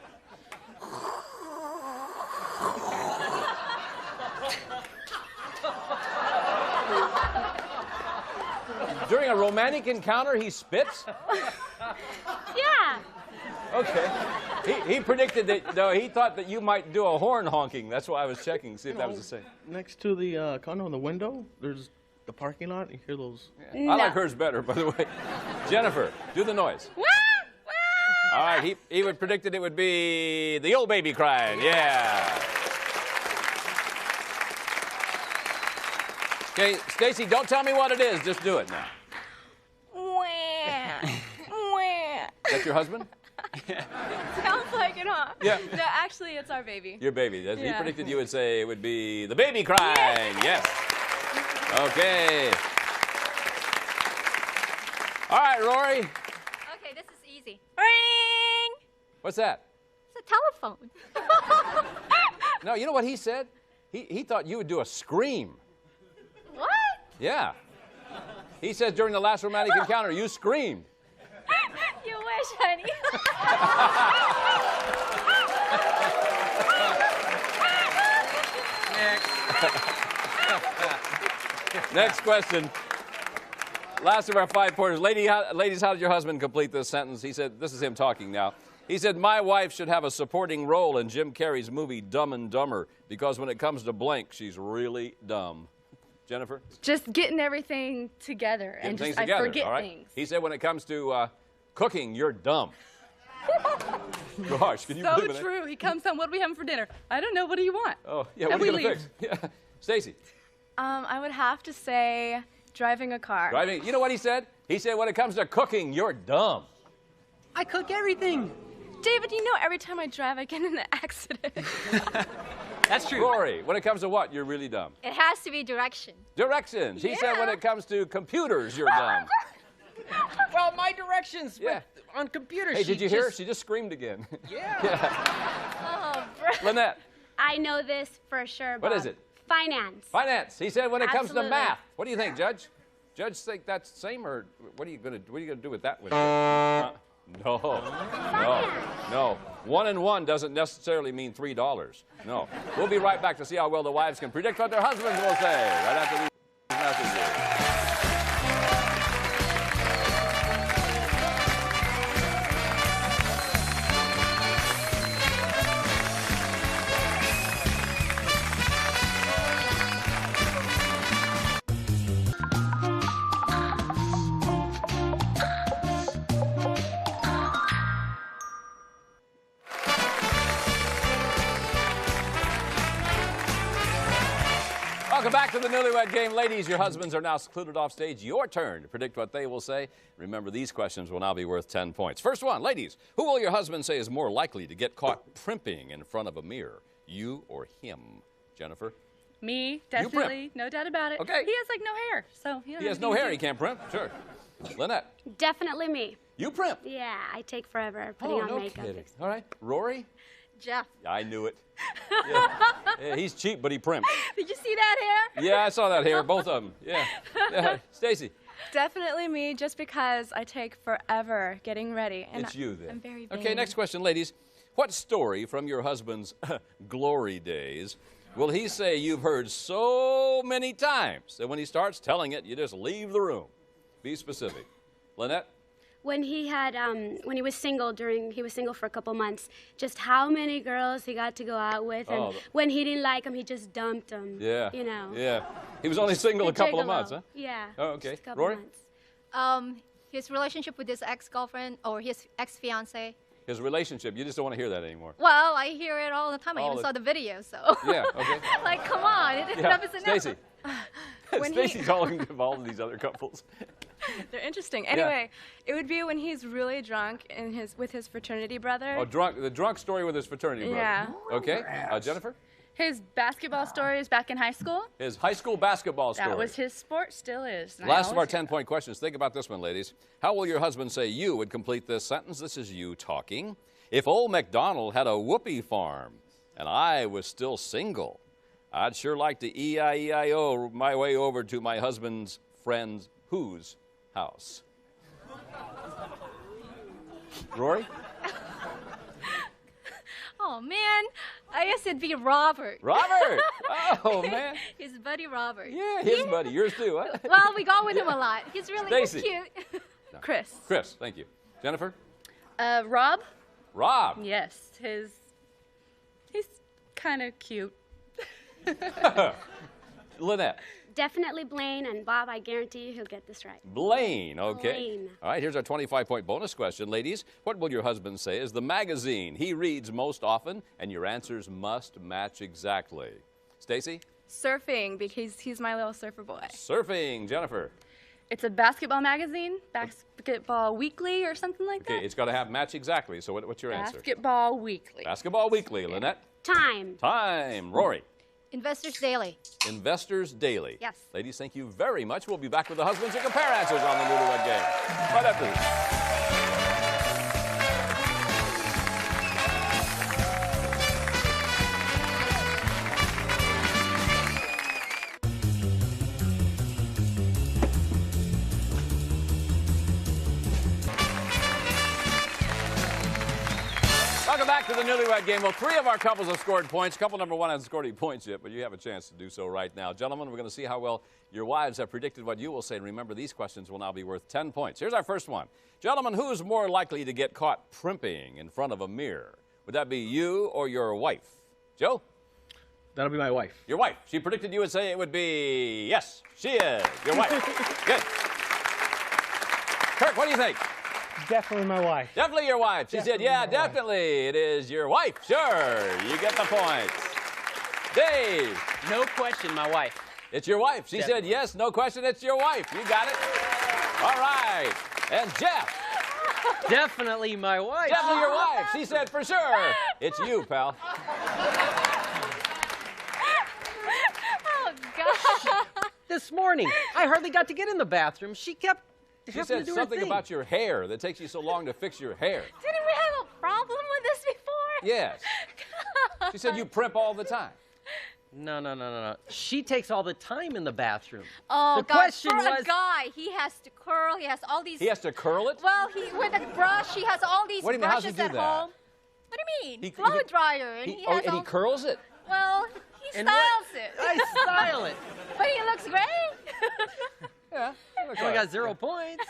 During a romantic encounter, he spits? Yeah. Okay. He predicted that, no, he thought that you might do a horn honking. That's why I was checking, see if that was the same. Next to the condo in the window, there's the parking lot. You hear those? I like hers better, by the way. Jennifer, do the noise. All right, he would predicted it would be the old baby crying. Yeah. Okay, Stacy, don't tell me what it is. Just do it now. Is that your husband? Sounds like it, huh? Yeah. No, actually, it's our baby. Your baby. He Yeah. predicted you would say it would be the baby crying. Yes. Okay. All right, Rory. Okay, this is easy. Ring! What's that? It's a telephone. No, you know what he said? He thought you would do a scream. What? Yeah. He says during the last romantic encounter, you screamed. You wish, honey. Next question. Last of our 5 pointers. Ladies, how did your husband complete this sentence? He said, this is him talking now. He said, my wife should have a supporting role in Jim Carrey's movie Dumb and Dumber because when it comes to blank, she's really dumb. Jennifer? Just getting everything together and Getting things just together, I forget all right? things. He said when it comes to cooking, you're dumb. Gosh, can you So believe it? true. He comes home. What do we have for dinner? I don't know. What do you want? Oh, yeah, And what are we you going to fix? Yeah. Stacy? I would have to say driving a car. Driving. You know what he said? He said when it comes to cooking, you're dumb. I cook everything. David, you know every time I drive, I get in an accident. That's true. Rory, when it comes to what, you're really dumb. It has to be direction. Directions. He said when it comes to computers, you're dumb. Well, my directions on computers. Hey, did you hear her? She just screamed again. Yeah. Oh, bro. Lynette. I I know this for sure, Bob. What is it? Finance. Finance. He said when it comes to Absolutely. math. What do you think, Judge? Judge think that's the same, or what are you gonna do with that one? No. 1 and 1 doesn't necessarily mean $3. No. We'll be right back to see how well the wives can predict what their husbands will say right after these messages. Welcome back to the Newlywed Game. Ladies, your husbands are now secluded off stage. Your turn to predict what they will say. Remember, these questions will now be worth 10 points. First one, ladies, who will your husband say is more likely to get caught primping in front of a mirror? You or him? Jennifer? Me, definitely. No doubt about it. Okay. He has like no hair, so He has no hair. He can't primp. Sure. Lynette? Definitely me. You primp? Yeah, I take forever putting on no makeup. kidding. All right. Rory? Jeff. I knew it. Yeah, he's cheap, but he primps. Did you see that hair? Yeah, I saw that hair, both of them. Yeah. Stacy? Definitely me, just because I take forever getting ready. And It's you then. I'm very vain. Okay, next question, ladies. What story from your husband's glory days will he say you've heard so many times that when he starts telling it, you just leave the room? Be specific. Lynette? When he had, when he was single for a couple months, just how many girls he got to go out with, and when he didn't like them, he just dumped them. Yeah. You know. Yeah. He was only single a couple of months, huh? Yeah. Oh, okay. Just a couple Rory? months. His relationship with his ex-girlfriend or his ex-fiance. His relationship. You just don't want to hear that anymore. Well, I hear it all the time. I All even the- saw the video, so. Yeah, okay. Like, come on. It Yeah. enough is enough. Stacy. When Stacy's talking to all of these other couples. They're interesting. Yeah. Anyway, it would be when he's really drunk with his fraternity brother. Oh, the drunk story with his fraternity brother. Yeah. Okay. Jennifer? His basketball stories back in high school. His high school basketball story. That was his sport, still is. and I Last of our always hear 10-point questions. Think about this one, ladies. How will your husband say you would complete this sentence? This is you talking. If old MacDonald had a whoopee farm and I was still single, I'd sure like to E-I-E-I-O my way over to my husband's friend's whose house? Rory? Oh, man. I guess it'd be Robert. Robert! Oh, man. His buddy Robert. Yeah, his buddy. Yours too, huh? Well, we go with him a lot. He's really Stacy. cute. Chris. Chris, thank you. Jennifer? Rob? Rob. Yes, he's kind of cute. Lynette? Definitely Blaine, and Bob, I guarantee you he'll get this right. Blaine, okay. Blaine. All right, here's our 25-point bonus question. Ladies, what will your husband say is the magazine he reads most often, and your answers must match exactly? Stacy? Surfing, because he's my little surfer boy. Surfing. Jennifer? It's a basketball magazine, Basketball Weekly or something like that. Okay, it's got to have match exactly, so what's your answer? Basketball Weekly. Basketball Weekly. Lynette? Time. Time. Rory? Investors Daily. Investors Daily. Yes. Ladies, thank you very much. We'll be back with the husbands who compare answers on the Newlywed Game. Right after this. Welcome back to the Newlywed Game. Well, 3 of our couples have scored points. Couple number 1 hasn't scored any points yet, but you have a chance to do so right now. Gentlemen, we're going to see how well your wives have predicted what you will say. And remember, these questions will now be worth 10 points. Here's our first one. Gentlemen, who's more likely to get caught primping in front of a mirror? Would that be you or your wife? Joe? That'll be my wife. Your wife. She predicted you would say it would be yes, she is. Your wife. Good. Kirk, what do you think? Definitely my wife. Definitely your wife. She said, yeah, definitely. It is your wife. Sure. You get the points. Dave. No question, my wife. It's your wife. She said, yes, no question, it's your wife. You got it. All right. And Jeff. Definitely my wife. Definitely your wife. She said, for sure. It's you, pal. Oh, God. This morning, I hardly got to get in the bathroom. She kept She having said to do something her thing. about your hair that takes you so long to fix your hair. Didn't we have a problem with this before? Yes. She said you primp all the time. No. She takes all the time in the bathroom. Oh, the God, question for was, a guy, he has to curl. He has all these. He has to curl it? Well, with a brush, he has all these What do you mean, how's he brushes do at that? home. What do you mean? Blow dryer, and he has and he curls it? Well, he styles it. I style it. But he looks great. Yeah. I only got 0 points.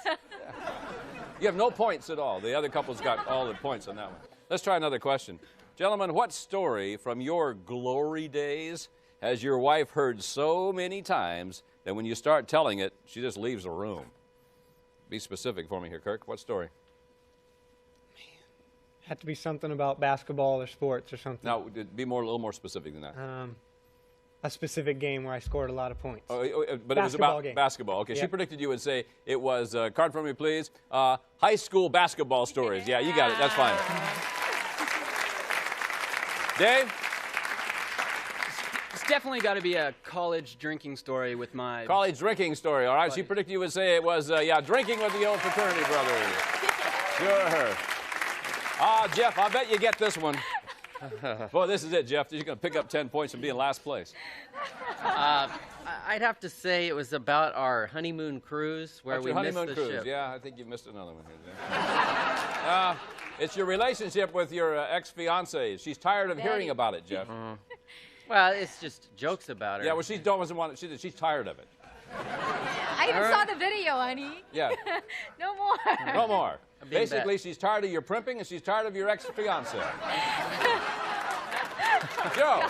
You have no points at all. The other couple's got all the points on that one. Let's try another question. Gentlemen, what story from your glory days has your wife heard so many times that when you start telling it, she just leaves the room? Be specific for me here, Kirk. What story? Had to be something about basketball or sports or something. Now, be a little more specific than that. A specific game where I scored a lot of points. But it was about basketball. Okay, Yep. She predicted you would say it was, card for me, please, high school basketball stories. Yeah, you got it. That's fine. Dave? It's definitely got to be a college drinking story with my... College drinking story, all right. She predicted you would say it was, drinking with the old fraternity brothers. Sure. Jeff, I bet you get this one. Boy, this is it, Jeff. You're going to pick up 10 points and be in last place. I'd have to say it was about our honeymoon cruise where we missed the ship. Yeah, I think you missed another one here, Jeff. It's your relationship with your ex-fiancée. She's tired of hearing about it, Jeff. Well, it's just jokes about her. Yeah, well, she doesn't want it. She's tired of it. I even saw the video, honey. Yeah. No more. No more. Basically, she's tired of your primping and she's tired of your ex-fiancé. Joe.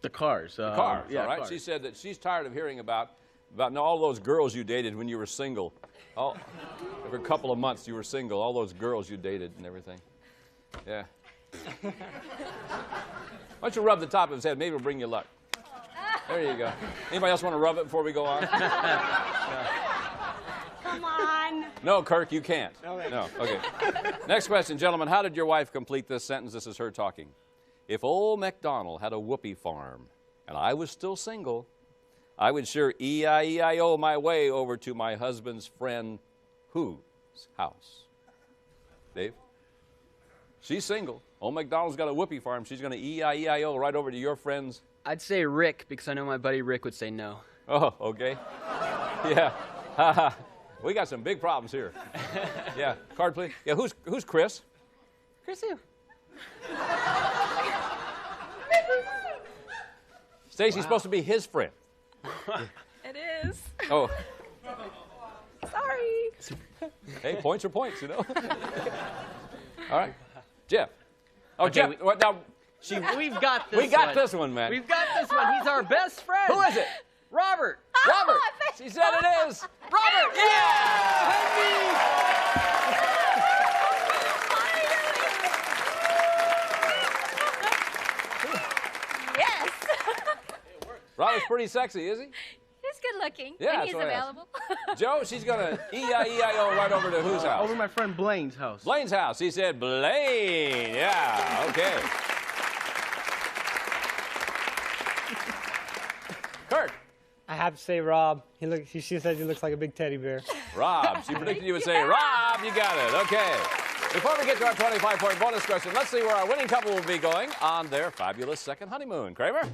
The cars. The cars, yeah, all right? Cars. She said that she's tired of hearing about all those girls you dated when you were single. Every couple of months you were single, all those girls you dated and everything. Yeah. Why don't you rub the top of his head? Maybe it'll bring you luck. There you go. Anybody else want to rub it before we go on? Come on. No, Kirk, you can't. No, okay. Next question, gentlemen. How did your wife complete this sentence? This is her talking. If old MacDonald had a whoopee farm and I was still single, I would sure E-I-E-I-O my way over to my husband's friend whose house? Dave? She's single. Old MacDonald's got a whoopee farm. She's going to E-I-E-I-O right over to your friend's. I'd say Rick because I know my buddy Rick would say no. Oh, okay. Yeah. We got some big problems here. Yeah. Card, please. Yeah, who's Chris? Chris who? Stacy's supposed to be his friend. It is. Oh. Sorry. Hey, points are points, you know. All right. Jeff. Oh, Okay, Jeff. Now, we've got this one. We got this one, man. We've got this one. He's our best friend. Who is it? Robert. Robert. She said it is. Robert. Yeah. Yes. Robert's pretty sexy, is he? He's good looking. Yeah, and that's he's what I asked. available. Joe, she's going to E-I-E-I-O right over to whose house? Over my friend Blaine's house. Blaine's house. He said Blaine. Yeah, okay. Kirk. I have to say Rob. She says he looks like a big teddy bear. Rob. She predicted you would say, Rob, you got it. Okay. Before we get to our 25-point bonus question, let's see where our winning couple will be going on their fabulous second honeymoon. Kramer?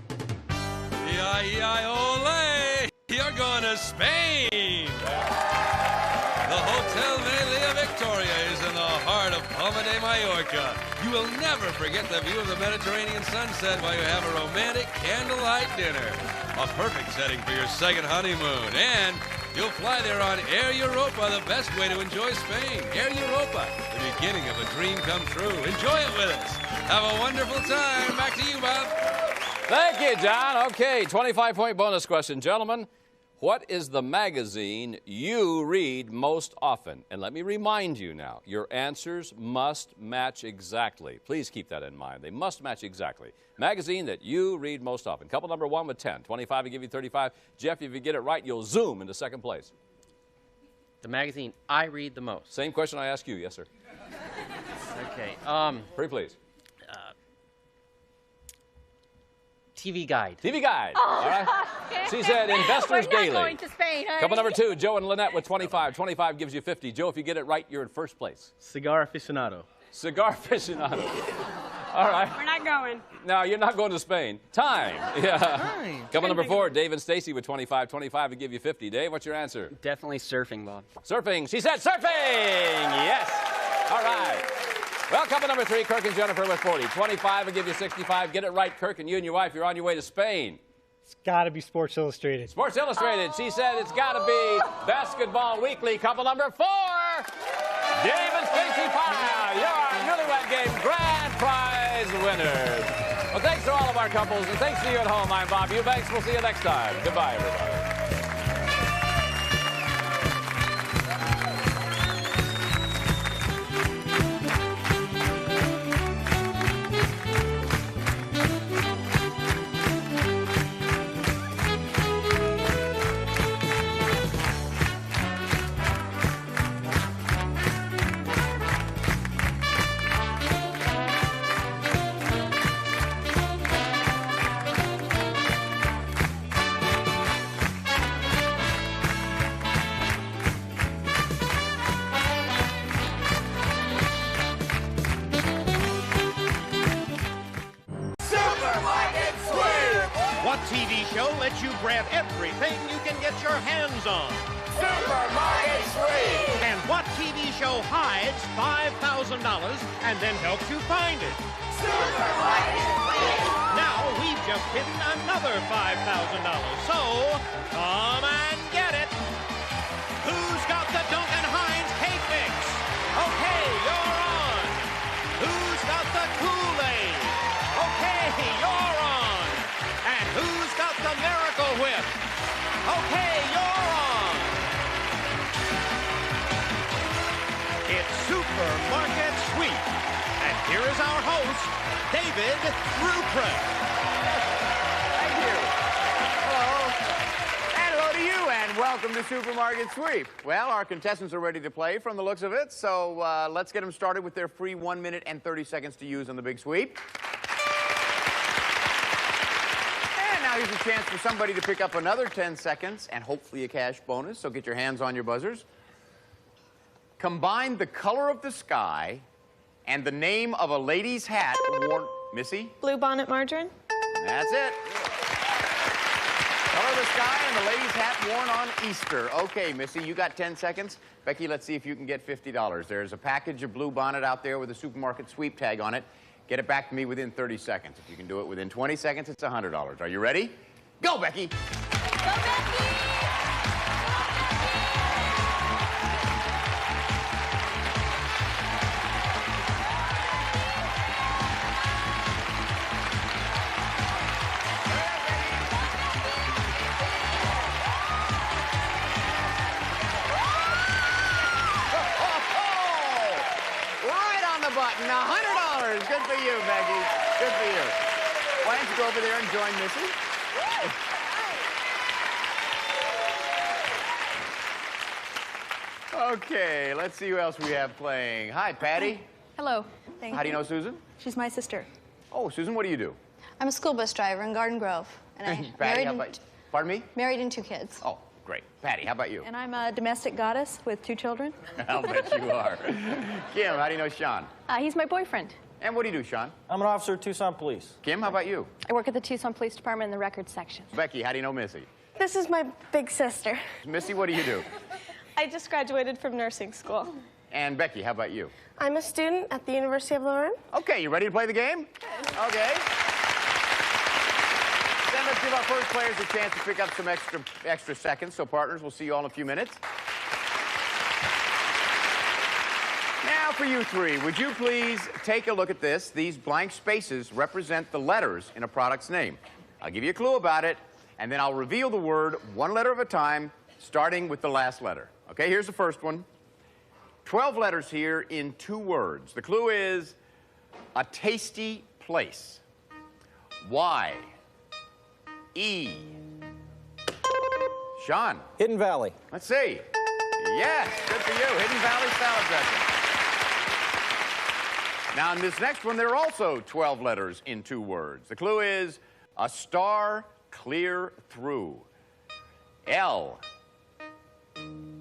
E-I-E-I-O-Lay! You're going to Spain! The Hotel Melia Victoria is in the heart of Palma de Mallorca. You will never forget the view of the Mediterranean sunset while you have a romantic candlelight dinner. A perfect setting for your second honeymoon. And you'll fly there on Air Europa, the best way to enjoy Spain. Air Europa, the beginning of a dream come true. Enjoy it with us. Have a wonderful time. Back to you, Bob. Thank you, John. Okay, 25-point bonus question. Gentlemen, what is the magazine you read most often? And let me remind you now, your answers must match exactly. Please keep that in mind. They must match exactly. Magazine that you read most often. Couple number one with 10. 25 will give you 35. Jeff, if you get it right, you'll zoom into second place. The magazine I read the most. Same question I asked you. Yes, sir. Okay. Pretty please. TV Guide. TV Guide. Oh, All right. okay. She said Investors We're not Daily. going to Spain, honey. Couple number two, Joe and Lynette with 25. 25 gives you 50. Joe, if you get it right, you're in first place. Cigar aficionado. Cigar aficionado. All right. We're not going. No, you're not going to Spain. Time. Yeah. Time. Couple number 4, Dave and Stacy with 25. 25 would give you 50. Dave, what's your answer? Definitely surfing, Bob. Surfing. She said surfing. Yes. All right. Well, couple number 3, Kirk and Jennifer with 40. 25 will give you 65. Get it right, Kirk, and you and your wife, you're on your way to Spain. It's got to be Sports Illustrated. Sports Illustrated. She said it's got to be Basketball Weekly. Couple number 4, Dave and Stacy Pyle. You're our Newlywed Game grand prize winners. Well, thanks to all of our couples, and thanks to you at home. I'm Bob Eubanks. We'll see you next time. Goodbye, everybody. What TV show lets you grab everything you can get your hands on? Supermarket Sweep! And what TV show hides $5,000 and then helps you find it? Supermarket Sweep! Now we've just hidden another $5,000, so come and get it! Who's got the Duncan Hines cake mix? Okay, you're on! Who's got the Kool-Aid? Okay, you're on! And who's got the Miracle Whip? Okay, you're on! It's Supermarket Sweep. And here is our host, David Ruprecht. Thank you. Hello. And hello to you, and welcome to Supermarket Sweep. Well, our contestants are ready to play from the looks of it, so let's get them started with their free 1 minute and 30 seconds to use on the big sweep. Now here's a chance for somebody to pick up another 10 seconds and hopefully a cash bonus, so get your hands on your buzzers. Combine the color of the sky and the name of a lady's hat worn... Missy? Bluebonnet margarine. That's it. Color of the sky and the lady's hat worn on Easter. Okay, Missy, you got 10 seconds. Becky, let's see if you can get $50. There's a package of Bluebonnet out there with a Supermarket Sweep tag on it. Get it back to me within 30 seconds. If you can do it within 20 seconds, it's $100. Are you ready? Go, Becky! Go, Becky! Right on the button. $100. Good for you, Becky. Good for you. Why don't you go over there and join Missy? Okay, let's see who else we have playing. Hi, Patty. Hello. Thank How do you know Susan? She's my sister. Oh, Susan, what do you do? I'm a school bus driver in Garden Grove. And I Patty, how about... Pardon me? Married and 2 kids. Oh, great. Patty, how about you? And I'm a domestic goddess with 2 children. I'll bet you are. Kim, how do you know Sean? He's my boyfriend. And what do you do, Sean? I'm an officer at Tucson Police. Kim, how about you? I work at the Tucson Police Department in the records section. Becky, how do you know Missy? This is my big sister. Missy, what do you do? I just graduated from nursing school. And Becky, how about you? I'm a student at the University of Laverne. Okay, you ready to play the game? Okay. Then let's give our first players a chance to pick up some extra seconds. So, partners, we'll see you all in a few minutes. Now, for you three, would you please take a look at this? These blank spaces represent the letters in a product's name. I'll give you a clue about it, and then I'll reveal the word one letter at a time, starting with the last letter. Okay, here's the first one. 12 letters here in 2 words. The clue is a tasty place. Y. E. Sean. Hidden Valley. Let's see. Yes, good for you. Hidden Valley salad dressing. Now, in this next one, there are also 12 letters in 2 words. The clue is a star clear through. L.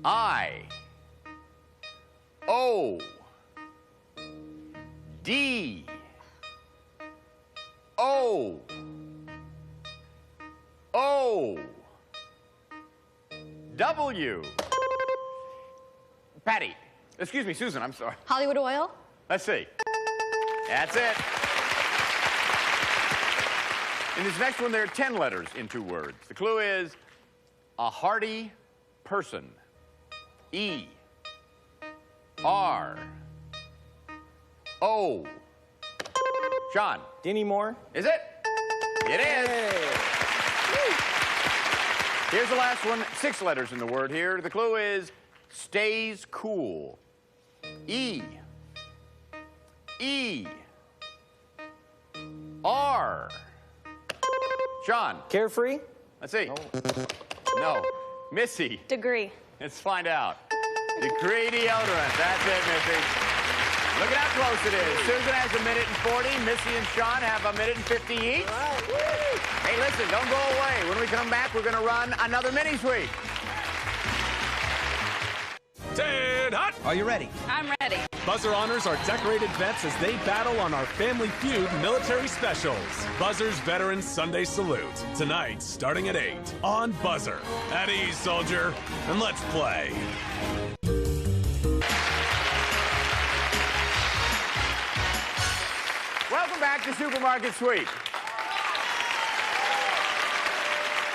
I. O. D. O. O. W. Patty. Excuse me, Susan, I'm sorry. Hollywood oil? Let's see. That's it. In this next one, there are 10 letters in 2 words. The clue is a hearty person. E. R. O. Sean. Denny Moore. Is it? It is. Here's the last one. 6 letters in the word here. The clue is stays cool. E. E. R. Sean. Carefree. Let's see. No. Missy. Degree. Let's find out. Degree deodorant. That's it, Missy. Look at how close it is. Susan has 1 minute and 40. Missy and Sean have 1 minute and 50 each. Hey, listen, don't go away. When we come back, we're going to run another mini sweep. Dead Hot! Are you ready? I'm ready. Buzzr honors our decorated vets as they battle on our Family Feud military specials. Buzzr's Veterans Sunday Salute. Tonight, starting at 8 on Buzzr. At ease, soldier, and let's play. Welcome back to Supermarket Sweep.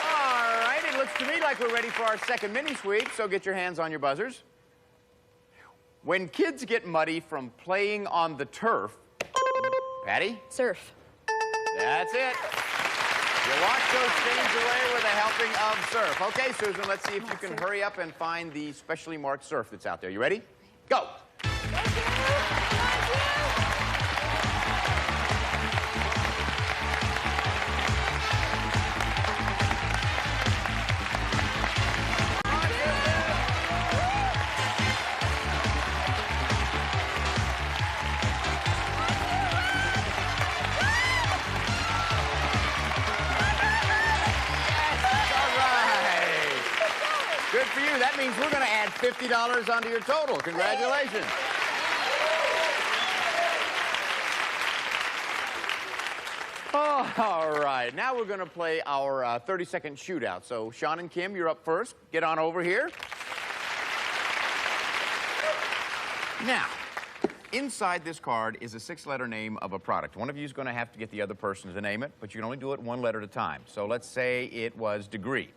All right, it looks to me like we're ready for our second mini sweep, so get your hands on your buzzers. When kids get muddy from playing on the turf, Patty? Surf. That's it. You wash those stains away with a helping of surf. Okay, Susan, let's see if you can hurry up and find the specially marked surf that's out there. You ready? Go. Good for you. That means we're going to add $50 onto your total. Congratulations. Oh, all right. Now we're going to play our 30-second shootout. So, Sean and Kim, you're up first. Get on over here. Now, inside this card is a 6-letter name of a product. One of you is going to have to get the other person to name it, but you can only do it 1 letter at a time. So let's say it was degree.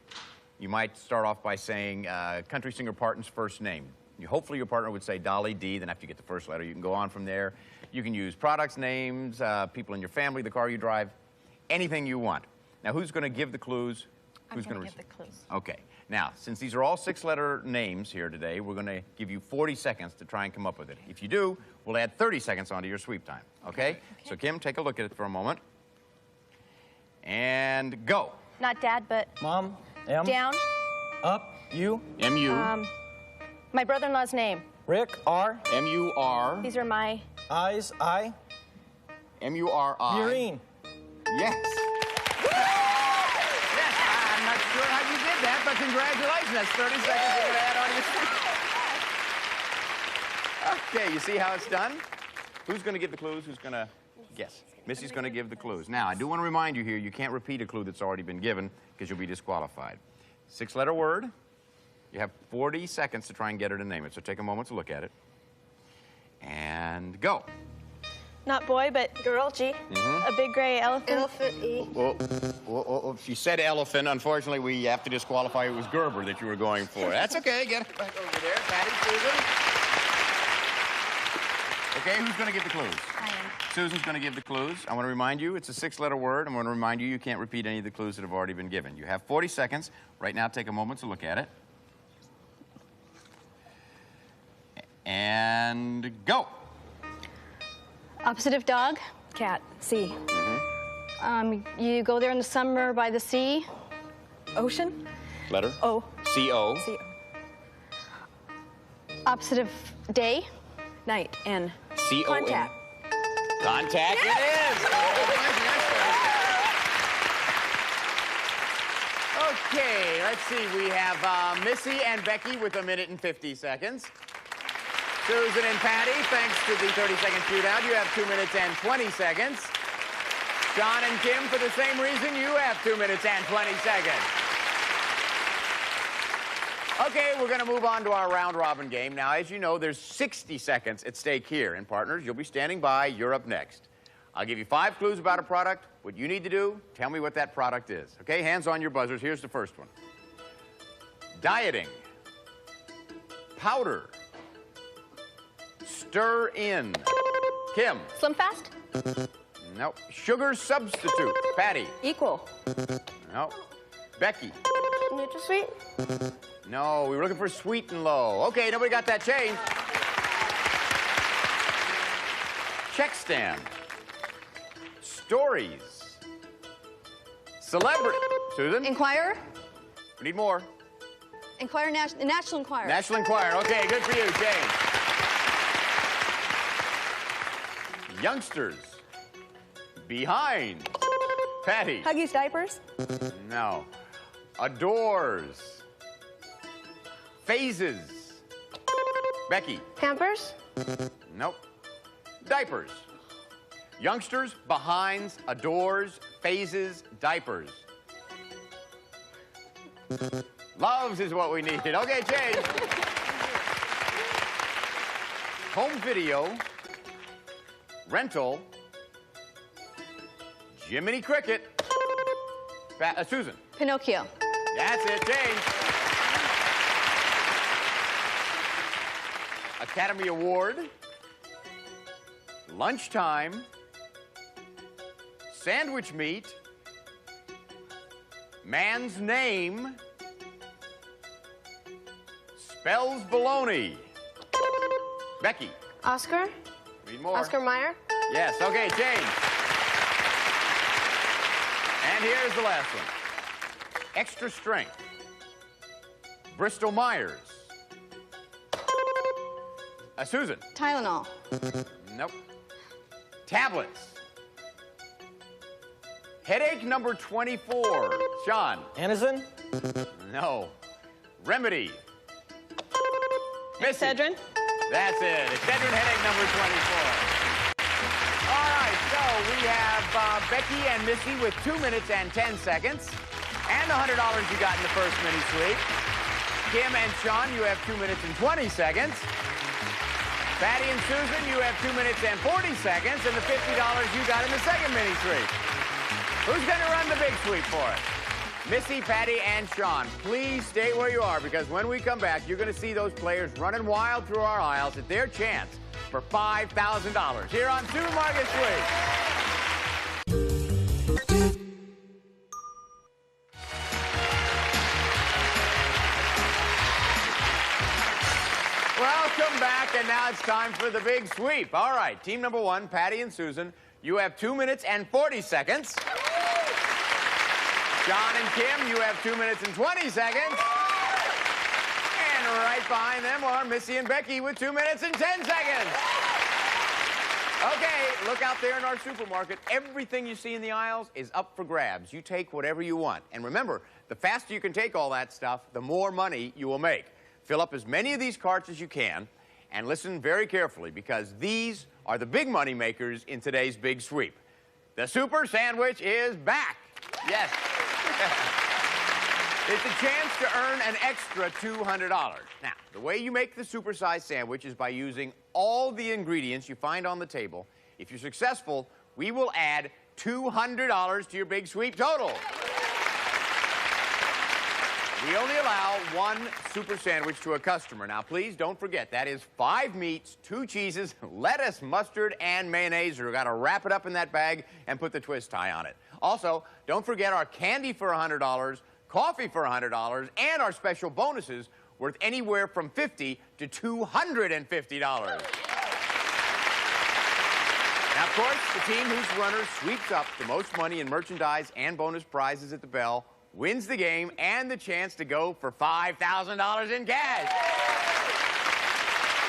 You might start off by saying country singer Parton's first name. Hopefully your partner would say Dolly D, then after you get the first letter, you can go on from there. You can use products, names, people in your family, the car you drive, anything you want. Now, who's going to give the clues? Who's going to give the clues? Okay. Now, since these are all 6-letter names here today, we're going to give you 40 seconds to try and come up with it. If you do, we'll add 30 seconds onto your sweep time. Okay? So, Kim, take a look at it for a moment. And go. Not Dad, but Mom. M. down. Up. U. M-U. My brother-in-law's name. Rick. R. M-U-R. These are my... Eyes. I. M-U-R-I. Urine. Yes. Yes, I'm not sure how you did that, but congratulations. That's 30 seconds you can add on your... Okay, you see how it's done? Who's going to give the clues? Who's going to guess? Missy's going to give the clues. Now, I do want to remind you here, you can't repeat a clue that's already been given because you'll be disqualified. 6-letter word. You have 40 seconds to try and get her to name it, so take a moment to look at it. And go. Not boy, but girl, G. A big gray elephant. Elephant, E. Well, she said elephant. Unfortunately, we have to disqualify. It was Gerber that you were going for. That's okay. Get it back over there. Patty, Susan. Okay, who's going to give the clues? I am. Susan's going to give the clues. I want to remind you, it's a 6-letter word. I want to remind you, you can't repeat any of the clues that have already been given. You have 40 seconds. Right now, take a moment to look at it. And go. Opposite of dog? Cat. C. You go there in the summer by the sea? Ocean? Letter? O. C-O. C. Opposite of day? Night. N. C-O-N. Contact. Contact it is. Okay, let's see. We have Missy and Becky with 1 minute and 50 seconds. Susan and Patty, thanks to the 30-second shootout, you have 2 minutes and 20 seconds. Sean and Kim, for the same reason, you have 2 minutes and 20 seconds. Okay, we're going to move on to our round-robin game. Now, as you know, there's 60 seconds at stake here. And partners, you'll be standing by. You're up next. I'll give you 5 clues about a product. What you need to do, tell me what that product is. Okay, hands on your buzzers. Here's the first one. Dieting. Powder. Stir in. Kim. Slim Fast? Nope. Sugar substitute. Patty. Equal. Nope. Becky. NutraSweet? No, we were looking for sweet and low. Okay, nobody got that change. Check stand. Stories. Celebrity. Susan? Inquirer? We need more. Inquirer, National Enquirer. National Enquirer. Okay, good for you, James. Youngsters. Behind. Patty. Huggies Diapers? No. Adores. Phases. Becky. Pampers? Nope. Diapers. Youngsters, behinds, adores, phases, diapers. Loves is what we needed. Okay, change. Home video. Rental. Jiminy Cricket. Susan. Pinocchio. That's it, change. Academy Award. Lunchtime. Sandwich meat. Man's name. Spells baloney. Becky. Oscar? Read more. Oscar Mayer? Yes, okay, change. And here's the last one. Extra strength. Bristol Myers. Susan. Tylenol. Nope. Tablets. Headache number 24. Sean. Anacin? No. Remedy. Excedrin? That's it. Excedrin headache number 24. All right, so we have Becky and Missy with 2 minutes and 10 seconds. And the $100 you got in the first mini sweep. Kim and Sean, you have 2 minutes and 20 seconds. Patty and Susan, you have 2 minutes and 40 seconds. And the $50 you got in the second mini sweep. Who's going to run the big sweep for us? Missy, Patty, and Sean, please stay where you are, because when we come back, you're going to see those players running wild through our aisles at their chance for $5,000 here on Supermarket Sweep. Welcome back, and now it's time for the big sweep. All right, team number 1, Patty and Susan, you have 2 minutes and 40 seconds. John and Kim, you have 2 minutes and 20 seconds. And right behind them are Missy and Becky with 2 minutes and 10 seconds. Okay, look out there in our supermarket. Everything you see in the aisles is up for grabs. You take whatever you want. And remember, the faster you can take all that stuff, the more money you will make. Fill up as many of these carts as you can, and listen very carefully, because these are the big money makers in today's big sweep. The Super Sandwich is back. Yes. It's a chance to earn an extra $200. Now, the way you make the supersized sandwich is by using all the ingredients you find on the table. If you're successful, we will add $200 to your big sweep total. We only allow 1 super sandwich to a customer. Now, please don't forget, that is 5 meats, 2 cheeses, lettuce, mustard, and mayonnaise. You've got to wrap it up in that bag and put the twist tie on it. Also, don't forget our candy for $100, coffee for $100, and our special bonuses worth anywhere from $50 to $250. Now, of course, the team whose runner sweeps up the most money in merchandise and bonus prizes at the bell wins the game and the chance to go for $5,000 in cash.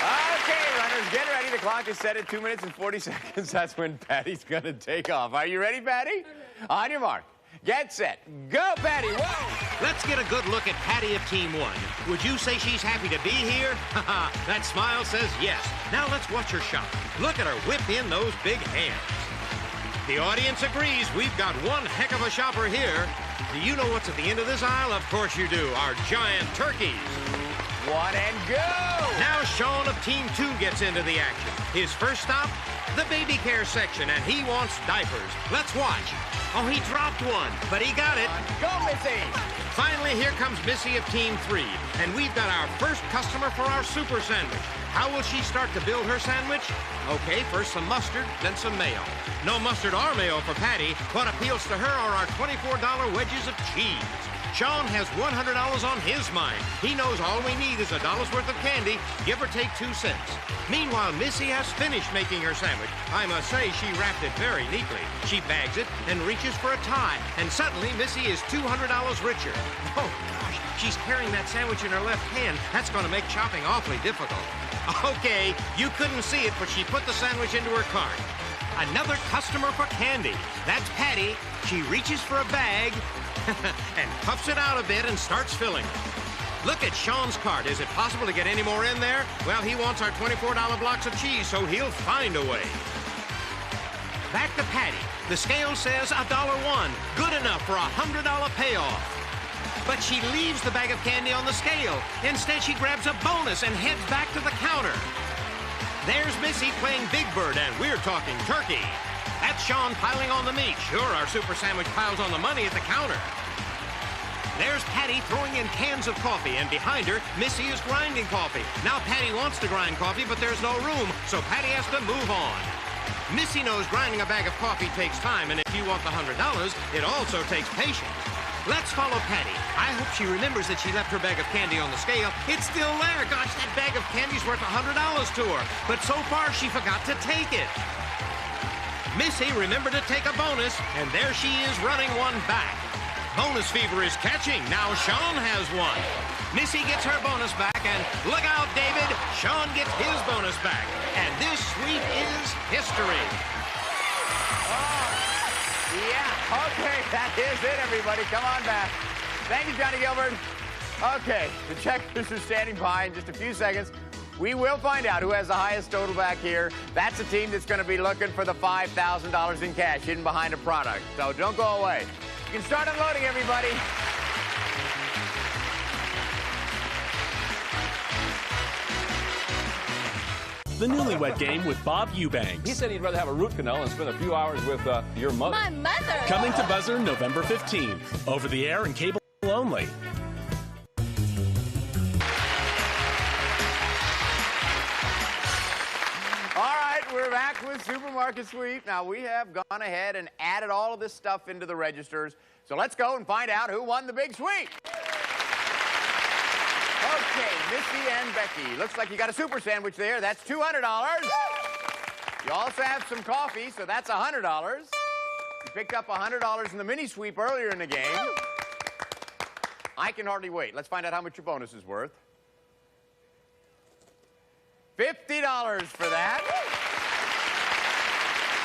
Okay, runners, get ready. The clock is set at 2 minutes and 40 seconds. That's when Patty's going to take off. Are you ready, Patty? On your mark. get set, go, Patty. Whoa! Let's get a good look at Patty of Team 1. Would you say she's happy to be here? Haha, that smile says yes. Now let's watch her shop. Look at her whip in those big hands. The audience agrees we've got one heck of a shopper here. Do you know what's at the end of this aisle? Of course you do. Our giant turkeys. One and go! Now Sean of Team 2 gets into the action. His first stop, the baby care section, and he wants diapers. Let's watch. Oh, he dropped one, but he got it. Go, Missy! Finally, here comes Missy of Team 3, and we've got our first customer for our super sandwich. How will she start to build her sandwich? Okay, first some mustard, then some mayo. No mustard or mayo for Patty. What appeals to her are our $24 wedges of cheese. Sean has $100 on his mind. He knows all we need is $1 worth of candy, give or take 2 cents. Meanwhile, Missy has finished making her sandwich. I must say, she wrapped it very neatly. She bags it and reaches for a tie, and suddenly Missy is $200 richer. Oh, gosh, she's carrying that sandwich in her left hand. That's going to make chopping awfully difficult. Okay, you couldn't see it, but she put the sandwich into her cart. Another customer for candy. That's Patty. She reaches for a bag and puffs it out a bit and starts filling it. Look at Sean's cart. Is it possible to get any more in there? Well, he wants our $24 blocks of cheese, so he'll find a way. Back to Patty. The scale says $1.01. Good enough for a $100 payoff. But she leaves the bag of candy on the scale. Instead, she grabs a bonus and heads back to the counter. There's Missy playing Big Bird, and we're talking turkey. That's Sean piling on the meat. Sure, our super sandwich piles on the money at the counter. There's Patty throwing in cans of coffee, and behind her, Missy is grinding coffee. Now Patty wants to grind coffee, but there's no room, so Patty has to move on. Missy knows grinding a bag of coffee takes time, and if you want the $100, it also takes patience. Let's follow Patty. I hope she remembers that she left her bag of candy on the scale. It's still there. Gosh, that bag of candy's worth $100 to her. But so far, she forgot to take it. Missy remembered to take a bonus, and there she is running one back. Bonus fever is catching. Now Sean has one. Missy gets her bonus back, and look out, David. Sean gets his bonus back. And this sweep is history. Yeah, okay, that is it, everybody. Come on back. Thank you, Johnny Gilbert. Okay, the checkers are standing by in just a few seconds. We will find out who has the highest total back here. That's the team that's going to be looking for the $5,000 in cash hidden behind a product. So don't go away. You can start unloading, everybody. The Newlywed Game with Bob Eubanks. He said he'd rather have a root canal and spend a few hours with your mother. My mother! Coming to Buzzr November 15th. Over the air and cable only. All right, we're back with Supermarket Sweep. Now, we have gone ahead and added all of this stuff into the registers. So let's go and find out who won the big sweep. Okay, Missy and Becky. Looks like you got a super sandwich there. That's $200. You also have some coffee, so that's $100. You picked up $100 in the mini sweep earlier in the game. I can hardly wait. Let's find out how much your bonus is worth. $50 for that.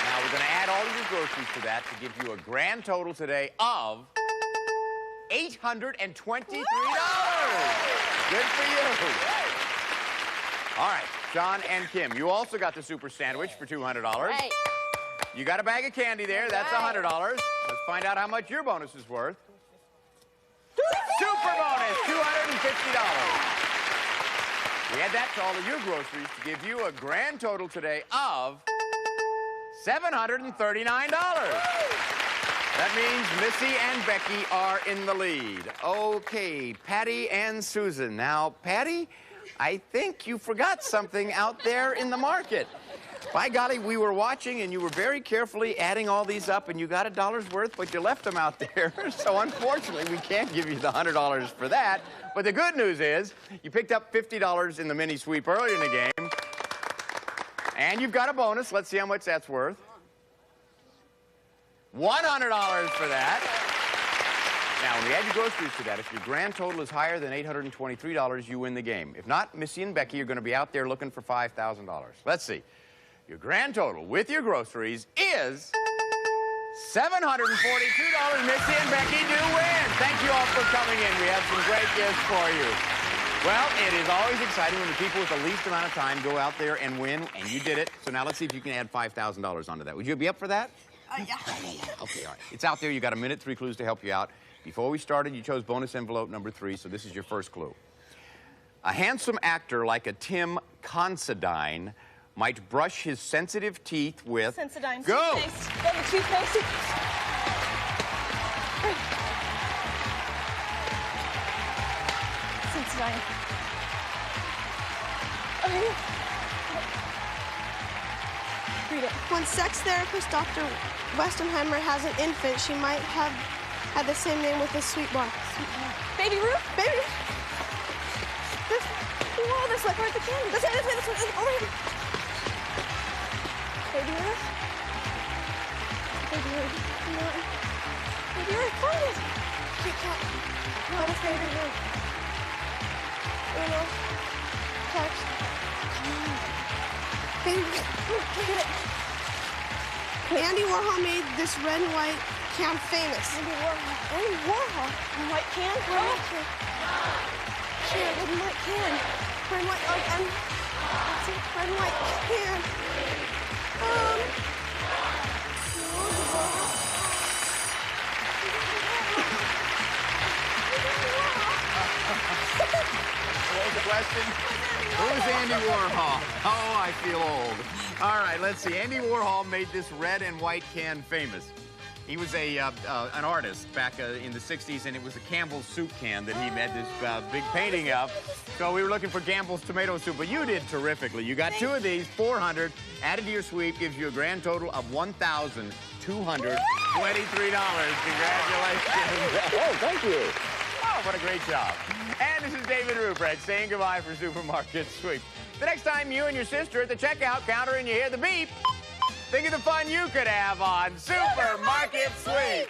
Now, we're going to add all of your groceries to that to give you a grand total today of $823. Good for you. All right, John and Kim, you also got the super sandwich for $200. Right. You got a bag of candy there. That's $100. Let's find out how much your bonus is worth. Super bonus, $250. We add that to all of your groceries to give you a grand total today of $739. That means Missy and Becky are in the lead. Okay, Patty and Susan. Now, Patty, I think you forgot something out there in the market. By golly, we were watching, and you were very carefully adding all these up, and you got $1 worth, but you left them out there. So, unfortunately, we can't give you the $100 for that. But the good news is you picked up $50 in the mini sweep earlier in the game, and you've got a bonus. Let's see how much that's worth. $100 for that. Now, when we add your groceries to that, if your grand total is higher than $823, you win the game. If not, Missy and Becky are going to be out there looking for $5,000. Let's see. Your grand total with your groceries is $742. Missy and Becky do win. Thank you all for coming in. We have some great gifts for you. Well, it is always exciting when the people with the least amount of time go out there and win, and you did it. So now let's see if you can add $5,000 onto that. Would you be up for that? Yeah. Okay, all right. It's out there. You got a minute, 3 clues to help you out. Before we started, you chose bonus envelope number 3, so this is your first clue. A handsome actor like a Tim Considine might brush his sensitive teeth with... Sensodyne. Go! Toothpaste. Go to toothpaste. Sensodyne. Okay. Read it. When sex therapist Dr. Westenheimer has an infant, she might have had the same name with this sweet boy. Baby Ruth? Baby. Whoa, this like where's the candy? This way, over here. Baby Ruth? Baby Ruth. No. Baby Ruth, find it. Kit Kat. What is Baby Ruth? Uno. Text. Come on. Baby Ruth. Look at it. Andy Warhol made this red and white can famous. Andy Warhol. Andy Warhol. White can? Red and white can. Can. Red and white can. Red and white. Let's see. Red and white can. What was the question? Who's Andy Warhol? Oh, I feel old. All right, let's see. Andy Warhol made this red and white can famous. He was an artist back in the 60s, and it was a Campbell's soup can that he made this big painting of. So we were looking for Campbell's tomato soup, but you did terrifically. You got 2 of these, 400, added to your sweep, gives you a grand total of $1,223. Congratulations. Oh, thank you. Oh, what a great job. And this is David Ruprecht saying goodbye for Supermarket Sweep. The next time you and your sister are at the checkout counter and you hear the beep, think of the fun you could have on Supermarket Sweep.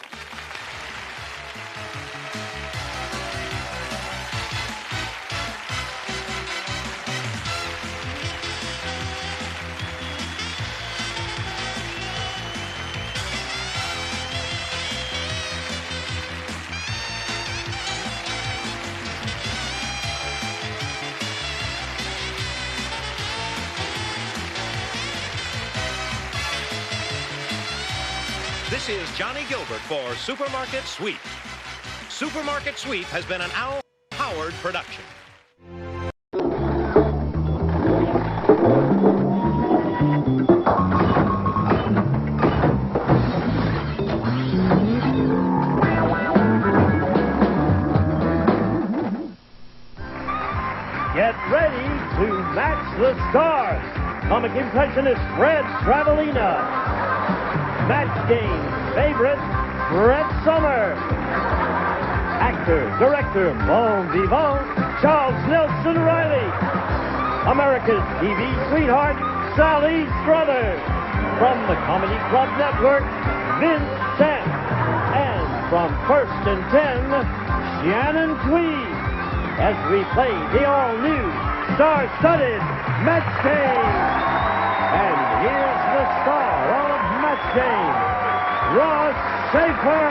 This is Johnny Gilbert for Supermarket Sweep. Supermarket Sweep has been an Al Howard production. Get ready to match the stars. Comic impressionist Fred Stravolina. Match game favorite, Brett Sommer. Actor, director, bon vivant, Charles Nelson Riley. America's TV sweetheart, Sally Struthers. From the Comedy Club Network, Vince Chan. And from First and 10, Shannon Tweed. As we play the all-new, star-studded Match Game. And here's the star of Match Game, Ross Schaefer.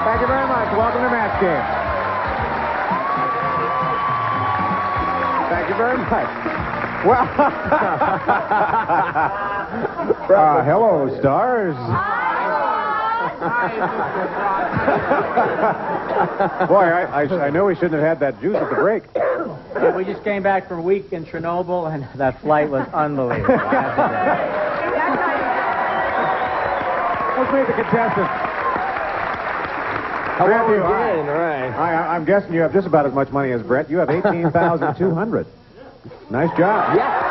Thank you very much. Welcome to Match Game. Thank you very much. Well, hello, stars. Boy, I know we shouldn't have had that juice at the break. Yeah, we just came back from a week in Chernobyl, and that flight was unbelievable. Let's meet the contestants. How Brett, are we you doing? Right. I'm guessing you have just about as much money as Brett. You have $18,200. Nice job. Yeah.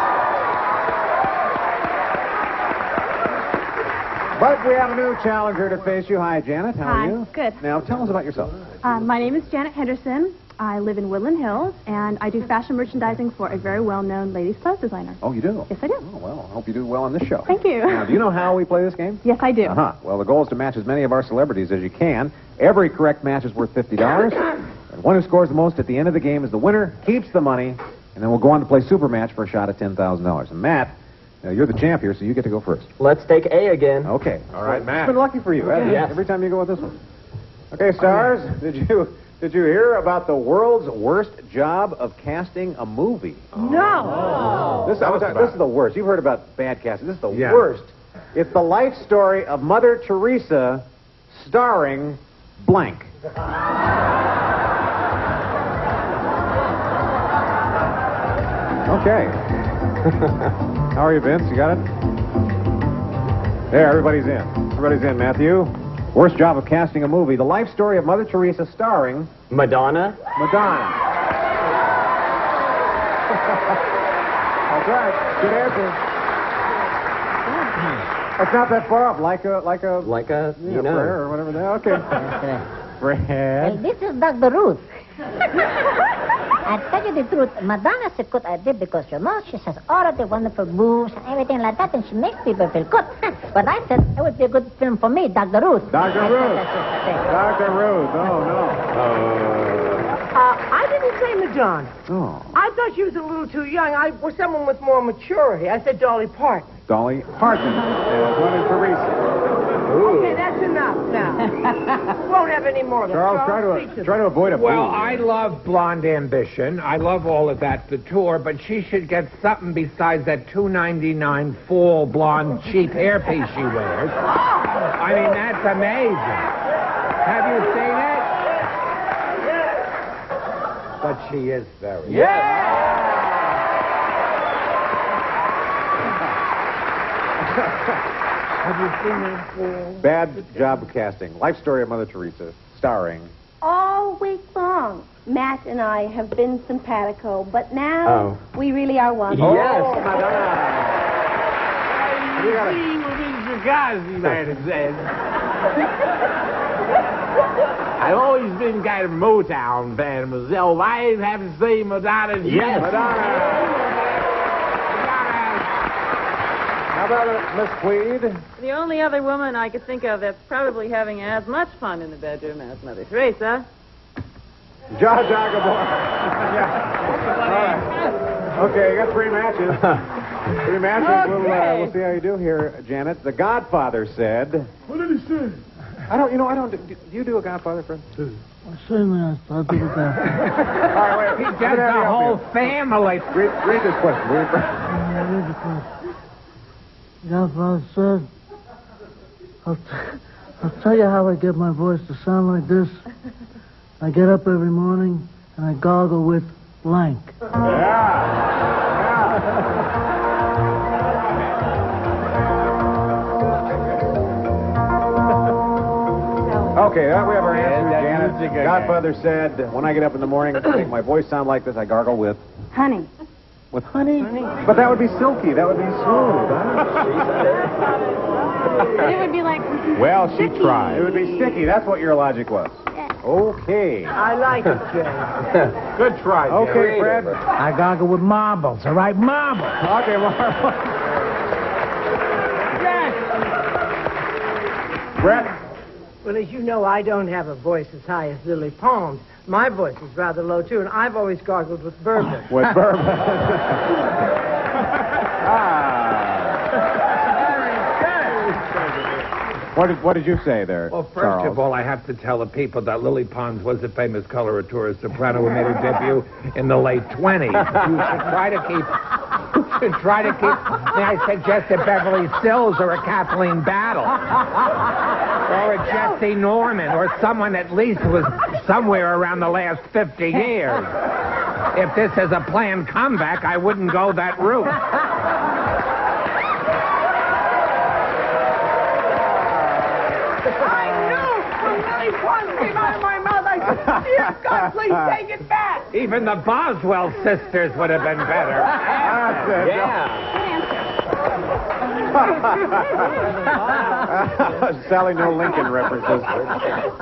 But we have a new challenger to face you. Hi, Janet. How are you? Good. Now, tell us about yourself. My name is Janet Henderson. I live in Woodland Hills, and I do fashion merchandising for a very well-known ladies' clothes designer. Oh, you do? Yes, I do. Oh, well, I hope you do well on this show. Thank you. Now, do you know how we play this game? Yes, I do. Uh-huh. Well, the goal is to match as many of our celebrities as you can. Every correct match is worth $50. And one who scores the most at the end of the game is the winner, keeps the money, and then we'll go on to play Super Match for a shot at $10,000. And Matt Now, you're the champ here, so you get to go first. Let's take A again. Okay. All right, Matt. It's been lucky for you, hasn't it? Yes. Every time you go with this one. Okay, stars, did you hear about the world's worst job of casting a movie? No. This is the worst. You've heard about bad casting. This is the worst. It's the life story of Mother Teresa, starring blank. Okay. How are you, Vince? You got it? There, everybody's in. Everybody's in, Matthew. Worst job of casting a movie. The life story of Mother Teresa starring... Madonna. Madonna. That's right. Good answer. It's not that far off. Like a prayer or whatever that. Okay. Fred. This is Dr. Ruth. I tell you the truth, Madonna's a good idea because, you know, she has all of the wonderful moves and everything like that, and she makes people feel good. But I said it would be a good film for me, Dr. Ruth. Dr. Ruth. Dr. Ruth. Oh, no. I didn't say Madonna. Oh. I thought she was a little too young. I was someone with more maturity. I said Dolly Parton. Dolly Parton as Mother Teresa. Okay, that's enough now. Won't have any more of that. Charles, try to avoid a Well, boo. I love Blonde Ambition. I love all of that, the tour, but she should get something besides that $2.99 full blonde cheap hairpiece she wears. I mean, that's amazing. Have you seen it? But she is very. Have you seen it? Bad job of casting. Life story of Mother Teresa, starring... All week long, Matt and I have been simpatico, but now we really are one. Yes, I've always been kind of Motown fan myself. I haven't seen Madonna. Yes. Madonna. How about it, Miss Tweed? The only other woman I could think of that's probably having as much fun in the bedroom as Mother Teresa. Zsa Zsa Gabor. All right. Okay, you got 3 matches. 3 matches. We'll see how you do here, Janet. The Godfather said... What did he say? I don't... Do you do a Godfather, Fred? Certainly, I'll do that. All right, wait. He does the whole family. Read this question. Read the question. Godfather said, I'll tell you how I get my voice to sound like this. I get up every morning and I gargle with blank. Okay, we have our answer, Janet. Godfather said, when I get up in the morning to make my voice sound like this, I gargle with... Honey. With honey? But that would be silky. That would be smooth. It would be like... Well, she tried. It would be sticky. That's what your logic was. Okay. I like it, Jay. Good try, Jay. Okay, Fred. I gargle with marbles, all right? Marbles. Okay, marbles. Yes. Brett? Well, as you know, I don't have a voice as high as Lily Pond's. My voice is rather low, too, and I've always gargled with bourbon. With bourbon. What did you say there, Well, first Charles? of all, I have to tell the people that Lily Pons was a famous coloratura soprano who made her debut in the late 20s. You should try to keep... May I suggest a Beverly Sills or a Kathleen Battle? Or a Jesse Norman, or someone at least who was somewhere around the last 50 years. If this is a planned comeback, I wouldn't go that route. Came out of my mouth. I said, dear God, please take it back. Even the Boswell sisters would have been better. Sally No Lincoln references.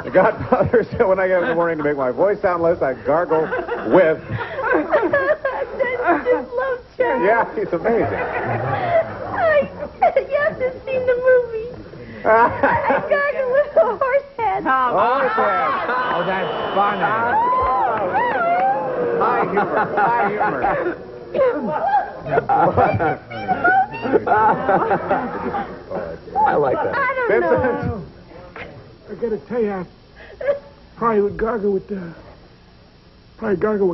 The Godfather said, when I get up in the morning to make my voice sound less, I gargle with... I just love Charles. Yeah, he's amazing. You have to see the movie. I gargle with a horse head. Horse head. Oh, that's funny. High humor. High humor. I like that. I don't know. I gotta tell you, I probably would gargle with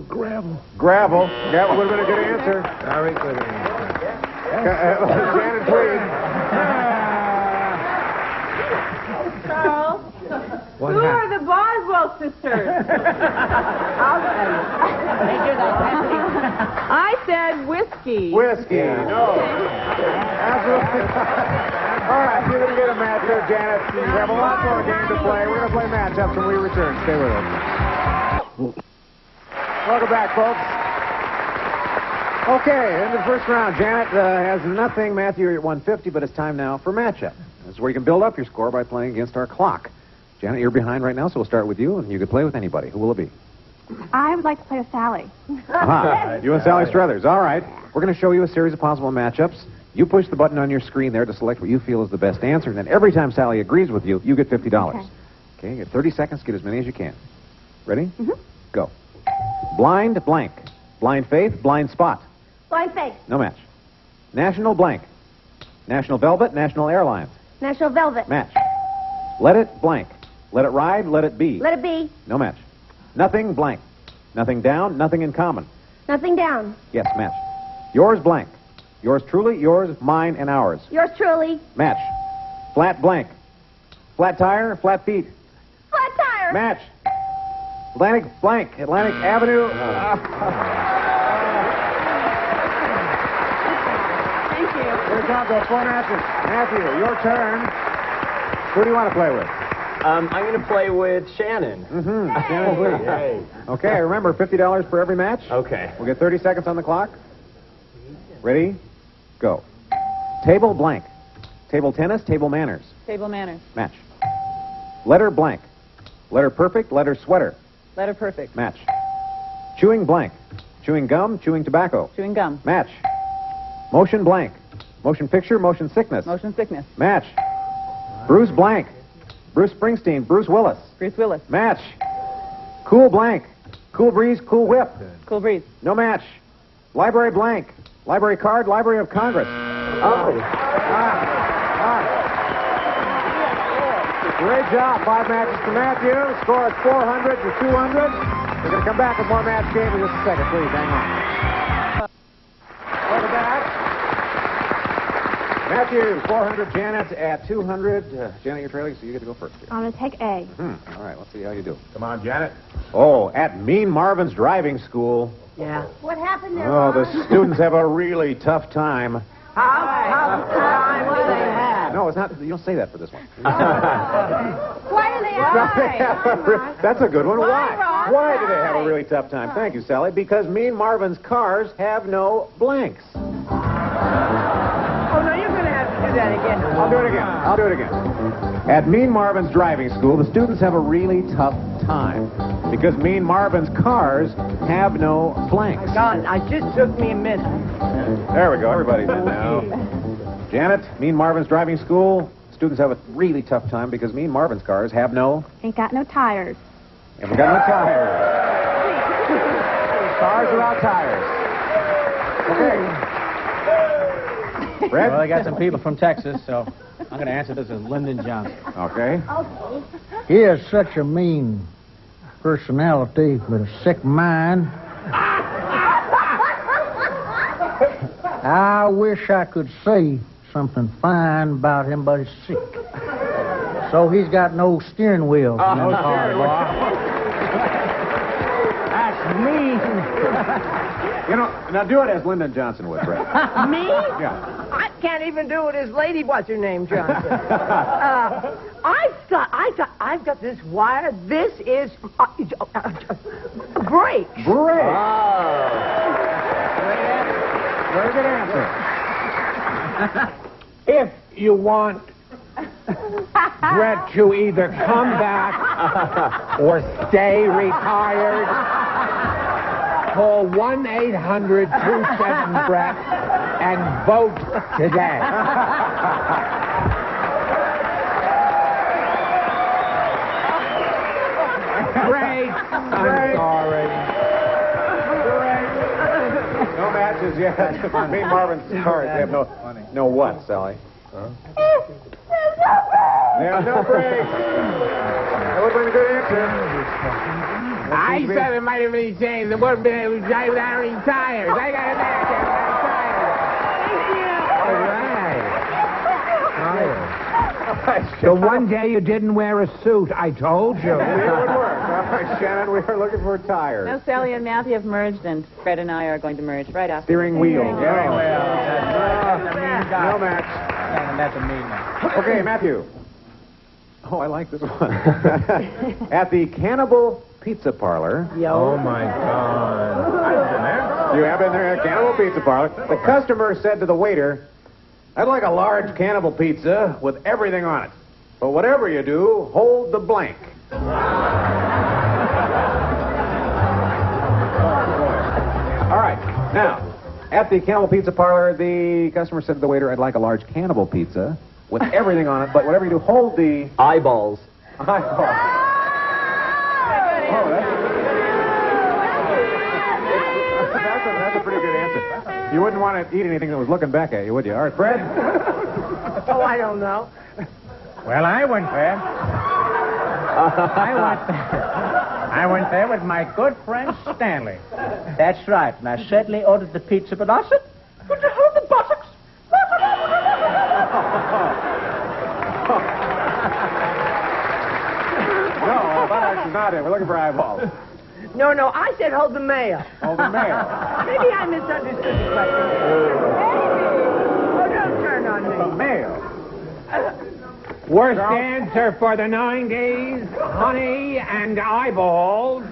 gravel. Gravel. That would have been a good answer. Very good answer. Shannon, please. Charles, What who happened? are the Boswell sisters? I'll tell you. I said whiskey. Whiskey. No. Absolutely. All right, you're going to get a match here, Janet. We have a lot more games to play. We're going to play matchups when we return. Stay with us. Welcome back, folks. Okay, in the first round, Janet has nothing. Matthew, you're at 150, but it's time now for matchup. This is where you can build up your score by playing against our clock. Janet, you're behind right now, so we'll start with you, and you can play with anybody. Who will it be? I would like to play with Sally. Aha. You and Sally Struthers. All right. We're going to show you a series of possible matchups. You push the button on your screen there to select what you feel is the best answer, and then every time Sally agrees with you, you get $50. Okay, you get 30 seconds. Get as many as you can. Ready? Mm-hmm. Go. Blind blank. Blind faith, blind spot. Blind faith. No match. National blank. National velvet, national airlines. National velvet. Match. Let it blank. Let it ride, let it be. Let it be. No match. Nothing blank. Nothing down, nothing in common. Nothing down. Yes, match. Yours blank. Yours truly, yours, mine, and ours. Yours truly. Match. Flat blank. Flat tire, flat feet. Flat tire. Match. Atlantic blank. Atlantic Avenue. Thank you. Here it comes, those 4 matches. Matthew, your turn. Who do you want to play with? I'm going to play with Shannon. Mm-hmm. Shannon, please. Okay, remember, $50 for every match. Okay. We'll get 30 seconds on the clock. Ready? Go. Table blank. Table tennis, table manners. Table manners. Match. Letter blank. Letter perfect, letter sweater. Letter perfect. Match. Chewing blank. Chewing gum, chewing tobacco. Chewing gum. Match. Motion blank. Motion picture, motion sickness. Motion sickness. Match. Bruce blank. Bruce Springsteen, Bruce Willis. Bruce Willis. Match. Cool blank. Cool breeze, cool whip. Cool breeze. No match. Library blank. Library card, Library of Congress. Oh. Great job. 5 matches to Matthew. Score is 400 to 200. We're going to come back with more match game in just a second. Please hang on. Welcome back. Matthew, 400. Janet at 200. Janet, you're trailing, so you get to go first here. I'm going to take A. All right, let's see how you do. Come on, Janet. Oh, at Mean Marvin's driving school. Yeah. What happened there? Oh, the Ron? students have a really tough time. How time do they have? No, it's not. You don't say that for this one. Why do they have That's a good one. Why, Ron? Why do they have a really tough time? Thank you, Sally. Because Mean Marvin's cars have no blanks. Oh, no, you're going to have to do that again. I'll do it again. At Mean Marvin's driving school, the students have a really tough time because Mean Marvin's cars have no blanks. God, it just took me a minute. There we go. Everybody's in now. Janet, Mean Marvin's driving school, students have a really tough time because Mean Marvin's cars have no... Ain't got no tires. Haven't got no tires. Cars without tires. Okay. Fred? Well, I got some people from Texas, so I'm going to answer this as Lyndon Johnson. Okay. He has such a mean personality with a sick mind. I wish I could say something fine about him, but he's sick. So he's got no steering wheel. That's mean. You know, now do it as Lyndon Johnson would, Fred. Me? Yeah. I can't even do it as Lady What's Her Name Johnson. I've got this wire. This is break. Break. Very good answer. If you want Brett to either come back or stay retired, call 1-800-27-BRETT and vote today. Great. I'm sorry. No matches yet. Mean Marvin's cars have no... No what, Sally? There's no break. That would have been a good answer. I said it might have been changed. It wouldn't be able to drive without any tires. I got it back there without tires. All right. The one day you didn't wear a suit, I told you. It would work. All right, Shannon, we are looking for tires. Now, Sally and Matthew have merged, and Fred and I are going to merge right after. Steering wheel. Very well. No match. And that's a mean one. Okay, Matthew. Oh, I like this one. At the Cannibal Pizza Parlor. Oh, my God. You have been there at Cannibal Pizza Parlor. The customer said to the waiter, I'd like a large cannibal pizza with everything on it. But whatever you do, hold the blank. All right. Now, at the Cannibal Pizza Parlor, the customer said to the waiter, I'd like a large cannibal pizza with everything on it, but whatever you do, hold the... Eyeballs. Eyeballs. Oh, that's a pretty good answer. You wouldn't want to eat anything that was looking back at you, would you? All right, Fred? Oh, I don't know. Well, I went there. I went there with my good friend Stanley. That's right. And I certainly ordered the pizza, but I said, "What the hell, the buttocks?" No, buttocks is not it. We're looking for eyeballs. No, I said hold the mail. Hold the mail. Maybe I misunderstood the question. Oh, don't turn on me. The mail. Worst answer for the 90s, honey and eyeballs.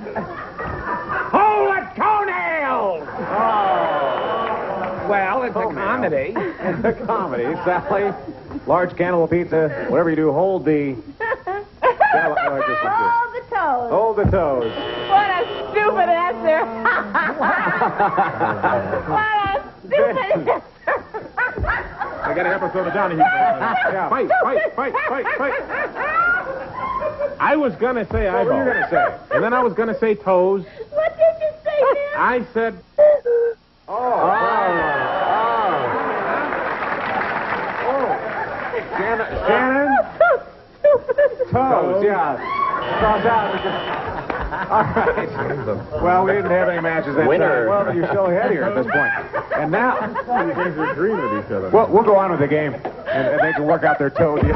Hold the toenails! Oh. Well, it's a comedy. It's a comedy. Sally, large cannibal pizza. Whatever you do, hold the... Hold the toes. Hold the toes. What a stupid answer. What a stupid answer. I got an episode of Donahue. Yeah. Fight. I was going to say eyeballs. What were you going to say? And then I was going to say toes. What did you say, Bill? I said... Shannon? Toes, yeah. Cross out. All right. Well, we didn't have any matches that time. Well, but you're still ahead here at this point. And now... You guys are agreeing with each other. Well, we'll go on with the game, and they can work out their toe deal.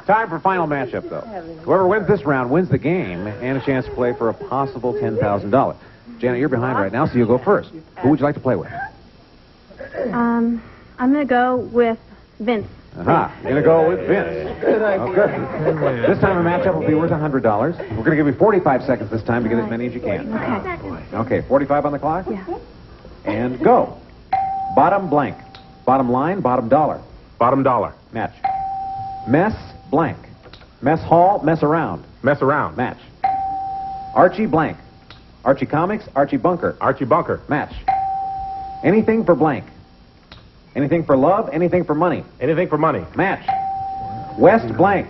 Time for final matchup, though. Whoever wins this round wins the game and a chance to play for a possible $10,000. Janet, you're behind right now, so you'll go first. Who would you like to play with? I'm going to go with Vince. Aha, you're going to go with Vince. Good idea. Okay. This time a matchup will be worth $100. We're going to give you 45 seconds this time to get as many as you can. Okay. Okay, 45 on the clock? Yeah. And go. Bottom blank. Bottom line, bottom dollar. Bottom dollar. Match. Mess blank. Mess hall, mess around. Mess around. Match. Archie blank. Archie Comics, Archie Bunker. Archie Bunker. Match. Anything for blank. Anything for love, anything for money. Anything for money. Match. West blank.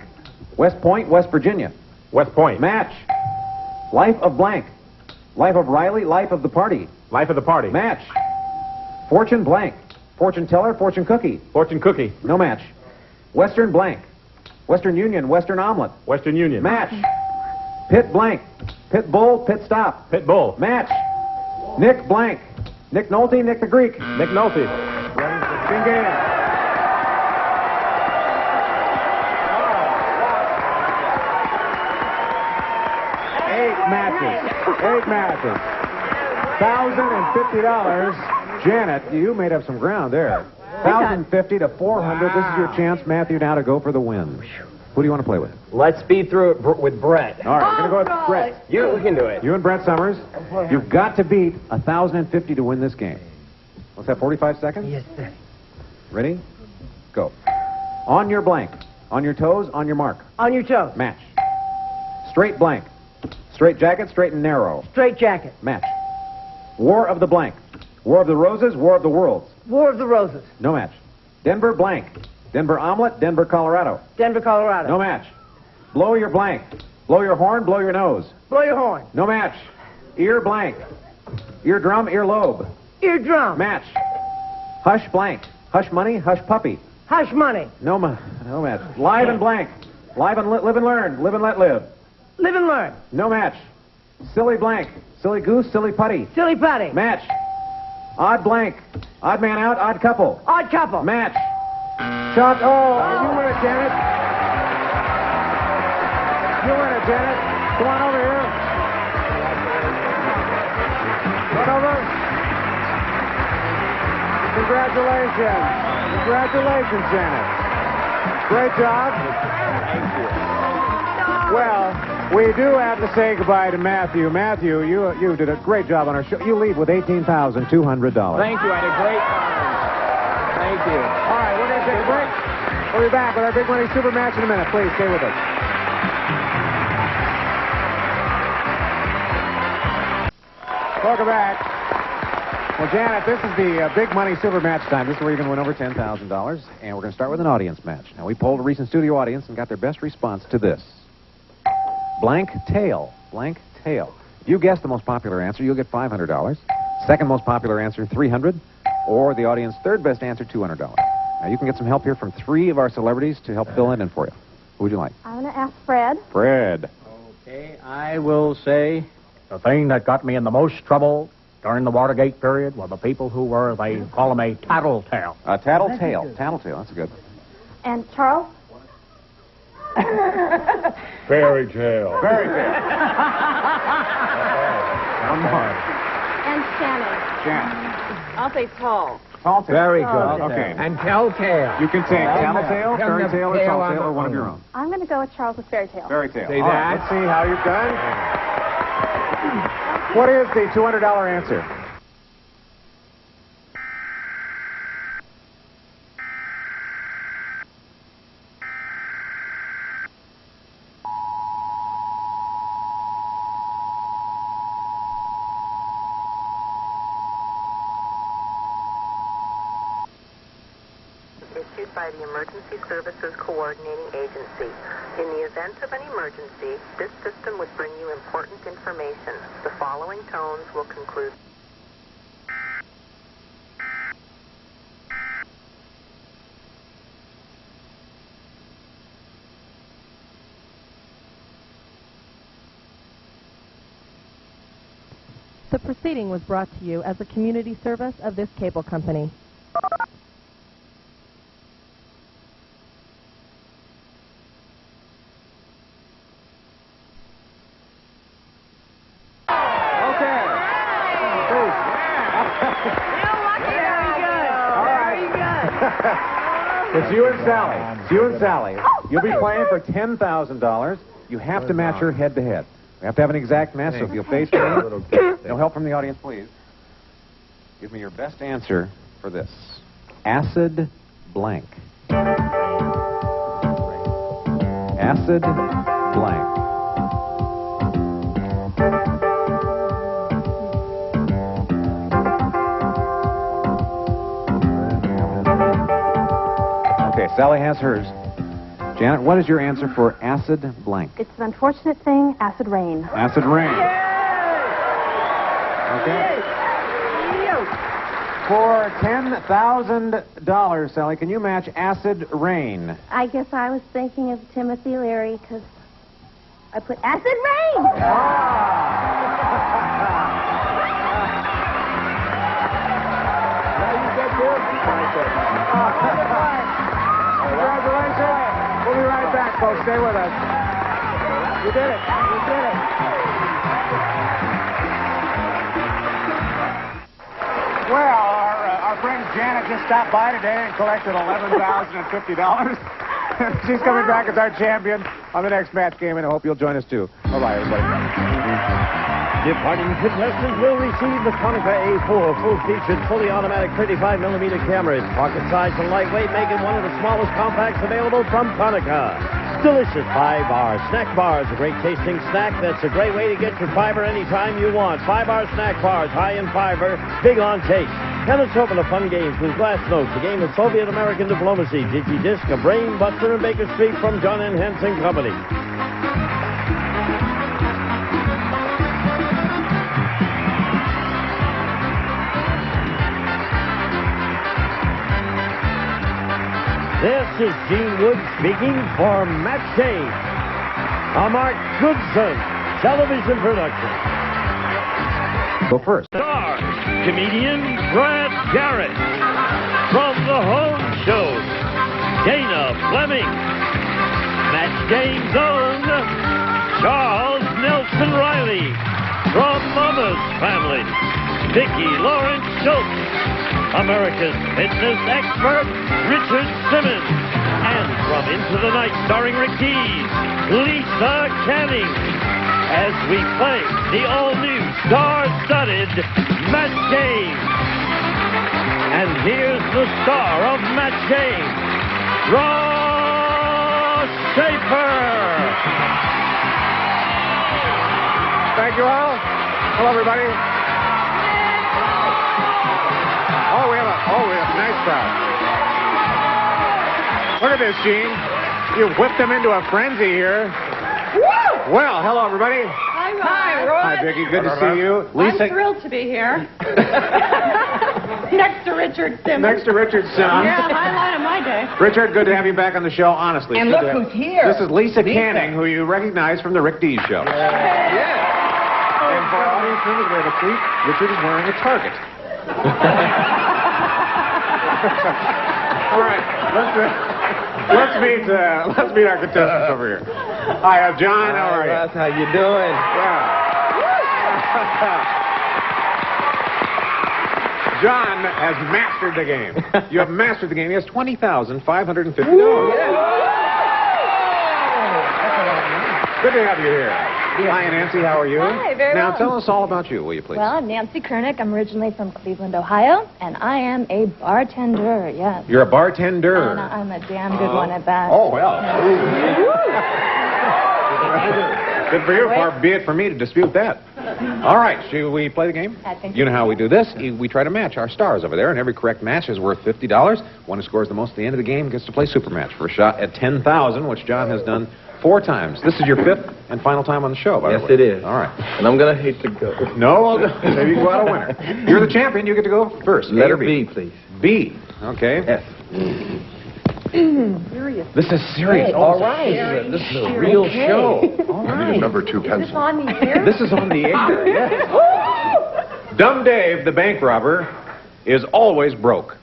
West Point, West Virginia. West Point. Match. Life of blank. Life of Riley, life of the party. Life of the party. Match. Fortune blank. Fortune teller, fortune cookie. Fortune cookie. No match. Western blank. Western Union, Western omelet. Western Union. Match. Pit blank. Pit bull, pit stop. Pit bull. Match. Nick blank. Nick Nolte, Nick the Greek. Nick Nolte. Game. 8 matches. $1,050. Janet, you made up some ground there. $1,050 to $400. This is your chance, Matthew, now to go for the win. Who do you want to play with? Let's speed through it with Brett. All right, we're going to go with Brett. We can do it. You and Brett Summers. You've got to beat $1,050 to win this game. Let's have 45 seconds. Yes, sir. Ready? Go. On your blank. On your toes, on your mark. On your toes. Match. Straight blank. Straight jacket, straight and narrow. Straight jacket. Match. War of the blank. War of the roses, war of the worlds. War of the Roses. No match. Denver blank. Denver omelet, Denver, Colorado. Denver, Colorado. No match. Blow your blank. Blow your horn, blow your nose. Blow your horn. No match. Ear blank. Eardrum, earlobe. Eardrum. Match. Hush blank. Hush Money, Hush Puppy. Hush Money. No match. Live and Blank. Live and Live and Learn. Live and Let Live. Live and Learn. No match. Silly Blank. Silly Goose, Silly Putty. Silly Putty. Match. Odd Blank. Odd Man Out, Odd Couple. Odd Couple. Match. Shot. Oh, you win it, Janet. You win it, Janet. Come on over here. Run over. Congratulations. Congratulations, Janet. Great job. Thank you. Well, we do have to say goodbye to Matthew. Matthew, you did a great job on our show. You leave with $18,200. Thank you. I had a great time. Thank you. All right, we're going to take a break. We'll be back with our Big Money Super Match in a minute. Please stay with us. Welcome back. Well, Janet, this is the Big Money Super Match time. This is where you're going to win over $10,000. And we're going to start with an audience match. Now, we polled a recent studio audience and got their best response to this. Blank tail. Blank tail. If you guess the most popular answer, you'll get $500. Second most popular answer, $300. Or the audience's third best answer, $200. Now, you can get some help here from 3 of our celebrities to help fill in for you. Who would you like? I'm going to ask Fred. Fred. Okay, I will say the thing that got me in the most trouble during the Watergate period were the people who were, they call them a tattletale. A tattletale. Tattletale, that's good. And Charles? Fairy tale. Fairy tale. One more. And Shannon. Shannon. I'll say tall. Tall tale. Very good. Okay. And telltale. You can say tattletale, fairy tale, or tall tale, or one of your own. I'm going to go with Charles with fairy tale. Fairy tale. See All right, that? let's see how you've done. What is the $200 answer? Issued by the Emergency Services Coordinating Agency. In the event of an emergency, this system would bring you important information. The following tones will conclude. The proceeding was brought to you as a community service of this cable company. It's you and Sally. It's you and Sally. You'll be playing for $10,000. You have to match her head-to-head. We have to have an exact match, so if you'll face me, no help from the audience, please. Give me your best answer for this. Acid blank. Acid blank. Okay, Sally has hers. Janet, what is your answer for acid blank? It's an unfortunate thing, acid rain. Acid rain. Okay. For $10,000, Sally, can you match acid rain? I guess I was thinking of Timothy Leary because I put acid rain. Congratulations. We'll be right back, folks. Stay with us. You did it. You did it. Well, our friend Janet just stopped by today and collected $11,050. She's coming back as our champion on the next match game, and I hope you'll join us, too. Bye-bye, everybody. Departing contestants will receive the Konica A4 full-featured, fully automatic 35mm cameras, pocket size and lightweight, making one of the smallest compacts available from Konica. Delicious 5-bar snack bars, a great tasting snack that's a great way to get your fiber anytime you want. 5-bar snack bars, high in fiber, big on taste. Tennis Open, a fun game with Glass Notes, a game of Soviet-American diplomacy. Digi-Disc, a brain buster in Baker Street from John N. Hansen Company. This is Gene Wood speaking for Match Game, a Mark Goodson television production. Go first. Stars, comedian Brad Garrett. From the home show, Dana Fleming. Match Game's own Charles Nelson Riley. From Mama's Family, Vicki Lawrence Schultz. America's fitness expert, Richard Simmons. And from Into the Night, starring Rick Dees, Lisa Canning. As we play the all-new star-studded Match Game. And here's the star of Match Game, Ross Schaefer. Thank you all. Hello, everybody. We have a nice crowd. Look at this, Gene. You whipped them into a frenzy here. Woo! Well, hello, everybody. Hi, Roy. Hi, Roy. Hi, Vicki. Good to see you. Lisa. I'm thrilled to be here. Next to Richard Simmons. Next to Richard Simmons. Yeah, highlight of my day. Richard, good to have you back on the show, honestly. And Good look to have- who's here. This is Lisa Canning, who you recognize from the Rick Dees show. And for our audience members, we have a treat. Richard is wearing a Target. All right, let's meet our contestants over here. Hi, John. How are you? Russ, how you doing? Yeah. John has mastered the game. You have mastered the game. He has $20,550. Good to have you here. Hi, Nancy. How are you? Hi, very Now, well. tell us all about you, will you please? Well, I'm Nancy Kernick. I'm originally from Cleveland, Ohio, and I am a bartender, yes. You're a bartender. And I'm a damn good one at that. Oh, well. Good for you. Far be it for me to dispute that. All right, should we play the game? I think You know how we do this? We try to match our stars over there, and every correct match is worth $50. One who scores the most at the end of the game gets to play Supermatch for a shot at $10,000, which John has done 4 times. This is your 5th and final time on the show, by the way. Yes, it is. All right. And I'm going to hate to go. No, maybe you go out a winner. You're the champion. You get to go first. Letter A or B, please. B. Okay. Yes. Serious. This is serious. Hey, all right. This is a real Okay. show. All I need right. a number 2 Is this on the air? This is on the air, yes. Dumb Dave, the bank robber, is always broke.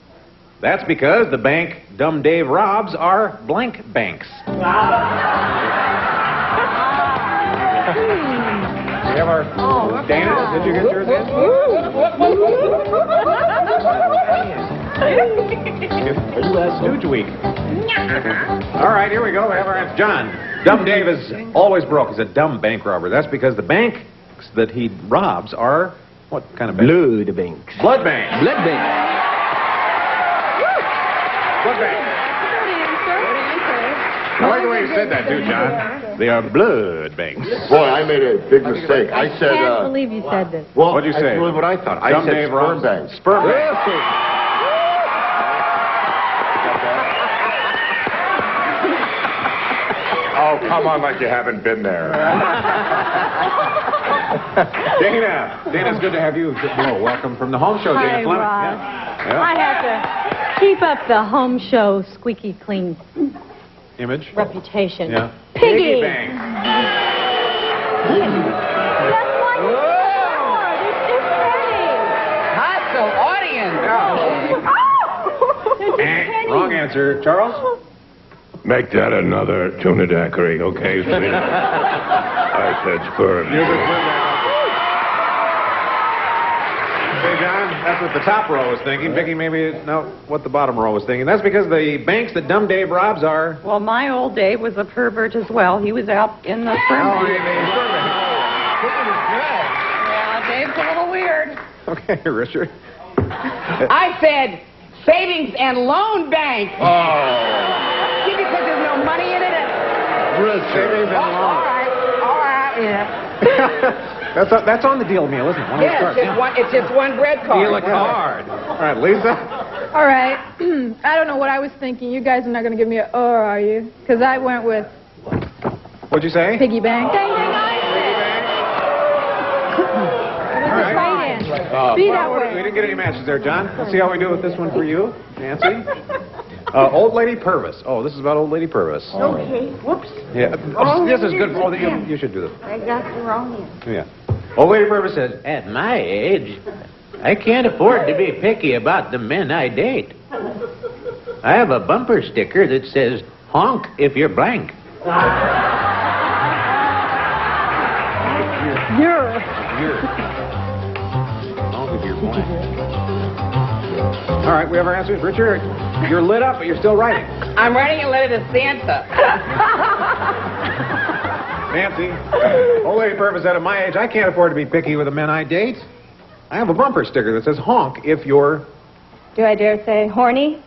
That's because the bank Dumb Dave robs are blank banks. We have our Dana. Did you get yours in? Stooge week. All right, here we go. We have our answer. John. Dumb Dave is always broke. He's a dumb bank robber. That's because the banks that he robs are what kind of banks? Blood banks. Blood banks. Blood banks. Blood banks. I like the way you said that, too, John. They are blood banks. Boy, I made a big mistake. I said, can't believe you said this. well, What'd you say? that's really what I thought. I Dumb said Dave sperm robs- banks. Sperm banks. Oh, come on, like you haven't been there. Dana. Dana, it's good to have you. Hello, welcome from the home show, Hi, Dana Fleming. Ross. Yeah. I have to keep up the home show squeaky clean Image. reputation. Yeah. Piggy! bank. Hostile audience. Wrong answer. Charles? Make that another tuna daiquiri, okay, sweetie? I said sperm. Hey, John, that's what the top row was thinking. Vicky, maybe know what the bottom row was thinking. That's because the banks that Dumb Dave robs are... Well, my old Dave was a pervert as well. He was out in the sperm Oh, bank. yeah, Yeah, Dave's a little weird. Okay, Richard. I said savings and loan bank. Oh. See, because there's no money in it. Savings and All loans. right, yeah. That's on the deal meal, isn't it? One of the Yeah, cards, it's just one bread card. Deal a card. All right, Lisa. All right. I don't know what I was thinking. You guys are not going to give me a or, are you? Because I went with What'd you say? piggy bank. Dang, dang, All right. right answer. Be that We way. didn't get any matches there, John. Let's see how we do with this one for you, Nancy. Old Lady Purvis. Oh, this is about Old Lady Purvis. Okay. Whoops. Yeah. Oh, this is good. Oh, you should do this. I got the wrong end. Yeah. Old Lady Purvis says, At my age, I can't afford to be picky about the men I date. I have a bumper sticker that says, honk if you're blank. Honk if you're blank. All right, we have our answers. Richard, you're lit up, but you're still writing. I'm writing a letter to Santa. Nancy, Old Lady Purvis said, at my age, I can't afford to be picky with the men I date. I have a bumper sticker that says, honk if you're... Do I dare say horny?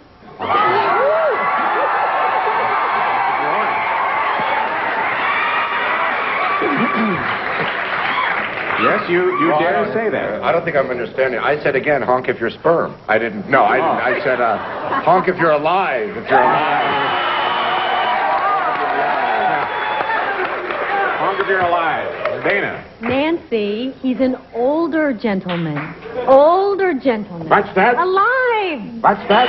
Yes, you dare say that. I don't think I'm understanding. I said again, honk if you're sperm. I didn't. No, I didn't. I said, honk if you're alive. If you're alive. Honk if you're alive. Dana. Nancy, he's an older gentleman. Older gentleman. What's that? Alive. What's that?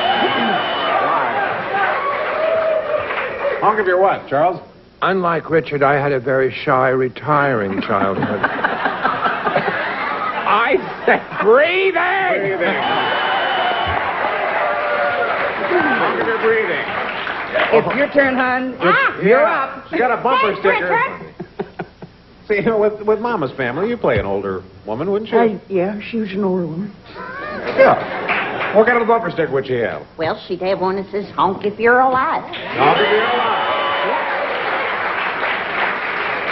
Honk if you're what, Charles? Unlike Richard, I had a very shy, retiring childhood. I said breathing! Breathing. Honk if you're breathing. It's your turn, hon. You're up. She got a bumper sticker. See, with Mama's family, you play an older woman, wouldn't you? Yeah, she was an older woman. Yeah. What kind of a bumper sticker would she have? Well, she'd have one that says, honk if you're alive. Honk if you're alive.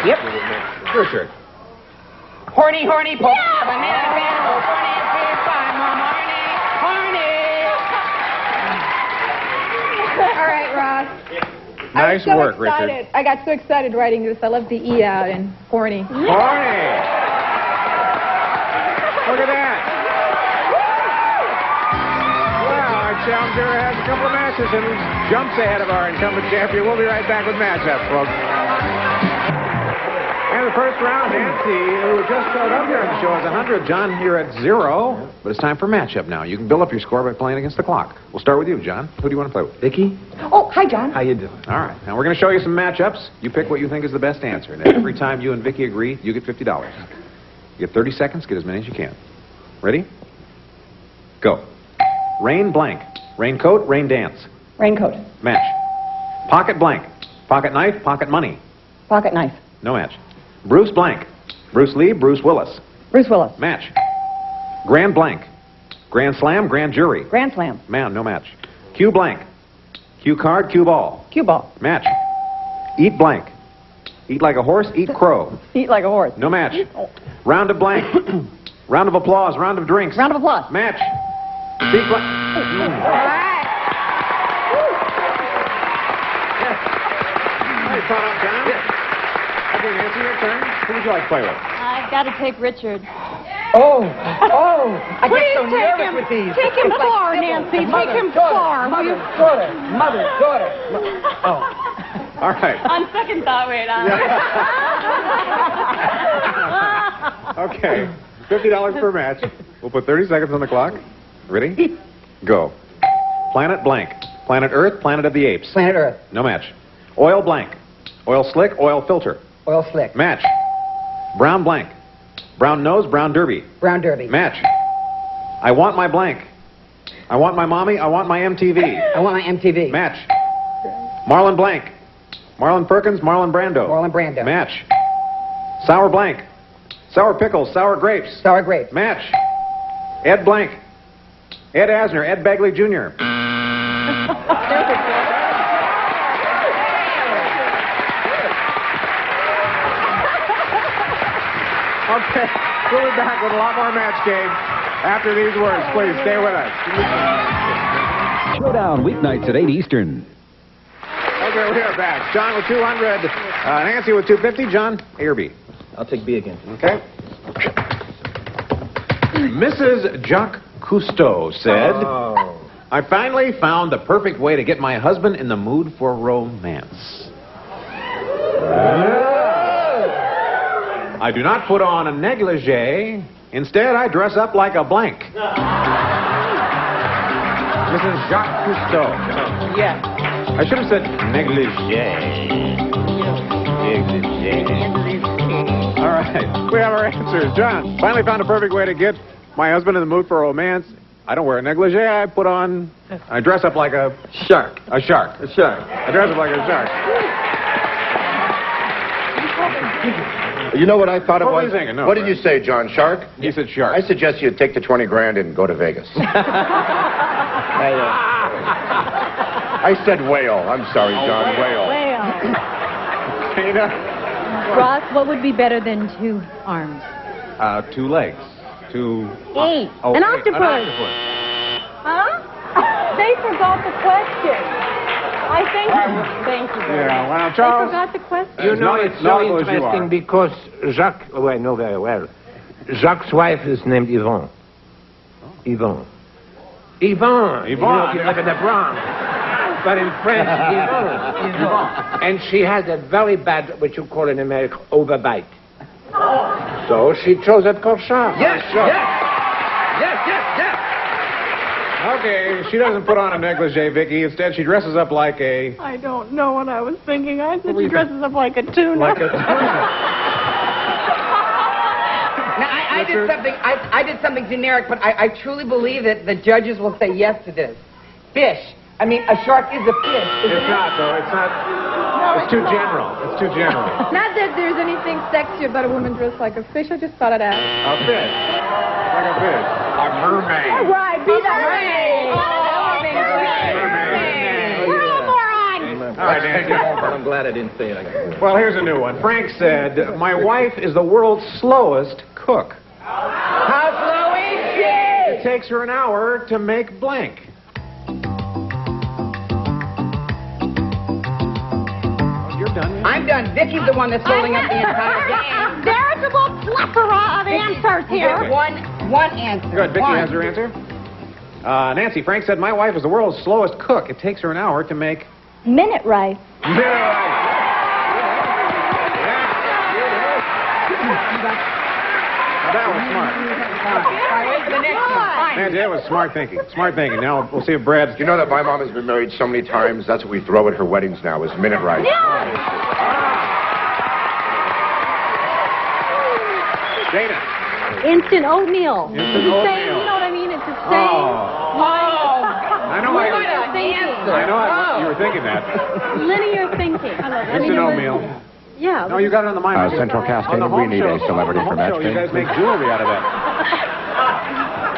Yep. Richard. Horny, horny, poke. Banana, banana, horny, five more horny. All right, Ross. Nice work, Richard. I got so excited writing this. I left the E out in horny. Horny. Look at that. Well, our challenger has a couple of matches and jumps ahead of our incumbent champion. We'll be right back with matchups, folks. And the first round, Nancy, who just showed up here on the show, is 100. John, you're at 0. But it's time for matchup now. You can build up your score by playing against the clock. We'll start with you, John. Who do you want to play with? Vicky? Oh, hi, John. How you doing? All right. Now, we're going to show you some matchups. You pick what you think is the best answer. And every time you and Vicky agree, you get $50. You get 30 seconds. Get as many as you can. Ready? Go. Rain blank. Raincoat, rain dance. Raincoat. Match. Pocket blank. Pocket knife, pocket money. Pocket knife. No match. Bruce blank. Bruce Lee, Bruce Willis. Bruce Willis. Match. Grand blank. Grand slam, grand jury. Grand slam. Man, no match. Cue blank. Cue card, cue ball. Cue ball. Match. Eat blank. Eat like a horse, eat crow. Eat like a horse. No match. Round of blank. Round of applause, round of drinks. Round of applause. Match. Speak blank. All right. Hey, caught up, John. Okay, Nancy, your turn. Who would you like to play with? I've got to take Richard. Oh, I get so nervous with these. Take him It's like far, symbols. Nancy. Mother, Take him daughter, far. Mother, daughter, mother, daughter. Oh. All right. On second thought, wait. Okay. $50 per match. We'll put 30 seconds on the clock. Ready? Go. Planet blank. Planet Earth, Planet of the Apes. Planet Earth. No match. Oil blank. Oil slick, oil filter. Oil slick. Match. Brown blank. Brown nose, brown derby. Brown derby. Match. I want my blank. I want my mommy, I want my MTV. I want my MTV. Match. Marlon blank. Marlon Perkins, Marlon Brando. Marlon Brando. Match. Sour blank. Sour pickles, sour grapes. Sour grapes. Match. Ed blank. Ed Asner, Ed Begley Jr. Okay, we'll be back with a lot more match game after these words. Please stay with us. Showdown weeknights at 8 Eastern. Okay, we are back. John with 200, Nancy with 250. John, A or B? I'll take B again. Okay. Mrs. Jacques Cousteau said, I finally found the perfect way to get my husband in the mood for romance. I do not put on a negligee. Instead, I dress up like a blank. Mrs. Jacques Cousteau. Yes. I should have said negligee. All right, we have our answers. John, finally found a perfect way to get my husband in the mood for romance. I don't wear a negligee. I dress up like a shark. A shark. A shark. I dress up like a shark. You know what I thought it What were was? you thinking? No, What did you say, John? Shark? He said shark. I suggest you take the 20 grand and go to Vegas. I said whale. I'm sorry, John. Whale. Ross, what would be better than 2 arms? 2 legs. 2... Eight. Oh, An eight. octopus. Huh? They forgot the question. I think... Thank you. Yeah, well, They Charles... forgot the question. You know, it's so interesting because Jacques... Oh, I know very well. Jacques' wife is named Yvonne. Yvonne. Yvonne. You know, you live in the Bronx. But in French, Yvonne. And she had a very bad, what you call in America, overbite. So she chose that Corchard. Yes, sure. yes. Okay, she doesn't put on a negligee, Vicky. Instead, she dresses up like a... I don't know what I was thinking. I said she dresses up like a tuna. Like a tuna. Now, I did something. I did something generic, but I truly believe that the judges will say yes to this. Fish. I mean, a shark is a fish. It's not, though. It's not... It's too general. It's too general. Not that there's anything sexy about a woman dressed like a fish. I just thought I'd ask. A fish. Like a fish. A mermaid. All right, be the mermaid. We're all morons. All right, Nancy. I'm glad I didn't say it. Well, here's a new one. Frank said, my wife is the world's slowest cook. How slow is she? It takes her an hour to make blank. You're done. I'm done. Vicky's the one that's holding up the entire game. Veritable plethora of answers here. One answer. Good. Vicky has her answer. Nancy, Frank said, my wife is the world's slowest cook. It takes her an hour to make... Minute rice. That was smart. Nancy, that was smart thinking. Smart thinking. Now we'll see if Brad's... You know that my mom has been married so many times, that's what we throw at her weddings now, is minute rice. Dana. Instant oatmeal. Instant It's the same, oatmeal. you know what I mean? It's the same. I know why you were thinking that. Linear thinking. I love it. Instant oatmeal. Yeah. No, you got it on the mind. Central Casting, we need a celebrity for match You guys make jewelry out of that.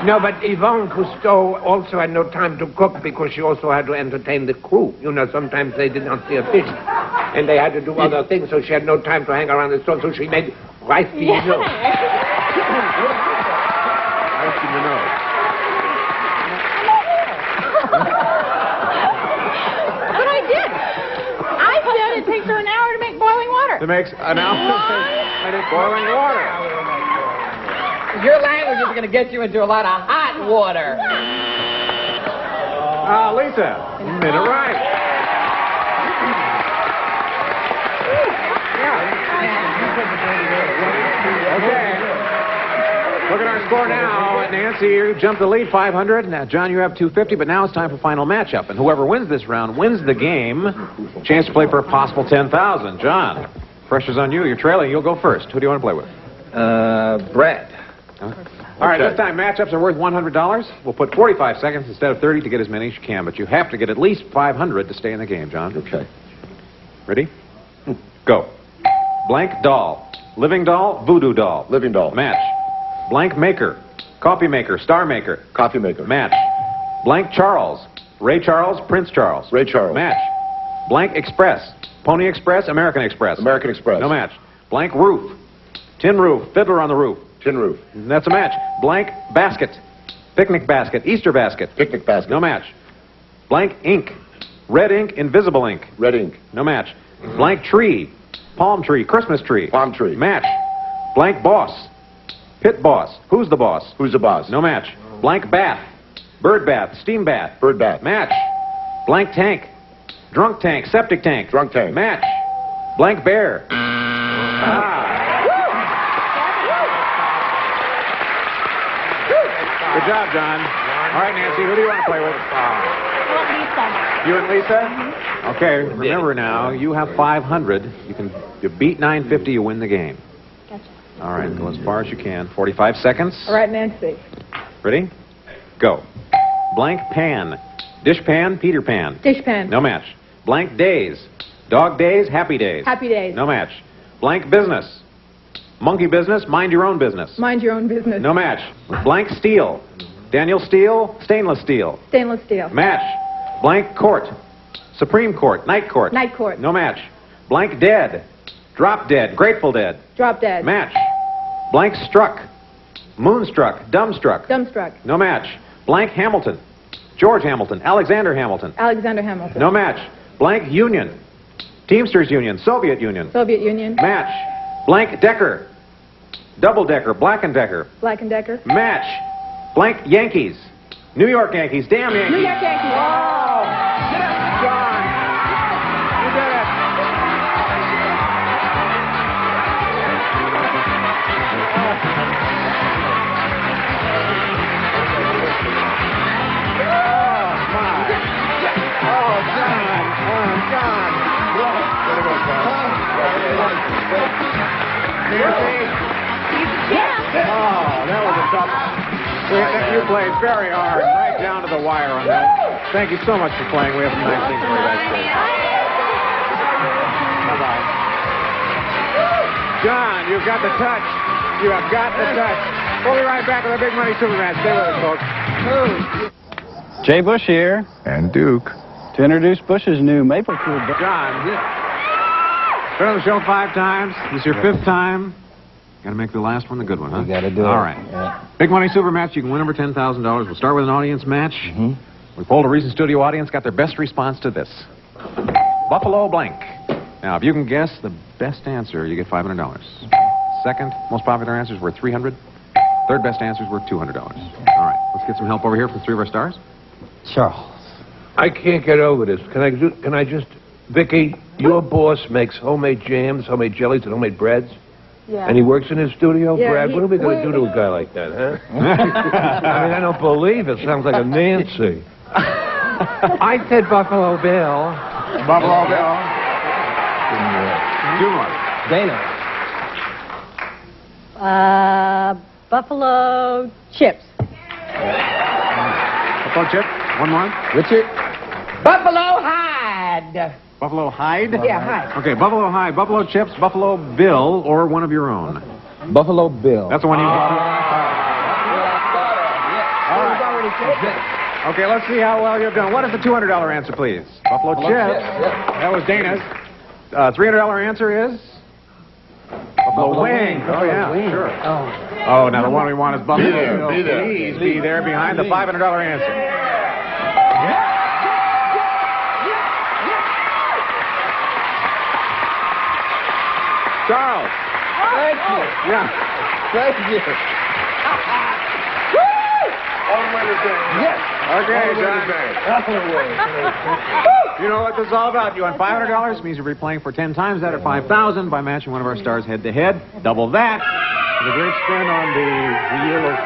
No, but Yvonne Cousteau also had no time to cook because she also had to entertain the crew. You know, sometimes they did not see a fish, and they had to do other things, so she had no time to hang around the store, so she made rice beans. Rice in the nose. But I did. I said it takes her an hour to make boiling water. It makes an hour to make boiling water. Your language is going to get you into a lot of hot water. Lisa, minute right. Okay. Look at our score now. Nancy, you jumped the lead, 500. Now, John, you have 250, but now it's time for final matchup. And whoever wins this round wins the game. Chance to play for a possible 10,000. John, pressure's on you. You're trailing. You'll go first. Who do you want to play with? Brad. All right, this time matchups are worth $100. We'll put 45 seconds instead of 30 to get as many as you can, but you have to get at least 500 to stay in the game, John. Okay. Ready? Go. Blank doll. Living doll, voodoo doll. Living doll. Match. Blank maker. Coffee maker, star maker. Coffee maker. Match. Blank Charles. Ray Charles, Prince Charles. Ray Charles. Match. Blank Express. Pony Express, American Express. American Express. No match. Blank roof. Tin roof. Fiddler on the roof. Tin roof. That's a match. Blank basket. Picnic basket. Easter basket. Picnic basket. No match. Blank ink. Red ink. Invisible ink. Red ink. No match. Blank tree. Palm tree. Christmas tree. Palm tree. Match. Blank boss. Pit boss. Who's the boss? Who's the boss? No match. Blank bath. Bird bath. Steam bath. Bird bath. Match. Blank tank. Drunk tank. Septic tank. Drunk tank. Match. Blank bear. Good job, John. All right, Nancy, who do you want to play with? Well, Lisa. You and Lisa? Okay, remember now, you have 500. You beat 950, you win the game. Gotcha. All right, go as far as you can. 45 seconds. All right, Nancy. Ready? Go. Blank pan. Dish pan, Peter Pan. Dish pan. No match. Blank days. Dog days, happy days. Happy days. No match. Blank business. Monkey business, mind your own business. Mind your own business. No match. Blank steel. Daniel Steel, stainless steel. Stainless steel. Match. Blank court. Supreme Court, night court. Night court. No match. Blank dead. Drop dead, Grateful Dead. Drop dead. Match. Blank struck. Moonstruck, dumbstruck. Dumbstruck. No match. Blank Hamilton. George Hamilton, Alexander Hamilton. Alexander Hamilton. No match. Blank Union. Teamsters Union, Soviet Union. Soviet Union. Match. Blank Decker. Double Decker, Black and Decker. Black and Decker. Match. Blank Yankees. New York Yankees, damn Yankees. New York Yankees. Oh! John, you did it. Oh, that was a tough one. You played very hard, right down to the wire on that. Thank you so much for playing. We have some nice things for you backstage. Bye-bye. John, you've got the touch. You have got the touch. We'll be right back with our Big Money Super Match. Stay with us, folks. Jay Bush here. And Duke. To introduce Bush's new Maple Cool. John, been on the show 5 times. This is your 5th time. Got to make the last one the good one, huh? You got to do it. All right. Yeah. Big Money Super Match. You can win over $10,000. We'll start with an audience match. We polled a recent studio audience, got their best response to this. Buffalo blank. Now, if you can guess the best answer, you get $500. Second most popular answer is worth $300. Third best answer is worth $200. All right. Let's get some help over here from 3 of our stars. Charles. I can't get over this. Can I just... Vicky, your boss makes homemade jams, homemade jellies, and homemade breads? Yeah. And he works in his studio? Yeah, Brad, what are we going to do to a guy like that, huh? I mean, I don't believe it. Sounds like a Nancy. I said Buffalo Bill. Buffalo Bill. 2 more. Dana. Buffalo chips. Buffalo chip. One more. Richard. Buffalo hide. Buffalo hide? Yeah, hide. Okay, Buffalo hide, Buffalo chips, Buffalo Bill, or one of your own. Buffalo Bill. That's the one you get. All right. Okay, let's see how well you've done. What is the $200 answer, please? Buffalo chips. Yeah. That was Dana's. $300 answer is? Buffalo wing. Oh, yeah, sure. Oh, now the one we want is Buffalo Bill. Please be there behind the $500 answer. Charles. Thank you. Yeah. Thank you. Yes. Okay, John. You know what this is all about. You won $500. Means you'll be playing for 10 times that at $5,000 by matching one of our stars head-to-head. Double that. With a great spin on the wheel of...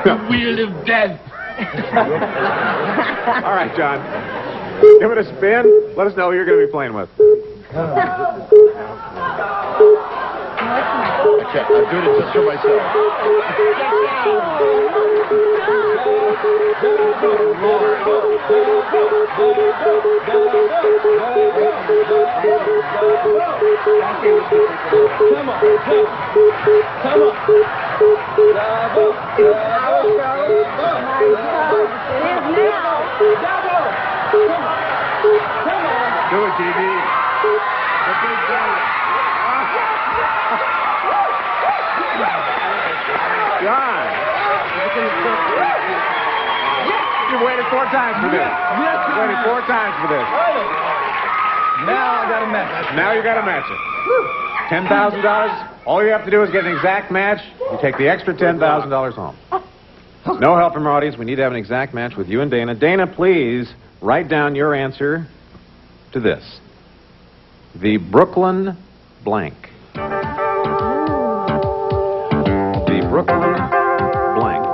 The Wheel of Death. All right, John. Give it a spin. Let us know who you're going to be playing with. Okay, I'm doing it just for myself. Come on. Do it, TV. The big game. John. You waited 4 times for this. You waited 4 times for this. Now I got to match it. Now you got to match it. $10,000. All you have to do is get an exact match. You take the extra $10,000 home. No help from our audience. We need to have an exact match with you and Dana. Dana, please write down your answer to this. The Brooklyn blank. The Brooklyn blank.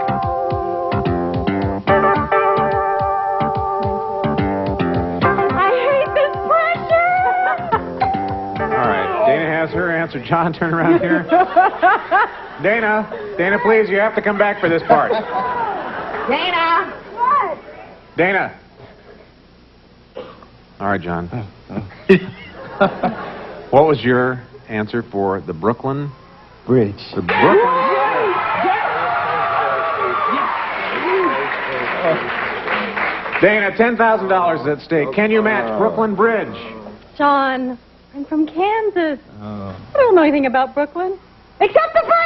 answer. John, turn around here. Dana, please, you have to come back for this part. Dana! What? Dana. All right, John. What was your answer for the Brooklyn Bridge? The Brooklyn. Dana, $10,000 at stake. Can you match Brooklyn Bridge? John, I'm from Kansas. I don't know anything about Brooklyn. Except the bridge!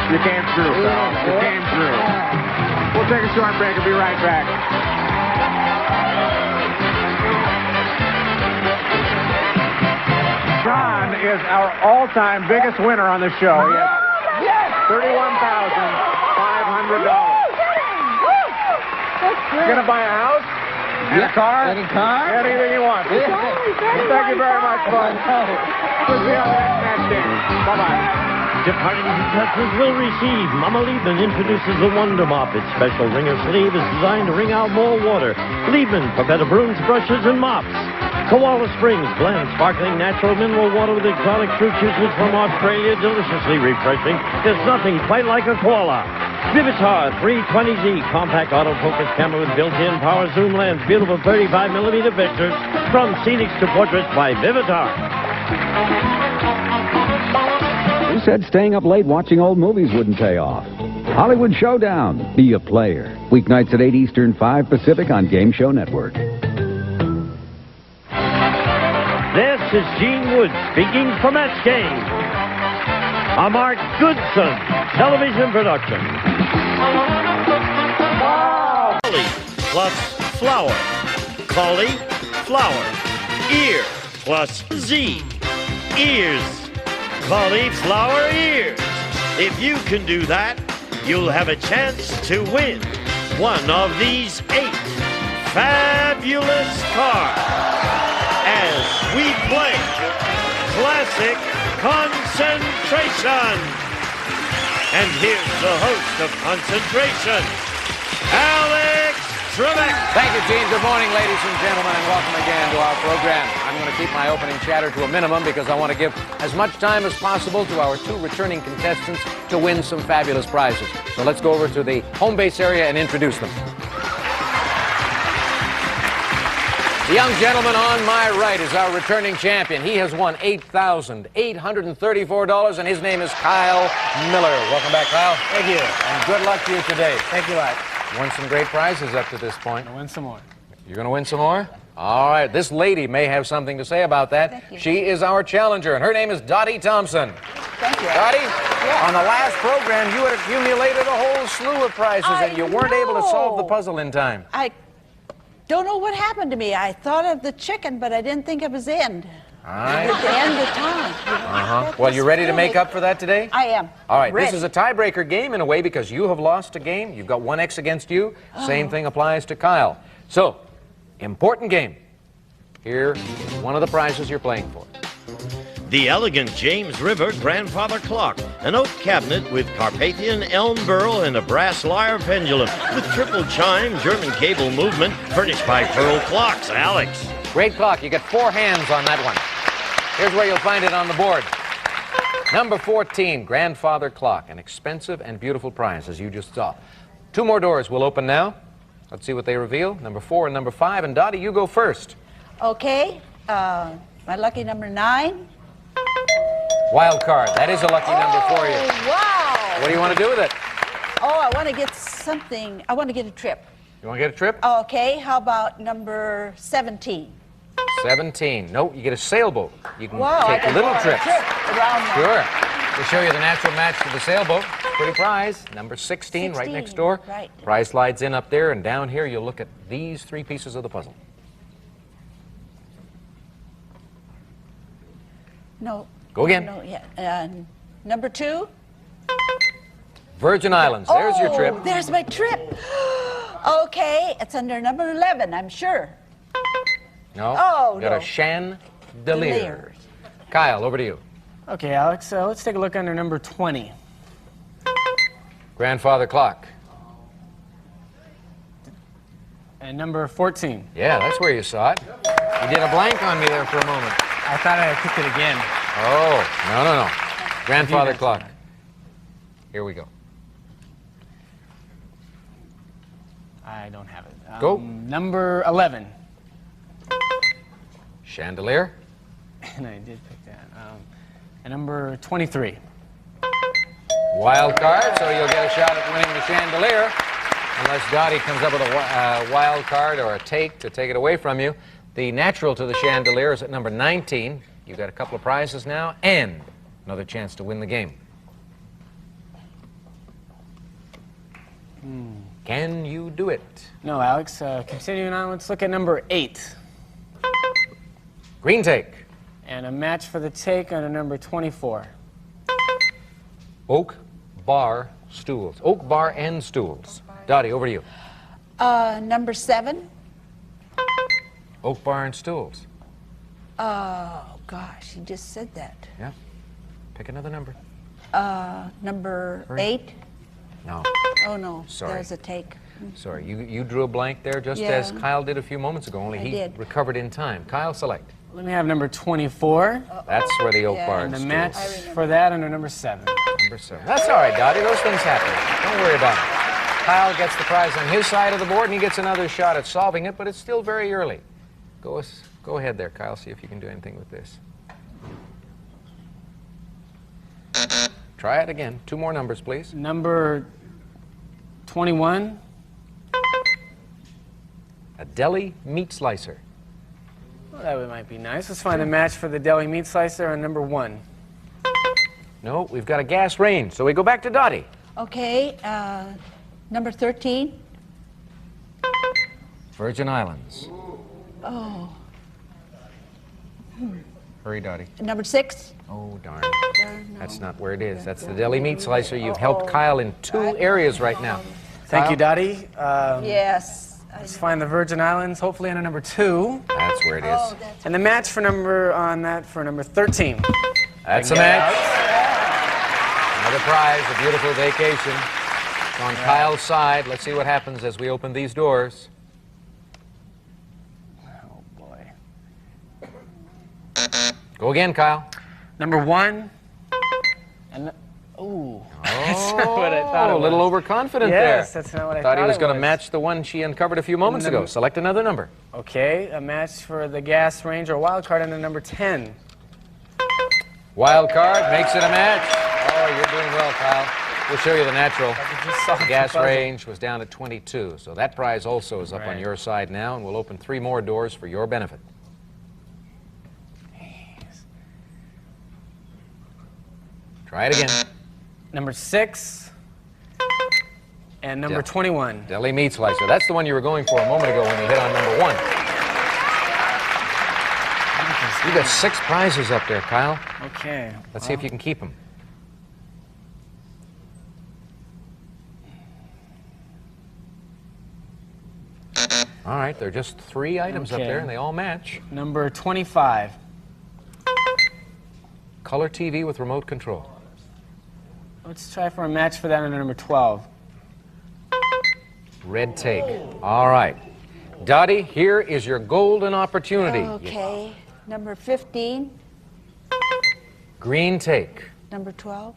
You came through, pal. You came through. We'll take a short break and be right back. John is our all-time biggest winner on the show. He has $31,500. You're going to buy a house? And a car? And a car? Anything you want. Thank you very much, bud. We'll see how that match ends. Bye-bye. Departing contestants will receive Mama Liebman introduces the Wonder Mop. Its special wringer sleeve is designed to wring out more water. Liebman for better brooms, brushes, and mops. Koala Springs blends sparkling natural mineral water with exotic fruit juices from Australia. Deliciously refreshing. There's nothing quite like a koala. Vivitar 320Z compact autofocus camera with built-in power zoom lens. Beautiful 35mm pictures from scenics to portraits by Vivitar. Who said staying up late watching old movies wouldn't pay off? Hollywood Showdown. Be a player. Weeknights at 8 Eastern, 5 Pacific on Game Show Network. This is Gene Wood speaking for Match Game. A Mark Goodson television production. Collie plus flower. Collie, flower. Ear plus Z. Ears. Cauliflower ears. If you can do that, you'll have a chance to win one of these 8 fabulous cars as we play Classic Concentration. And here's the host of Concentration, Alex Trebek. Thank you, Gene. Good morning, ladies and gentlemen, and welcome again to our program. I'm going to keep my opening chatter to a minimum because I want to give as much time as possible to our 2 returning contestants to win some fabulous prizes. So let's go over to the home base area and introduce them. The young gentleman on my right is our returning champion. He has won $8,834, and his name is Kyle Miller. Welcome back, Kyle. Thank you. And good luck to you today. Thank you a lot. Won some great prizes up to this point. I'll win some more. You're going to win some more? All right. This lady may have something to say about that. She is our challenger, and her name is Dottie Thompson. Thank you. Dottie, Yeah. on the last program, you had accumulated a whole slew of prizes, and you weren't able to solve the puzzle in time. I don't know what happened to me. I thought of the chicken, but I didn't think it was end. All right. At the end of time. Well, you ready to make up for that today? I am. All right, Ready. this is a tiebreaker game in a way because you have lost a game. You've got 1 X against you. Same thing applies to Kyle. So, important game. Here is one of the prizes you're playing for. The elegant James River grandfather clock. An oak cabinet with Carpathian elm burl and a brass lyre pendulum with triple chime German cable movement furnished by Pearl Clocks. Alex. Great clock. You get 4 hands on that one. Here's where you'll find it on the board. Number 14, grandfather clock. An expensive and beautiful prize, as you just saw. 2 more doors will open now. Let's see what they reveal. Number 4 and number 5. And Dottie, you go first. Okay. My lucky number 9. Wild card. That is a lucky number for you. Wow. What do you want to do with it? Oh, I want to get something. I want to get a trip. You want to get a trip? Okay. How about number 17? 17. No, you get a sailboat. You can Wow, I take can little go on a trips. trip around Sure. To show you the natural match to the sailboat. Pretty prize. Number 16, right next door. Right. Prize slides in up there, and down here you'll look at these 3 pieces of the puzzle. No. Go again. No, yeah. Number 2. Virgin Islands. There's your trip. There's my trip. Okay, it's under number 11, I'm sure. No. Oh, Got no. a chandelier. Kyle, over to you. Okay, Alex, let's take a look under number 20. Grandfather clock. And number 14. Yeah, that's where you saw it. You did a blank on me there for a moment. I thought I took it again. Oh, no. Grandfather clock. Here we go. I don't have it. Go. Number 11. Chandelier. And I did pick that. And number 23. Wild card, so you'll get a shot at winning the chandelier. Unless Dottie comes up with a wild card or a take to take it away from you. The natural to the chandelier is at number 19. You've got a couple of prizes now and another chance to win the game. Can you do it? No, Alex. Continuing on, let's look at number 8. Green take. And a match for the take under number 24. Oak bar stools. Oak bar and stools. Dottie, over to you. Number 7. Oak bar and stools. Oh, gosh, you just said that. Yeah. Pick another number. Number Hurry. 8. No. Oh, no. Sorry. That was a take. Sorry, you drew a blank there just Yeah. as Kyle did a few moments ago, only I he did. recovered in time. Kyle, select. Let me have number 24. That's where the oak Yeah. bar And the stools. match for that under number 7. Number 7. That's all right, Dottie. Those things happen. Don't worry about it. Kyle gets the prize on his side of the board, and he gets another shot at solving it, but it's still very early. Go ahead there, Kyle. See if you can do anything with this. Try it again. 2 more numbers, please. Number 21. A deli meat slicer. Well, that might be nice. Let's find a match for the deli meat slicer on number 1. No, we've got a gas range, so we go back to Dottie. Okay, number 13. Virgin Islands. Oh. Hurry, Dottie. Number 6. Oh, darn. That's not where it is. That's the deli meat slicer. You've helped Kyle in 2 areas right now. Thank you, Kyle? Dottie. Yes. Let's find the Virgin Islands, hopefully under number 2. That's where it is. Oh, And the match for number 13. That's a match. Another prize, a beautiful vacation. It's on Kyle's side. Let's see what happens as we open these doors. Oh, boy. Go again, Kyle. Number 1. And ooh. That's not what I thought it a was. little overconfident there. Yes, that's not what I thought Thought he was it going to was. match the one she uncovered a few moments ago. Select another number. Okay, a match for the gas range or wild card under number 10. Wild card makes it a match. Oh, you're doing well, Kyle. We'll show you the natural. The gas range was down at 22, so that prize also is up on your side now, and we'll open 3 more doors for your benefit. Try it again. Number 6 and number 21. Deli meat slicer. That's the one you were going for a moment ago when you hit on number 1. You got 6 prizes up there, Kyle. Okay. Let's see if you can keep them. All right, there are just 3 items up there, and they all match. Number 25. Color TV with remote control. Let's try for a match for that under number 12. Red take. All right. Dottie, here is your golden opportunity. Okay, number 15. Green take. Number 12.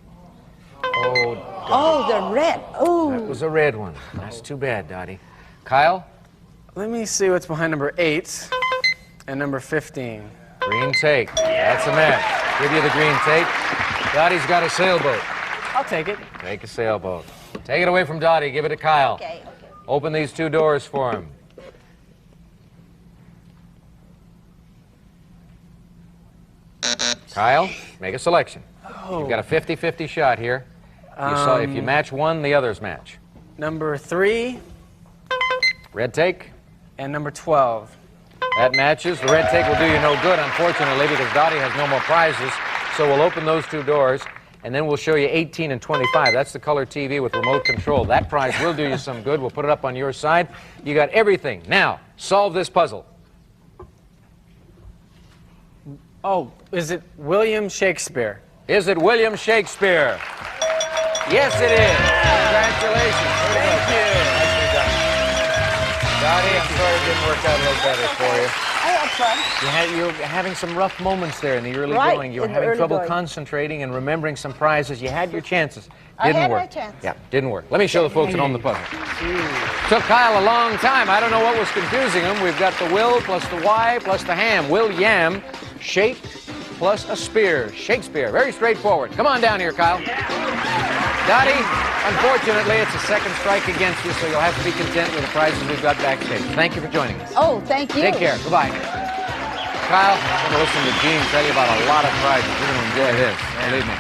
Oh, the red. Oh. that was a red one. That's too bad, Dottie. Kyle? Let me see what's behind number 8 and number 15. Green take. That's a match. Give you the green take. Dottie's got a sailboat. I'll take it. Take a sailboat. Take it away from Dottie. Give it to Kyle. Okay. Open these 2 doors for him. Kyle, make a selection. You've got a 50-50 shot here. If you match one, the others match. Number 3 Red take. and number 12. That matches. The red take will do you no good, unfortunately, because Dottie has no more prizes. So we'll open those two doors, and then we'll show you 18 and 25. That's the color TV with remote control. That prize will do you some good. We'll put it up on your side. You got everything. Now, solve this puzzle. Oh, is it William Shakespeare? Is it William Shakespeare? Yes, it is. Congratulations. Thank you. Nicely done. Dottie, I'm sorry it didn't work out a little better for you. I had fun. You were having some rough moments there in the early Right, going. You were in the having early trouble going. concentrating and remembering some prizes. You had your chances. I Didn't had work. my chance. Yeah, didn't work. Let me show the folks at home the puzzle. Took Kyle a long time. I don't know what was confusing him. We've got the will plus the Y plus the ham. Will yam, shake plus a spear. Shakespeare. Very straightforward. Come on down here, Kyle. Dottie, unfortunately, it's a second strike against you, so you'll have to be content with the prizes we've got backstage. Thank you for joining us. Oh, thank you. Take care. Goodbye. Kyle, I'm going to listen to Gene tell you about a lot of prizes. You're going to enjoy this. Believe me.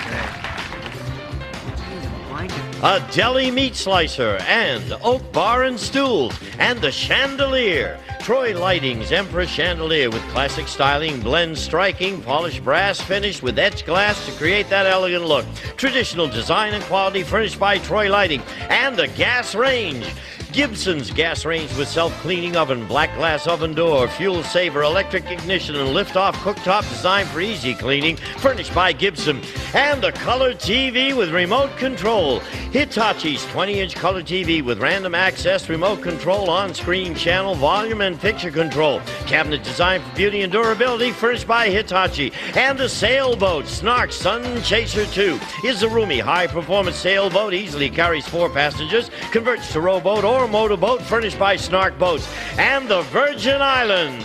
A deli meat slicer and oak bar and stools and the chandelier. Troy Lighting's Empress Chandelier with classic styling, blends striking, polished brass finish with etched glass to create that elegant look. Traditional design and quality furnished by Troy Lighting. And the gas range. Gibson's gas range with self-cleaning oven, black glass oven door, fuel saver, electric ignition, and lift-off cooktop designed for easy cleaning, furnished by Gibson. And the color TV with remote control. Hitachi's 20-inch color TV with random access, remote control, on-screen channel, volume, and picture control. Cabinet designed for beauty and durability, furnished by Hitachi. And the sailboat, Snark Sun Chaser 2, is a roomy, high-performance sailboat, easily carries 4 passengers, converts to rowboat or motorboat, furnished by Snark Boats. And the Virgin Islands.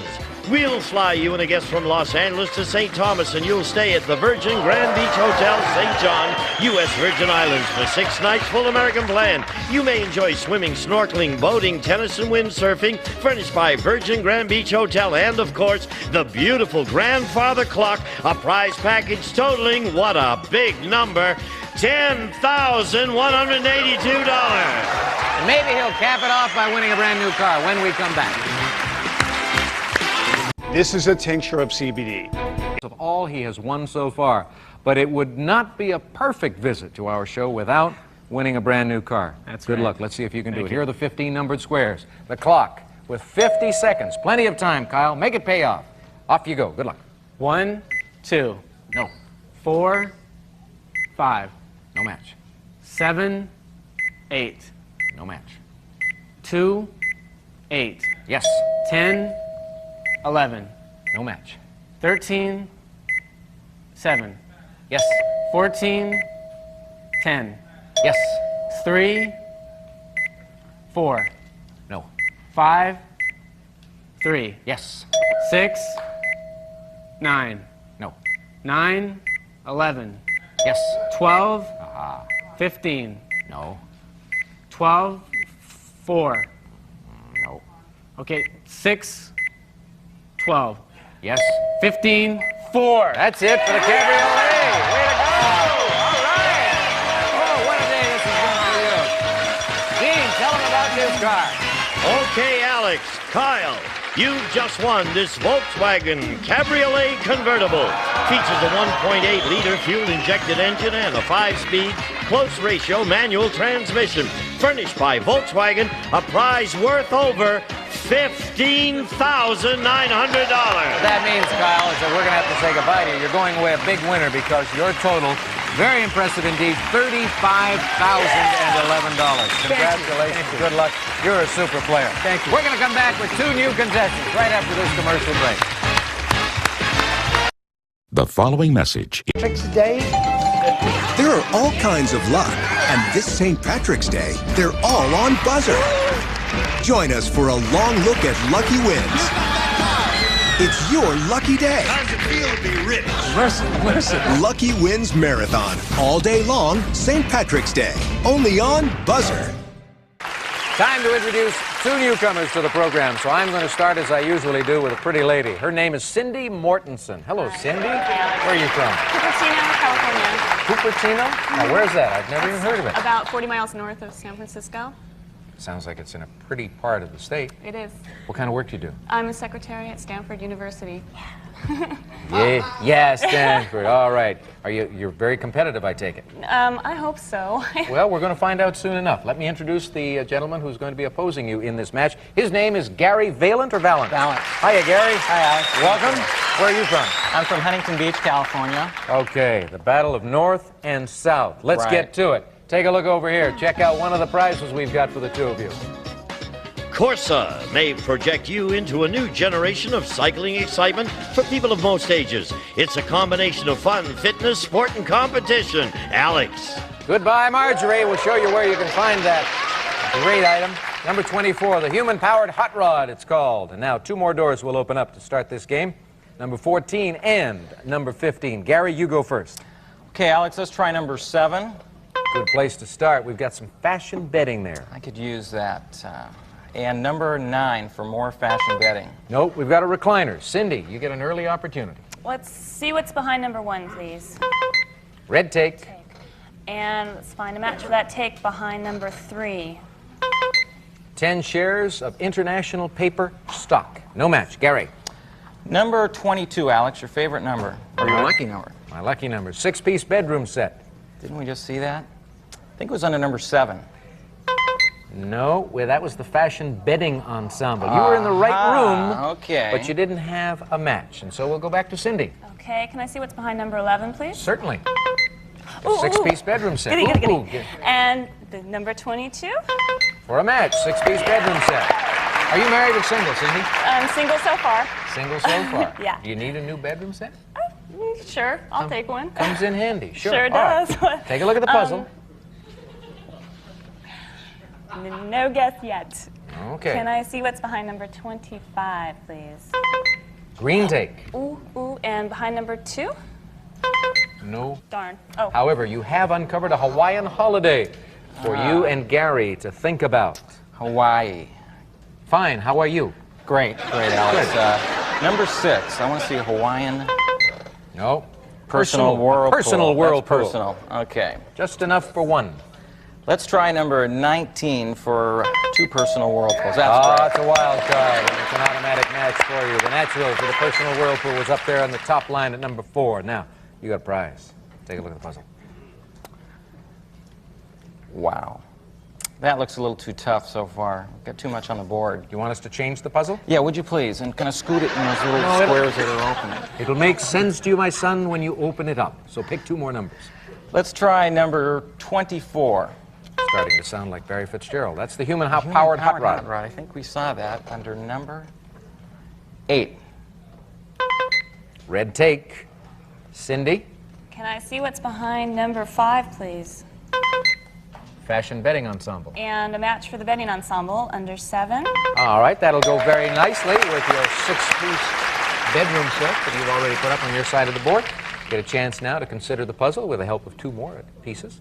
We'll fly you and a guest from Los Angeles to St. Thomas, and you'll stay at the Virgin Grand Beach Hotel, St. John, U.S. Virgin Islands for 6 nights, full American plan. You may enjoy swimming, snorkeling, boating, tennis, and windsurfing, furnished by Virgin Grand Beach Hotel, and, of course, the beautiful grandfather clock, a prize package totaling, what a big number, $10,182. And maybe he'll cap it off by winning a brand new car when we come back. This is a tincture of CBD. Of all he has won so far, but it would not be a perfect visit to our show without winning a brand new car. That's good right. luck. Let's see if you can do Thank it. you. Here are the 15 numbered squares. The clock with 50 seconds. Plenty of time, Kyle. Make it pay off. Off you go. Good luck. 1, 2. No. 4, 5. No match. 7, 8. No match. 2, 8. Yes. 10, 11. No match. 13, 7. Yes. 14, 10. Yes. 3, 4. No. 5, 3. Yes. 6, 9. No. 9, 11. Yes. 12, Aha. 15. No. 12, 4. No. Okay, 6, 12. Yes. 15, 4. That's it for the cabriolet. Way to go. All right. Oh, what a day this has been for you. Dean, tell them about this car. Okay, Alex, Kyle, you've just won this Volkswagen Cabriolet convertible. Features a 1.8-liter fuel-injected engine and a 5-speed, close-ratio manual transmission. Furnished by Volkswagen, a prize worth over $15,900. That means, Kyle, is that we're going to have to say goodbye to you. You're going away a big winner because your total, very impressive indeed, $35,011. Congratulations. Good luck. You're a super player. Thank you. We're going to come back with 2 new contestants right after this commercial break. The following message. Day. There are all kinds of luck, and this St. Patrick's Day, they're all on Buzzr. Join us for a long look at lucky wins. It's your lucky day. How's it feel to be rich? Listen. Lucky Wins Marathon, all day long, St. Patrick's Day, only on Buzzr. Time to introduce 2 newcomers to the program, so I'm going to start as I usually do with a pretty lady. Her name is Cindy Mortensen. Hello, Cindy. Where are you from? Cupertino, California. Cupertino? Now, where's that? I've never even heard of it. About 40 miles north of San Francisco. Sounds like it's in a pretty part of the state. It is. What kind of work do you do? I'm a secretary at Stanford University. Yeah, Stanford. All right. You're very competitive, I take it. I hope so. Well, we're going to find out soon enough. Let me introduce the gentleman who's going to be opposing you in this match. His name is Gary Valent or Valent? Valent. Hiya, Gary. Hi, Alex. Welcome. Where are you from? I'm from Huntington Beach, California. Okay, the battle of North and South. Let's Right. get to it. Take a look over here. Check out one of the prizes we've got for the two of you. Corsa may project you into a new generation of cycling excitement for people of most ages. It's a combination of fun, fitness, sport, and competition. Alex. Goodbye, Marjorie. We'll show you where you can find that great item. Number 24, the human-powered hot rod, it's called. And now 2 more doors will open up to start this game. Number 14 and number 15. Gary, you go first. Okay, Alex, let's try number 7. Good place to start. We've got some fashion bedding there. I could use that. And number 9 for more fashion bedding. Nope, we've got a recliner. Cindy, you get an early opportunity. Let's see what's behind number 1, please. Red take. And let's find a match for that take behind number 3. 10 shares of international paper stock. No match. Gary. Number 22, Alex, your favorite number. Or your lucky number. My lucky number. 6-piece bedroom set. Didn't we just see that? I think it was under number 7. No, well, that was the fashion bedding ensemble. You were in the right room, okay. But you didn't have a match. And so we'll go back to Cindy. Okay, can I see what's behind number 11, please? Certainly. Ooh, 6-piece bedroom set. Goody, goody, Ooh, goody. ooh, And the number 22? for a match, 6-piece bedroom set. Are you married or single, Cindy? I'm single so far. Single so far. Yeah. Do you need a new bedroom set? Sure, I'll take one. Comes in handy. Sure. Sure All does. right. Take a look at the puzzle. No guess yet. Okay. Can I see what's behind number 25, please? Green take. Ooh, ooh, and behind number 2? No. Darn. Oh. However, you have uncovered a Hawaiian holiday for you and Gary to think about. Hawaii. Fine. How are you? Great, Alex. Number 6, I want to see a Hawaiian. No. Personal whirlpool. Personal whirlpool. That's personal. Okay. Just enough for 1. Let's try number 19 for 2 personal whirlpools. That's a wild card. It's an automatic match for you. The natural for the personal whirlpool was up there on the top line at number 4. Now, you got a prize. Take a look at the puzzle. Wow. That looks a little too tough so far. We've got too much on the board. You want us to change the puzzle? Yeah, would you please? And kind of scoot it in those little squares that are open. It'll make sense to you, my son, when you open it up. So pick 2 more numbers. Let's try number 24. Starting to sound like Barry Fitzgerald. That's the human-powered hot rod. I think we saw that under number 8. Red take. Cindy. Can I see what's behind number 5, please? Fashion bedding ensemble. And a match for the bedding ensemble under 7. All right, that'll go very nicely with your 6-piece bedroom set that you've already put up on your side of the board. Get a chance now to consider the puzzle with the help of 2 more pieces.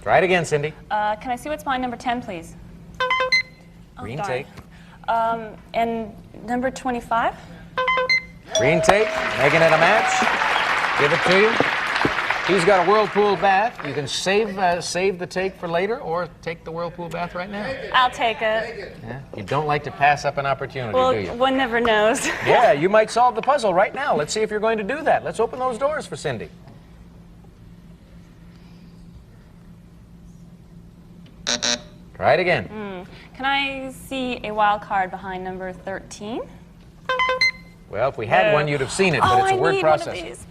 Try it again, Cindy. Can I see what's behind number 10, please? Green darn. take. And number 25? Green take, making it a match. Give it to you. He's got a whirlpool bath. You can save the take for later or take the whirlpool bath right now. I'll take it. Yeah? You don't like to pass up an opportunity, Well, do you? one never knows. Yeah, you might solve the puzzle right now. Let's see if you're going to do that. Let's open those doors for Cindy. Try it again. Can I see a wild card behind number 13? Well, if we had one, you'd have seen it, but it's a word processor. One of these.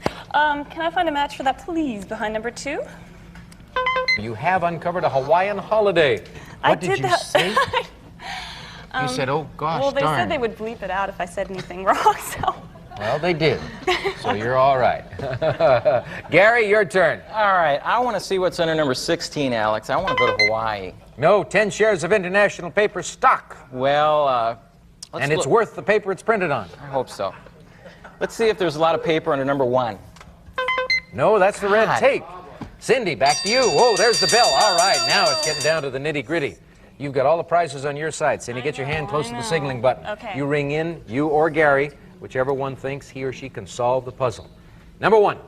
Can I find a match for that, please, behind number 2? You have uncovered a Hawaiian holiday. What did you say? You said, oh, gosh, well, they darn. said they would bleep it out if I said anything wrong, so... Well, they did. So you're all right. Gary, your turn. All right, I want to see what's under number 16, Alex. I want to go to Hawaii. No, 10 shares of international paper stock. Well, and it's worth the paper it's printed on. I hope so. Let's see if there's a lot of paper under number 1. No, that's the red take. Cindy, back to you. Whoa, there's the bell. All right, now it's getting down to the nitty-gritty. You've got all the prizes on your side. Cindy, get your hand close to the signaling button. Okay. You ring in, you or Gary, whichever one thinks he or she can solve the puzzle. Number 1,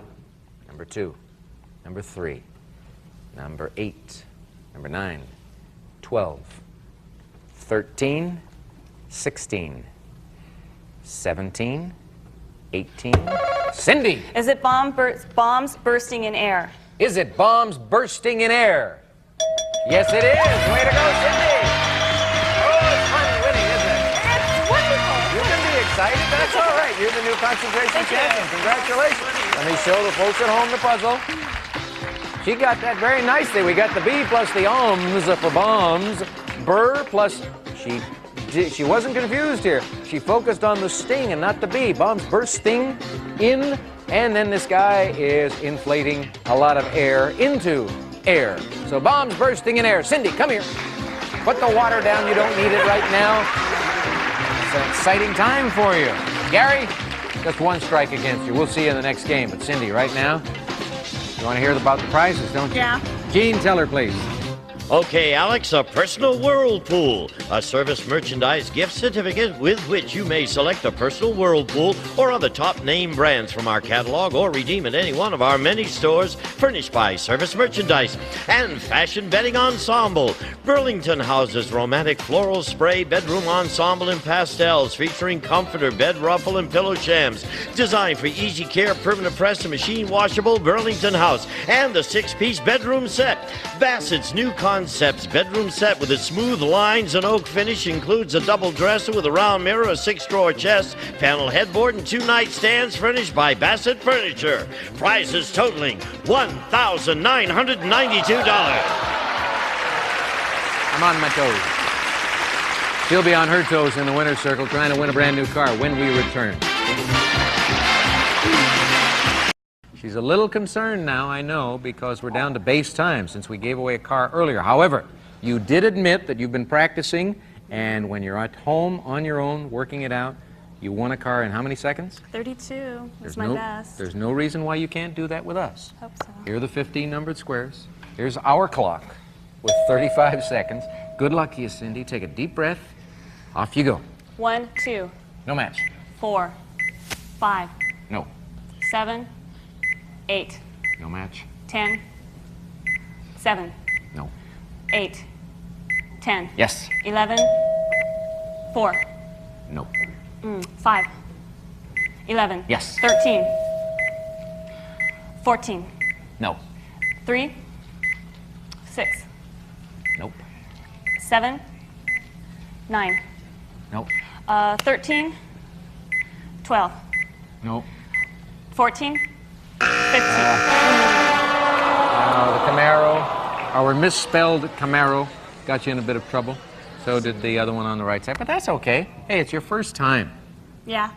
number 2, number 3, number 8, number 9, 12, 13, 16, 17, 18. Cindy! Is it bombs bursting in air? Is it bombs bursting in air? Yes, it is. Way to go, Cindy! Oh, it's fun winning, isn't it? It's wonderful. You can be excited. That's all right. You're the new concentration champion. Congratulations. Let me show the folks at home the puzzle. She got that very nicely. We got the B plus the ohms for bombs. Burr plus she wasn't confused here. She focused on the sting and not the B. Bombs bursting in, and then this guy is inflating a lot of air into air. So bombs bursting in air. Cindy, come here. Put the water down. You don't need it right now. It's an exciting time for you. Gary, just one strike against you. We'll see you in the next game. But Cindy, right now, you want to hear about the prizes, don't you? Yeah. Gene, tell her, please. Okay, Alex, a personal whirlpool, a service merchandise gift certificate with which you may select a personal whirlpool or other top name brands from our catalog or redeem at any one of our many stores furnished by Service Merchandise. And Fashion Bedding Ensemble. Burlington houses romantic floral spray bedroom ensemble in pastels featuring comforter, bed ruffle, and pillow shams. Designed for easy care, permanent press, and machine washable Burlington house. And the 6-piece bedroom set. Bassett's new Concepts bedroom set with its smooth lines and oak finish includes a double dresser with a round mirror, a 6-drawer chest, panel headboard, and 2 nightstands furnished by Bassett Furniture. Prizes totaling $1,992. I'm on my toes. She'll be on her toes in the winner's circle trying to win a brand new car when we return. She's a little concerned now, I know, because we're down to base time since we gave away a car earlier. However, you did admit that you've been practicing, and when you're at home on your own, working it out, you won a car in how many seconds? 32 is my best. There's no reason why you can't do that with us. Hope so. Here are the 15 numbered squares. Here's our clock with 35 seconds. Good luck to you, Cindy. Take a deep breath. Off you go. 1, 2. No match. 4, 5. No. 7, 8. No match. 10, 7. No. 8, 10. Yes. 11, 4. No. 5, 11. Yes. 13, 14. No. 3, 6. Nope. 7, 9. Nope. 13, 12. Nope. 14, 15. The Camaro, our misspelled Camaro, got you in a bit of trouble. So did the other one on the right side, but that's okay. Hey, it's your first time. Yeah.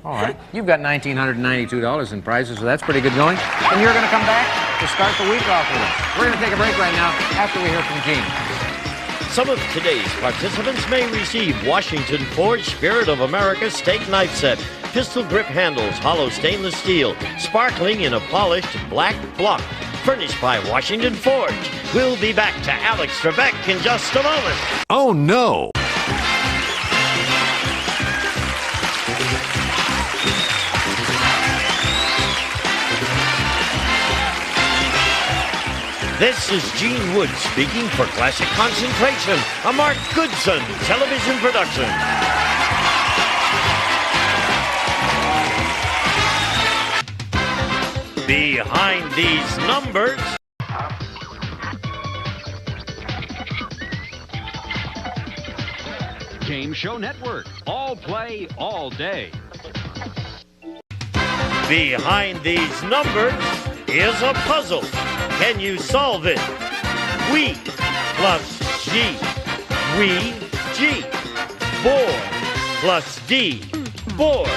All right. You've got $1,992 in prizes, so that's pretty good going. And you're going to come back to start the week off with us. We're going to take a break right now after we hear from Gene. Some of today's participants may receive Washington Forge Spirit of America steak knife set, pistol grip handles, hollow stainless steel, sparkling in a polished black block, furnished by Washington Forge. We'll be back to Alex Trebek in just a moment. Oh, no. This is Gene Wood speaking for Classic Concentration, a Mark Goodson television production. Behind these numbers... Game Show Network. All play, all day. Behind these numbers is a puzzle. Can you solve it? We plus G. We, G. Board plus D. Board.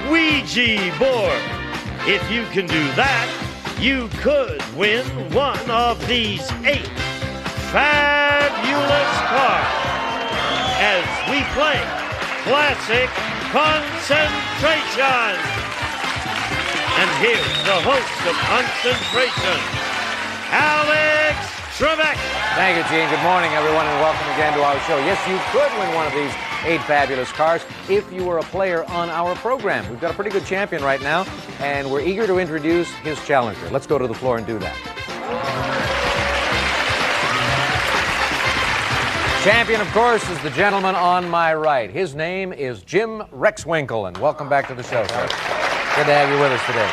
Ouija board. If you can do that, you could win one of these 8 fabulous cards as we play Classic Concentration. And here's the host of Concentration, Alex Trebek. Thank you, Gene. Good morning, everyone, and welcome again to our show. Yes, you could win one of these 8 fabulous cars if you were a player on our program. We've got a pretty good champion right now, and we're eager to introduce his challenger. Let's go to the floor and do that. Champion, of course, is the gentleman on my right. His name is Jim Rexwinkle, and welcome back to the show, sir. Good to have you with us today.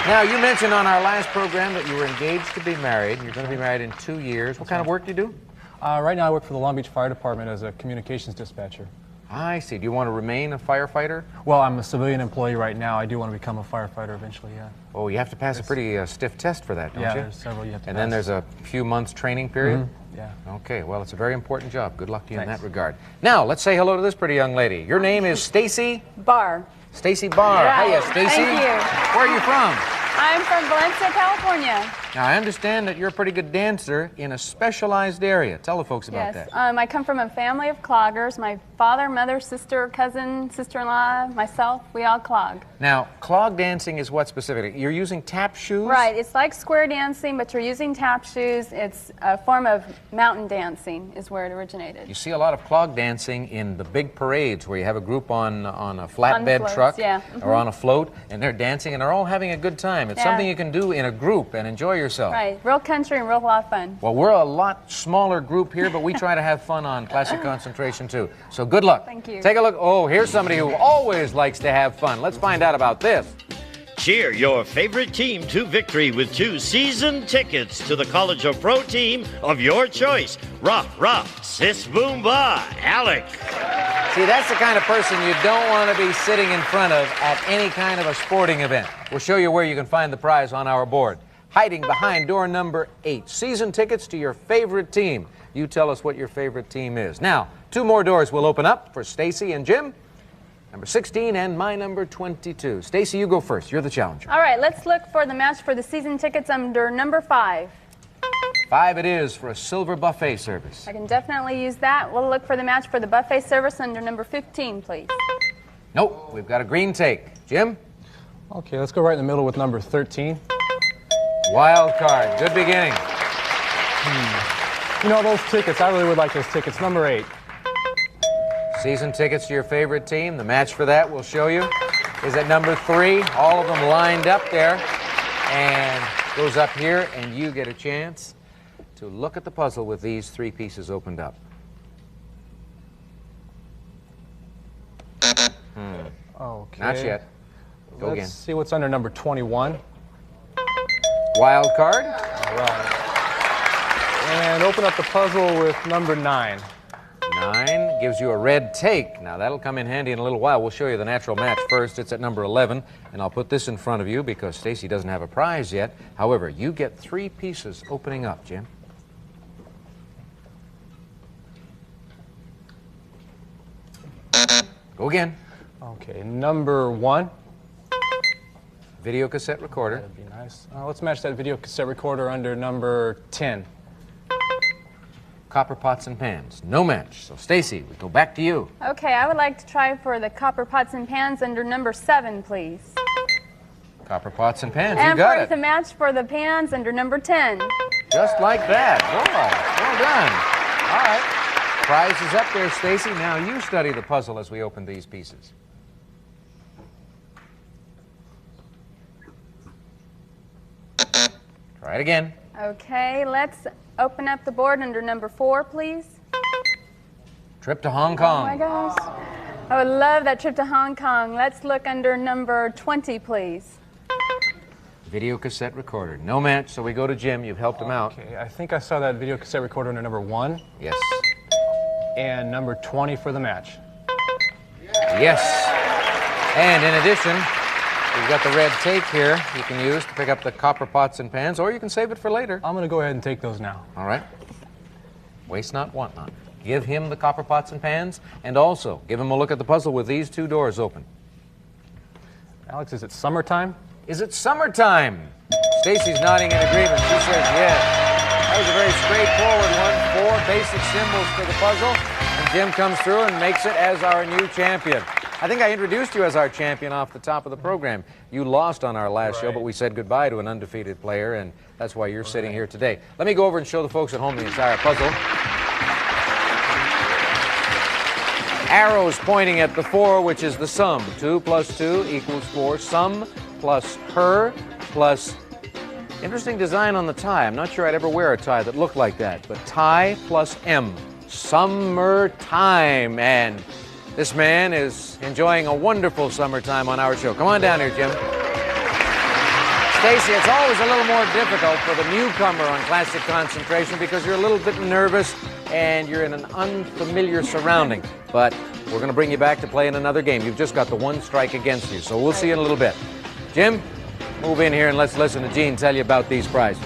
Now, you mentioned on our last program that you were engaged to be married. You're going to be married in 2 years. What kind of work do you do? Right now, I work for the Long Beach Fire Department as a communications dispatcher. I see. Do you want to remain a firefighter? Well, I'm a civilian employee right now. I do want to become a firefighter eventually, yeah. Oh, you have to pass a pretty stiff test for that, don't you? Yeah, there's several you have to And pass. then there's a few months training period? Yeah. Okay, well, it's a very important job. Good luck to you in Thanks. that regard. Now, let's say hello to this pretty young lady. Your name is Stacy? Barr. Stacy Barr. Right. Hiya, Stacy. Thank you. Where are you from? I'm from Valencia, California. Now, I understand that you're a pretty good dancer in a specialized area. Tell the folks about Yes. that. I come from a family of cloggers. My father, mother, sister, cousin, sister-in-law, myself, we all clog. Now, clog dancing is what specifically? You're using tap shoes? Right. It's like square dancing, but you're using tap shoes. It's a form of mountain dancing is where it originated. You see a lot of clog dancing in the big parades where you have a group on a flatbed floats, truck yeah. or on a float, and they're dancing and they're all having a good time. It's Yeah. something you can do in a group and enjoy yourself. Right. Real country and real lot of fun. Well, we're a lot smaller group here, but we try to have fun on Classic Concentration too. So good luck. Thank you. Take a look. Oh, here's somebody who always likes to have fun. Let's find out about this. Cheer your favorite team to victory with 2 season tickets to the college or pro team of your choice. Rock, rock, sis, boom, ba, Alec. See, that's the kind of person you don't want to be sitting in front of at any kind of a sporting event. We'll show you where you can find the prize on our board. Hiding behind door number 8. Season tickets to your favorite team. You tell us what your favorite team is. Now, 2 more doors will open up for Stacy and Jim. Number 16 and my number 22. Stacy, you go first. You're the challenger. All right, let's look for the match for the season tickets under number 5. 5 it is for a silver buffet service. I can definitely use that. We'll look for the match for the buffet service under number 15, please. Nope, we've got a green take. Jim? Okay, let's go right in the middle with number 13. Wild card. Good beginning. You know, those tickets, I really would like those tickets. Number 8. Season tickets to your favorite team. The match for that we'll show you is at number 3. All of them lined up there. And goes up here, and you get a chance to look at the puzzle with these 3 pieces opened up. Okay. Not yet. Go Let's again. see what's under number 21. Wild card. All right. And open up the puzzle with number 9. 9 gives you a red take. Now, that'll come in handy in a little while. We'll show you the natural match first. It's at number 11, and I'll put this in front of you because Stacy doesn't have a prize yet. However, you get 3 pieces opening up, Jim. Go again. Okay, number 1. Video cassette recorder. That'd be nice. Let's match that video cassette recorder under number 10. Copper pots and pans. No match. So, Stacy, we go back to you. Okay, I would like to try for the copper pots and pans under number 7, please. Copper pots and pans. And you got for it. the match for the pans under number 10. Just like that. Boy, well done. All right. Prize is up there, Stacy. Now you study the puzzle as we open these pieces. Try it again. Okay, let's open up the board under number 4, please. Trip to Hong Oh Kong. my gosh. I would love that trip to Hong Kong. Let's look under number 20, please. Video cassette recorder. No match, so we go to Jim. You've helped him out. Okay, I think I saw that video cassette recorder under number 1. Yes. And number 20 for the match. Yes. And in addition, we've got the red tape here you can use to pick up the copper pots and pans, or you can save it for later. I'm going to go ahead and take those now. All right. Waste not, want not. Give him the copper pots and pans, and also give him a look at the puzzle with these 2 doors open. Alex, is it summertime? Is it summertime? Stacy's nodding in agreement. She says yes. That was a very straightforward one. 4 basic symbols for the puzzle, and Jim comes through and makes it as our new champion. I think I introduced you as our champion off the top of the program. You lost on our last show, but we said goodbye to an undefeated player, and that's why you're sitting here today. Let me go over and show the folks at home the entire puzzle. Arrows pointing at the 4, which is the sum. 2 plus 2 equals 4. Sum plus her plus... Interesting design on the tie. I'm not sure I'd ever wear a tie that looked like that. But tie plus M. Summertime. And this man is enjoying a wonderful summertime on our show. Come on down here, Jim. Stacy, it's always a little more difficult for the newcomer on Classic Concentration because you're a little bit nervous and you're in an unfamiliar surrounding. But we're going to bring you back to play in another game. You've just got the one strike against you, so we'll see you in a little bit. Jim, move in here and let's listen to Gene tell you about these prizes.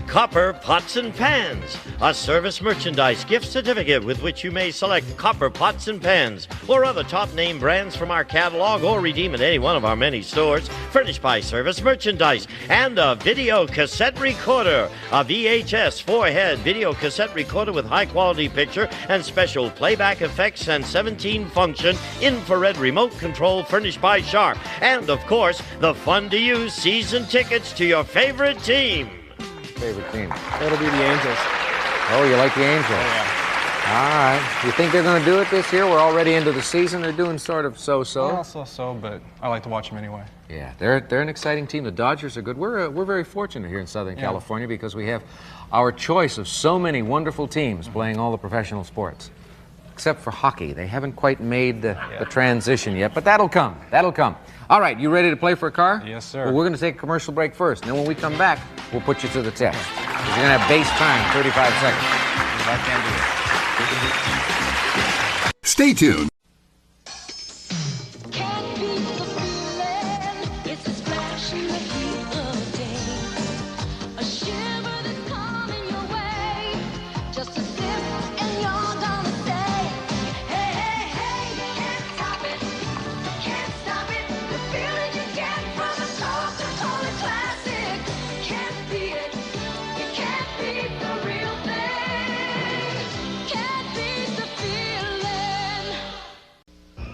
Copper Pots and Pans, a service merchandise gift certificate with which you may select copper pots and pans or other top name brands from our catalog or redeem at any one of our many stores, furnished by Service Merchandise, and a video cassette recorder, a VHS 4-head video cassette recorder with high quality picture and special playback effects and 17-function infrared remote control furnished by Sharp, and of course the fun to use season tickets to your favorite team. Favorite team? It'll be the Angels. Oh, you like the Angels? Oh, yeah. All right. You think they're going to do it this year? We're already into the season. They're doing sort of so-so. Well, so-so, but I like to watch them anyway. Yeah, they're an exciting team. The Dodgers are good. We're very fortunate here in Southern California because we have our choice of so many wonderful teams playing all the professional sports. Except for hockey. They haven't quite made the transition yet, but that'll come. That'll come. All right, you ready to play for a car? Yes, sir. Well, we're going to take a commercial break first, and then when we come back, we'll put you to the test. You're going to have base time, 35 seconds. I can't do it. Stay tuned.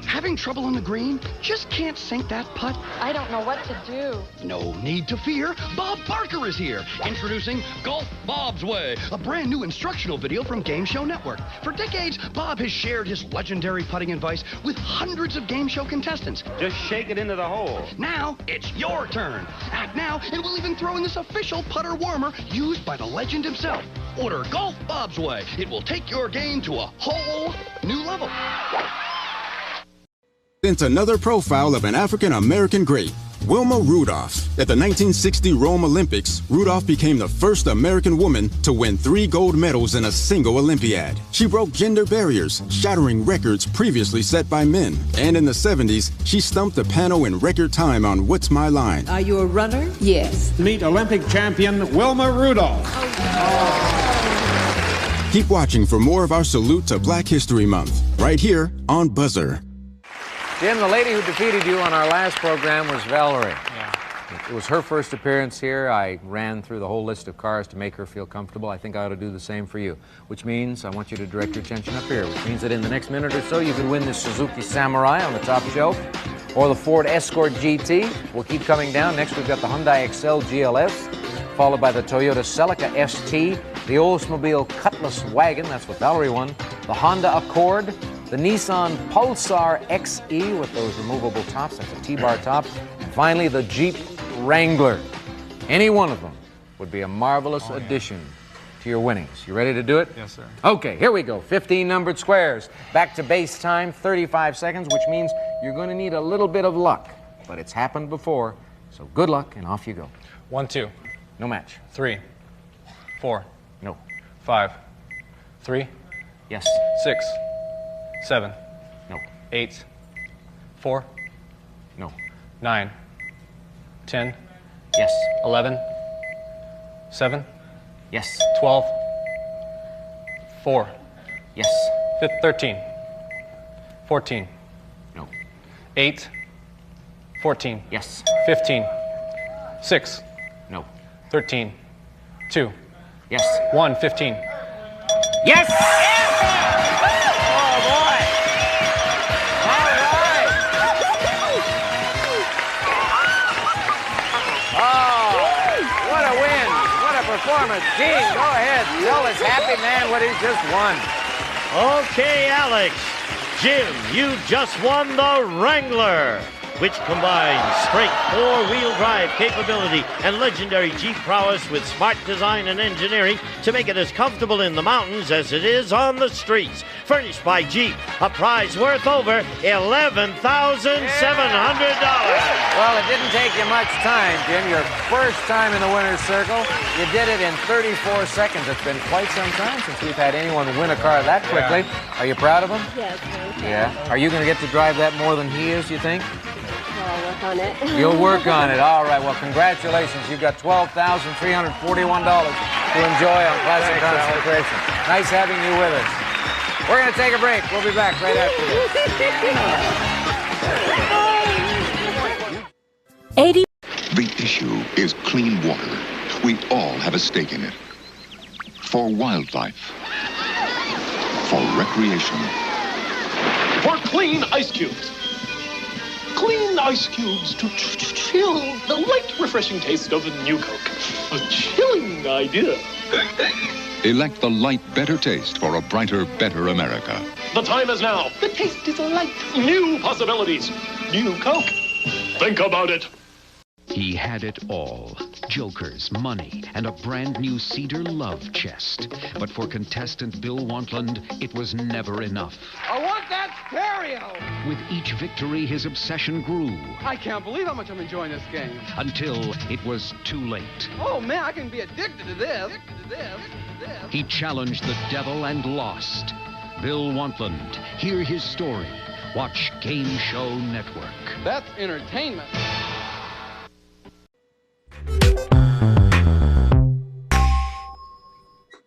Having trouble on the green? Just can't sink that putt? I don't know what to do. No need to fear. Bob Barker is here. Introducing Golf Bob's Way, a brand new instructional video from Game Show Network. For decades, Bob has shared his legendary putting advice with hundreds of game show contestants. Just shake it into the hole. Now, it's your turn. Act now, and we'll even throw in this official putter warmer used by the legend himself. Order Golf Bob's Way. It will take your game to a whole new level. Presents another profile of an African-American great, Wilma Rudolph. At the 1960 Rome Olympics, Rudolph became the first American woman to win 3 gold medals in a single Olympiad. She broke gender barriers, shattering records previously set by men. And in the 70s, she stumped the panel in record time on What's My Line? Are you a runner? Yes. Meet Olympic champion Wilma Rudolph. Keep watching for more of our salute to Black History Month, right here on Buzzr. Jim, the lady who defeated you on our last program was Valerie. Yeah. It was her first appearance here. I ran through the whole list of cars to make her feel comfortable. I think I ought to do the same for you, which means I want you to direct your attention up here, which means that in the next minute or so, you can win this Suzuki Samurai on the top shelf or the Ford Escort GT. We'll keep coming down. Next, we've got the Hyundai Excel GLS, followed by the Toyota Celica ST, the Oldsmobile Cutlass Wagon, that's what Valerie won, the Honda Accord, the Nissan Pulsar XE with those removable tops, that's a T-bar top, and finally the Jeep Wrangler. Any one of them would be a marvelous addition to your winnings. You ready to do it? Yes, sir. Okay, here we go. 15 numbered squares. Back to base time, 35 seconds, which means you're going to need a little bit of luck. But it's happened before, so good luck, and off you go. 1, 2. No match. 3, 4. No. 5, 3. Yes. 6, 7. No. 8, 4. No. 9, 10. Yes. 11, 7. Yes. 12, 4. Yes. 13, 14. No. 8, 14. Yes. 15, 6. No. 13, 2. Yes. 1, 15. Yes! Oh, boy! All right! Oh, what a win! What a performance! Gene, go ahead. Tell this happy man what he's just won. Okay, Alex. Jim, you just won the Wrangler, which combines straight four-wheel drive capability and legendary Jeep prowess with smart design and engineering to make it as comfortable in the mountains as it is on the streets. Furnished by Jeep, a prize worth over $11,700. Well, it didn't take you much time, Jim. Your first time in the winner's circle. You did it in 34 seconds. It's been quite some time since we've had anyone win a car that quickly. Are you proud of him? Yes, very proud. Yeah. Are you going to get to drive that more than he is, you think? I'll work on it. You'll work on it. All right. Well, congratulations. You've got $12,341 to enjoy on Classic Concentration. Nice having you with us. We're going to take a break. We'll be back right after this. 80. The issue is clean water. We all have a stake in it. For wildlife. For recreation. For clean ice cubes. Clean ice cubes to chill the light, refreshing taste of a new Coke. A chilling idea. Elect the light, better taste for a brighter, better America. The time is now. The taste is light. New possibilities. New Coke. Think about it. He had it all. Jokers, money, and a brand new cedar love chest. But for contestant Bill Wantland, it was never enough. I want that stereo! With each victory, his obsession grew. I can't believe how much I'm enjoying this game. Until it was too late. Oh, man, I can be addicted to this. He challenged the devil and lost. Bill Wantland. Hear his story. Watch Game Show Network. That's entertainment.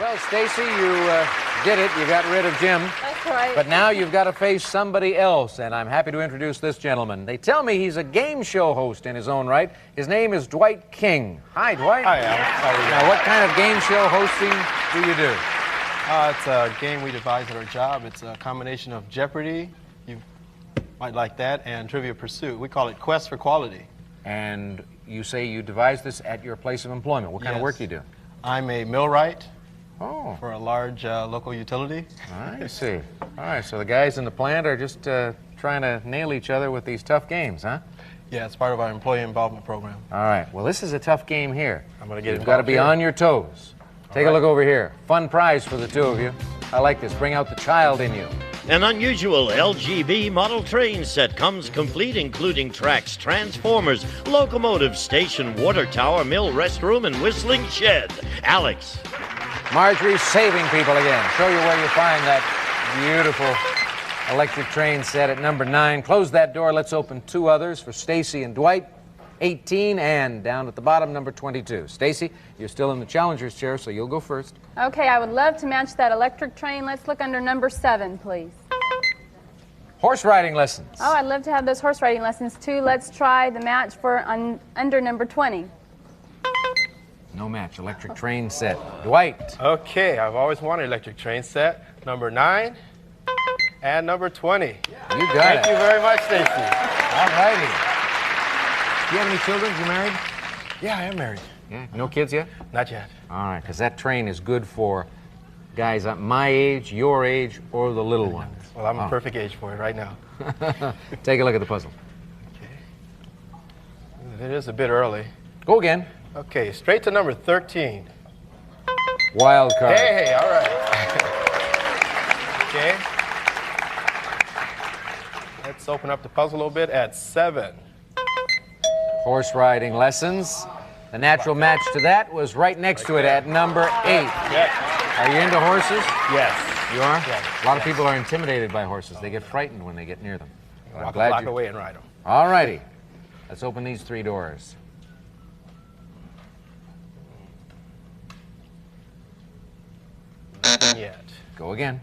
Well, Stacy, you did it. You got rid of Jim. That's right. But now you've got to face somebody else, and I'm happy to introduce this gentleman. They tell me he's a game show host in his own right. His name is Dwight King. Hi, Dwight. Hi, Alex. How are you? Now, what kind of game show hosting do you do? It's a game we devise at our job. It's a combination of Jeopardy, you might like that, and Trivia Pursuit. We call it Quest for Quality. And you say you devised this at your place of employment. What kind of work do you do? I'm a millwright for a large local utility. I see. All right, so the guys in the plant are just trying to nail each other with these tough games, huh? Yeah, it's part of our employee involvement program. All right, well, this is a tough game here. I'm going to get You've got to be on your toes. Take a look over here. Fun prize for the two of you. I like this. Bring out the child in you. An unusual LGB model train set comes complete, including tracks, transformers, locomotive, station, water tower, mill, restroom, and whistling shed. Alex. Marjorie's saving people again. Show you where you find that beautiful electric train set at number 9. Close that door. Let's open 2 others for Stacy and Dwight. 18 and down at the bottom, number 22. Stacy, you're still in the challenger's chair, so you'll go first. Okay, I would love to match that electric train. Let's look under number 7, please. Horse riding lessons. Oh, I'd love to have those horse riding lessons too. Let's try the match for under number 20. No match. Electric train set. Dwight. Okay, I've always wanted electric train set. Number 9 and number 20. You got it. Thank you very much, Stacy. All righty. Do you have any children? You married? Yeah, I am married. Yeah. No kids yet? Not yet. All right, because that train is good for guys my age, your age, or the little ones. Well, I'm a perfect age for it right now. Take a look at the puzzle. Okay. It is a bit early. Go again. Okay, straight to number 13. Wild card. Hey, all right. Okay. Let's open up the puzzle a little bit at 7. Horse riding lessons. The natural match to that was right next to it at number 8. Yes. Are you into horses? Yes. You are? Yes. A lot of people are intimidated by horses. They get frightened when they get near them. Walk away and ride them. All righty. Let's open these 3 doors. Nothing yet. Go again.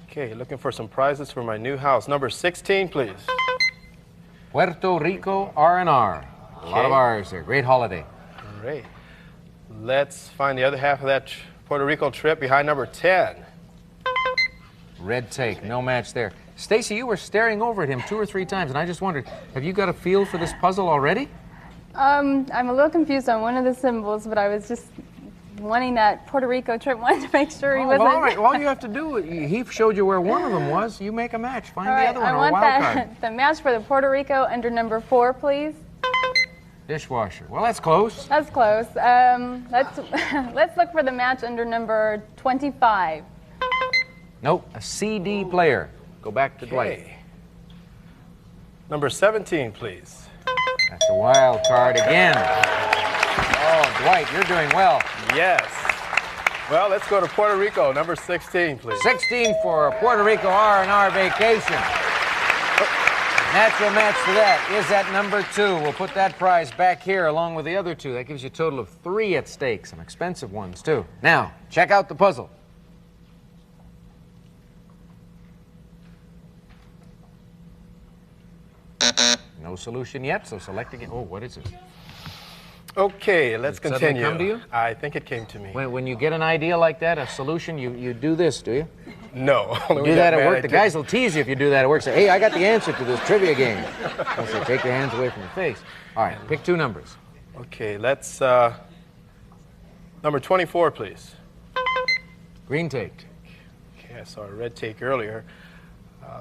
Okay, looking for some prizes for my new house. Number 16, please. Puerto Rico R&R. A lot of R's there. Great holiday. Great. Let's find the other half of that Puerto Rico trip behind number 10. Red take. No match there. Stacy, you were staring over at him 2 or 3 times, and I just wondered, have you got a feel for this puzzle already? I'm a little confused on one of the symbols, but I was just wanting that Puerto Rico trip, wanted to make sure he Oh, wasn't. all right. All you have to do, he showed you where one of them was. You make a match. Find All the right, other one, I or a want wild card. the match for the Puerto Rico under number 4, please. Dishwasher. Well, that's close. That's close. Let's look for the match under number 25. Nope, a CD player. Go back to Dwight. Okay. Number 17, please. That's a wild card again. Oh, Dwight, you're doing well. Yes. Well, let's go to Puerto Rico. Number 16, please. 16 for Puerto Rico R&R Vacation. Natural match to that is at number 2. We'll put that prize back here along with the other 2. That gives you a total of 3 at stake, some expensive ones too. Now, check out the puzzle. No solution yet, so select again. Oh, what is it? Okay, let's Did it suddenly continue. come to you? I think it came to me. When you get an idea like that, a solution, you do this, do you? No. You do that at work? The guys will tease you if you do that at work. Say, hey, I got the answer to this trivia game. They'll say, take your hands away from your face. All right, pick 2 numbers. Okay, let's, number 24, please. Green take. Okay, I saw a red take earlier.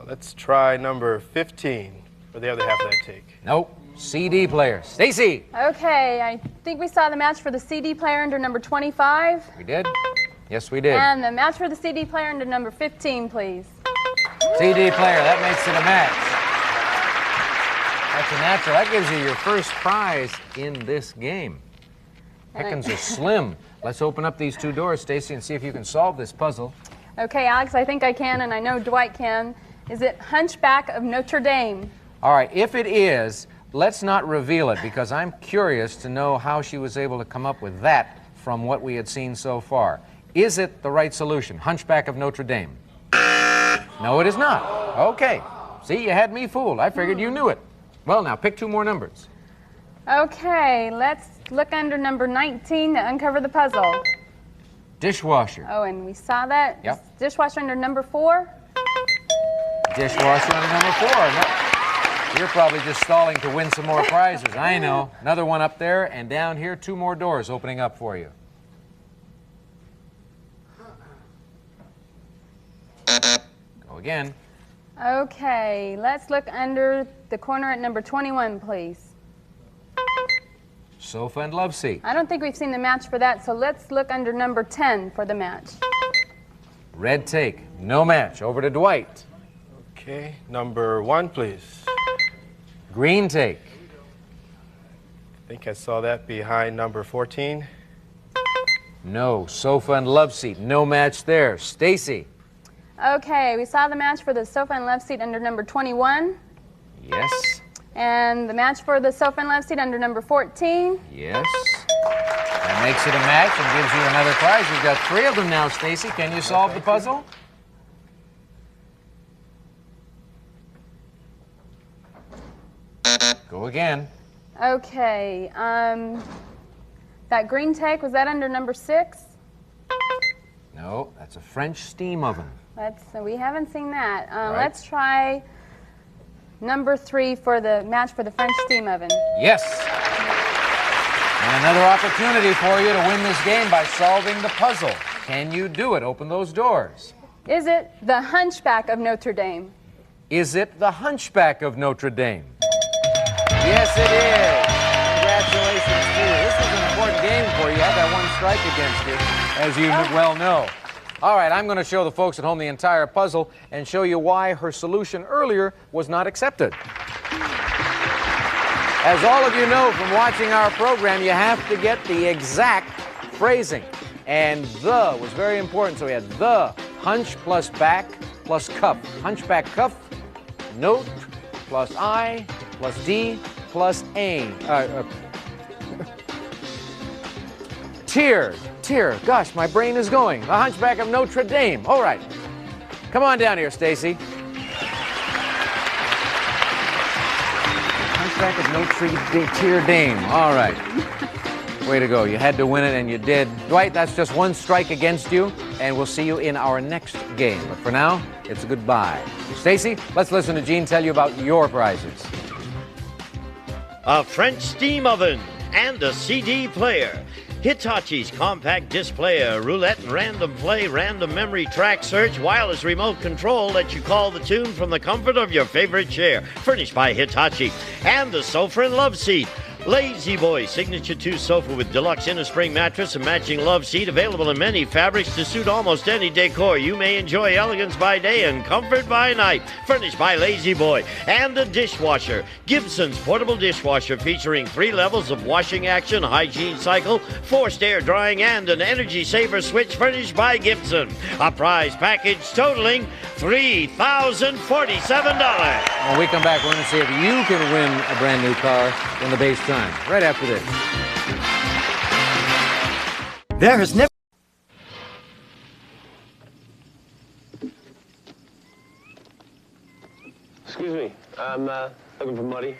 Let's try number 15 for the other half of that take. Nope. CD player. Stacy. Okay, I think we saw the match for the CD player under number 25. We did? Yes, we did. And the match for the CD player under number 15, please. CD player. That makes it a match. That's a natural. That gives you your first prize in this game. Pickings are slim. Let's open up these 2 doors, Stacy, and see if you can solve this puzzle. Okay, Alex, I think I can, and I know Dwight can. Is it Hunchback of Notre Dame? All right, if it is, let's not reveal it because I'm curious to know how she was able to come up with that from what we had seen so far. Is it the right solution? Hunchback of Notre Dame? No, it is not. Okay. See, you had me fooled. I figured you knew it. Well, now pick 2 more numbers. Okay, let's look under number 19 to uncover the puzzle. Dishwasher. Oh, and we saw that? Yep. Dishwasher under number 4? Dishwasher under number 4. No. You're probably just stalling to win some more prizes. I know. Another one up there, and down here, 2 more doors opening up for you. Go again. Okay, let's look under the corner at number 21, please. Sofa and love seat. I don't think we've seen the match for that, so let's look under number 10 for the match. Red take. No match. Over to Dwight. Okay, number 1, please. Green take. I think I saw that behind number 14. No. Sofa and love seat. No match there. Stacy. Okay, we saw the match for the sofa and love seat under number 21. Yes. And the match for the sofa and love seat under number 14. Yes. That makes it a match and gives you another prize. We've got 3 of them now, Stacy. Can you solve the puzzle? Go again. Okay, that green take, was that under number 6? No, that's a French steam oven. We haven't seen that. Let's try number 3 for the match for the French steam oven. Yes. And another opportunity for you to win this game by solving the puzzle. Can you do it? Open those doors. Is it the Hunchback of Notre Dame? Is it the Hunchback of Notre Dame? Yes, it is. Congratulations to you. This is an important game for you. You had that 1 strike against you, as you well know. All right, I'm going to show the folks at home the entire puzzle and show you why her solution earlier was not accepted. As all of you know from watching our program, you have to get the exact phrasing. And the was very important, so we had the, hunch plus back plus cuff. Hunchback cuff, note plus I plus D plus aim. Tear. Gosh, my brain is going. The Hunchback of Notre Dame. All right. Come on down here, Stacy. Hunchback of Notre Dame. All right. Way to go. You had to win it, and you did. Dwight, that's just 1 strike against you, and we'll see you in our next game. But for now, it's a goodbye. Stacy, let's listen to Gene tell you about your prizes. A French steam oven and a CD player. Hitachi's compact disc player, roulette and random play, random memory track search, wireless remote control lets you call the tune from the comfort of your favorite chair. Furnished by Hitachi. And the Sofa and Love Seat. Lazy Boy Signature 2 sofa with deluxe inner spring mattress and matching love seat, available in many fabrics to suit almost any decor. You may enjoy elegance by day and comfort by night. Furnished by Lazy Boy. And a dishwasher. Gibson's portable dishwasher featuring 3 levels of washing action, hygiene cycle, forced air drying, and an energy saver switch, furnished by Gibson. A prize package totaling $3,047. When we come back, we're going to see if you can win a brand new car in the base time. Right after this. There has never... Excuse me, I'm looking for Muddy.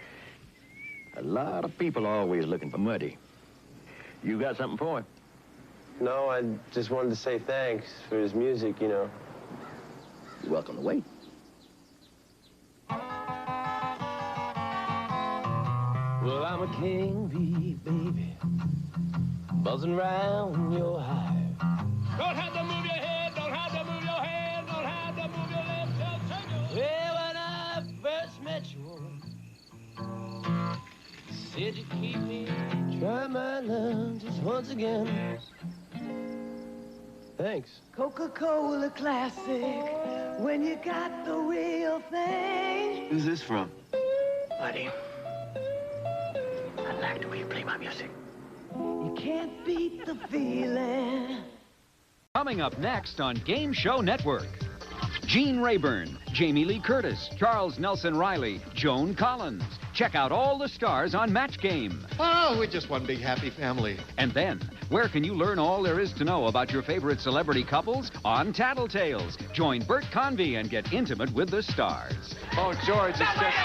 A lot of people are always looking for Muddy. You got something for him? No, I just wanted to say thanks for his music, you know. You're welcome to wait. Well, I'm a king bee, baby, buzzing round your hive. Don't have to move your head, don't have to move your hand, don't have to move your lips, don't take it. Well, when I first met you, said you keep me, try my love just once again. Thanks. Coca-Cola Classic, when you got the real thing. Who's this from? Buddy, I like the way you play my music. You can't beat the feeling. Coming up next on Game Show Network, Gene Rayburn, Jamie Lee Curtis, Charles Nelson Riley, Joan Collins. Check out all the stars on Match Game. Oh, we're just one big happy family. And then, where can you learn all there is to know about your favorite celebrity couples? On Tattletales. Join Bert Convy and get intimate with the stars. Oh, George, it's just...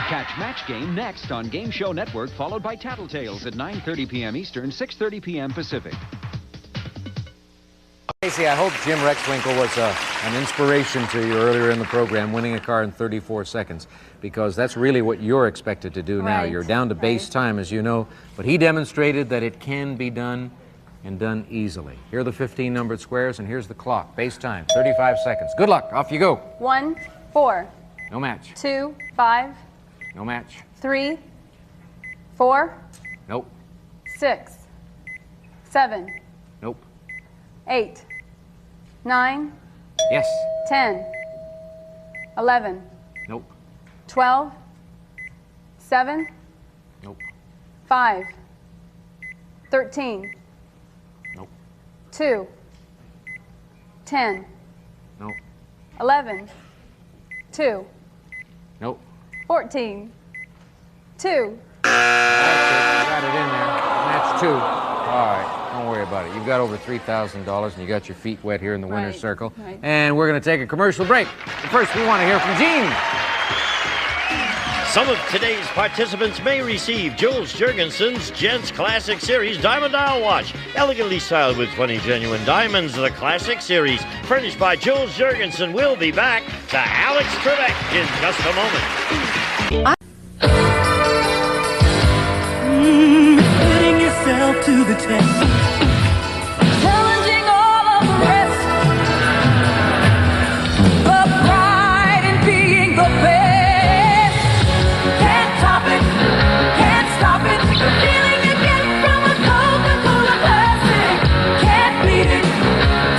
Catch Match Game next on Game Show Network, followed by Tattletales at 9:30 p.m. Eastern, 6:30 p.m. Pacific. Casey, I hope Jim Rexwinkle was an inspiration to you earlier in the program, winning a car in 34 seconds, because that's really what you're expected to do now. Right. You're down to base time, as you know, but he demonstrated that it can be done and done easily. Here are the 15 numbered squares, and here's the clock. Base time, 35 seconds. Good luck. Off you go. 1, 4. No match. 2, 5. No match. 3, 4. Nope. 6, 7. Nope. 8, 9. Yes. 10, 11. Nope. 12, 7. Nope. 5, 13. Nope. 2, 10. Nope. 11, 2. Nope. 14, 2. That's it. You got it in there. Match 2. All right. Don't worry about it. You've got over $3,000, and you got your feet wet here in the winner's circle. Right. And we're going to take a commercial break. But first, we want to hear from Gene. Some of today's participants may receive Jules Jurgensen's Gents Classic Series Diamond Dial Watch. Elegantly styled with 20 genuine diamonds, the Classic Series. Furnished by Jules Jurgensen. We'll be back to Alex Trebek in just a moment. Putting yourself to the test. Challenging all of the rest. The pride in being the best. Can't top it, can't stop it. The feeling you get from a Coca-Cola Classic. Can't beat it,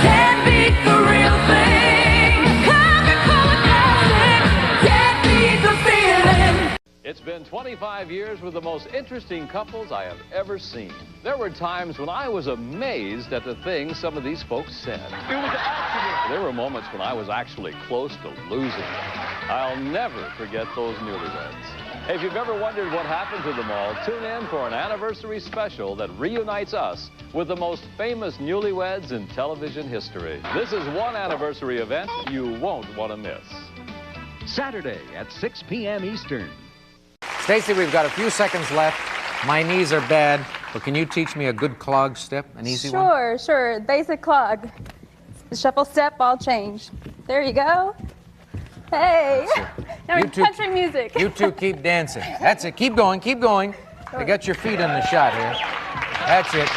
can't beat the real thing. Coca-Cola Classic, can't beat the feeling. It's been 25 years with the most interesting couples I have ever seen. There were times when I was amazed at the things some of these folks said. It was accident. There were moments when I was actually close to losing. I'll never forget those newlyweds. If you've ever wondered what happened to them all, tune in for an anniversary special that reunites us with the most famous newlyweds in television history. This is one anniversary event you won't want to miss. Saturday at 6 p.m. Eastern. Stacy, we've got a few seconds left. My knees are bad, but can you teach me a good clog step, an easy one? Sure. Basic clog. Shuffle step, ball change. There you go. Hey. Now we're country music. You two keep dancing. That's it. Keep going, keep going. They got your feet in the shot here. That's it.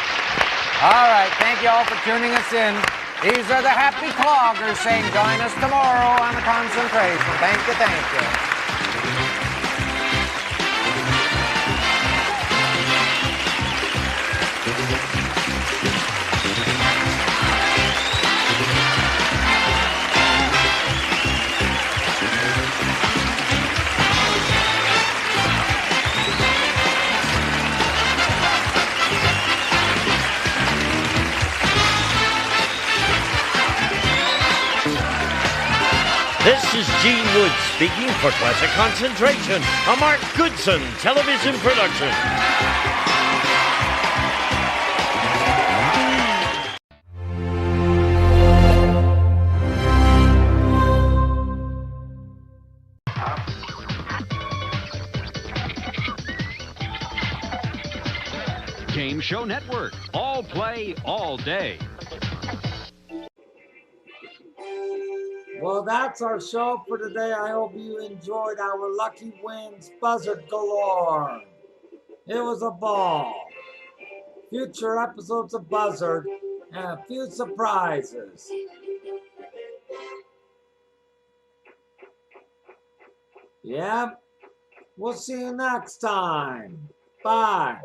All right, thank you all for tuning us in. These are the happy cloggers saying join us tomorrow on the concentration. Thank you, thank you. This is Gene Wood speaking for Classic Concentration, a Mark Goodson television production. Game Show Network. All play, all day. Well, that's our show for today. I hope you enjoyed our Lucky Wins Buzzr galore. It was a ball. Future episodes of Buzzr and a few surprises. Yep. We'll see you next time. Bye.